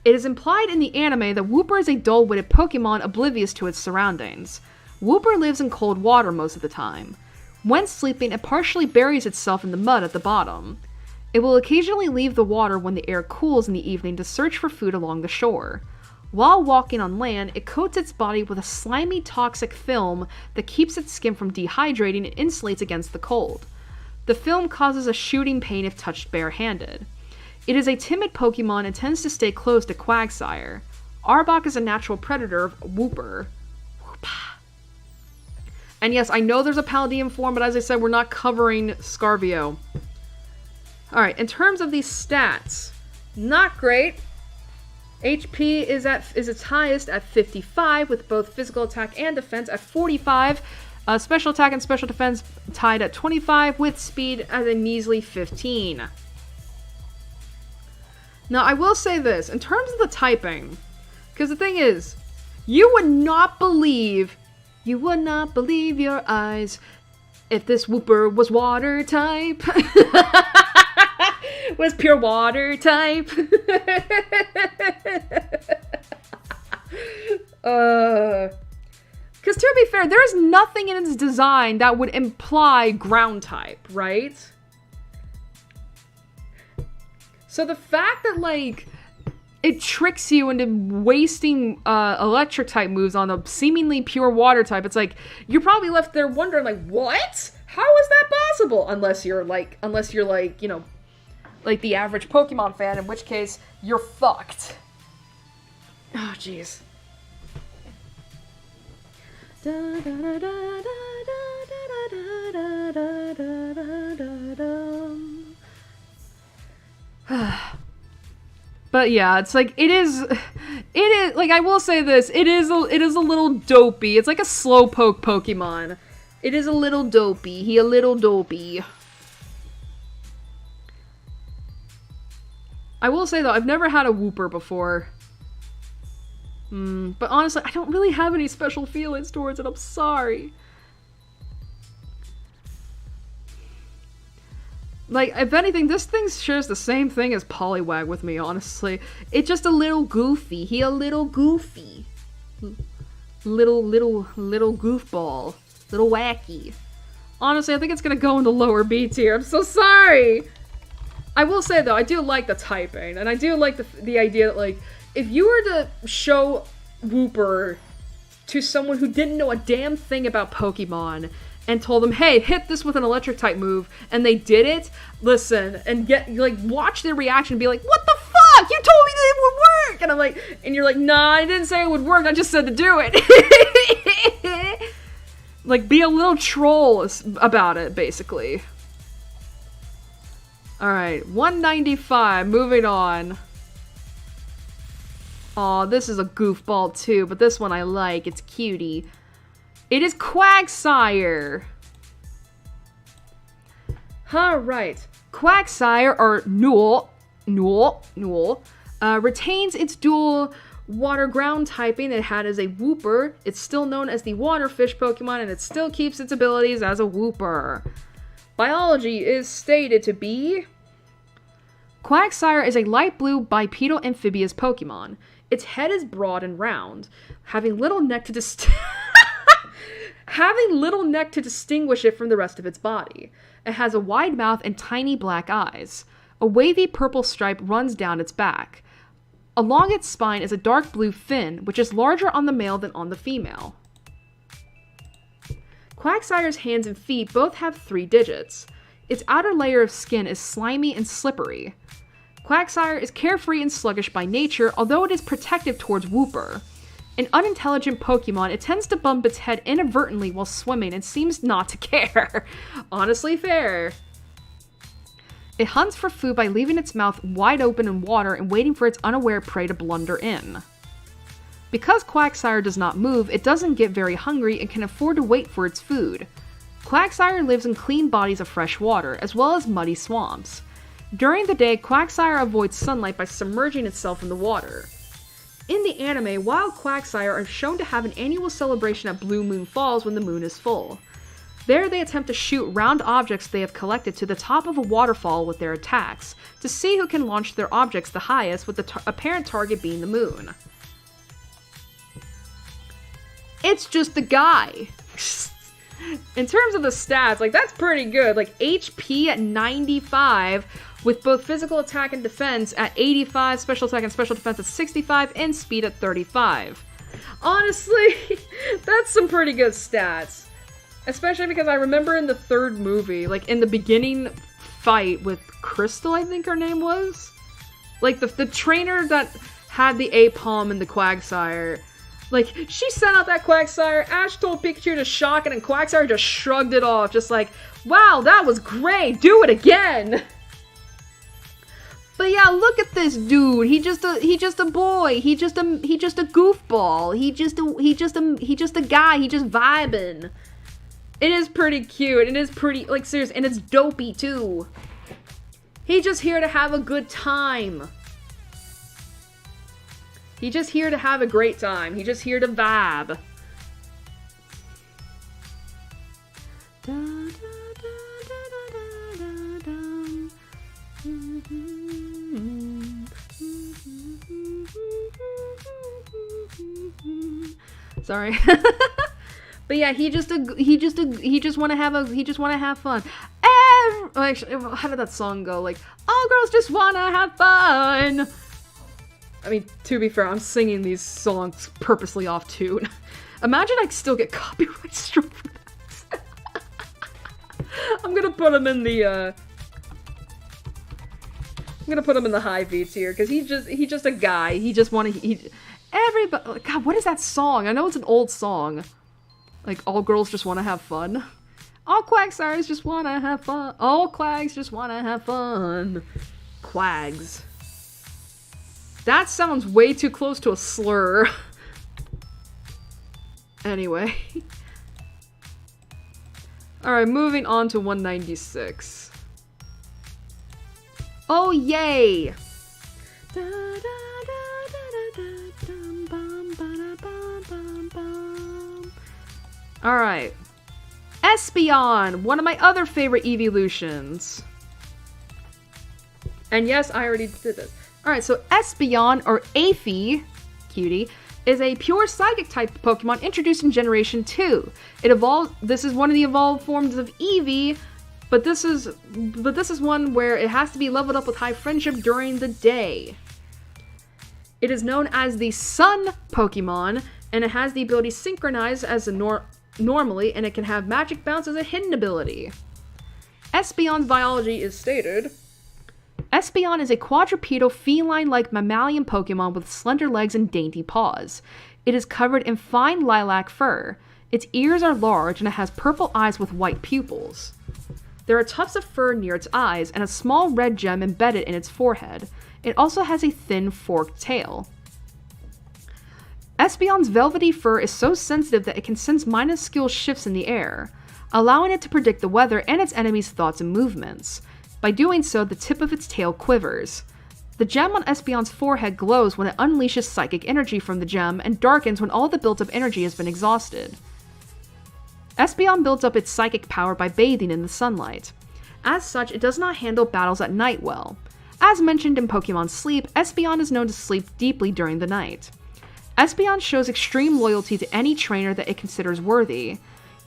It is implied in the anime that Whooper is a dull-witted Pokemon oblivious to its surroundings. Whooper lives in cold water most of the time. When sleeping, it partially buries itself in the mud at the bottom. It will occasionally leave the water when the air cools in the evening to search for food along the shore. While walking on land, it coats its body with a slimy, toxic film that keeps its skin from dehydrating and insulates against the cold. The film causes a shooting pain if touched barehanded. It is a timid Pokemon and tends to stay close to Quagsire. Arbok is a natural predator of Wooper. And yes, I know there's a Paldean form, but as I said, we're not covering ScarVio. Alright, in terms of these stats, not great. HP is its highest at 55, with both physical attack and defense at 45. Special attack and special defense tied at 25, with speed at a measly 15. Now, I will say this, in terms of the typing, because the thing is, you would not believe your eyes if this Wooper was water type. Was pure water type. Because to be fair, there is nothing in its design that would imply ground type, right? So the fact that, like, it tricks you into wasting electric type moves on a seemingly pure water type, it's like, you're probably left there wondering, like, what? How is that possible? Unless you're like, you know, like the average Pokemon fan, in which case, you're fucked. Oh, jeez. But yeah, it's like, it is, like, I will say this, it is a little dopey. It's like a slowpoke Pokemon. It is a little dopey. He a little dopey. I will say though, I've never had a Wooper before. But honestly, I don't really have any special feelings towards it, I'm sorry. Like, if anything, this thing shares the same thing as Poliwag with me, honestly. It's just a little goofy. He a little goofy. Little goofball. Little wacky. Honestly, I think it's gonna go in the lower B tier. I'm so sorry! I will say, though, I do like the typing. And I do like the idea that, like, if you were to show Wooper to someone who didn't know a damn thing about Pokemon and told them, hey, hit this with an electric type move, and they did it, listen, and watch their reaction and be like, what the fuck? You told me that it would work! And I'm like, and you're like, nah, I didn't say it would work, I just said to do it. Like, be a little troll about it, basically. Alright, 195, moving on. Aw, this is a goofball too, but this one I like, it's cutie. It is Quagsire! Alright. Quagsire, or Null, retains its dual water ground typing it had as a Wooper. It's still known as the water fish Pokemon, and it still keeps its abilities as a Wooper. Biology is stated to be... Quagsire is a light blue bipedal amphibious Pokemon. Its head is broad and round, having little neck to distinguish it from the rest of its body. It has a wide mouth and tiny black eyes. A wavy purple stripe runs down its back. Along its spine is a dark blue fin, which is larger on the male than on the female. Quagsire's hands and feet both have 3 digits. Its outer layer of skin is slimy and slippery. Quagsire is carefree and sluggish by nature, although it is protective towards Wooper. An unintelligent Pokemon, it tends to bump its head inadvertently while swimming and seems not to care. Honestly fair. It hunts for food by leaving its mouth wide open in water and waiting for its unaware prey to blunder in. Because Quagsire does not move, it doesn't get very hungry and can afford to wait for its food. Quagsire lives in clean bodies of fresh water, as well as muddy swamps. During the day, Quagsire avoids sunlight by submerging itself in the water. In the anime, wild Quagsire are shown to have an annual celebration at Blue Moon Falls when the moon is full. There they attempt to shoot round objects they have collected to the top of a waterfall with their attacks, to see who can launch their objects the highest, with the apparent target being the moon. It's just the guy. In terms of the stats, like, that's pretty good. Like, HP at 95, with both physical attack and defense at 85, special attack and special defense at 65, and speed at 35. Honestly, that's some pretty good stats. Especially because I remember in the 3rd movie, like, in the beginning fight with Crystal, I think her name was? Like, the trainer that had the Apom and the Quagsire, like, she sent out that Quagsire, Ash told Pikachu to shock it, and Quagsire just shrugged it off, just like, wow, that was great, do it again! But yeah, look at this dude. He just a boy. He just a goofball. He just a guy. He just vibing. It is pretty cute. It is pretty, like, serious, and it's dopey too. He's just here to have a good time. He's just here to have a great time. He's just here to vibe. Sorry. But yeah, he just wanna have fun. Actually, how did that song go? Like, all girls just wanna have fun. I mean, to be fair, I'm singing these songs purposely off tune. Imagine I still get copyright struck for that. I'm gonna put him in the high V tier, because he's just a guy. Everybody, God, what is that song? I know it's an old song. Like, all girls just want to have fun. All Quagsires just want to have fun. All Quags just want to have fun. Quags. That sounds way too close to a slur. Anyway. Alright, moving on to 196. Oh, yay! Alright. Espeon! One of my other favorite evolutions. And yes, I already did this. Alright, so Espeon, or Aphie, cutie, is a pure psychic type Pokemon introduced in Generation 2. This is one of the evolved forms of Eevee, but this is one where it has to be leveled up with high friendship during the day. It is known as the Sun Pokemon, and it has the ability Synchronize as a normally, and it can have Magic Bounce as a hidden ability. Espeon's biology is stated. Espeon is a quadrupedal, feline-like mammalian Pokemon with slender legs and dainty paws. It is covered in fine lilac fur. Its ears are large, and it has purple eyes with white pupils. There are tufts of fur near its eyes, and a small red gem embedded in its forehead. It also has a thin, forked tail. Espeon's velvety fur is so sensitive that it can sense minuscule shifts in the air, allowing it to predict the weather and its enemies' thoughts and movements. By doing so, the tip of its tail quivers. The gem on Espeon's forehead glows when it unleashes psychic energy from the gem and darkens when all the built-up energy has been exhausted. Espeon builds up its psychic power by bathing in the sunlight. As such, it does not handle battles at night well. As mentioned in Pokemon Sleep, Espeon is known to sleep deeply during the night. Espeon shows extreme loyalty to any trainer that it considers worthy,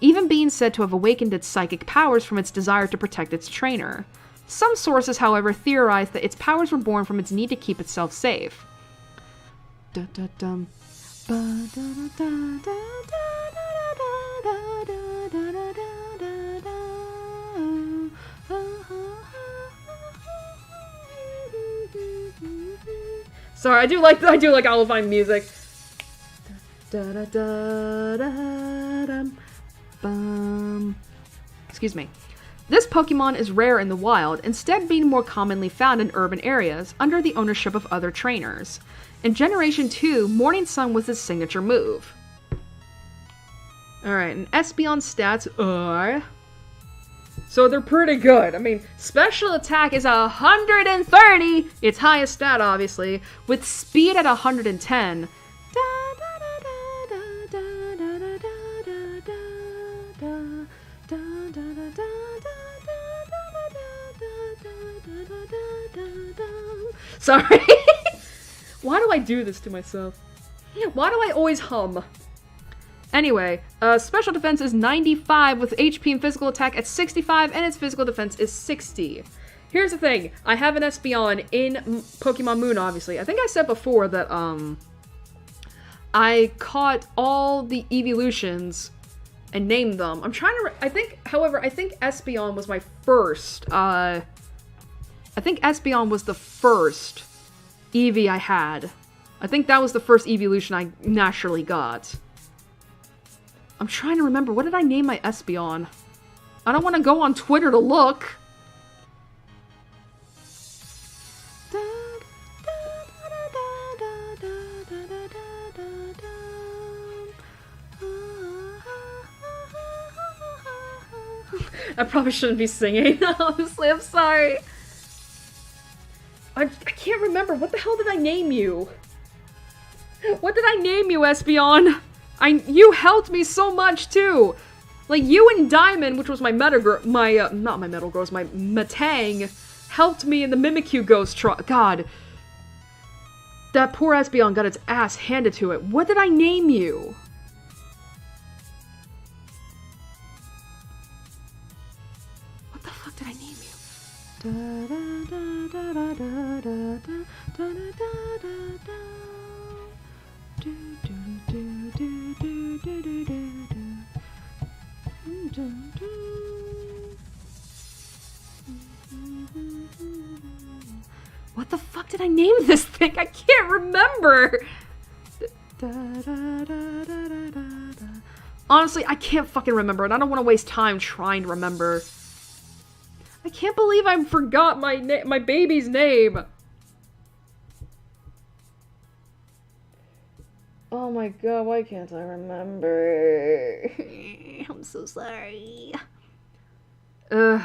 even being said to have awakened its psychic powers from its desire to protect its trainer. Some sources, however, theorize that its powers were born from its need to keep itself safe. Sorry, I do like Alpine music. Excuse me. This Pokemon is rare in the wild, instead being more commonly found in urban areas under the ownership of other trainers. In Generation 2, Morning Sun was its signature move. Alright, and Espeon's stats are... So they're pretty good. I mean, special attack is 130, its highest stat obviously, with speed at 110. Sorry. Why do I do this to myself? Why do I always hum? Anyway, special defense is 95 with HP and physical attack at 65, and its physical defense is 60. Here's the thing. I have an Espeon in Pokemon Moon, obviously. I think I said before that, I caught all the evolutions and named them. I'm trying to... I think Espeon was my first, I think Espeon was the first Eevee I had. I think that was the first evolution I naturally got. I'm trying to remember, what did I name my Espeon? I don't want to go on Twitter to look. I probably shouldn't be singing, honestly, I'm sorry. I can't remember, what the hell did I name you? What did I name you, Espeon? You helped me so much, too! Like, you and Diamond, which was my not my Metagross, my Metang, helped me in the Mimikyu Ghost trial. God. That poor Espeon got its ass handed to it. What did I name you? What the fuck did I name What the fuck did I name this thing? I can't remember! Honestly, I can't fucking remember, and I don't want to waste time trying to remember. I can't believe I forgot my baby's name! Oh my god, why can't I remember? I'm so sorry. Ugh.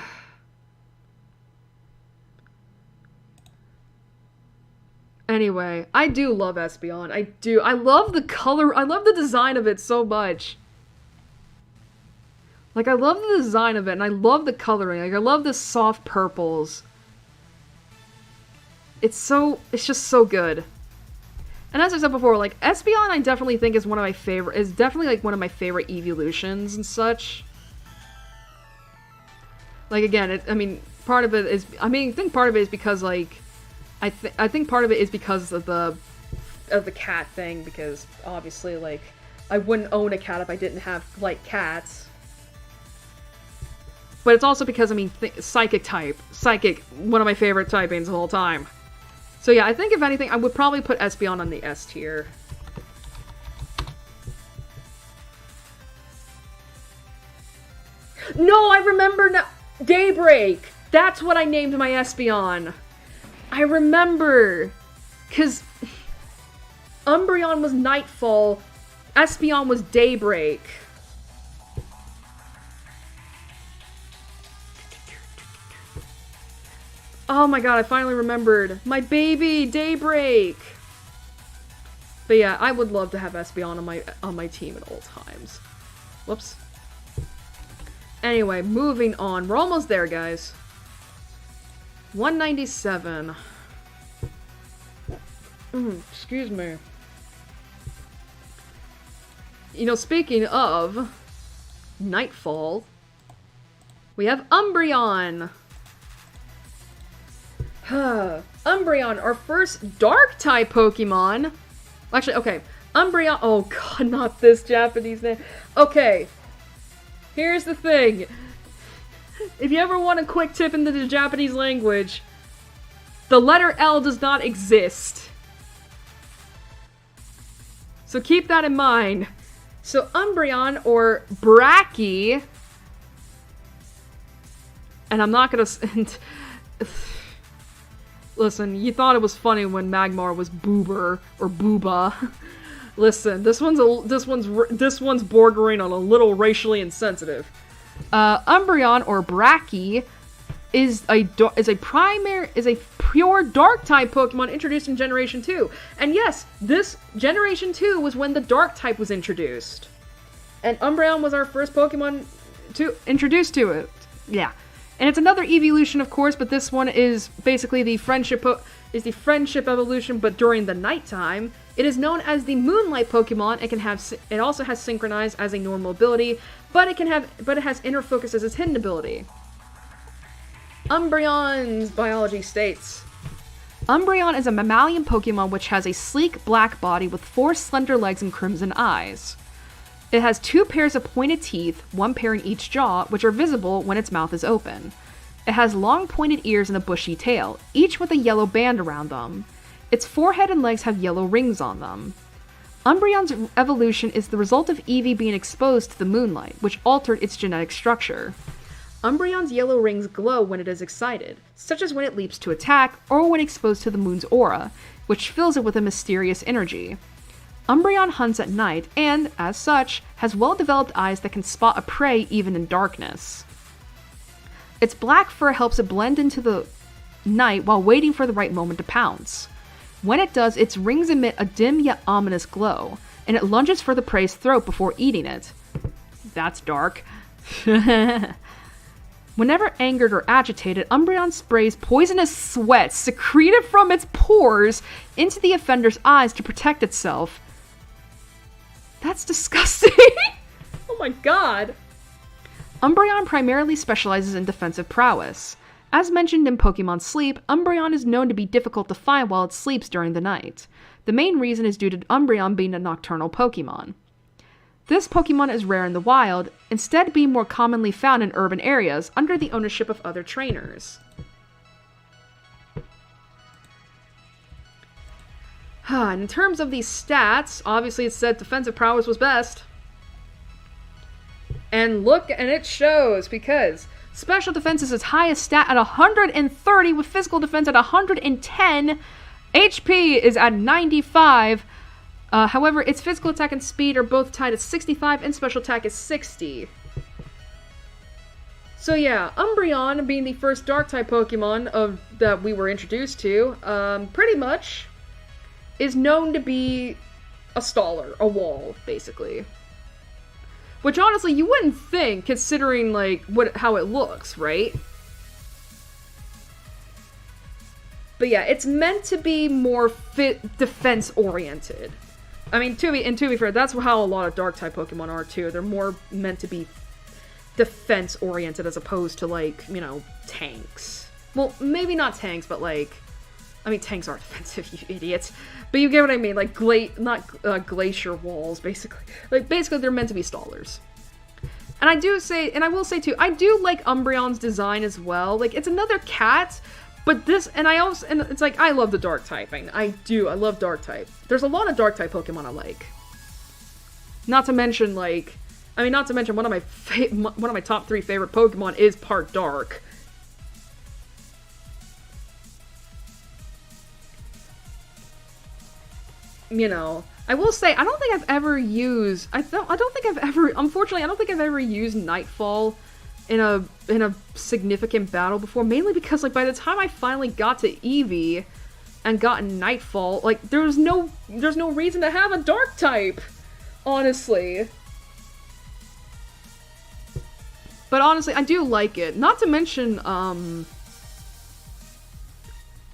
Anyway, I do love Espeon. I do. I love the color. I love the design of it so much. Like, I love the design of it, and I love the coloring. Like, I love the soft purples. It's just so good. And as I said before, like, Espeon I definitely think is one of my favorite, is definitely, like, one of my favorite evolutions and such. Like, again, I think part of it is because, like, I think part of it is because of the cat thing, because obviously, like, I wouldn't own a cat if I didn't have, like, cats. But it's also because, Psychic, one of my favorite typings of all time. So yeah, I think if anything, I would probably put Espeon on the S tier. No, I remember now! Daybreak! That's what I named my Espeon! I remember! Cause Umbreon was Nightfall, Espeon was Daybreak. Oh my god, I finally remembered. My baby, Daybreak! But yeah, I would love to have Espeon on my team at all times. Whoops. Anyway, moving on. We're almost there, guys. 197. Excuse me. You know, speaking of Nightfall, we have Umbreon. Umbreon, our first Dark-type Pokemon. Actually, okay. Umbreon. Oh god, not this Japanese name. Okay. Here's the thing. If you ever want a quick tip into the Japanese language, the letter L does not exist. So keep that in mind. So Umbreon, or Bracky, and I'm not gonna... Listen, you thought it was funny when Magmar was Boober, or Booba. Listen, this one's bordering on a little racially insensitive. Umbreon, or Bracky, is a pure Dark-type Pokemon introduced in Generation 2. And yes, this Generation 2 was when the Dark-type was introduced. And Umbreon was our first Pokemon introduced to it. Yeah. And it's another evolution, of course, but this one is basically the friendship evolution, but during the nighttime. It is known as the Moonlight Pokemon. It also has Synchronize as a normal ability, but it has Inner Focus as its hidden ability. Umbreon's biology states: Umbreon is a mammalian Pokemon which has a sleek black body with 4 slender legs and crimson eyes. It has 2 pairs of pointed teeth, 1 pair in each jaw, which are visible when its mouth is open. It has long pointed ears and a bushy tail, each with a yellow band around them. Its forehead and legs have yellow rings on them. Umbreon's evolution is the result of Eevee being exposed to the moonlight, which altered its genetic structure. Umbreon's yellow rings glow when it is excited, such as when it leaps to attack or when exposed to the moon's aura, which fills it with a mysterious energy. Umbreon hunts at night and, as such, has well-developed eyes that can spot a prey even in darkness. Its black fur helps it blend into the night while waiting for the right moment to pounce. When it does, its rings emit a dim yet ominous glow, and it lunges for the prey's throat before eating it. That's dark. Whenever angered or agitated, Umbreon sprays poisonous sweat secreted from its pores into the offender's eyes to protect itself. That's disgusting! Oh my god! Umbreon primarily specializes in defensive prowess. As mentioned in Pokemon Sleep, Umbreon is known to be difficult to find while it sleeps during the night. The main reason is due to Umbreon being a nocturnal Pokemon. This Pokemon is rare in the wild, instead being more commonly found in urban areas under the ownership of other trainers. In terms of these stats, obviously it said defensive prowess was best. And look, and it shows, because special defense is its highest stat at 130, with physical defense at 110. HP is at 95. However, its physical attack and speed are both tied at 65, and special attack is 60. So yeah, Umbreon, being the first Dark-type Pokemon that we were introduced to, pretty much is known to be a staller, a wall, basically. Which honestly, you wouldn't think, considering like how it looks, right? But yeah, it's meant to be more defense-oriented. I mean, to be fair, that's how a lot of Dark-type Pokemon are too. They're more meant to be defense-oriented as opposed to, like, you know, tanks. Well, maybe not tanks, but like, I mean, tanks are defensive, you idiots. But you get what I mean, like, glacier walls, basically. Like, basically, they're meant to be stallers. And I will say too, I do like Umbreon's design as well. Like, it's another cat, but this, and it's like, I love the dark typing. I love dark type. There's a lot of dark type Pokemon I like. Not to mention, like, one of my top 3 favorite Pokemon is part dark. You know, I will say, I don't think I've ever used, unfortunately, I don't think I've ever used Nightfall in a significant battle before, mainly because, like, by the time I finally got to Eevee and got Nightfall, like, there's no reason to have a dark type, honestly. But honestly, I do like it. Not to mention,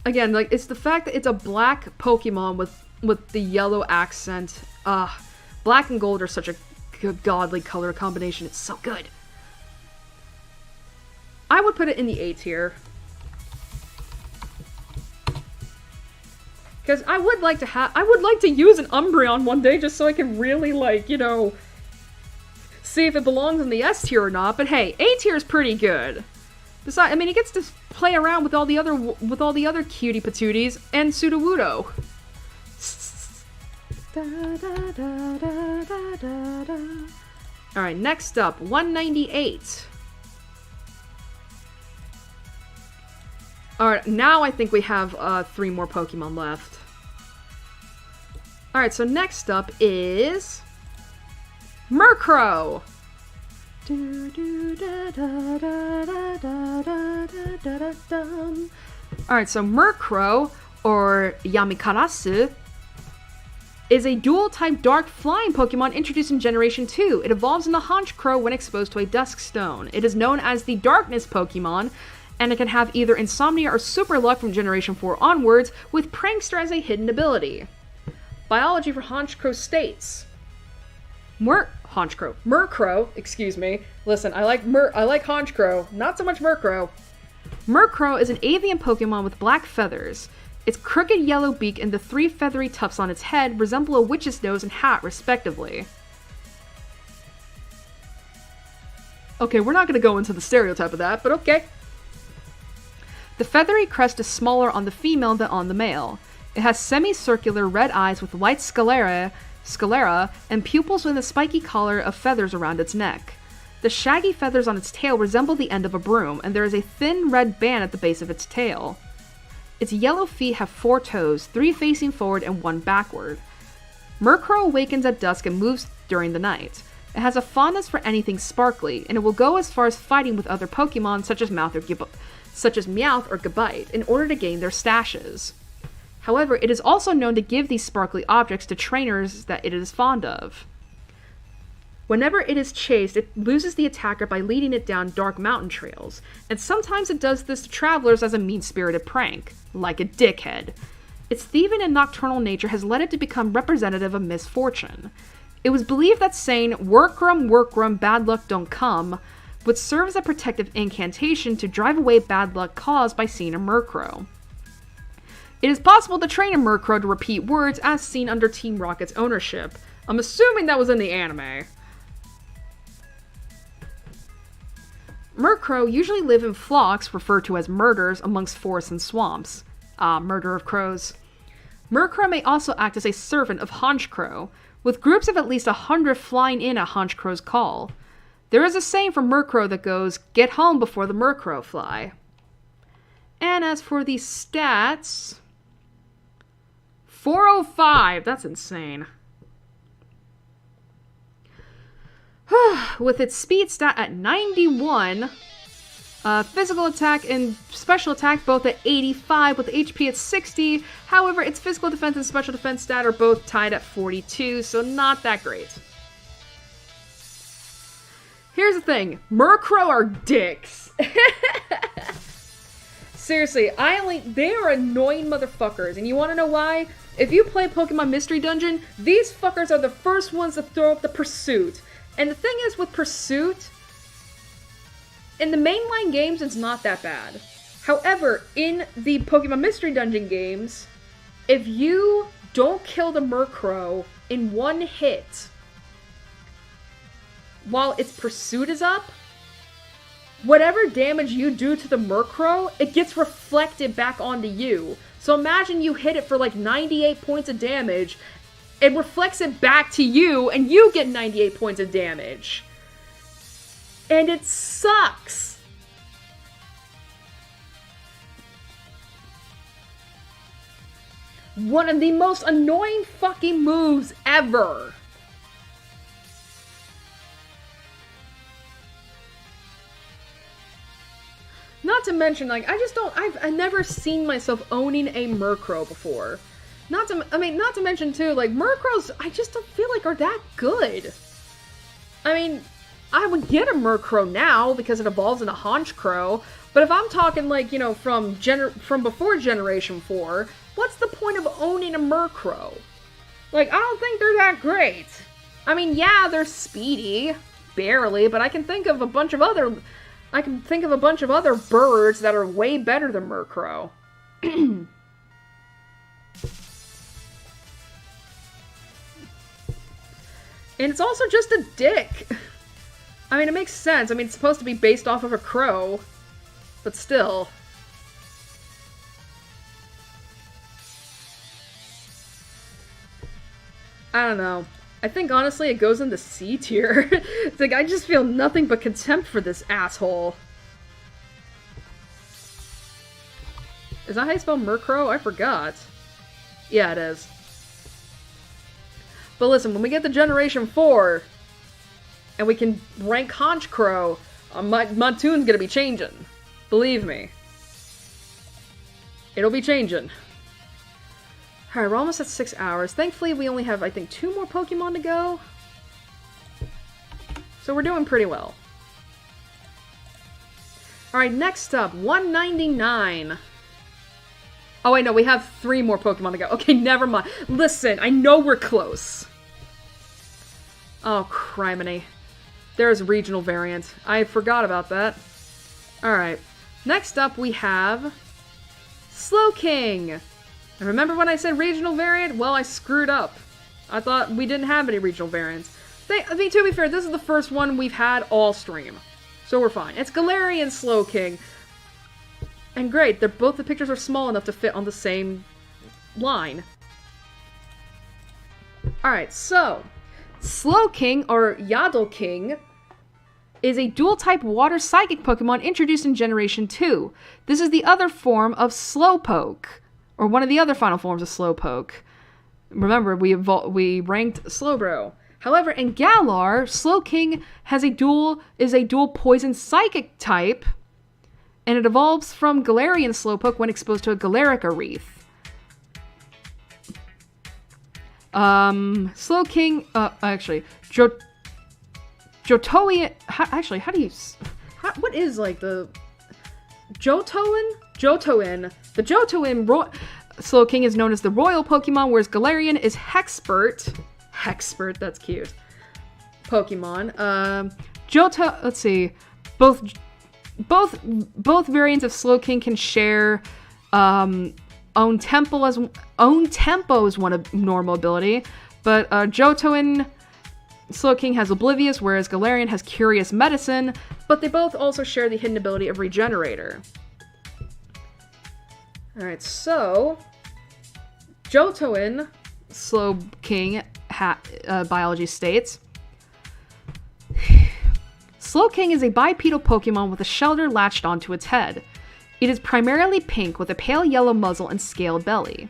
again, like, it's the fact that it's a black Pokemon with the yellow accent. Black and gold are such a godly color combination. It's so good. I would put it in the A tier. Because I would like to use an Umbreon one day just so I can really, like, you know, see if it belongs in the S tier or not. But hey, A tier is pretty good. Besides, I mean, it gets to play around with all the other cutie patooties and Sudowoodo. Alright, next up, 198. Alright, now I think we have 3 more Pokemon left. Alright, so next up is Murkrow. Alright, so Murkrow, or Yamikarasu, is a dual-type dark flying Pokemon introduced in Generation 2. It evolves into Honchkrow when exposed to a Dusk Stone. It is known as the Darkness Pokemon, and it can have either Insomnia or Super Luck from Generation 4 onwards, with Prankster as a hidden ability. Biology for Honchkrow states... Murkrow, excuse me. Listen, I like Honchkrow, not so much Murkrow. Murkrow is an avian Pokemon with black feathers. Its crooked yellow beak and the 3 feathery tufts on its head resemble a witch's nose and hat, respectively. Okay, we're not going to go into the stereotype of that, but okay. The feathery crest is smaller on the female than on the male. It has semicircular red eyes with white sclera, and pupils with a spiky collar of feathers around its neck. The shaggy feathers on its tail resemble the end of a broom, and there is a thin red band at the base of its tail. Its yellow feet have 4 toes, 3 facing forward and 1 backward. Murkrow awakens at dusk and moves during the night. It has a fondness for anything sparkly, and it will go as far as fighting with other Pokemon such as Meowth or Gabite in order to gain their stashes. However, it is also known to give these sparkly objects to trainers that it is fond of. Whenever it is chased, it loses the attacker by leading it down dark mountain trails, and sometimes it does this to travelers as a mean-spirited prank, like a dickhead. Its thieving and nocturnal nature has led it to become representative of misfortune. It was believed that saying, workrum, bad luck don't come, would serve as a protective incantation to drive away bad luck caused by seeing a Murkrow. It is possible to train a Murkrow to repeat words as seen under Team Rocket's ownership. I'm assuming that was in the anime. Murkrow usually live in flocks, referred to as murders, amongst forests and swamps. Murder of crows. Murkrow may also act as a servant of Honchkrow, with groups of at least 100 flying in at Honchkrow's call. There is a saying for Murkrow that goes, "Get home before the Murkrow fly." And as for the stats... 405! That's insane. With its speed stat at 91, physical attack and special attack both at 85, with HP at 60. However, its physical defense and special defense stat are both tied at 42, so not that great. Here's the thing, Murkrow are dicks. Seriously, they are annoying motherfuckers, and you wanna know why? If you play Pokemon Mystery Dungeon, these fuckers are the first ones to throw up the Pursuit. And the thing is with Pursuit, in the mainline games, it's not that bad. However, in the Pokemon Mystery Dungeon games, if you don't kill the Murkrow in one hit while its Pursuit is up, whatever damage you do to the Murkrow, it gets reflected back onto you. So imagine you hit it for like 98 points of damage, it reflects it back to you, and you get 98 points of damage. And it sucks. One of the most annoying fucking moves ever. Not to mention, like, I've never seen myself owning a Murkrow before. Not to mention too, like, Murkrows, I just don't feel like are that good. I mean, I would get a Murkrow now because it evolves into Honchkrow, but if I'm talking, like, you know, from before Generation 4, what's the point of owning a Murkrow? Like, I don't think they're that great. I mean, yeah, they're speedy, barely, but I can think of a bunch of other birds that are way better than Murkrow. And it's also just a dick. I mean, it makes sense. I mean, it's supposed to be based off of a crow, but still. I don't know. I think, honestly, it goes into C tier. It's like, I just feel nothing but contempt for this asshole. Is that how you spell Murkrow? I forgot. Yeah, it is. But listen, when we get to Generation 4, and we can rank Honchkrow, my tune's gonna be changing. Believe me. It'll be changing. Alright, we're almost at 6 hours. Thankfully, we only have, I think, 2 more Pokemon to go. So we're doing pretty well. Alright, next up, 199. Oh wait, no, we have 3 more Pokemon to go. Okay, never mind. Listen, I know we're close. Oh, criminy. There's regional variant. I forgot about that. Alright. Next up, we have Slowking. And remember when I said regional variant? Well, I screwed up. I thought we didn't have any regional variants. I mean, to be fair, this is the first one we've had all stream. So we're fine. It's Galarian Slowking. And great, both the pictures are small enough to fit on the same line. Alright, so Slowking, or Yaddleking, is a dual-type water psychic Pokemon introduced in Generation 2. This is the other form of Slowpoke, or one of the other final forms of Slowpoke. Remember, we ranked Slowbro. However, in Galar, Slowking is a dual poison psychic type, and it evolves from Galarian Slowpoke when exposed to a Galarica Wreath. Slowking, Johtoian, how do you, what is, like, the, Johtoan? Johtoan. The Johtoan Slowking is known as the royal Pokemon, whereas Galarian is Hexpert. Hexpert, that's cute. Pokemon. Johto, let's see, both variants of Slowking can share, own tempo as one of normal ability, but, Johtoan Slowking has Oblivious, whereas Galarian has Curious Medicine, but they both also share the hidden ability of Regenerator. Alright, so Johtoan Slowking biology states, Slowking is a bipedal Pokemon with a shelter latched onto its head. It is primarily pink with a pale yellow muzzle and scaled belly.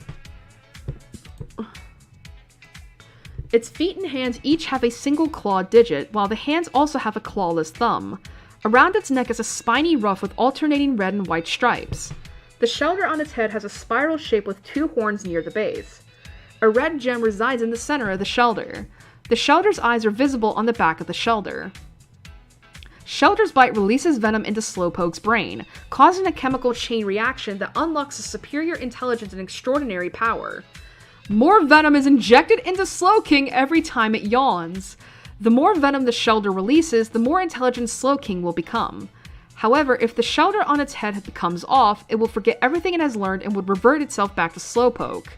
Its feet and hands each have a single claw digit, while the hands also have a clawless thumb. Around its neck is a spiny ruff with alternating red and white stripes. The shelter on its head has a spiral shape with 2 horns near the base. A red gem resides in the center of the shelter. The shelter's eyes are visible on the back of the shelter. Shelter's bite releases venom into Slowpoke's brain, causing a chemical chain reaction that unlocks a superior intelligence and extraordinary power. More venom is injected into Slowking every time it yawns. The more venom the shelter releases, the more intelligent Slowking will become. However, if the shelter on its head comes off, it will forget everything it has learned and would revert itself back to Slowpoke.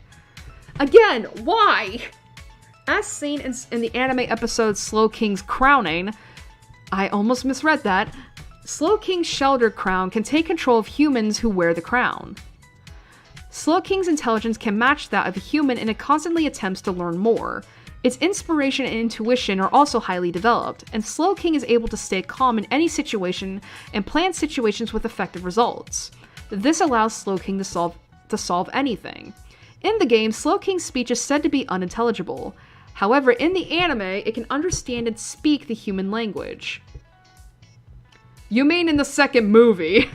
Again, why? As seen in the anime episode Slowking's Crowning, I almost misread that, Slowking's shelter crown can take control of humans who wear the crown. Slowking's intelligence can match that of a human and it constantly attempts to learn more. Its inspiration and intuition are also highly developed, and Slowking is able to stay calm in any situation and plan situations with effective results. This allows Slowking to solve anything. In the game, Slowking's speech is said to be unintelligible. However, in the anime, it can understand and speak the human language. You mean in the second movie?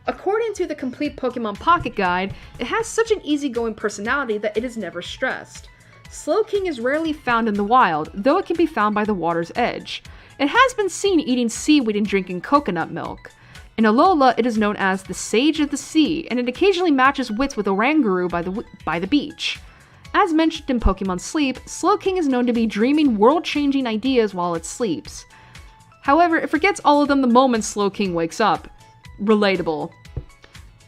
According to the Complete Pokemon Pocket Guide, it has such an easygoing personality that it is never stressed. Slowking is rarely found in the wild, though it can be found by the water's edge. It has been seen eating seaweed and drinking coconut milk. In Alola, it is known as the Sage of the Sea, and it occasionally matches wits with Oranguru by the beach. As mentioned in Pokemon Sleep, Slowking is known to be dreaming world-changing ideas while it sleeps. However, it forgets all of them the moment Slowking wakes up. Relatable.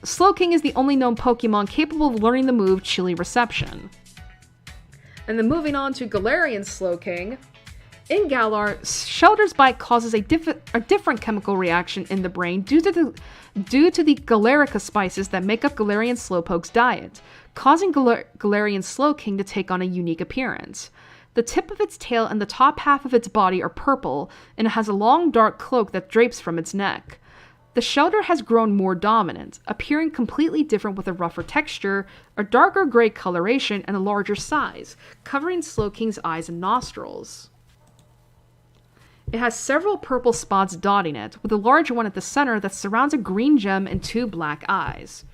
Slowking is the only known Pokemon capable of learning the move Chilly Reception. And then moving on to Galarian Slowking. In Galar, Shelter's bite causes a different chemical reaction in the brain due to the Galarica spices that make up Galarian Slowpoke's diet, causing Galarian Slowking to take on a unique appearance. The tip of its tail and the top half of its body are purple, and it has a long dark cloak that drapes from its neck. The shelter has grown more dominant, appearing completely different with a rougher texture, a darker gray coloration, and a larger size, covering Slowking's eyes and nostrils. It has several purple spots dotting it, with a large one at the center that surrounds a green gem and 2 black eyes.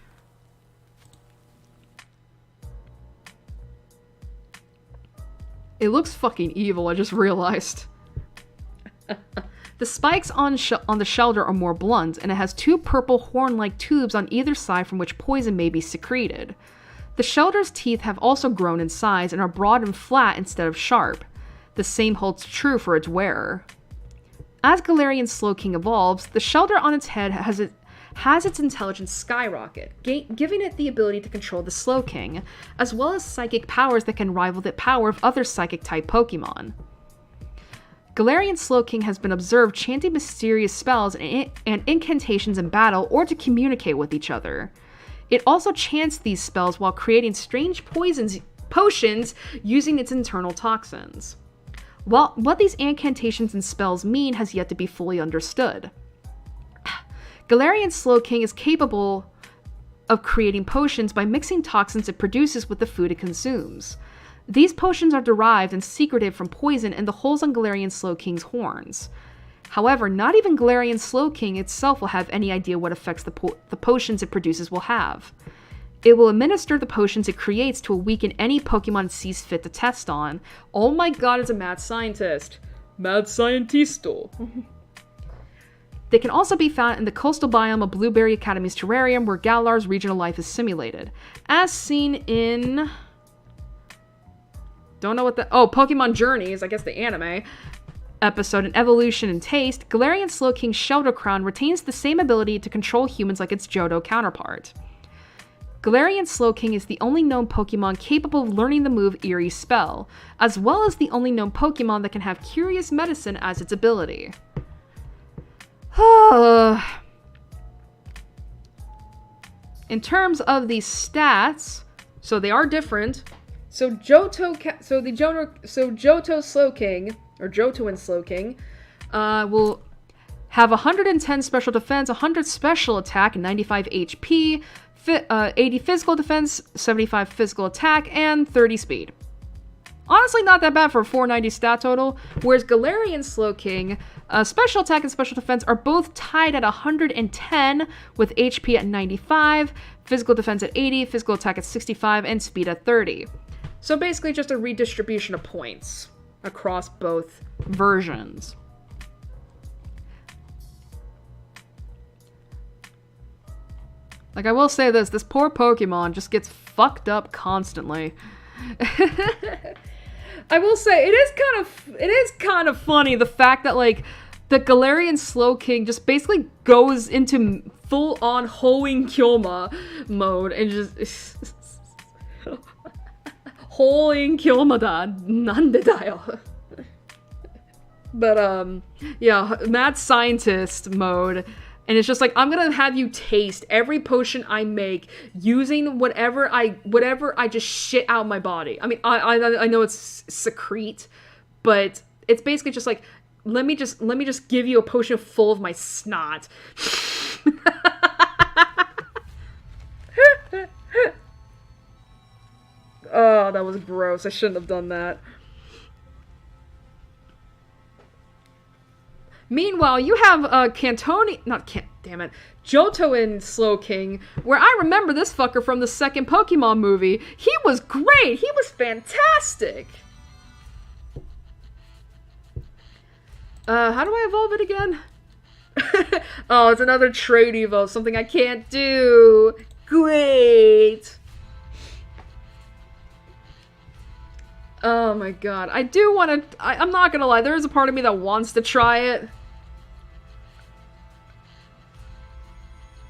It looks fucking evil, I just realized. The spikes on the shelter are more blunt, and it has 2 purple horn-like tubes on either side from which poison may be secreted. The shelter's teeth have also grown in size and are broad and flat instead of sharp. The same holds true for its wearer. As Galarian Slowking evolves, the shelter on its head has its intelligence skyrocket, giving it the ability to control the Slowking, as well as psychic powers that can rival the power of other psychic-type Pokemon. Galarian Slowking has been observed chanting mysterious spells and incantations in battle or to communicate with each other. It also chants these spells while creating strange potions using its internal toxins. Well, what these incantations and spells mean has yet to be fully understood. Galarian Slowking is capable of creating potions by mixing toxins it produces with the food it consumes. These potions are derived and secreted from poison in the holes on Galarian Slowking's horns. However, not even Galarian Slowking itself will have any idea what effects the potions it produces will have. It will administer the potions it creates to awaken any Pokemon it sees fit to test on. Oh my god, it's a mad scientist. Mad scientisto. They can also be found in the coastal biome of Blueberry Academy's terrarium, where Galar's regional life is simulated. As seen in... Don't know what the... Oh, Pokemon Journeys, I guess the anime episode in Evolution and Taste, Galarian Slowking's Shelter Crown retains the same ability to control humans like its Johto counterpart. Galarian Slowking is the only known Pokemon capable of learning the move Eerie Spell, as well as the only known Pokemon that can have Curious Medicine as its ability. In terms of the stats, so they are different. So Johto Slowking, or Johto and Slowking, will have 110 special defense, 100 special attack, 95 HP, 80 physical defense, 75 physical attack, and 30 speed. Honestly, not that bad for a 490 stat total, whereas Galarian Slowking, special attack and special defense are both tied at 110, with HP at 95, physical defense at 80, physical attack at 65, and speed at 30. So basically just a redistribution of points across both versions. Like, I will say this poor Pokemon just gets fucked up constantly. I will say, it is kind of funny, the fact that, like, the Galarian Slowking just basically goes into full-on Hoing Kyoma mode and just... Hoing Kyoma da, nande da yo. But, yeah, mad scientist mode. And it's just like, I'm gonna have you taste every potion I make using whatever I just shit out my body. I mean, I know it's secrete, but it's basically just like, let me just give you a potion full of my snot. Oh, that was gross. I shouldn't have done that. Meanwhile, you have Johto and Slowking, where I remember this fucker from the second Pokemon movie. He was great! He was fantastic! How do I evolve it again? Oh, it's another trade evo, something I can't do! Great! Oh my god. I do want to... I'm not gonna lie, there is a part of me that wants to try it.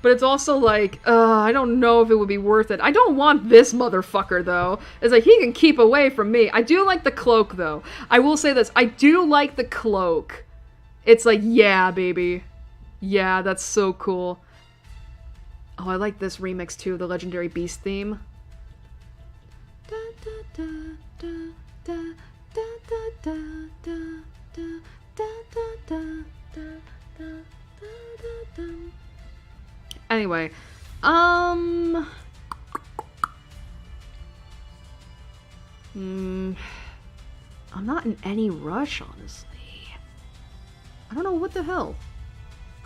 But it's also like, I don't know if it would be worth it. I don't want this motherfucker, though. It's like, he can keep away from me. I do like the cloak, though. I will say this. I do like the cloak. It's like, yeah, baby. Yeah, that's so cool. Oh, I like this remix, too. The Legendary Beast theme. Da, da, da, da, da, da, da, da, da, da, da, da, da, da, da. Anyway, I'm not in any rush, honestly. I don't know what the hell.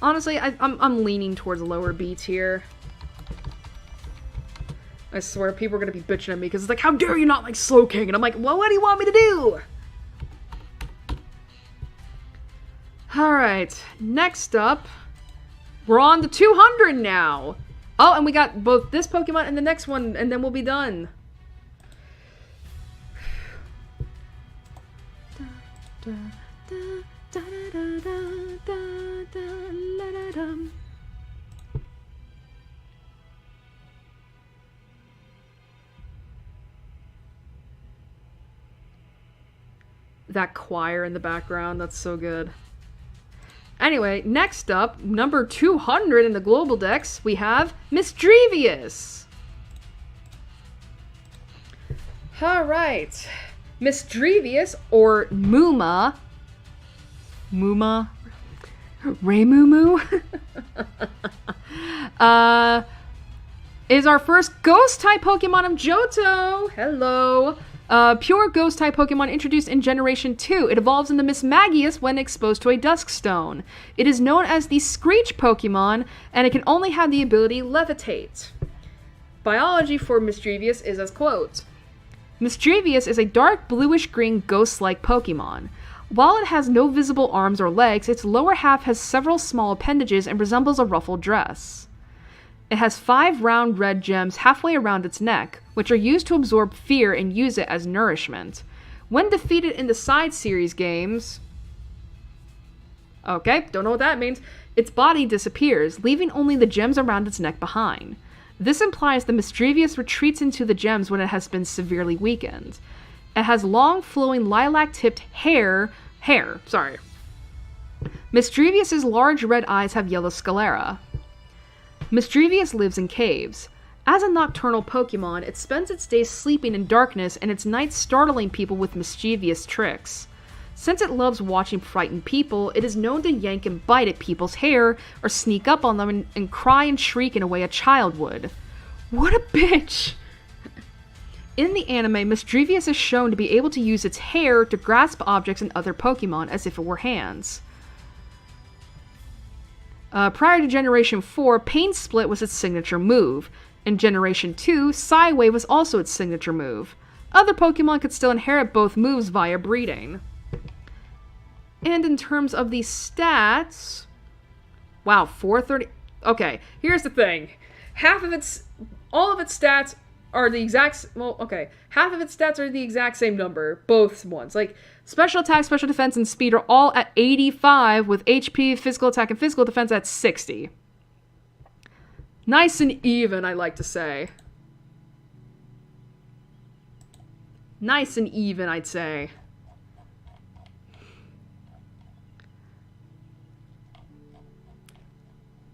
Honestly, I'm leaning towards lower beats here. I swear, people are gonna be bitching at me because it's like, how dare you not like Slowking? And I'm like, well, what do you want me to do? Alright, next up, we're on to 200 now. Oh, and we got both this Pokemon and the next one, and then we'll be done. That choir in the background, that's so good. Anyway, next up, number 200 in the global dex, we have Misdrevious. Alright. Misdrevious, or Muma. Muma? Raymumu? Is our first ghost-type Pokemon of Johto. Hello. Pure ghost-type Pokemon introduced in Generation 2. It evolves into Mismagius when exposed to a Duskstone. It is known as the Screech Pokemon, and it can only have the ability Levitate. Biology for Misdrevious is as quote. Misdrevious is a dark bluish-green ghost-like Pokemon. While it has no visible arms or legs, its lower half has several small appendages and resembles a ruffled dress. It has 5 round red gems halfway around its neck, which are used to absorb fear and use it as nourishment. When defeated in the side series games... Okay, don't know what that means. Its body disappears, leaving only the gems around its neck behind. This implies the Misdrevious retreats into the gems when it has been severely weakened. It has long, flowing, lilac-tipped Misdrevious's large red eyes have yellow sclera. Misdrevious lives in caves. As a nocturnal Pokemon, it spends its days sleeping in darkness and its nights startling people with mischievous tricks. Since it loves watching frightened people, it is known to yank and bite at people's hair or sneak up on them and cry and shriek in a way a child would. What a bitch! In the anime, Misdrevious is shown to be able to use its hair to grasp objects and other Pokemon as if it were hands. Prior to Generation 4, Pain Split was its signature move. In Generation 2, Psywave was also its signature move. Other Pokemon could still inherit both moves via breeding. And in terms of the stats... Wow, 430... Okay, here's the thing. All of its stats are the exact... Well, okay. Half of its stats are the exact same number. Both ones. Like, special attack, special defense, and speed are all at 85, with HP, physical attack, and physical defense at 60. Nice and even, I like to say. Nice and even, I'd say.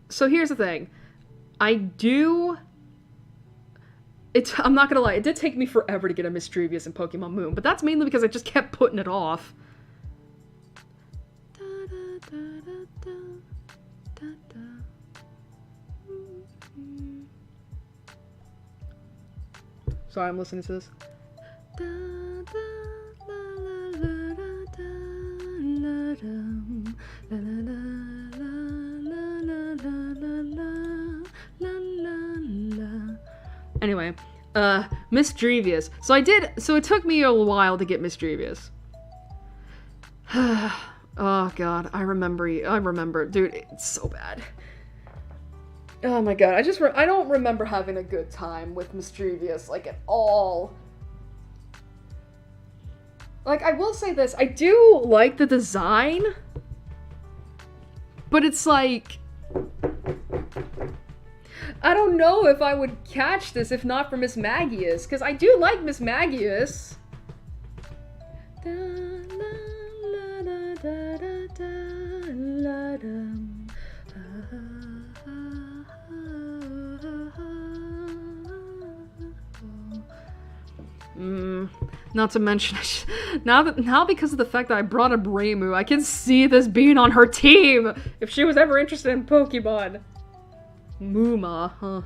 So here's the thing. I'm not gonna lie, it did take me forever to get a Misdrevious in Pokemon Moon, but that's mainly because I just kept putting it off. Sorry, I'm listening to this. Anyway, Misdrevious. So it took me a while to get Misdrevious. Oh god, I remember. Dude, it's so bad. Oh my god, I don't remember having a good time with Misdrevious, like, at all. Like, I will say this, I do like the design, but it's like... I don't know if I would catch this if not for Mismagius, because I do like Mismagius. Not to mention, now because of the fact that I brought up Raymu, I can see this being on her team if she was ever interested in Pokemon. Muma, huh?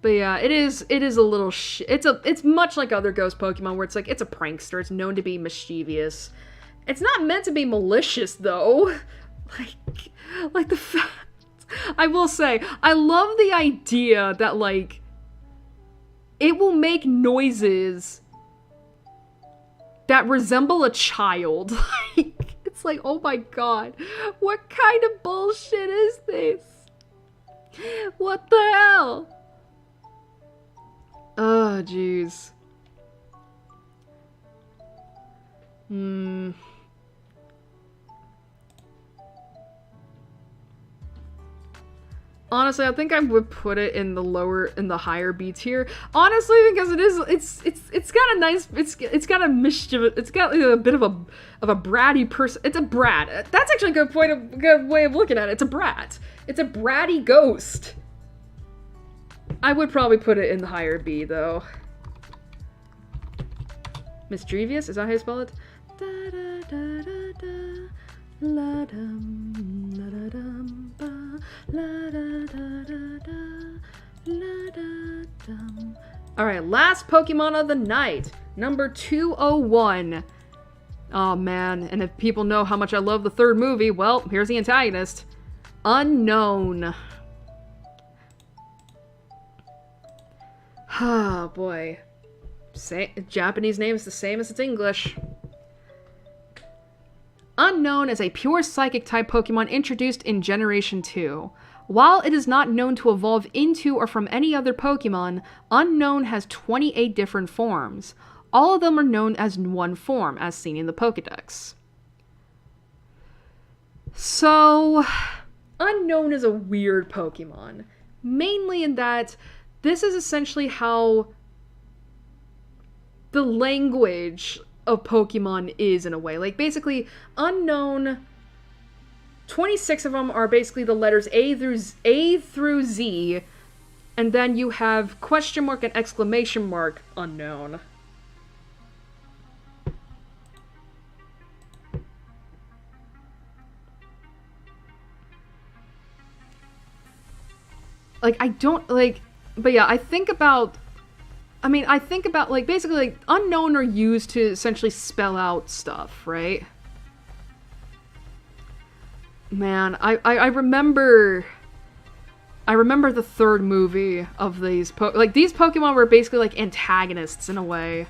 But yeah, it is a little it's much like other ghost Pokemon where it's like, it's a prankster, it's known to be mischievous. It's not meant to be malicious though. Like the fact, I will say, I love the idea that, like, it will make noises that resemble a child. It's like, oh my god, what kind of bullshit is this? What the hell? Oh, jeez. honestly, I think I would put it in the higher B tier. Honestly, because it's got a nice, it's got a mischievous, it's got a bit of a bratty person. It's a brat. That's actually a good way of looking at it. It's a brat. It's a bratty ghost. I would probably put it in the higher B though. Mischievous, is that how you spell it? Da da da da da. La dum la da dum ba la da da da da la da dum. Alright, last Pokemon of the night. Number 201. Oh man, and if people know how much I love the third movie, well, here's the antagonist. Unknown. Oh boy. Japanese name is the same as its English. Unknown is a pure psychic type Pokemon introduced in Generation 2. While it is not known to evolve into or from any other Pokemon, Unknown has 28 different forms. All of them are known as one form, as seen in the Pokedex. So, Unknown is a weird Pokemon. Mainly in that this is essentially how the language of Pokemon is in a way. Like, basically, Unknown, 26 of them are basically the letters A through Z, and then you have question mark and exclamation mark Unknown. Like, I don't, like, but yeah, I think about, like, basically, like, Unknown are used to essentially spell out stuff, right? Man, I remember the third movie of these these Pokemon were basically, like, antagonists in a way.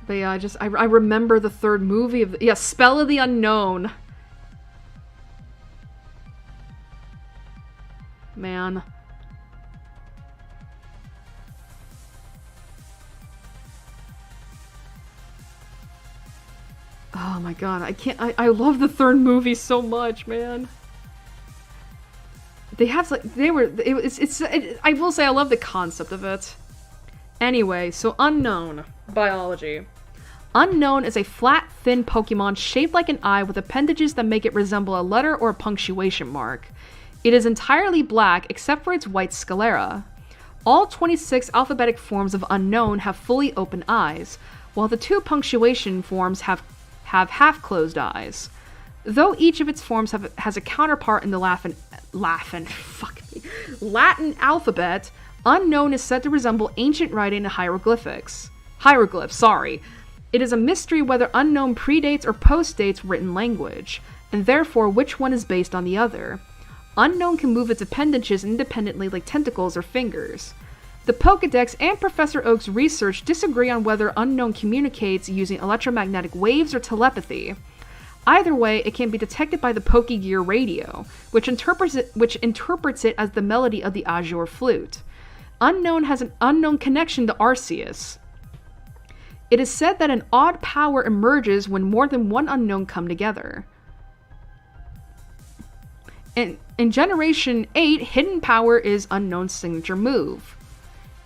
But yeah, I remember the third movie of Spell of the Unknown. Man. Oh my god, I love the third movie so much, man. They have, like, I will say I love the concept of it. Anyway, so Unknown. Biology. Unknown is a flat, thin Pokemon shaped like an eye with appendages that make it resemble a letter or a punctuation mark. It is entirely black except for its white sclera. All 26 alphabetic forms of Unknown have fully open eyes, while the 2 punctuation forms have half-closed eyes. Though each of its forms has a counterpart in the Latin alphabet, Unknown is said to resemble ancient writing and hieroglyphs. It is a mystery whether Unknown predates or postdates written language, and therefore which one is based on the other. Unknown can move its appendages independently like tentacles or fingers. The Pokedex and Professor Oak's research disagree on whether Unknown communicates using electromagnetic waves or telepathy. Either way, it can be detected by the Pokegear radio, which interprets it as the melody of the Azure Flute. Unknown has an unknown connection to Arceus. It is said that an odd power emerges when more than one Unknown come together. In Generation 8, Hidden Power is Unknown's signature move.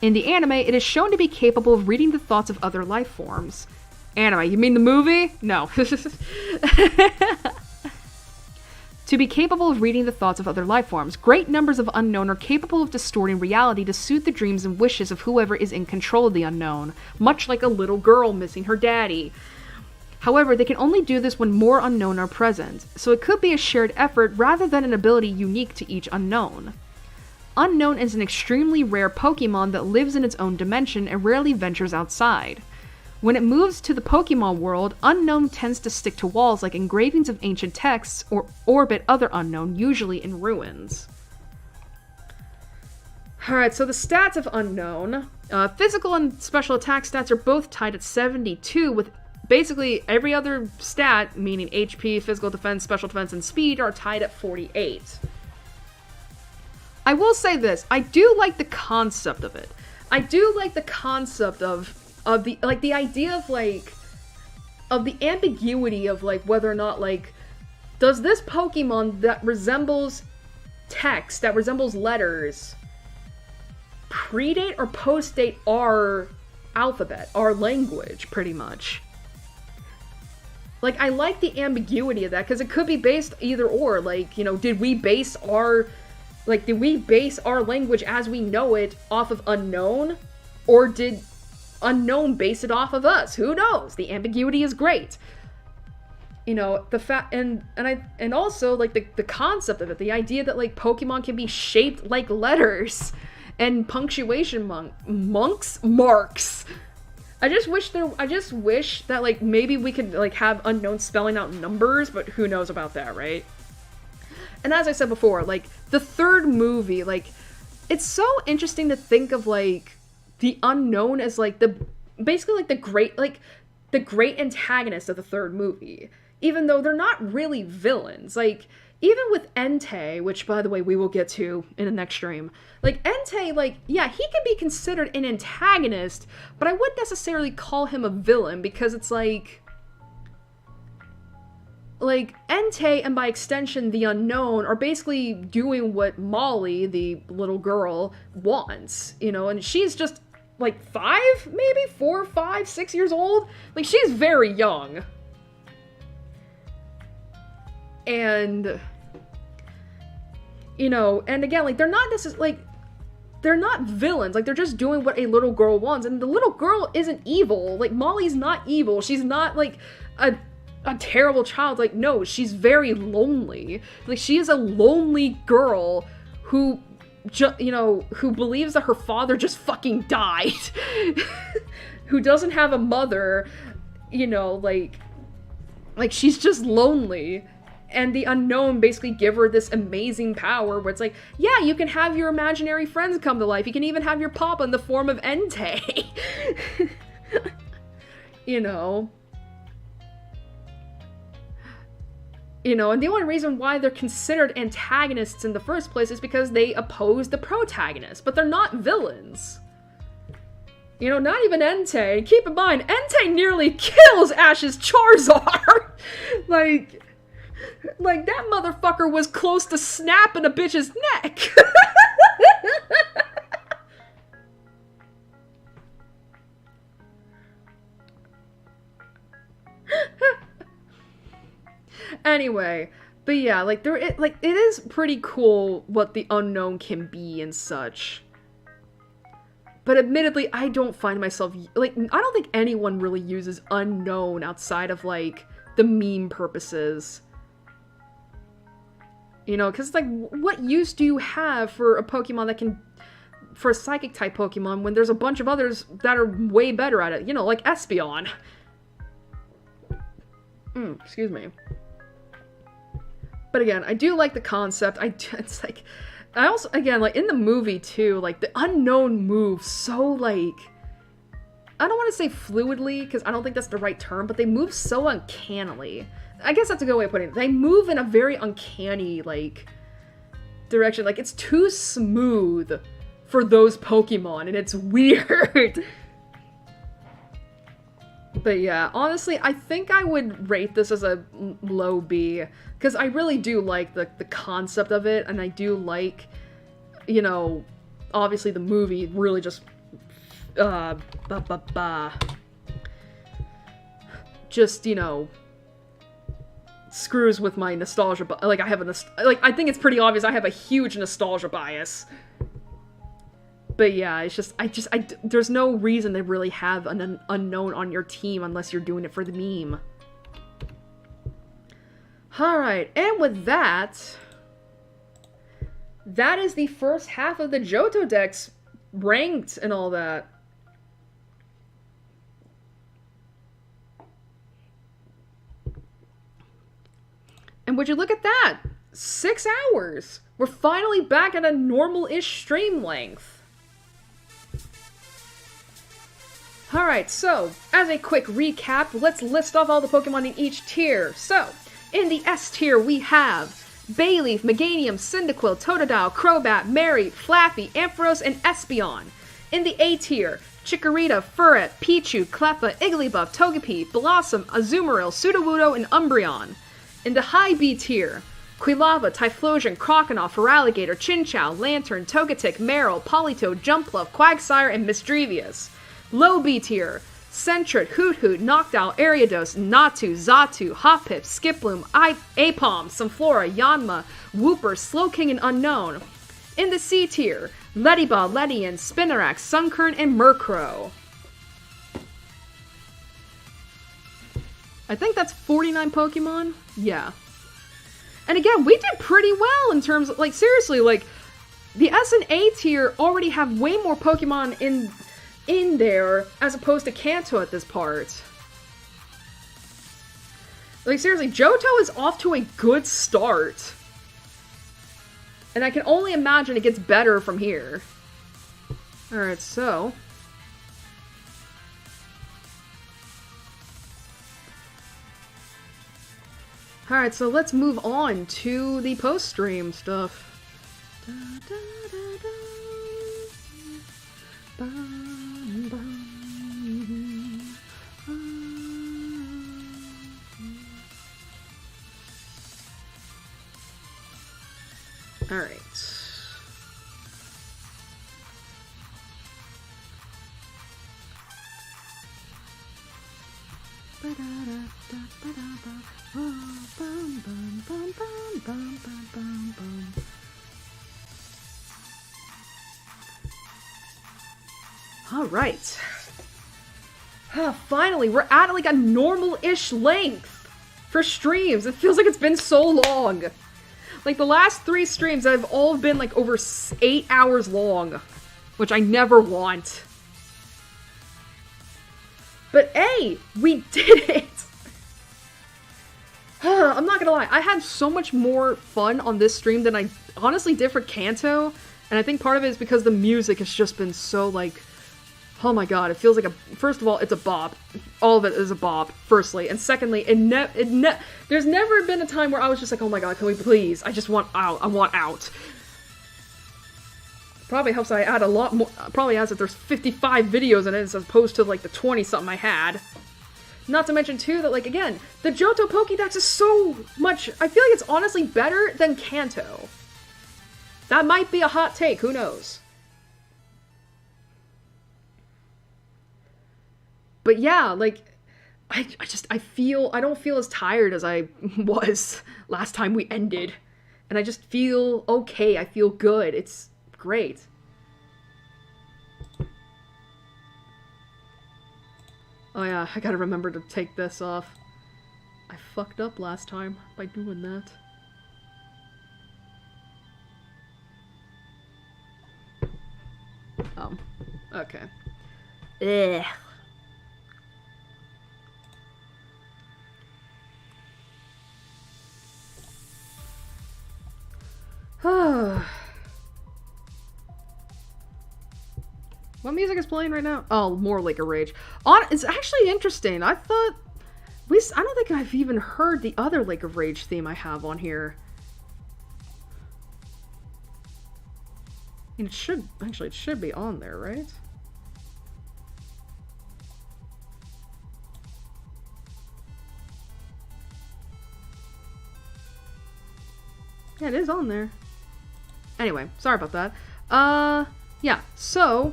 In the anime, it is shown to be capable of reading the thoughts of other life forms. Anime, you mean the movie? No. To be capable of reading the thoughts of other life forms, great numbers of Unknown are capable of distorting reality to suit the dreams and wishes of whoever is in control of the Unknown, much like a little girl missing her daddy. However, they can only do this when more Unknown are present, so it could be a shared effort rather than an ability unique to each Unknown. Unknown is an extremely rare Pokemon that lives in its own dimension and rarely ventures outside. When it moves to the Pokemon world, Unknown tends to stick to walls like engravings of ancient texts or orbit other Unknown, usually in ruins. Alright, so the stats of Unknown. Physical and special attack stats are both tied at 72, with basically every other stat, meaning HP, physical defense, special defense, and speed, are tied at 48. I will say this, I do like the concept of it. I do like the concept of of the, like, the idea of, like, of the ambiguity of, like, whether or not, like, does this Pokemon that resembles text, that resembles letters, predate or postdate our alphabet, our language, pretty much. Like, I like the ambiguity of that, because it could be based either or, like, you know, did we base our language as we know it off of Unknown, or did Unknown base it off of us? Who knows? The ambiguity is great. You know, the fact, and also, like, the concept of it, the idea that, like, Pokemon can be shaped like letters and punctuation marks. I just wish that, like, maybe we could, like, have Unknown spelling out numbers, but who knows about that, right? And as I said before, like, the third movie, like, it's so interesting to think of, like, the Unknown as, like, basically, like, the great antagonist of the third movie. Even though they're not really villains. Like, even with Entei, which, by the way, we will get to in the next stream. Like, Entei, like, yeah, he can be considered an antagonist, but I wouldn't necessarily call him a villain, because it's like Entei, and by extension, the Unknown, are basically doing what Molly, the little girl, wants, you know, and she's just, like, 5, maybe? 4, 5, 6 years old? Like, she's very young. And, you know, and again, like, they're not necessarily, like, they're not villains. Like, they're just doing what a little girl wants. And the little girl isn't evil. Like, Molly's not evil. She's not, like, a terrible child. Like, no, she's very lonely. Like, she is a lonely girl who, you know, who believes that her father just fucking died. Who doesn't have a mother, you know, like, she's just lonely. And the Unknown basically give her this amazing power where it's like, yeah, you can have your imaginary friends come to life. You can even have your papa in the form of Entei. You know? You know, and the only reason why they're considered antagonists in the first place is because they oppose the protagonist. But they're not villains. You know, not even Entei. Keep in mind, Entei nearly kills Ash's Charizard! Like, that motherfucker was close to snapping a bitch's neck. Anyway, but yeah, like, it is pretty cool what the Unknown can be and such. But admittedly, I don't find myself, like, I don't think anyone really uses Unknown outside of, like, the meme purposes. You know, because, like, what use do you have for a Pokemon that can, for a Psychic-type Pokemon, when there's a bunch of others that are way better at it? You know, like Espeon. Excuse me. But again, I do like the concept. It's like, I also, again, like, in the movie, too, like, the Unknown moves so, like, I don't want to say fluidly, because I don't think that's the right term, but they move so uncannily. I guess that's a good way of putting it. They move in a very uncanny, like, direction. Like, it's too smooth for those Pokemon, and it's weird. But yeah, honestly, I think I would rate this as a low B, because I really do like the concept of it, and I do like, you know, obviously the movie really just, just, you know, screws with my nostalgia, like, I think it's pretty obvious I have a huge nostalgia bias. But yeah, it's just, there's no reason to really have an Unknown on your team unless you're doing it for the meme. Alright, and with that, that is the first half of the Johto decks ranked and all that. And would you look at that? 6 hours! We're finally back at a normal-ish stream length. Alright, so, as a quick recap, let's list off all the Pokemon in each tier. So, in the S tier, we have Bayleaf, Meganium, Cyndaquil, Totodile, Crobat, Mary, Flappy, Ampharos, and Espeon. In the A tier, Chikorita, Furret, Pichu, Cleffa, Igglybuff, Togepi, Blossom, Azumarill, Sudowoodo, and Umbreon. In the high B tier, Quilava, Typhlosion, Croconaw, Feraligatr, Chinchou, Lantern, Togetic, Marill, Politoed, Jumpluff, Quagsire, and Misdrevius. Low B tier, Sentret, Hoothoot, Noctowl, Ariados, Natu, Xatu, Hoppip, Skiploom, Apom, Sunflora, Yanma, Wooper, Slowking, and Unknown. In the C tier, Ledyball, Ledian, Spinarak, Sunkern, and Murkrow. I think that's 49 Pokemon? Yeah. And again, we did pretty well in terms of, like, seriously, like, the S and A tier already have way more Pokemon in there as opposed to Kanto at this part. Like, seriously, Johto is off to a good start. And I can only imagine it gets better from here. Alright, so... Alright, so let's move on to the post-stream stuff. Alright. Alright. Finally, we're at like a normal-ish length for streams. It feels like it's been so long. Like, the last 3 streams have all been like over 8 hours long, which I never want. But hey, we did it! I'm not gonna lie, I had so much more fun on this stream than I honestly did for Kanto, and I think part of it is because the music has just been so, like, oh my god, it feels like first of all, it's a bop. All of it is a bop, firstly, and secondly, there's never been a time where I was just like, oh my god, can we please, I just want out, I want out. Probably helps I add a lot more, probably adds that there's 55 videos in it as opposed to, like, the 20-something I had. Not to mention, too, that, like, again, the Johto Pokédex is so much, I feel like it's honestly better than Kanto. That might be a hot take, who knows? But yeah, like, I don't feel as tired as I was last time we ended. And I just feel okay, I feel good, it's great. Oh yeah, I gotta remember to take this off. I fucked up last time by doing that. Okay. Ugh. What music is playing right now? Oh, more Lake of Rage. It's actually interesting. I don't think I've even heard the other Lake of Rage theme I have on here. And it should be on there, right? Yeah, it is on there. Anyway, sorry about that. Yeah, so,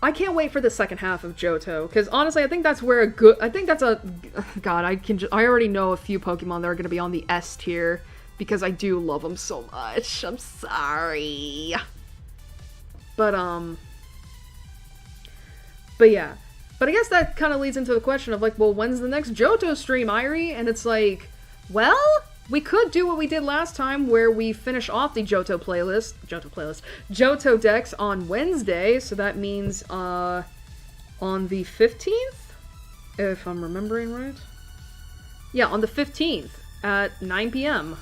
I can't wait for the second half of Johto, because honestly, I think that's where God, I already know a few Pokemon that are going to be on the S tier, because I do love them so much. I'm sorry. But yeah. But I guess that kind of leads into the question of, like, well, when's the next Johto stream, Irie? And it's like, well, we could do what we did last time, where we finish off the Johto Dex on Wednesday, so that means, on the 15th? If I'm remembering right? Yeah, on the 15th, at 9 p.m.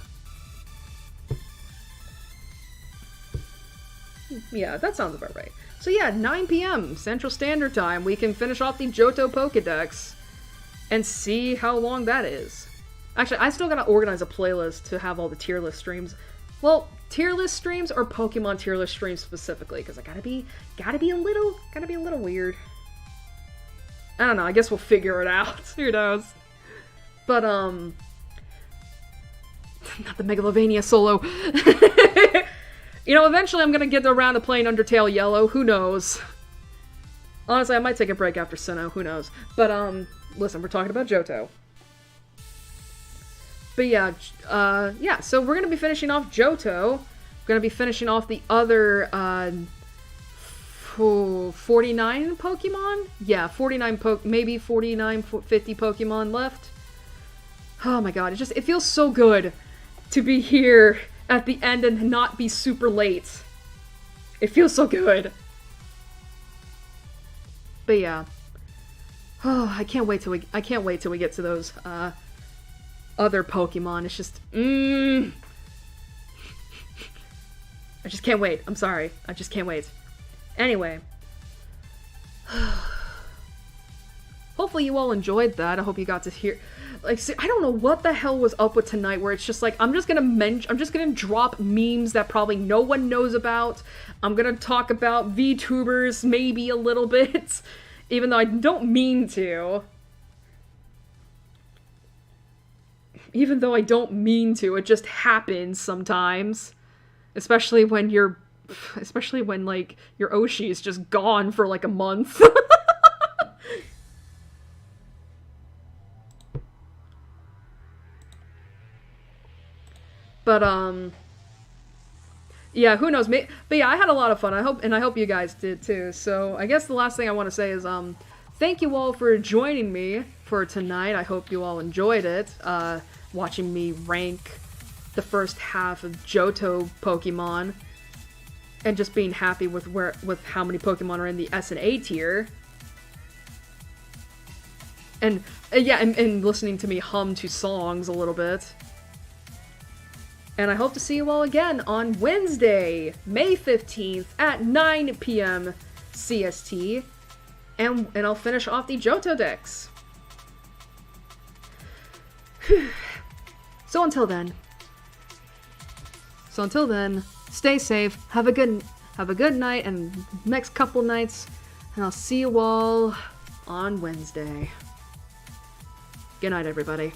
Yeah, that sounds about right. So yeah, 9 p.m. Central Standard Time, we can finish off the Johto Pokédex and see how long that is. Actually, I still gotta organize a playlist to have all the tier list streams. well, tier list streams or Pokemon tier list streams specifically, because I gotta be a little weird. I don't know, I guess we'll figure it out. Who knows? But, not the Megalovania solo. You know, eventually I'm gonna get around to playing Undertale Yellow, who knows? Honestly, I might take a break after Sinnoh, who knows? But, listen, we're talking about Johto. But yeah, so we're gonna be finishing off Johto. We're gonna be finishing off the other, 49 Pokemon? Yeah, 49 maybe 49, 50 Pokemon left. Oh my god, it feels so good to be here at the end and not be super late. It feels so good. But yeah. Oh, I can't wait till we get to those, other Pokemon. It's just, I just can't wait. I'm sorry. I just can't wait. Anyway. Hopefully you all enjoyed that. I hope you got to hear... Like, see, I don't know what the hell was up with tonight where it's just like, I'm just gonna drop memes that probably no one knows about. I'm gonna talk about VTubers maybe a little bit. Even though I don't mean to. Even though I don't mean to, it just happens sometimes. Especially when, like, your Oshi is just gone for, like, a month. But, yeah, who knows? But yeah, I had a lot of fun. I hope you guys did too. So I guess the last thing I want to say is, thank you all for joining me for tonight. I hope you all enjoyed it. Watching me rank the first half of Johto Pokemon, and just being happy with how many Pokemon are in the S and A tier. And yeah, and listening to me hum to songs a little bit. And I hope to see you all again on Wednesday, May 15th at 9 p.m. CST. And I'll finish off the Johto decks. So until then, stay safe, have a good night and next couple nights, and I'll see you all on Wednesday. Good night, everybody.